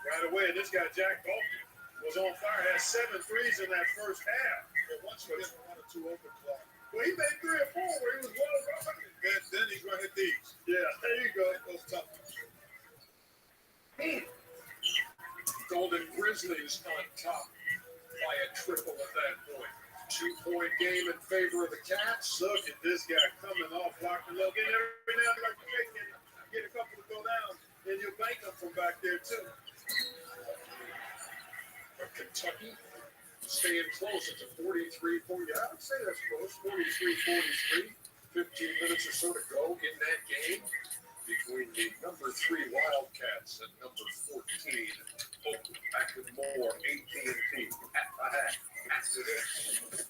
Right away, this guy Jack Bolton was on fire. Had 7 threes in that first half. But once you get a 1 or 2 open clock, Well, he made 3 or 4 where he was well around. then he's going to hit these. Yeah, there you go. Those tough ones. Golden Grizzlies on top by a triple at that point. 2-point game in favor of the Cats. Look at this guy coming off, blocking low. Get every now and then, like you get a couple to go down, and you'll bank them from back there, too. But Kentucky staying close. It's a 43-40. I would say that's close. 43-43. 15 minutes or so to go in that game between the number 3 Wildcats and number 14 Oakland. Back with more AT&T after this.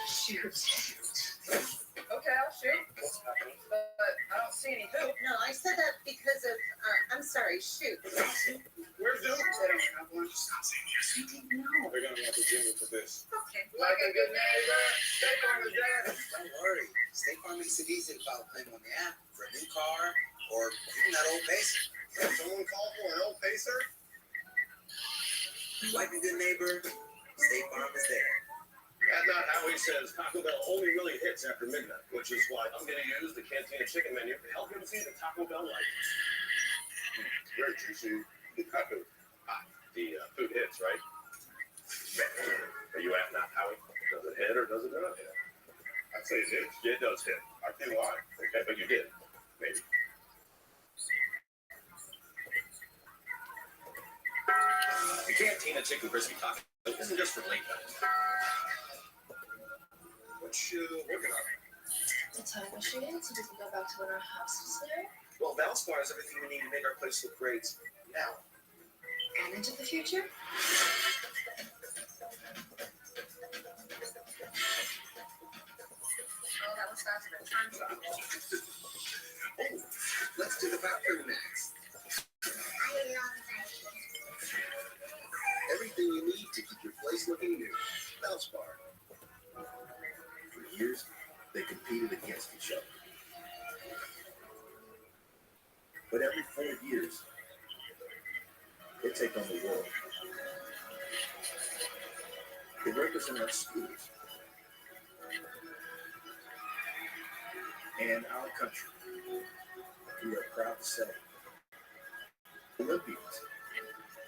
Shoot. Okay, I'll shoot. What's happening? But I don't see any hoop. No, I said that because of, I'm sorry, shoot. Where's the hoop? They don't have one. I didn't know. They're gonna have to deal with this. Okay. Like a good neighbor, stay on the dad. Don't worry. State Farm makes it easy to file a claim on the app for a new car or even that old pacer. Someone call for an old pacer? Like a good neighbor, State Farm is there. That's not how he says Taco Bell only really hits after midnight, which is why I'm going to use the Cantina chicken menu to help him see the Taco Bell light. Very juicy. The food hits, right? Are you at not Howie? Does it hit or does it not hit? I'd say it hits. Yeah, it does hit. I feel like. Okay, but you did. Maybe. The Cantina chicken crispy taco isn't just for late night. What you working on? The time machine so we can go back to when our house was there. Well, Valspar has everything we need to make our place look great now. And into the future. Oh, that was faster than time travel. Oh, let's do the bathroom next. Everything you need to keep your place looking new. Valspar. For years, they competed against each other. But every 4 years, they take on the world. They represent our schools and our country. We are proud to say, Olympians,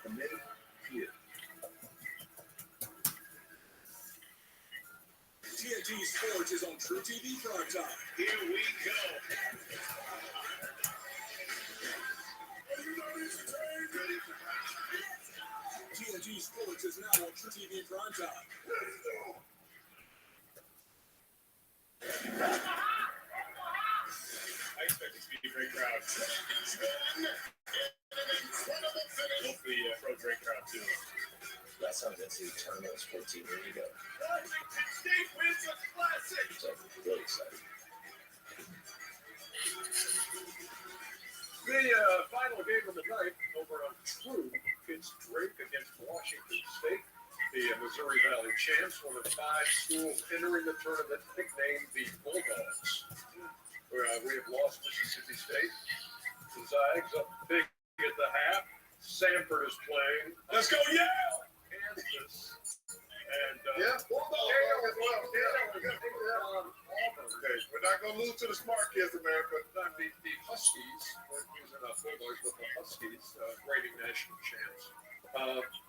committed here. TNT Sports is on True TV primetime. Here we go. TNT Sports is now on True TV primetime. I expect it to be a great crowd. Hopefully, pro great crowd too. Last time that's the tournament was 14 years ago. State wins a classic. So really excited. The final game of the night over on True pits Drake against Washington State. The Missouri Valley champs, one of 5 schools entering the tournament, nicknamed the Bulldogs. We have lost Mississippi State. The Zags up big at the half. Sanford is playing. Let's go, Yale! Kansas. And Yeah, Bulldog as well. Auburn. Okay, we're not going to lose to the smart kids, America. Not the Huskies. We're using Bulldogs with the Huskies, reigning national champs.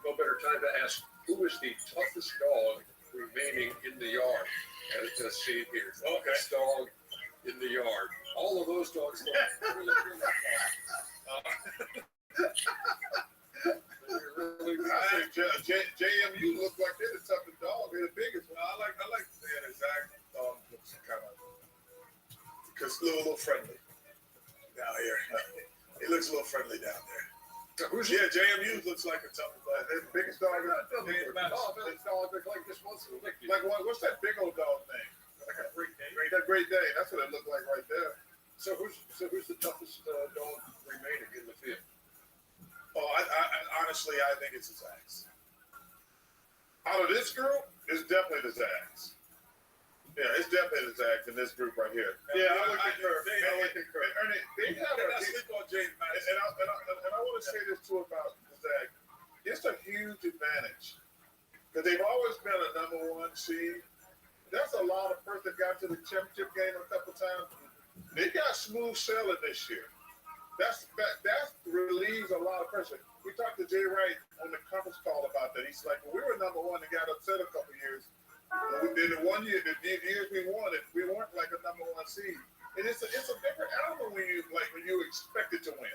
No better time to ask who is the toughest dog remaining in the yard. Let's see it here. Toughest dog in the yard. All of those dogs look really, really tough. I think JMU looks like they're the toughest dog. They're the biggest one. I like saying that Zach looks kind of because a little friendly down here. He looks a little friendly down there. JMU looks like a tough dog. They're the biggest dog. This dog looks like this once in a lick. Like what's that big old dog name? Like a Great Dane. That Great Dane. That's what it looked like right there. So who's the toughest dog remaining in the field? Oh, I honestly, I think it's the Zags. Out of this group, it's definitely the Zags. Yeah, it's definitely the Zags in this group right here. Yeah, I would concur. They have a sleep on James Madison. And say this too about Zach. It's a huge advantage because they've always been a number one seed. That's a lot of person that got to the championship game a couple times. They got smooth sailing this year. That relieves a lot of pressure. We talked to Jay Wright on the conference call about that. He's like, well, we were number one and got upset a couple years. But then the years we won it, we weren't like a number one seed. And it's a different element when you expect it to win.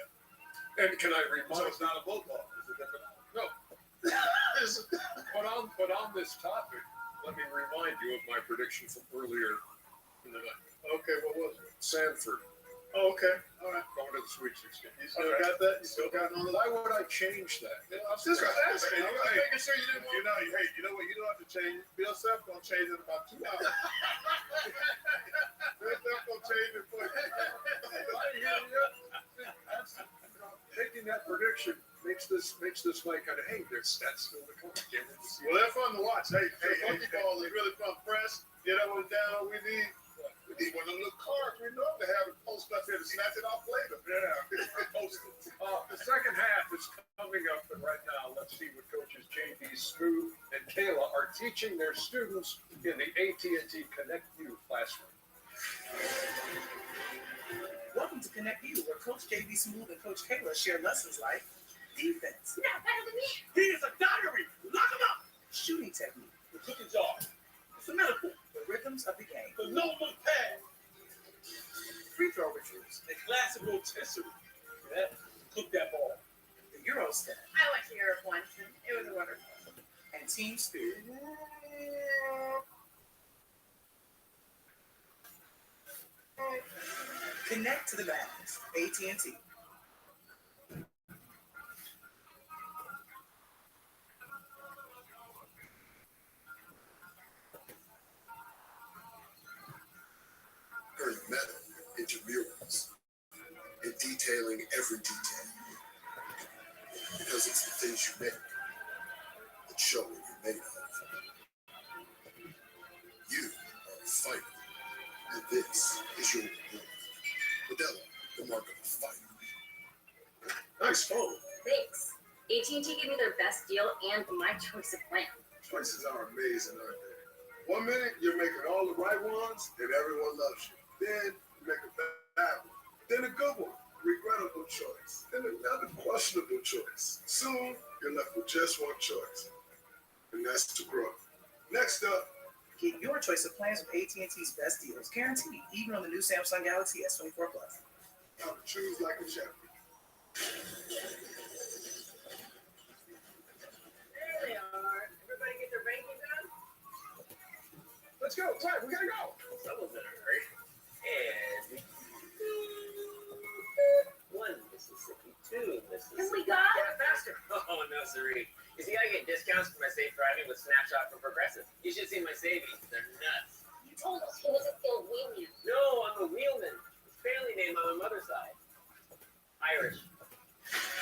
And can I remind? So it's not a football. It's a different element. No. but on this topic, let me remind you of my prediction from earlier in the night. Okay, what was it? Sanford. Oh, okay. All right. Going to the Sweet 16. You still got that? You still got on the Why would I change that? I'm just asking. I'm making sure you didn't want you know what? You don't have to change it. Bill Self gonna change it in about 2 hours. Bill Self gonna change it for you. Making that prediction makes this like kind of, hey, there's stats still to come. Well, they're fun to watch. Hey, monkey ball is really fun. Press, get up and down. We need one of them little cards. We know to have it post up here to snatch it off later. Yeah, post it. The second half is coming up, and right now, let's see what coaches JB, Smooth, and Kayla are teaching their students in the AT&T Connect U classroom. Welcome to Connect U, where Coach JB Smooth and Coach Kayla share lessons like defense. You're not better than me. He is a diary. Lock him up. Shooting technique. The cookies are. It's a metaphor. The rhythms of the game. The noble path. Free throw rituals. The classic rotisserie. Yeah. Cook that ball. The Euro step. I went to Europe once, and it was wonderful. And team spirit. Connect to the balance. AT&T. Turning metal into murals and detailing every detail. Because it's the things you make that show what you're made of. You are a fighter, and this is your reward. Modelo, the mark of a fighter. Nice phone. Thanks. AT&T gave me their best deal and my choice of plan. Choices are amazing, aren't they? 1 minute, you're making all the right ones, and everyone loves you. Then you make a bad one. Then a good one, regrettable choice. Then another questionable choice. Soon, you're left with just one choice, and that's to grow. Next up, get your choice of plans with AT&T's best deals, guaranteed, even on the new Samsung Galaxy S24 Plus. Time to choose like a champion. There they are. Everybody get their banking done? Let's go. Time. We gotta go. Someone's in a hurry. And 1 Mississippi, 2 Mississippi. And we got it faster. Oh, no, siree. You see, I get discounts for my safe driving with Snapshot from Progressive. You should see my savings. They're nuts. You told us he wasn't still wheeling. No, I'm a wheelman. It's family name on my mother's side. Irish.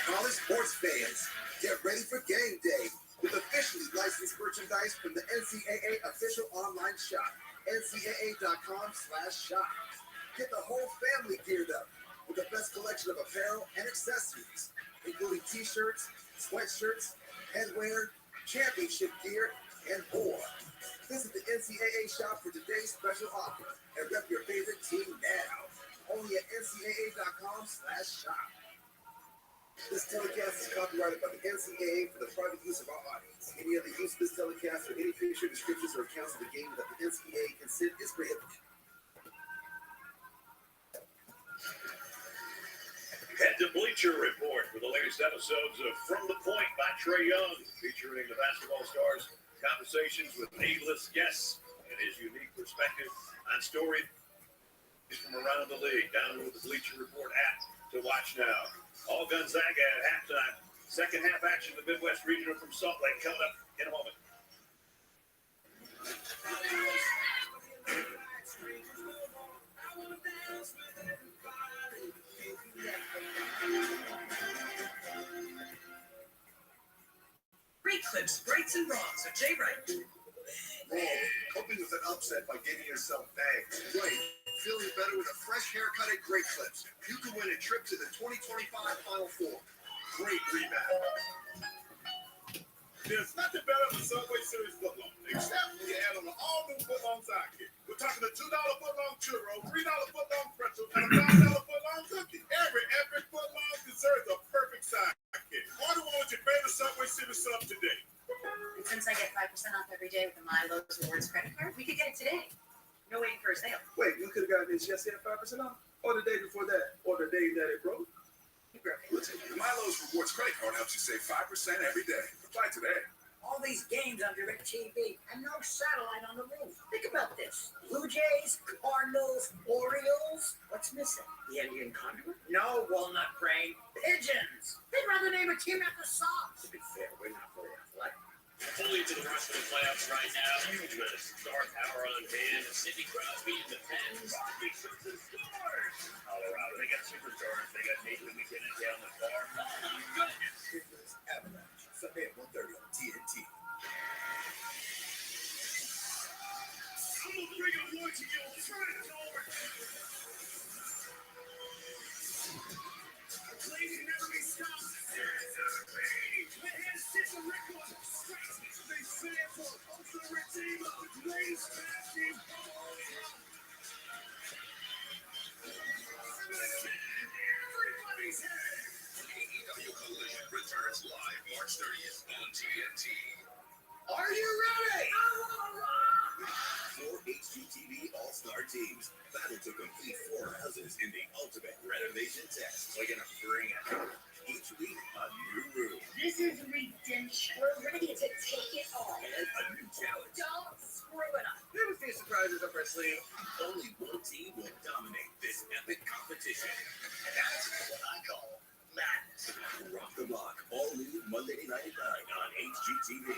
College sports fans, get ready for game day with officially licensed merchandise from the NCAA official online shop, ncaa.com/shop. Get the whole family geared up with the best collection of apparel and accessories, including t-shirts, sweatshirts, headwear, championship gear, and more. Visit the NCAA shop for today's special offer and rep your favorite team now. Only at ncaa.com/shop. This telecast is copyrighted by the NCAA for the private use of our audience. Any other use of this telecast or any picture, descriptions, or accounts of the game that the NCAA consent is prohibited. Head to Bleacher Report for the latest episodes of From the Point by Trae Young, featuring the basketball stars, conversations with A-list guests, and his unique perspective on stories from around the league. Download the Bleacher Report app to watch now. All Gonzaga at halftime. Second half action, the Midwest Regional from Salt Lake coming up in a moment. Great clips, greats and wrongs of Jay Wright. Wrong. Coping with an upset by getting yourself banged. Right. Feeling better with a fresh haircut at Great Clips. You can win a trip to the 2025 Final Four. great rebound. There's nothing better than Subway Series footlong, except when you add on the all-new footlong sidekick. We're talking a $2 footlong churro, $3 footlong pretzel, and a $5 footlong cookie. Every epic footlong deserves a perfect sidekick. Order one with your favorite Subway Series sub today. And since I get 5% off every day with the Milo's Rewards credit card, we could get it today. No waiting for a sale. Wait, we could have gotten this yesterday at 5% off? Or the day before that? Or the day that it broke? You broke it. Listen, Milo's Rewards credit card helps you save 5% every day. Apply today. All these games on DirecTV and no satellite on the roof. Think about this. Blue Jays, Cardinals, Orioles. What's missing? The Indian Condor? No, Walnut Crane. Pigeons. They'd rather name a team after Sox. To be fair, we're not very athletic. Fully into the rush for the playoffs right now. Huge amount of star power on hand. Sidney Crosby in the Pens. Colorado, they got superstars. They got Nathan McKinnon down the far. Oh, my goodness. Guinness Avalanche, Sunday at 1:30 on TNT. I'm gonna bring a wood to your friend, Lord. Play can never be stopped. The head sits a record. They stand for ultra redeemer. Blaze passing. Everybody's head. AEW Collision returns live March 30th on TNT. Are you ready? 4 HGTV All-Star teams battle to complete 4 houses in the ultimate renovation test. We're gonna bring it. Each week, a new room. This is redemption. We're ready to take it all. And a new challenge. Don't screw it up. There was a few surprises up our sleeve. Only one team will dominate this epic competition. That's what I call madness. Rock the Block, all new Monday night at 9 on HGTV.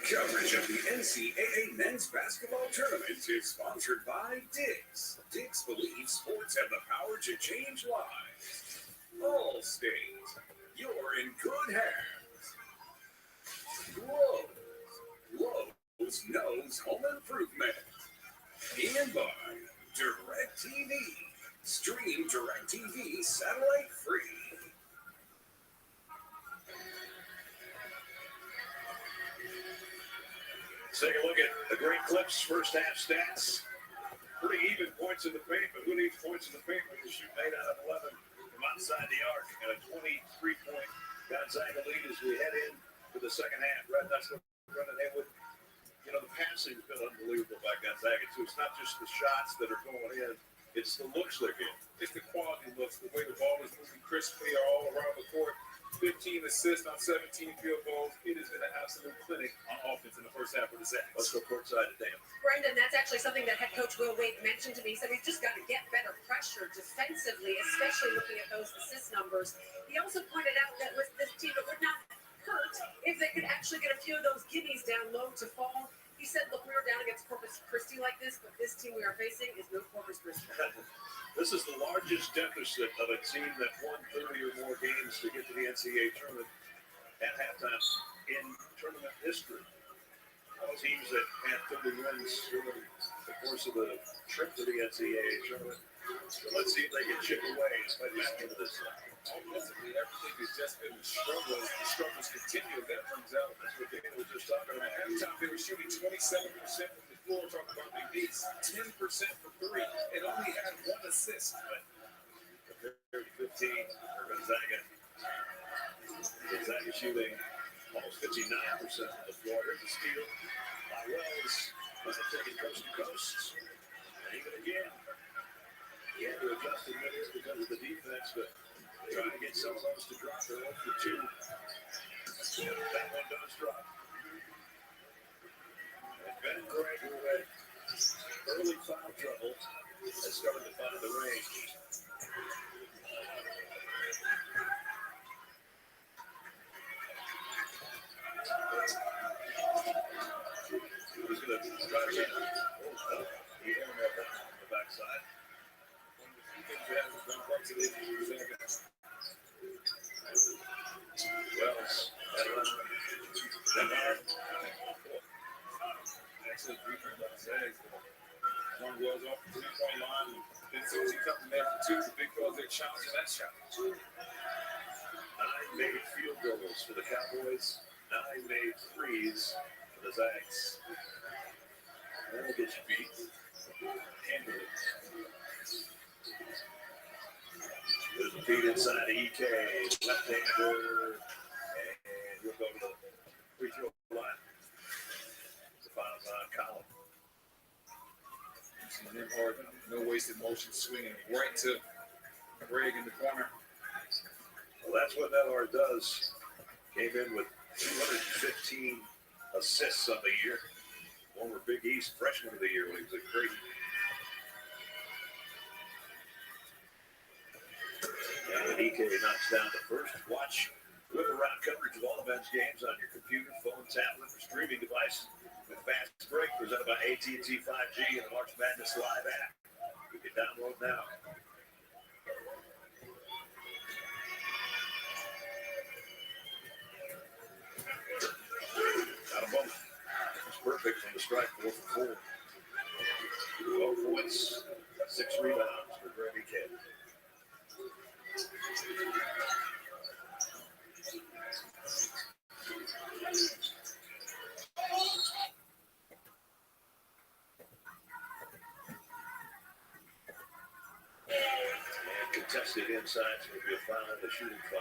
Coverage of the NCAA men's basketball tournament is sponsored by Diggs. Diggs believes sports have the power to change lives. Allstate, you're in good hands. Lowe's knows home improvement. And by DirecTV. Stream DirecTV satellite free. Let's take a look at the Great Clips first half stats. Pretty even points in the paint, but who needs points in the paint when you shoot 8 out of 11 from outside the arc and a 23-point Gonzaga lead as we head in to the second half. Red Nuts running in with, the passing's been unbelievable by Gonzaga too. It's not just the shots that are going in, it's the looks they're getting. It's the quality looks, the way the ball is moving crisply all around the court. 15 assists on 17 field goals. It has been an absolute clinic on offense in the first half of the Zags. Let's go courtside today. Brendan, that's actually something that head coach Will Wade mentioned to me. He said we've just got to get better pressure defensively, especially looking at those assist numbers. He also pointed out that with this team, it would not hurt if they could actually get a few of those guineas down low to fall. He said, look, we were down against Corpus Christi like this, but this team we are facing is no Corpus Christi. This is the largest deficit of a team that won 30 or more games to get to the NCAA tournament at halftime in tournament history. Teams that had 30 wins during the course of the trip to the NCAA tournament. So let's see if they can chip away by back into this. Offensively, everything has just been a struggle. The struggles continue. That brings out, that's what Dana was just talking about. Every time they were shooting 27% from the floor, talking about Big D's, 10% from 3, and only had 1 assist. But compared to 15 for Gonzaga. Gonzaga shooting almost 59% from the floor. Here's a steal by Wells. Wasn't taking coast to coast. And even again, he had to adjust in minutes because of the defense, but trying to get some of those to drop. They're 1 for 2. That one does drop. And Ben Gregg, who had early foul trouble, has started to find the range. He's going to try to get he aimed that down on the backside. Wells. Excellent defense by the Zags. One Wells off the 3-point line. Then as soon as he comes in there for 2, the big fellas, they chime challenge and that challenge. 9 made field goals for the Cowboys. 9 made threes for the Zags. That'll get you beat. Handle it. There's a feed inside EK. Left-hander. And he'll go to the free throw line. The foul's on Colin. Some him hard, no wasted motion, swinging right to Greg in the corner. Well, that's what Nelhard does. Came in with 215 assists on the year. Former Big East freshman of the year when he was at Creighton. And EK knocks down the first. Watch whip-around coverage of all the men's games on your computer, phone, tablet, or streaming device with Fast Break presented by AT&T 5G and the March Madness Live app. You can download now. Got them both. It's perfect from the strike, 4 for 4. 12 points, 6 rebounds for Greg EK. And contested inside, so it'll be a foul, a shooting foul.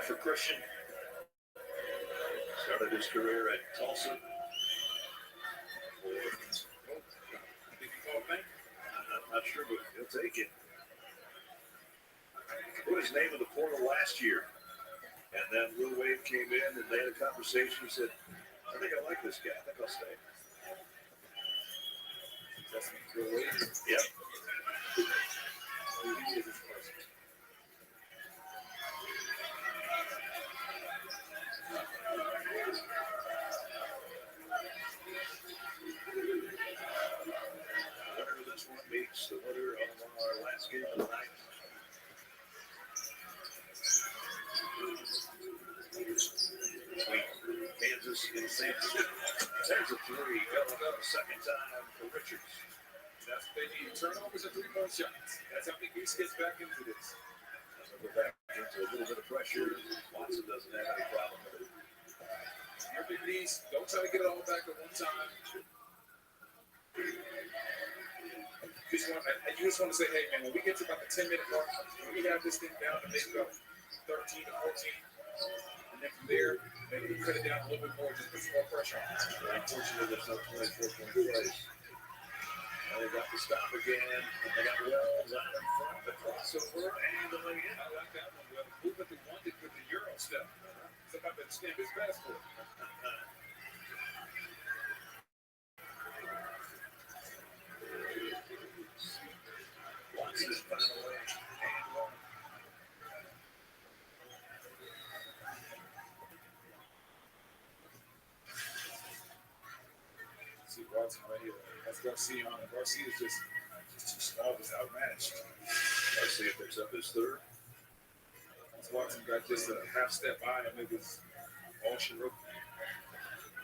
For Christian. Started his career at Tulsa. I'm not sure, but he'll take it. Put his name in the portal last year. And then Will Wade came in and they had a conversation. He said, I think I like this guy. I think I'll stay. That's Will Wade? Yep. The winner of our last game of the night. Between Kansas and San Francisco. There's a 3. Going up a second time for Richards. That's what they need. Turnovers and 3-point shots. That's how Big East gets back into this. As we go back into a little bit of pressure, Watson doesn't have any problem with it. Your Big East, don't try to get it all back at one time. You just want to say, hey, man, when we get to about the 10-minute mark, when we have this thing down to maybe about 13 to 14, and then from there, maybe we cut it down a little bit more, just put some more pressure on it. Unfortunately, there's no 24-point plays. Now they got the stop again, and they got Wells out in front, the crossover, and the lay in. I like that one, Will. Move what they wanted with the Euro step. Somebody better stamp his passport. Watson is found away. See Watson right here. That's Garcia on it. Garcia is just too small, just outmatched. Garcia picks up his third. Watson got just a half step by him. It was all she wrote.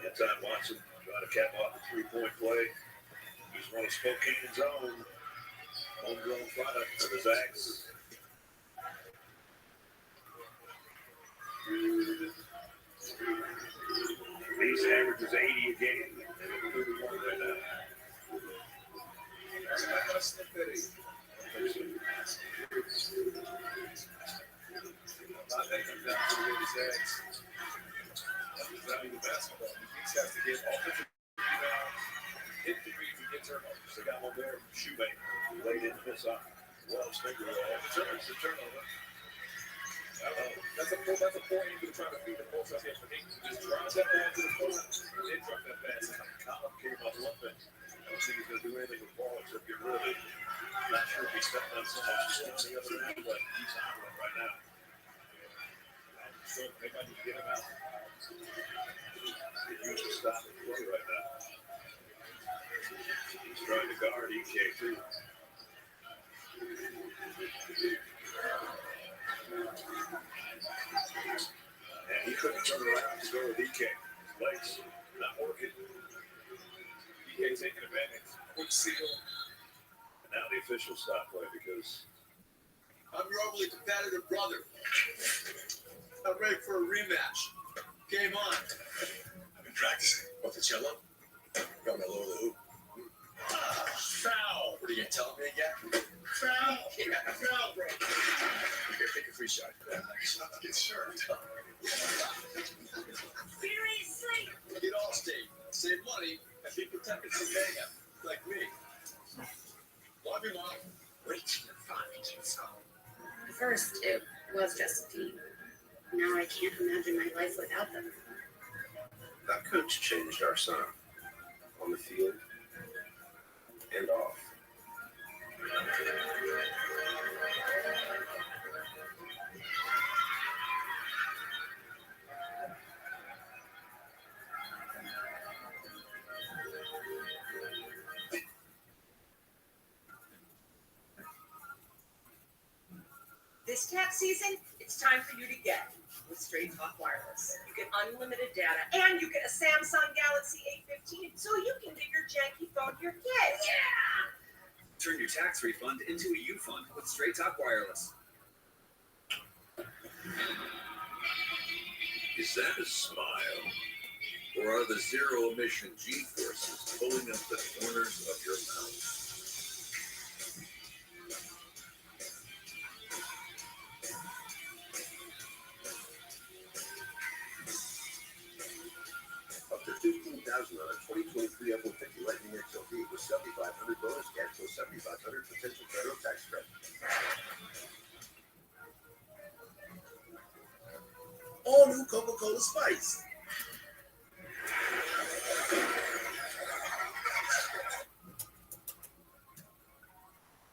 Inside Watson trying to cap off the 3-point play. He's one of Spokane's own. Homegrown product for the Zags. These averages 80 a game. They're 31 right now. That's not going to slip that 80. Not that comes down to the way the Zags value the basketball. He has to get offensive rebound, hit the threes, and get turnovers. They got one there from Shoemake. Laid into this off. Wells finger roll. Turns the turnover. That's a poor aim to try to feed the post out here for Nick. Just drop that ball to the floor and then drop that pass. Colin came up limping. I don't think he's going to do anything with the ball except get rid of it. Not sure if he stepped on someone's foot on the other end, but he's hobbling right now. So they might need to get him out. They usually stop the play right now. He's trying to guard EK too. And he couldn't turn around to go with DK. His legs not working. DK taking advantage. Quick seal. And now the officials stop play because I'm your overly competitive brother. I'm ready for a rematch. Game on. I've been practicing. What, the cello? Got my lower the hoop. Foul. What are you going to tell me again? Foul. Yeah, foul, bro. Here, take a free shot. It's not to get served. Seriously? Get Allstate. Save money and be protected from mayhem. Like me. Love you, Mom. Wait till your father gets home. At first, it was just a team. Now I can't imagine my life without them. That coach changed our son. On the field and off. This tax season, it's time for you to get with Straight Talk Wireless. You get unlimited data and you get a Samsung Galaxy A15 so you can give your janky phone to your kids. Yeah! Turn your tax refund into a U-fund with Straight Talk Wireless. Is that a smile? Or are the zero-emission G-forces pulling up the corners of your mouth? Up to $15,000 on a 2023 F-150 Lightning XLT with $7,500 bonus cash plus $7,500 potential federal tax credit. All new Coca-Cola Spice.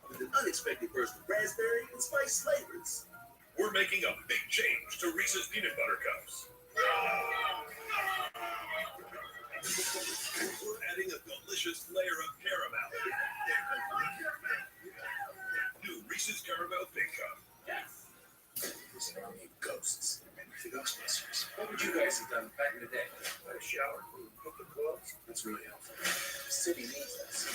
With an unexpected burst of raspberry and spice flavors. We're making a big change to Reese's Peanut Butter Cups. We're adding a delicious layer of caramel. New Reese's Caramel Big Cup. This is need ghosts. The Ghostbusters. What would you guys have done back in the day? Had a shower, put the clothes. That's really helpful. The city needs us.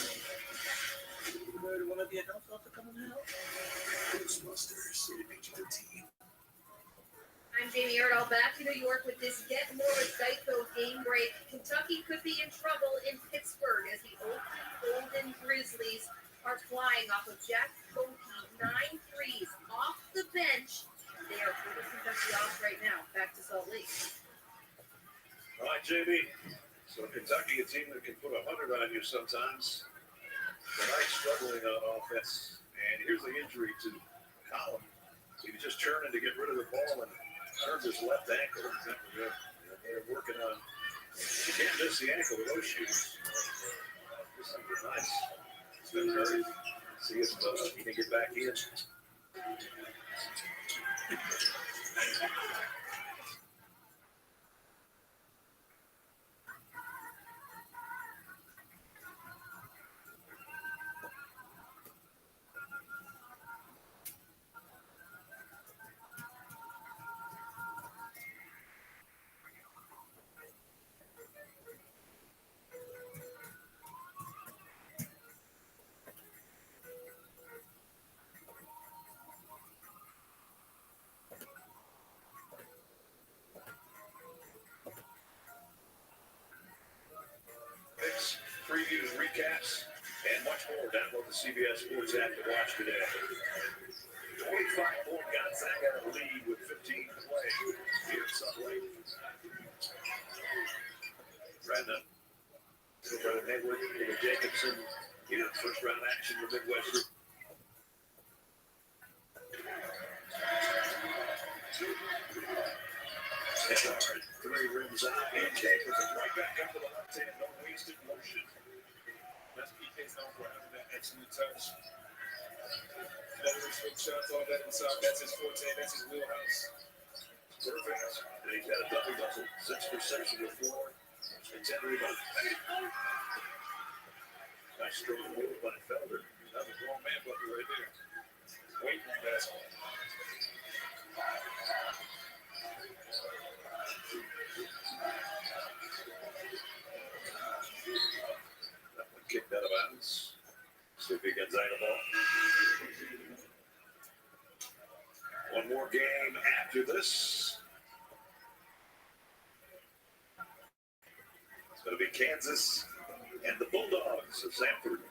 Would one of the adults also come in the house? Ghostbusters. It makes you a team. I'm Jamie Erdahl, back to New York with this Get More with Geico game break. Kentucky could be in trouble in Pittsburgh as the Golden Grizzlies are flying off of Jack Boakey, 9 threes off the bench. They are putting Kentucky off right now. Back to Salt Lake. All right, JB. So Kentucky, a team that can put 100 on you sometimes. Tonight struggling on offense. And here's the injury to Collin. So he was just churning to get rid of the ball and turned his left ankle. They're working on. You can't miss the ankle with those shoes. This is nice. It's been hurt. See if he can get back in. Picks, previews, recaps, and much more. Download the CBS Sports app to watch today. 25-point Gonzaga lead with 15 to play here at Salt Lake. Brandon, Brother Hayward, David Jacobson, here in first round action with Midwestern. Hard, 3 rims out, and Jacobs is right back up to the left hand, no wasted motion. That's PK's known for having that excellent touch. Floaters, hook shots, all that inside. That's his forte. That's his wheelhouse. Perfect. And he's got a double-double. 6 for 6 from the floor and 10 rebounds. Nice strong move by Felder. That's a grown man bucket right there. Way Gonzaga ball. One more game after this. It's going to be Kansas and the Bulldogs of Sanford.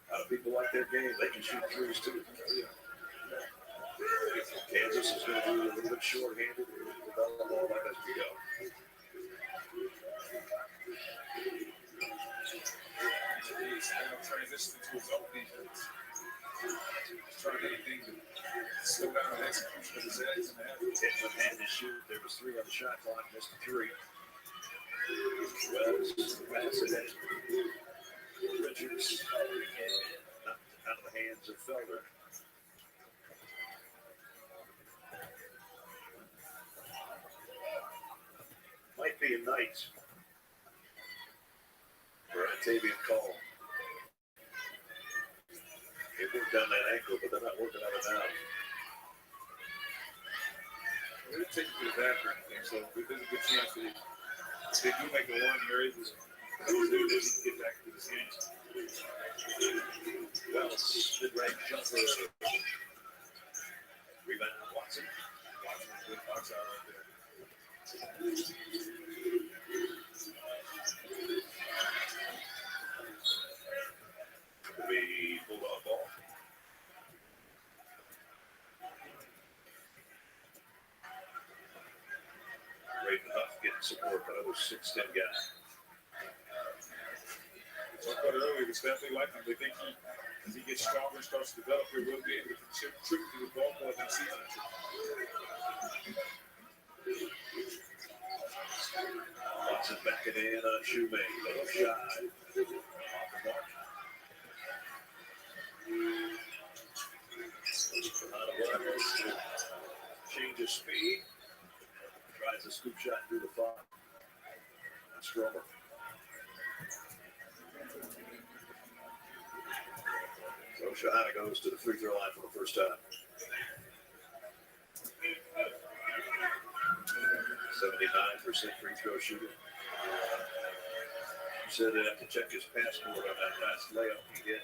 A lot of people like their game. They can shoot threes too. Kansas is going to be a little bit short-handed with the ball as we go. Transition to his own defense. He's trying anything to slow down the execution of his heads and have Hit with hand to shoot. There was 3 on the shot clock, missed a 3. Wells, pass it in. Richards, knocked out of the hands of Felder. Might be a night for Octavian Cole. They worked on that ankle, but they're not working on it now. They're taking to the back or anything, so there's a good chance that if they do make a run, they're able to get back to this game. Wells, mid-range jumper. Rebound, Watson. Watson, good box out right there. Will be Bulldog ball. Raven Huff getting support by another 6'10" guy. I talked about it earlier, it's definitely like him. They think as he gets stronger and starts to develop, he will be able to contribute to the ball more than season. Watson backing in on Shoemake. Little shot. Off the mark. Change of speed. Tries a scoop shot through the far. That's Stromer. So Shahada goes to the free throw line for the first time. 79% free throw shooter. He said they have to check his passport on that last layup he did.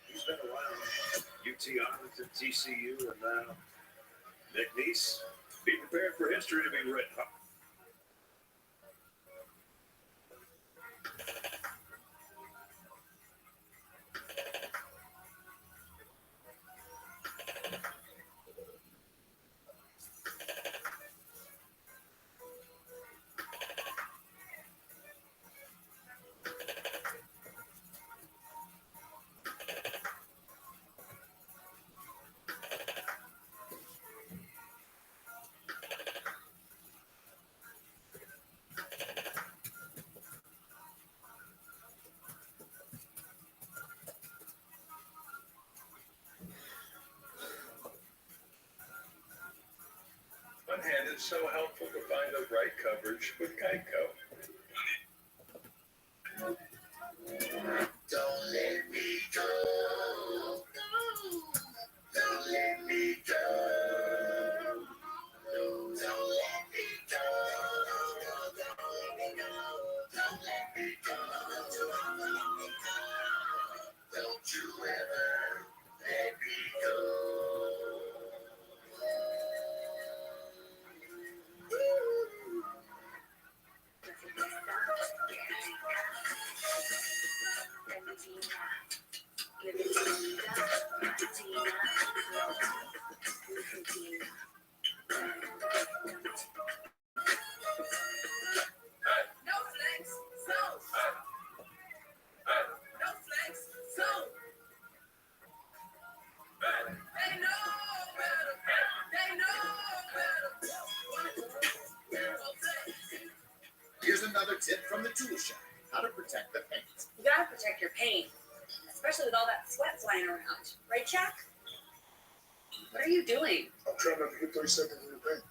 He's been around UT Arlington, TCU, and now McNeese. Be prepared for history to be written. Huh? One hand, it's so helpful to find the right coverage with Geico. Don't let me go. Don't let me go. Don't let me go. Don't let me go. Don't let me go. Don't you ever let me go. Here's another tip from the tool shop: how to protect the paint. You gotta protect your paint, especially with all that sweat flying around. Right, Chuck? What are you doing? I'm trying not to get 30 seconds in the paint.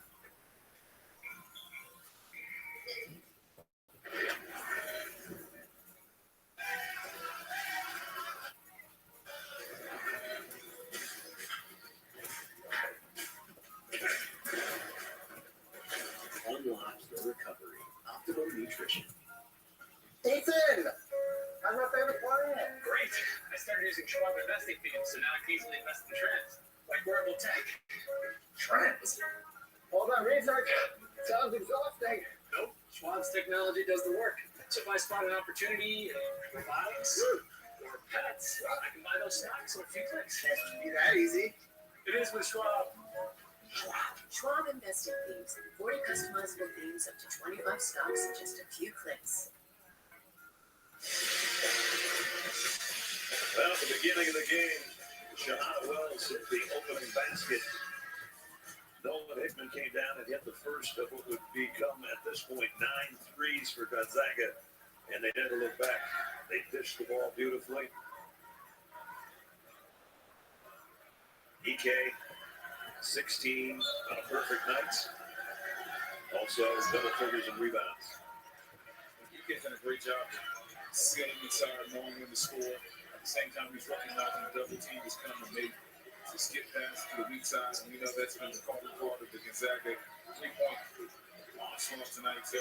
Unlock your recovery. Optimum nutrition. Ethan, how's my favorite client? Great. using Schwab investing themes, so now I can easily invest in trends, like wearable tech. Trends. All that research sounds exhausting. Nope, Schwab's technology does the work. So if I spot an opportunity in clouds or pets, I can buy those stocks in a few clicks. Can't be that easy. It is with Schwab. Schwab investing themes, 40 customizable themes, up to 25 stocks in just a few clicks. Well, at the beginning of the game, Shahana Wells hit the opening basket. Nolan Hickman came down and hit the first of what would become, at this point, 9 threes for Gonzaga, and they never looked back. They dished the ball beautifully. EK, 16 on a perfect night. Also, double figures in rebounds. EK's done a great job sitting inside, knowing when to score. At the same time, he's recognizing the double team is coming to make to skip pass to the weak side, and we know that's been the calling part of the Gonzaga 3-point onslaught tonight. So,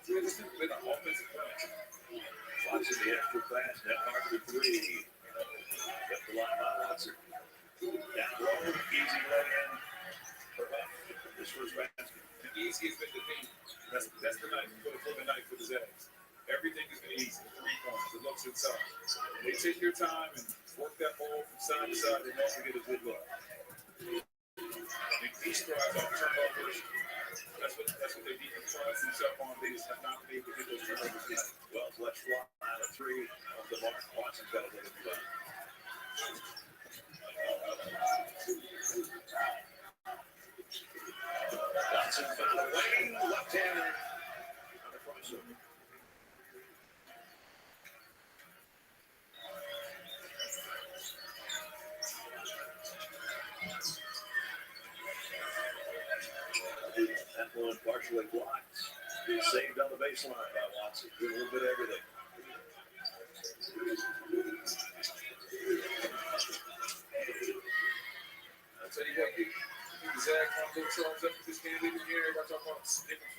this has been an offensive play. Watson the extra pass, net mark for 3. Kept the line by Watson. Down low, easy lay-in for Huff. This first basket. The easy has been the theme. That's the night for the night for the Zags. Everything has been easy. 3 points. The looks inside. They take their time and work that ball from side to side. They also get a good look. He strives off turnovers. That's what their defense prides themselves on. They just have not been able to get those turnovers yet. Well, let's fly out of 3 off the mark. Watson's got a little bit. Watson found a lane, left-hander on the crossover. That one partially blocked. Saved on the baseline by Watson. Did a little bit of everything. I'll tell you what, the Zags want to themselves up with this game even here. Everybody talking about different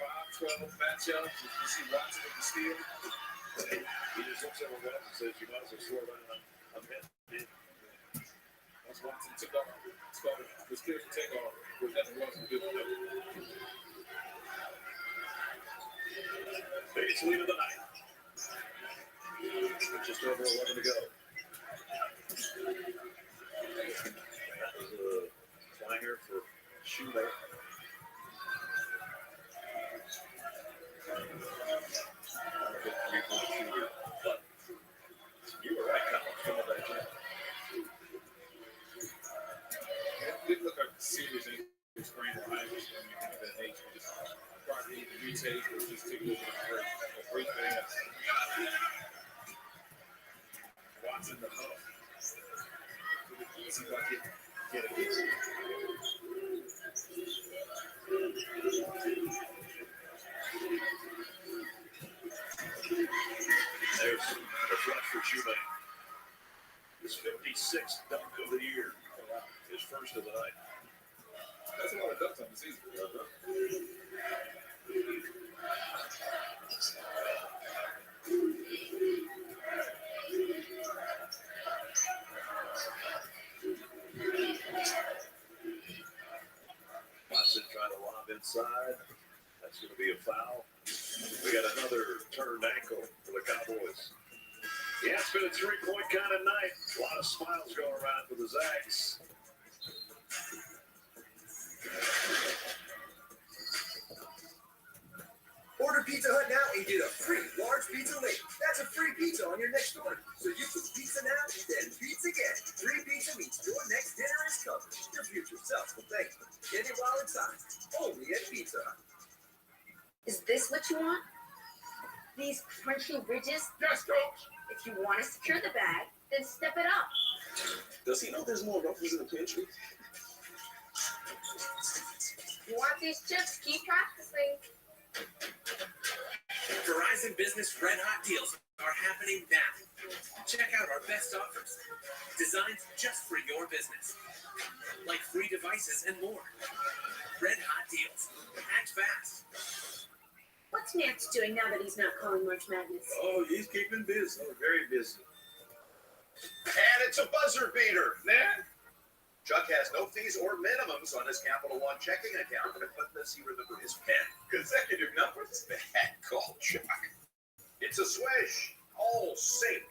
5-12 matchups. You see Watson with the steal. He just looks at Wells and says, you might as well score that on him. Once Watson took off, was clear to take off. There was nothing else to do. Biggest lead of the night. Just over 11 to go. That was a clanger for Shoemaker. Not a good 3-point shooter, but you were right, Collins, coming back in. It didn't look like a serious injury sprain or high risk or anything of that nature. Just probably need to retake or just take a little bit of a break pass. Watson the Huff. With an easy bucket. Get it. There's the flush for Shoemaker. His 56th dunk of the year. His first of the night. That's a lot of dunks on the season. Watson trying to lob inside. That's going to be a foul. We got another turned ankle for the Cowboys. Yeah, it's been a 3-point kind of night. A lot of smiles going around for the Zags. Order Pizza Hut now and get a free large pizza link. That's a free pizza on your next order. So you can pizza now, then pizza again. Free pizza means your next dinner is covered. Your future self will thank you. Get it while it's hot. Only at Pizza Hut. Is this what you want? These crunchy ridges? Yes, Coach. If you want to secure the bag, then step it up. Does he know there's more ruffles in the pantry? You want these chips? Keep practicing. Verizon Business Red Hot Deals are happening now. Check out our best offers. Designed just for your business. Like free devices and more. Red Hot Deals. Act fast. What's Nance doing now that he's not calling March Madness? Oh, he's keeping busy. Very busy. And a It's a buzzer beater, man. Chuck has no fees or minimums on his Capital One checking account, but does he remember his PIN? Consecutive numbers? Bad call, Chuck. It's a swish. All sync.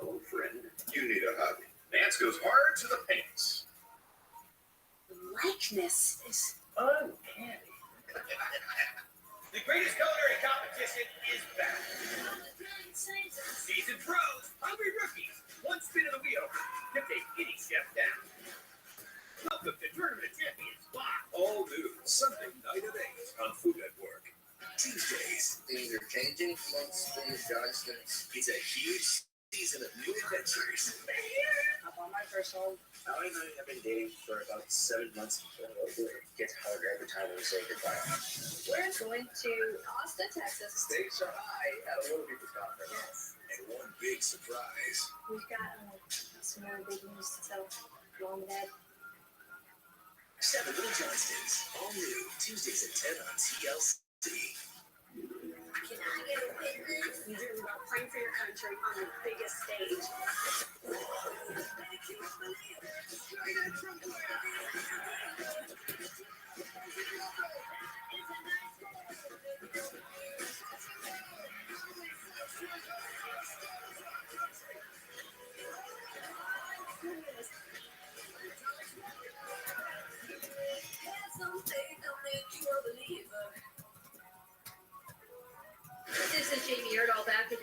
Oh, friend, you need a hug. Nance goes hard to the paints. The likeness is Uncanny. The greatest culinary competition is back. Seasoned pros, hungry rookies, one spin of the wheel to take any chef down. Welcome to Tournament of Champions Live. All new Sunday night at 8 on Food Network. Tuesdays. Things are changing once things Johnston's. It's a huge season of new adventures. I bought my first home. Allie and I have been dating for about 7 months. It gets harder every time we say goodbye. We're going to Austin, Texas. Stakes are high at a little people's conference. And one big surprise. We've got some more big news to tell Mom and Dad. 7 Little Johnstons. All new. Tuesdays at 10 on TLC. Can I get a witness? You dream about playing for your country on the biggest stage. This is Jamie Erdahl back in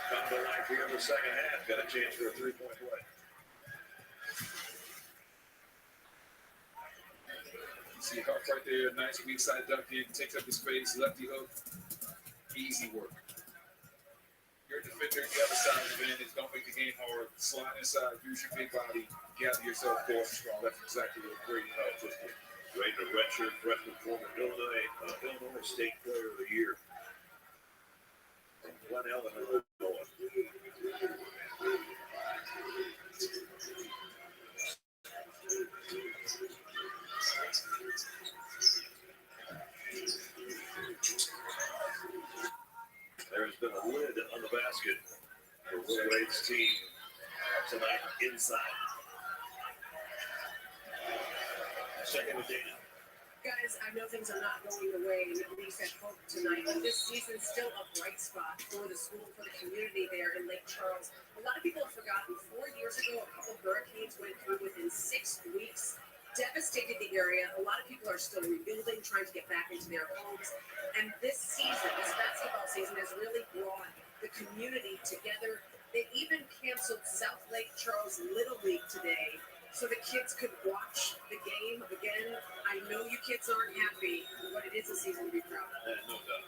Come to life here in the second half. Got a chance for a 3-point play. See Huff right there, nice weak side dunk in, takes up the space, lefty hook, easy work. You're a defender, the other side of the advantage, don't make the game hard, slide inside, use your big body, gather yourself, go strong. That's exactly what great just did. Rated a redshirt freshman, former Illinois State Player of the Year. Glenn Ellen, Illinois. There's been a lid on the basket for Will Wade's team tonight inside. Second with Dana. Guys, I know things are not going the way we said hope tonight, but this season's still a bright spot for the school, for the community there in Lake Charles. A lot of people have forgotten 4 years ago, a couple hurricanes went through within 6 weeks, devastated the area. A lot of people are still rebuilding, trying to get back into their homes. And this season, this basketball season, has really brought the community together. They even canceled South Lake Charles Little League today so the kids could watch the game again. I know you kids aren't happy, but it is a season to be proud of. No doubt.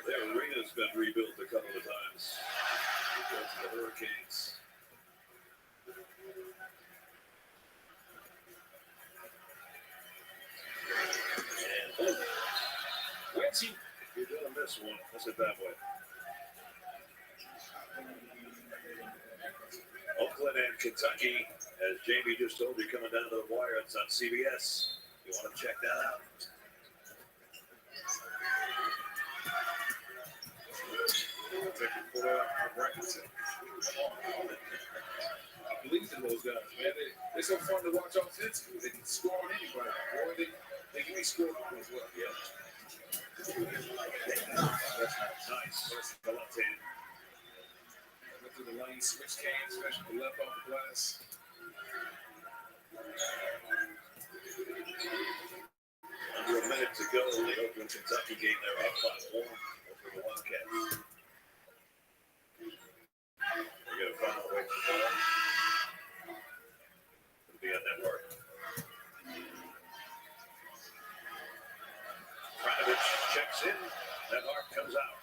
Their arena's been rebuilt a couple of times because of the hurricanes. And Quincy, you're gonna miss one. Miss it that way. Oakland and Kentucky, as Jamie just told you, coming down to the wire. It's on CBS. You want to check that out? I believe in those guys, man. They're so fun to watch offensively. They can score on anybody. Or they can be scored on as well. Yeah. That's nice. That's the left hand. Went through the lane, switch came, especially the left off the glass. go in the Oakland, Kentucky game. They're up by 1 over the Wildcats. They're going to find a way to the ball. It'll be on that mark. Kratovich checks in. That mark comes out.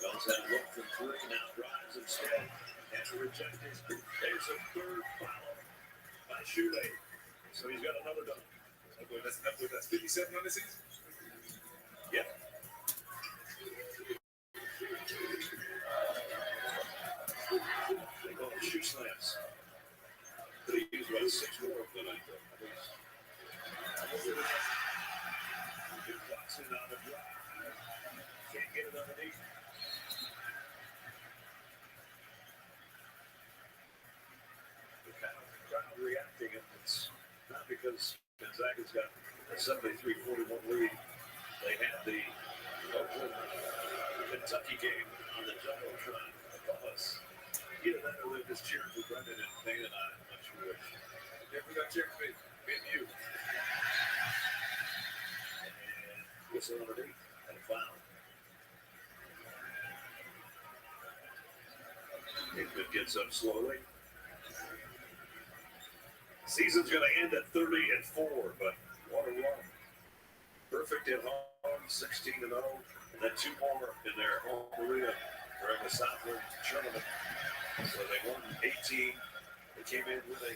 Wells had a look from 3, now drives instead. Has to reject his. There's a third foul by Shule. So he's got another dunk. That's 57 on the season? Yep. They call them shoe slams. But he used about 6 more of the night, though. He clocks in on the drive. Can't get it underneath. The crowd reacting, and it's not because Gonzaga's got a 73-41 lead. They had the Oakland, Kentucky game on the Jumbotron because either that or they're just cheering for Brendan and Payne and I'm not sure which. Definitely got cheering for me and you. And whistle underneath and a foul. Hickman gets up slowly. Season's going to end at 30-4, but what a run. Perfect at home, 16-0, and then 2 more in their home arena during the Southland tournament. So they won 18. They came in with a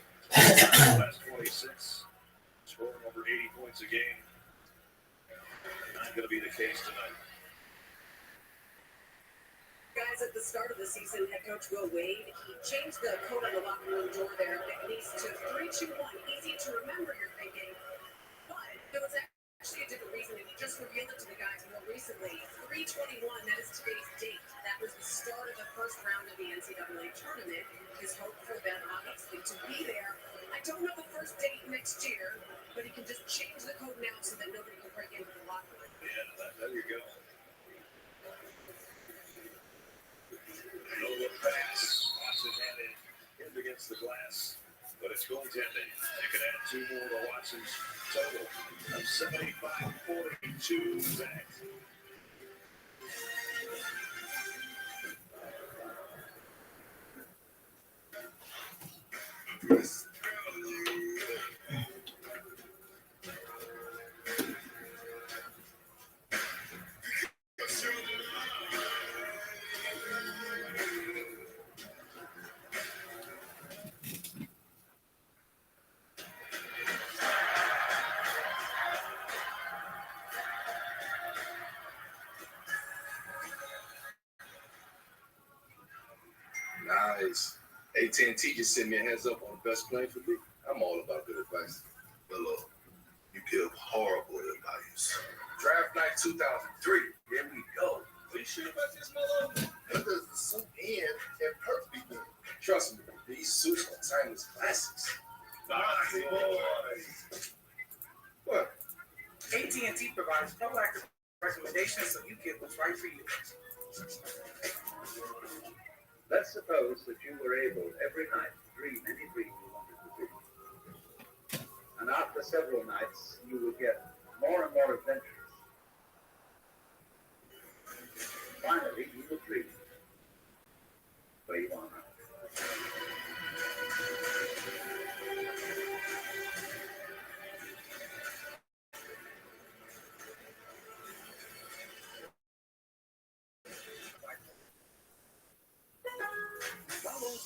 last 26, scoring over 80 points a game. Not going to be the case tonight. Guys, at the start of the season, head coach Will Wade, he changed the code on the locker room door there, at least to 3-2-1. Easy to remember, you're thinking. But there was actually a different reason, and he just revealed it to the guys more recently. 3/21, that is today's date. That was the start of the first round of the NCAA tournament. His hope for them, obviously, to be there. I don't know the first date next year, but he can just change the code now so that nobody can break into the locker room. Yeah, there you go. No look pass. Watson had it in against the glass, but it's goaltending. You can add 2 more to Watson's total of 75-42. Zach. Nice. AT&T just sent me a heads up on the best plan for me. I'm all about good advice. But look, you give horrible advice. Draft night 2003. Here we go. Are you sure about this, Melo? Because the suit and perfectly good. Trust me, these suits are timeless classics. Nice, boy. What? AT&T provides proactive recommendations so you get what's right for you. Let's suppose that you were able every night to dream any dream you wanted to dream. And after several nights, you would get more and more adventurous. Finally, you will dream where you are now.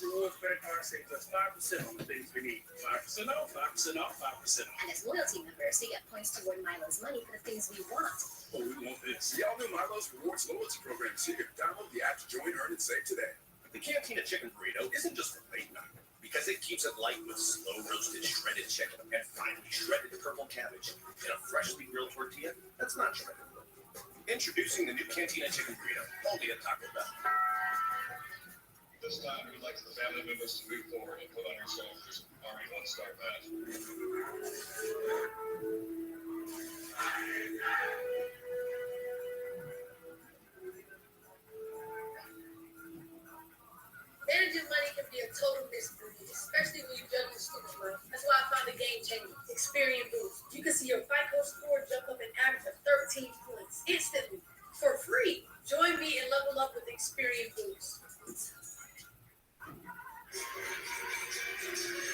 Rewards credit card saves us 5% on the things we need. 5% off, 5% off, 5% off. And as loyalty members, we get points toward Milo's money for the things we want. Oh, we want this. Y'all know Milo's Rewards Loyalty Program, so you can download the app to join, earn, and save today. The Cantina Chicken Burrito isn't just for late night, because it keeps it light with slow-roasted shredded chicken and finely shredded purple cabbage in a freshly grilled tortilla that's not shredded. Introducing the new Cantina Chicken Burrito, only at Taco Bell. This time, we'd like the family members to move forward and put on your soldiers Army One-Star badge. Then Experian Boost. You can see your FICO score jump up an average of 13 points instantly for free. Join me and level up with Experian Boost.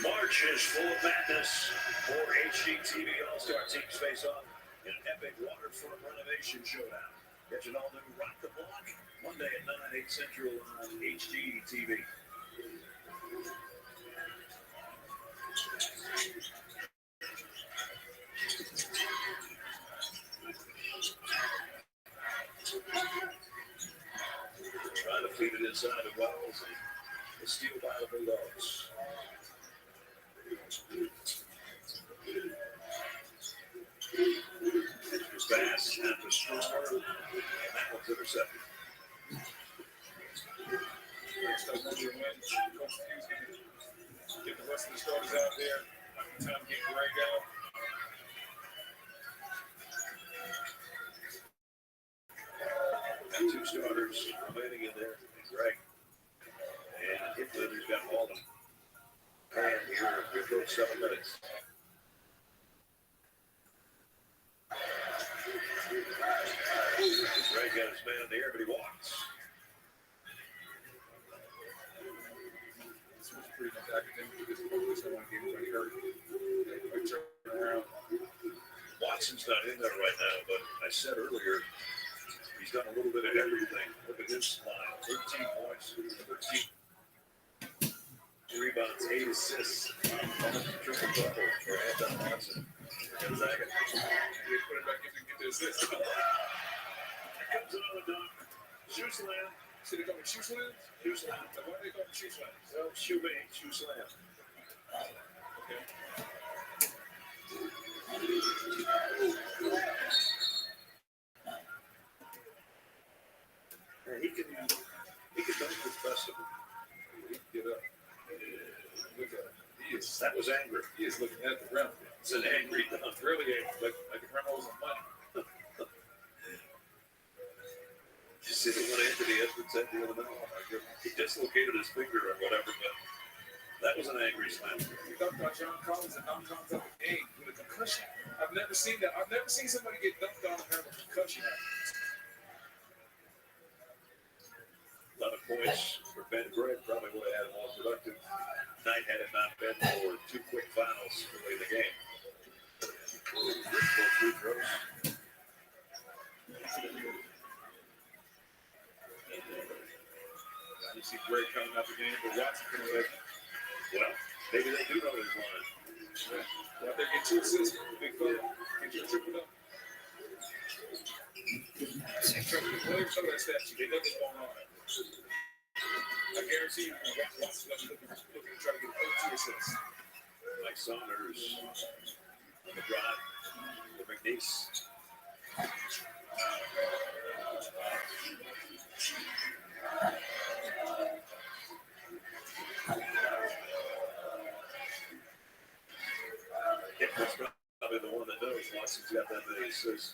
March is full of madness. 4 HGTV All-Star teams face off in an epic waterfront renovation showdown. Catch an all-new Rock the Block Monday at 9, 8 Central on HGTV. Trying to feed it inside the wells and the steal by the Bulldogs. Pass at the score, and that one's intercepted. Next up, wonder when Coach Hughes going to get the rest of the starters out there. Time to get Greg out. Got 2 starters remaining in there. Greg. And Hicklin has got Walden. And here, good for 7 minutes. Greg got his man there, but he walks. This was pretty much academic because the police don't want to get anybody hurt. They turn around. Watson's not in there right now, but I said earlier, he's done a little bit of everything. Look at this line. 13 points, 13 rebounds, 8 assists. Triple double for Anton Watson. Gonzaga. They put it back in and get the assist. Comes another dunk. Shoe slam. See, they call me shoe slams? Shoe slam. Why do they call me shoe slams? Well, shoe made, shoe slam. Okay. And he can dunk with the best of them. He can get up. Look at him. That was angry. He is looking at the rim. It's an angry dunk. Really angry. Like the rim owes him money. You see the one Anthony Edwards had the other night? He dislocated his finger or whatever, but that was an angry slam. We talked about John Collins and non-contact of the game with a concussion. I've never seen that. I've never seen somebody get dunked on and have a concussion. 11 points for Ben Gregg. Probably would have had a more productive night had it not been for 2 quick fouls to lead the game. Both free throws. You see Gregg coming out the game, but Watson coming back. Well, maybe they do know his line. Well, they get 2 assists, big fella. Get you a triple up. Players know that stat sheet. They know what's going on. I guarantee you, Watson's looking to try to get 2 assists. Mike Saunders on the drive for McNeese. Hickley's probably the one that knows Watson's got that many assists.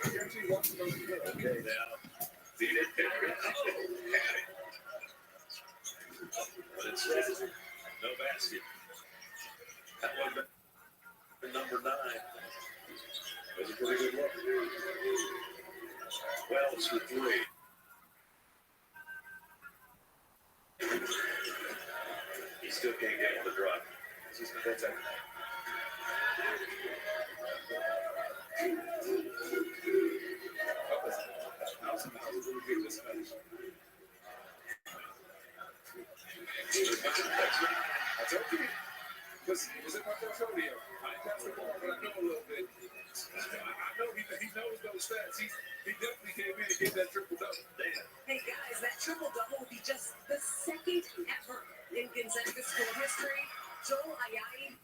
I guarantee you Watson knows he's good. Okay, now, feed it, but instead, no basket. That would have been number 9. It was a pretty good look. Wells for 3. He still can't get on the drive. This is the time. I told you, was it my first rodeo? I ain't passed the ball, but I know a little bit. I know he knows those stats. He definitely came in and gave that triple double. Hey guys, that triple double will be just the 2nd ever in Gonzaga school history. Joel Ayayi.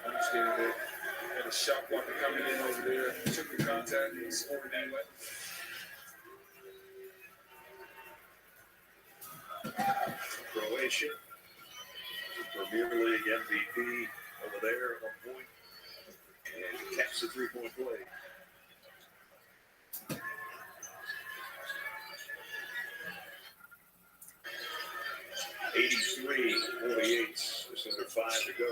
Understanding that had a shot blocker coming in over there, took the contact and scored anyway. Bishop, Premier League MVP over there at one point, and he catches the three-point play. (83-48), just under 5 to go.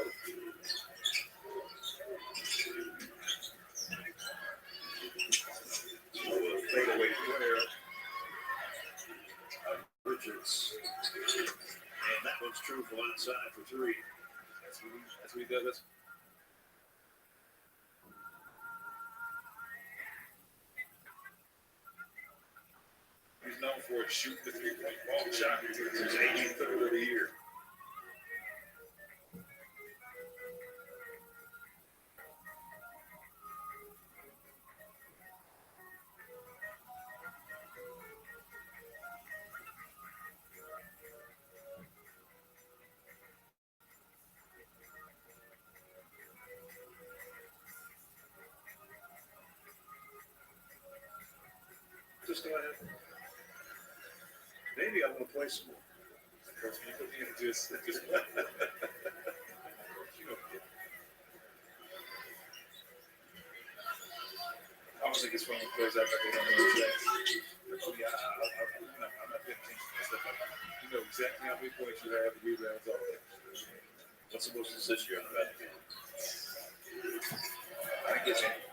So a fadeaway flare. Richards. And that one's true from outside for three. That's what he does. He's known for shooting the three-point ball shot since his 83rd of the year. Just go ahead. Maybe I want to play some more. Because you put me in just you don't get it. I always think it's funny when players act like they don't know exactly. Oh yeah, I'm not paying attention to stuff like that. You know exactly how many points you have, the rebounds, all that. What's the most assist you on the back end? I guess any.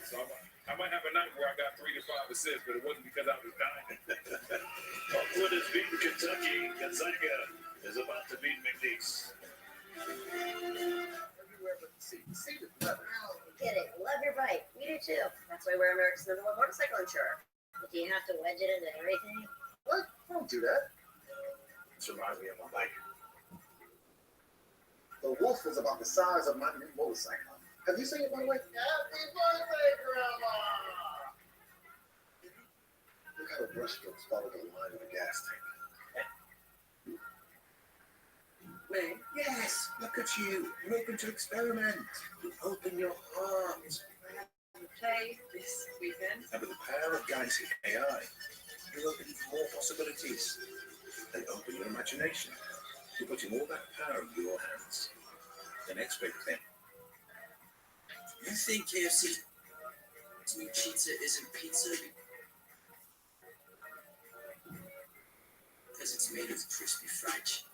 So I might have a night where I got 3 to 5 assists, but it wasn't because I was dying. Oakland has beaten Kentucky. Gonzaga is about to beat McNeese. Everywhere but the seat. The seat is leather. Oh, get it. Love your bike. We do too. That's why we're America's #1 motorcycle insurer. But do you have to wedge it into everything? What? Don't do that. This reminds me of my bike. The wolf is about the size of my new motorcycle. Have you seen it, by the way? Happy birthday, Grandma! Look how the brushstrokes follow the line of the gas tank. Wait, yes, look at you. You're open to experiment. You open your heart. Play this weekend. And with the power of Galaxy AI, you're open to more possibilities. They open your imagination. You're putting all that power in your hands. The next big thing. You think KFC's new pizza isn't pizza because it's made of crispy fried chicken.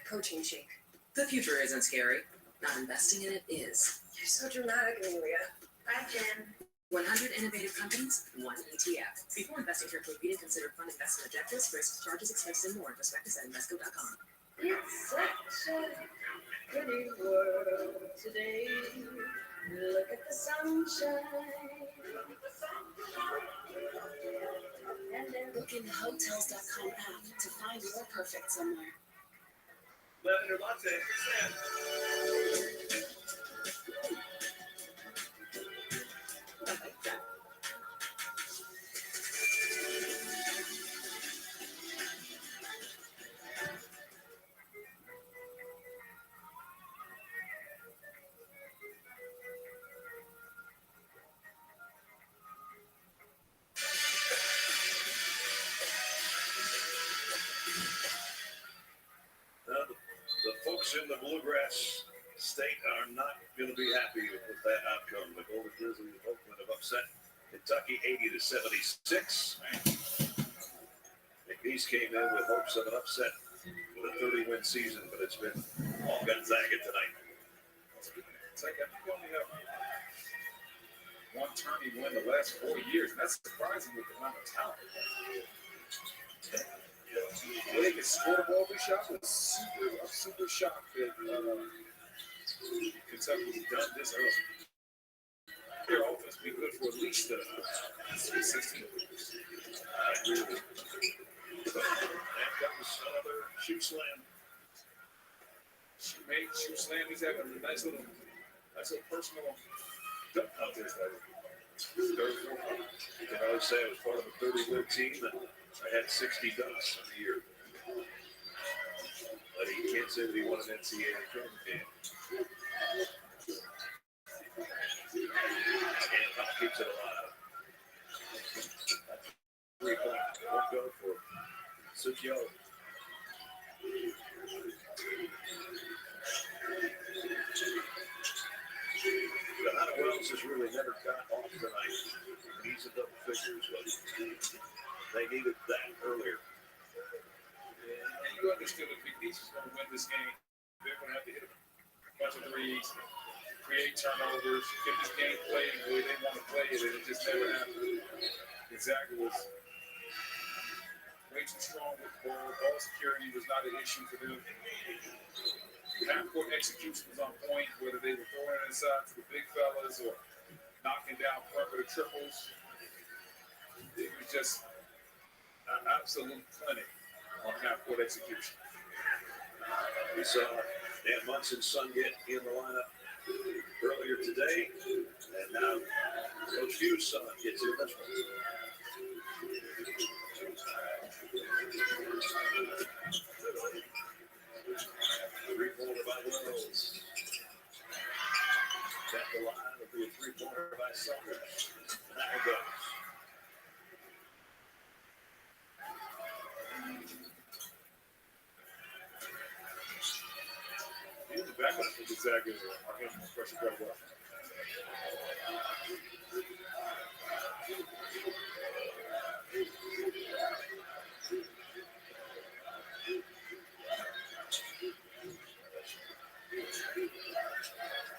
Protein shake. The future isn't scary. Not investing in it is. You're so dramatic, Amelia. Bye, Jen. 100 innovative companies, 1 ETF. Before investing carefully, read and consider fund investment objectives, risks, charges, expenses, and more. Prospectus at Invesco.com. It's such a pretty world today. Look at the sunshine. Look in the Hotels.com app to find your perfect somewhere. Lavender latte. I like that. The folks in the Bluegrass State are not going to be happy with that outcome. The Golden Grizzlies of Oakland have upset Kentucky 80-76. McNeese came in with hopes of an upset with a 30-win season, but it's been all Gonzaga tonight. It's like I only have one tourney win the last 4 years. And that's surprising with the amount of talent. When they can score the ball every shot, I'm super shocked that Kentucky's done this early. Their offense be good for at least 16. I agree with you. That was another shoe slam. Shoe slam. He's having a nice little personal dunk contest. You can always say I was part of a 30-win team and I had 60 dunks in the year. But he can't say that he won an NCAA tournament game. And Pop keeps it alive. 3-point. Won't go for Suchio. Johanna Wells has really never got off tonight. He's a double figures, but they needed that earlier. And you understood if Big East is going to win this game, they're going to have to hit a bunch of threes, create turnovers, get this game played the way they want to play it, and it just never happened. Gonzaga was way too strong with the ball. Ball security was not an issue for them. Half-court execution was on point, whether they were throwing it inside to the big fellas or knocking down perimeter triples. It was just an absolute clinic on half-court execution. We saw Dan Munson's son get in the lineup earlier today, and now Coach Hughes' son gets in this one. Three-pointer by Wells. At the line will be a three-pointer by Summers. And that one goes. Even the backup for Gonzaga are handling pressure very well.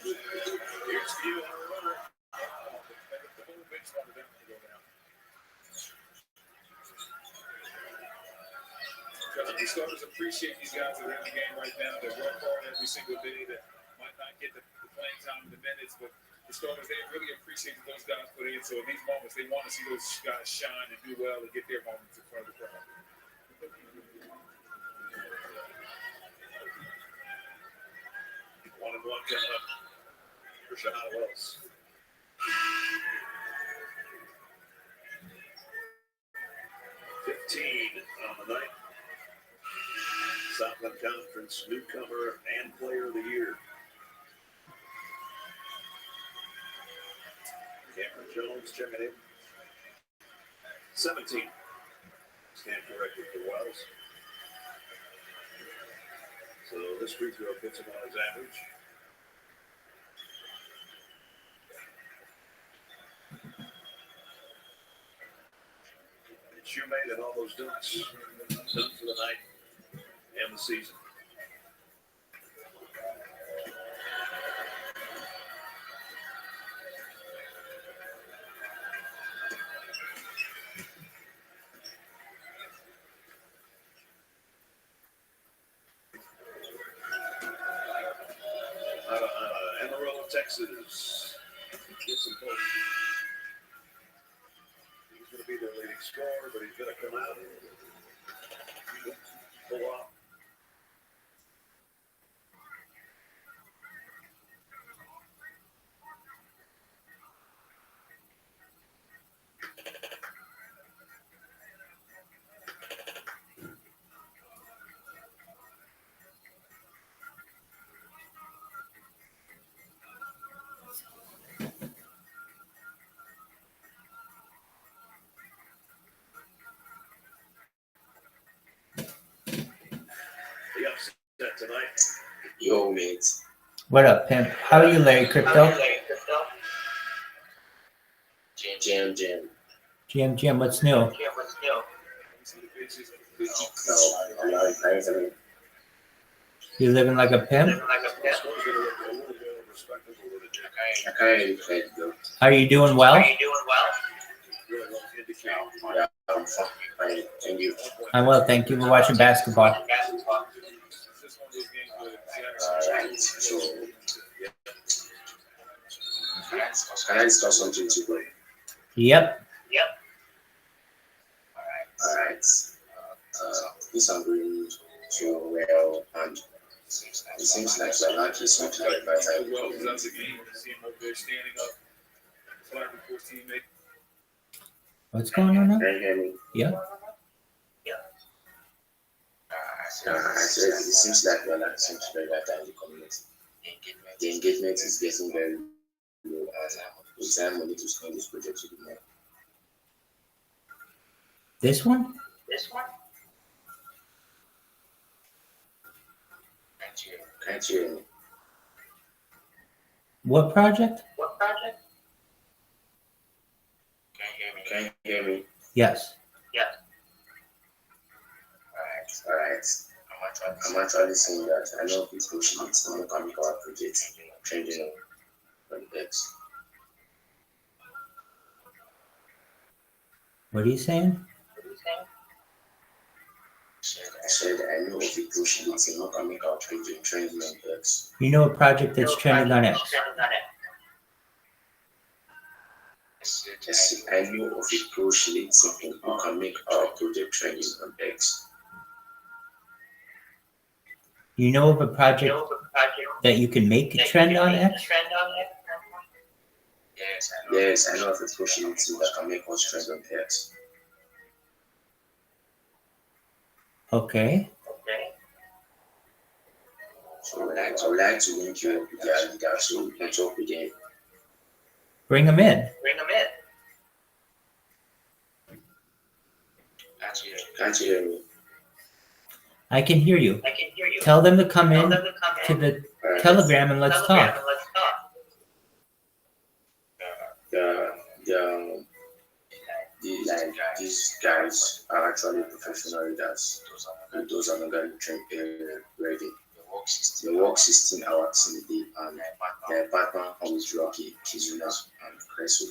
Here's Hugh on a runner. The whole bench wanted them to go down. Because the starters appreciate these guys that are in the game right now. They work hard every single day. That might not get the playing time in the minutes, but the starters, they really appreciate what those guys put in. So in these moments, they want to see those guys shine and do well and get their moments in front of the crowd. 1-1 coming up for Johanna Wells. On the night. Southland Conference newcomer and player of the year. Cameron Jones checking in. 17. Stand corrected for Wells. So this free throw puts him on his average. And Shoemate and all those dunks done for the night and the season. Texas gets some points. He's going to be their leading scorer, but he's going to come out and pull off. Tonight. Yo, mates. What up, pimp? How are you, Larry Crypto? Jam, what's new? Oh, You living like a pimp? I can't really play it though. Are you doing well? Yeah, I'm fine. Thank you. I'm well, thank you. We're watching basketball. Alright, so can I discuss something today? Yep. Alright. This I'm doing so well, and it seems like we're not just something like that. Well, that's a game. See him over there standing up, flapping for his teammate. What's going on now? Can you hear me? Yeah. I said it seems like we're not something like that in the community. The engagement is getting very low, and the time we need to spend this project to be more. This one? Can't you hear me? What project? Can you hear me? Yes. Alright. I'm actually saying that I know people should make some chemical projects changing on X. What are you saying? I said I know people should make some chemical trending on X. You know a project that's trending on X? Yes, I know of a pro-shilling something who can make our project trending on X. You know of a project that you can make a trend on X? Yes, I know of a pro-shilling team that can make us trend on X. Okay. So I would like to link you up with their leader so we can talk with them. Bring them in. Can't you hear me? I can hear you. Tell them to come in to the Telegram and let's talk. These guys are actually professional readers. And those are not going to train ready. They work 16 hours in a day, and their partner comes Rocky, Kizuna, and Kresu.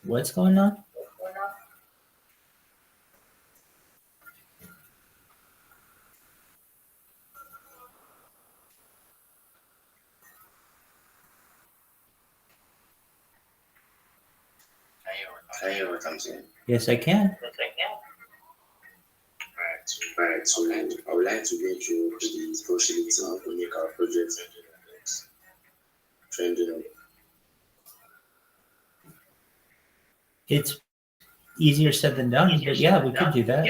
What's going on? Can you hear what I'm saying? Yes, I can. Alright, so I would like to link you to the pro-shilling team to make our project trending. It's easier said than done, but yeah, we could do that.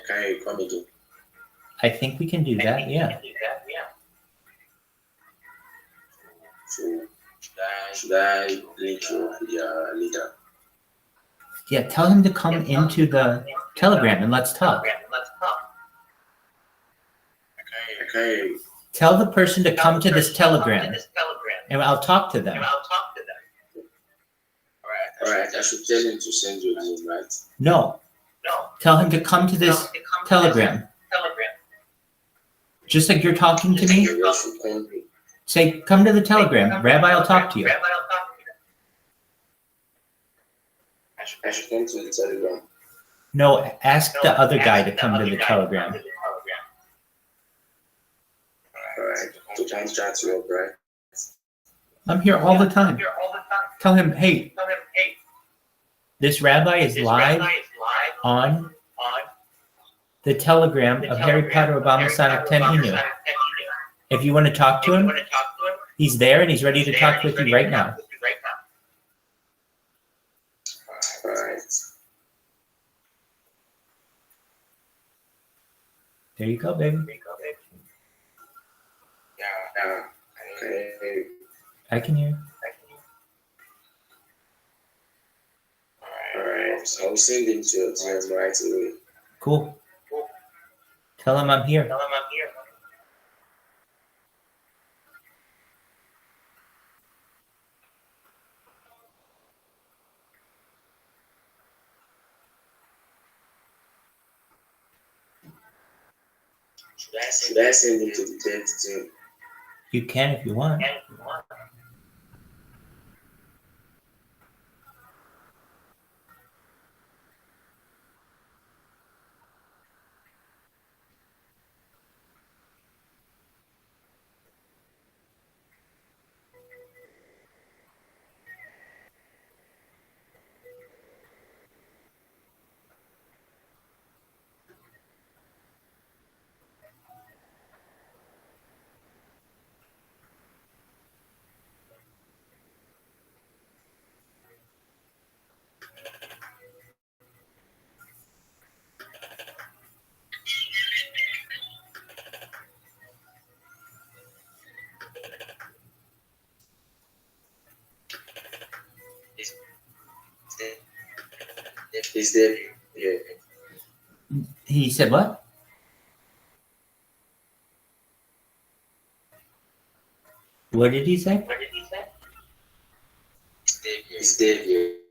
Can you come again? I think we can do that, yeah. So should I link you with your leader? Yeah, tell him to come into the Telegram and let's talk. Okay. Tell the person to come to this Telegram and I'll talk to them. Alright, I should tell him to send you a link, right? No. Tell him to come to this Telegram. Just like you're talking to me. Say, come to the Telegram. Rabbi will talk to you. I should come to the Telegram. No, ask the other guy to come to the Telegram. Alright, to try and chat you up, right? I'm here all the time. Tell him, hey, this rabbi is live on the Telegram of Harry Potter Obama Sonic 10 Inu. If you want to talk to him, he's there and he's ready to talk with you right now. Alright. There you go, baby. Okay. I can hear. Alright, so I'll send him to your team right away. Cool. Tell him I'm here. Should I send him to the dead team? You can if you want. Is there? Yeah. He said what? What did he say? Is there? Yeah.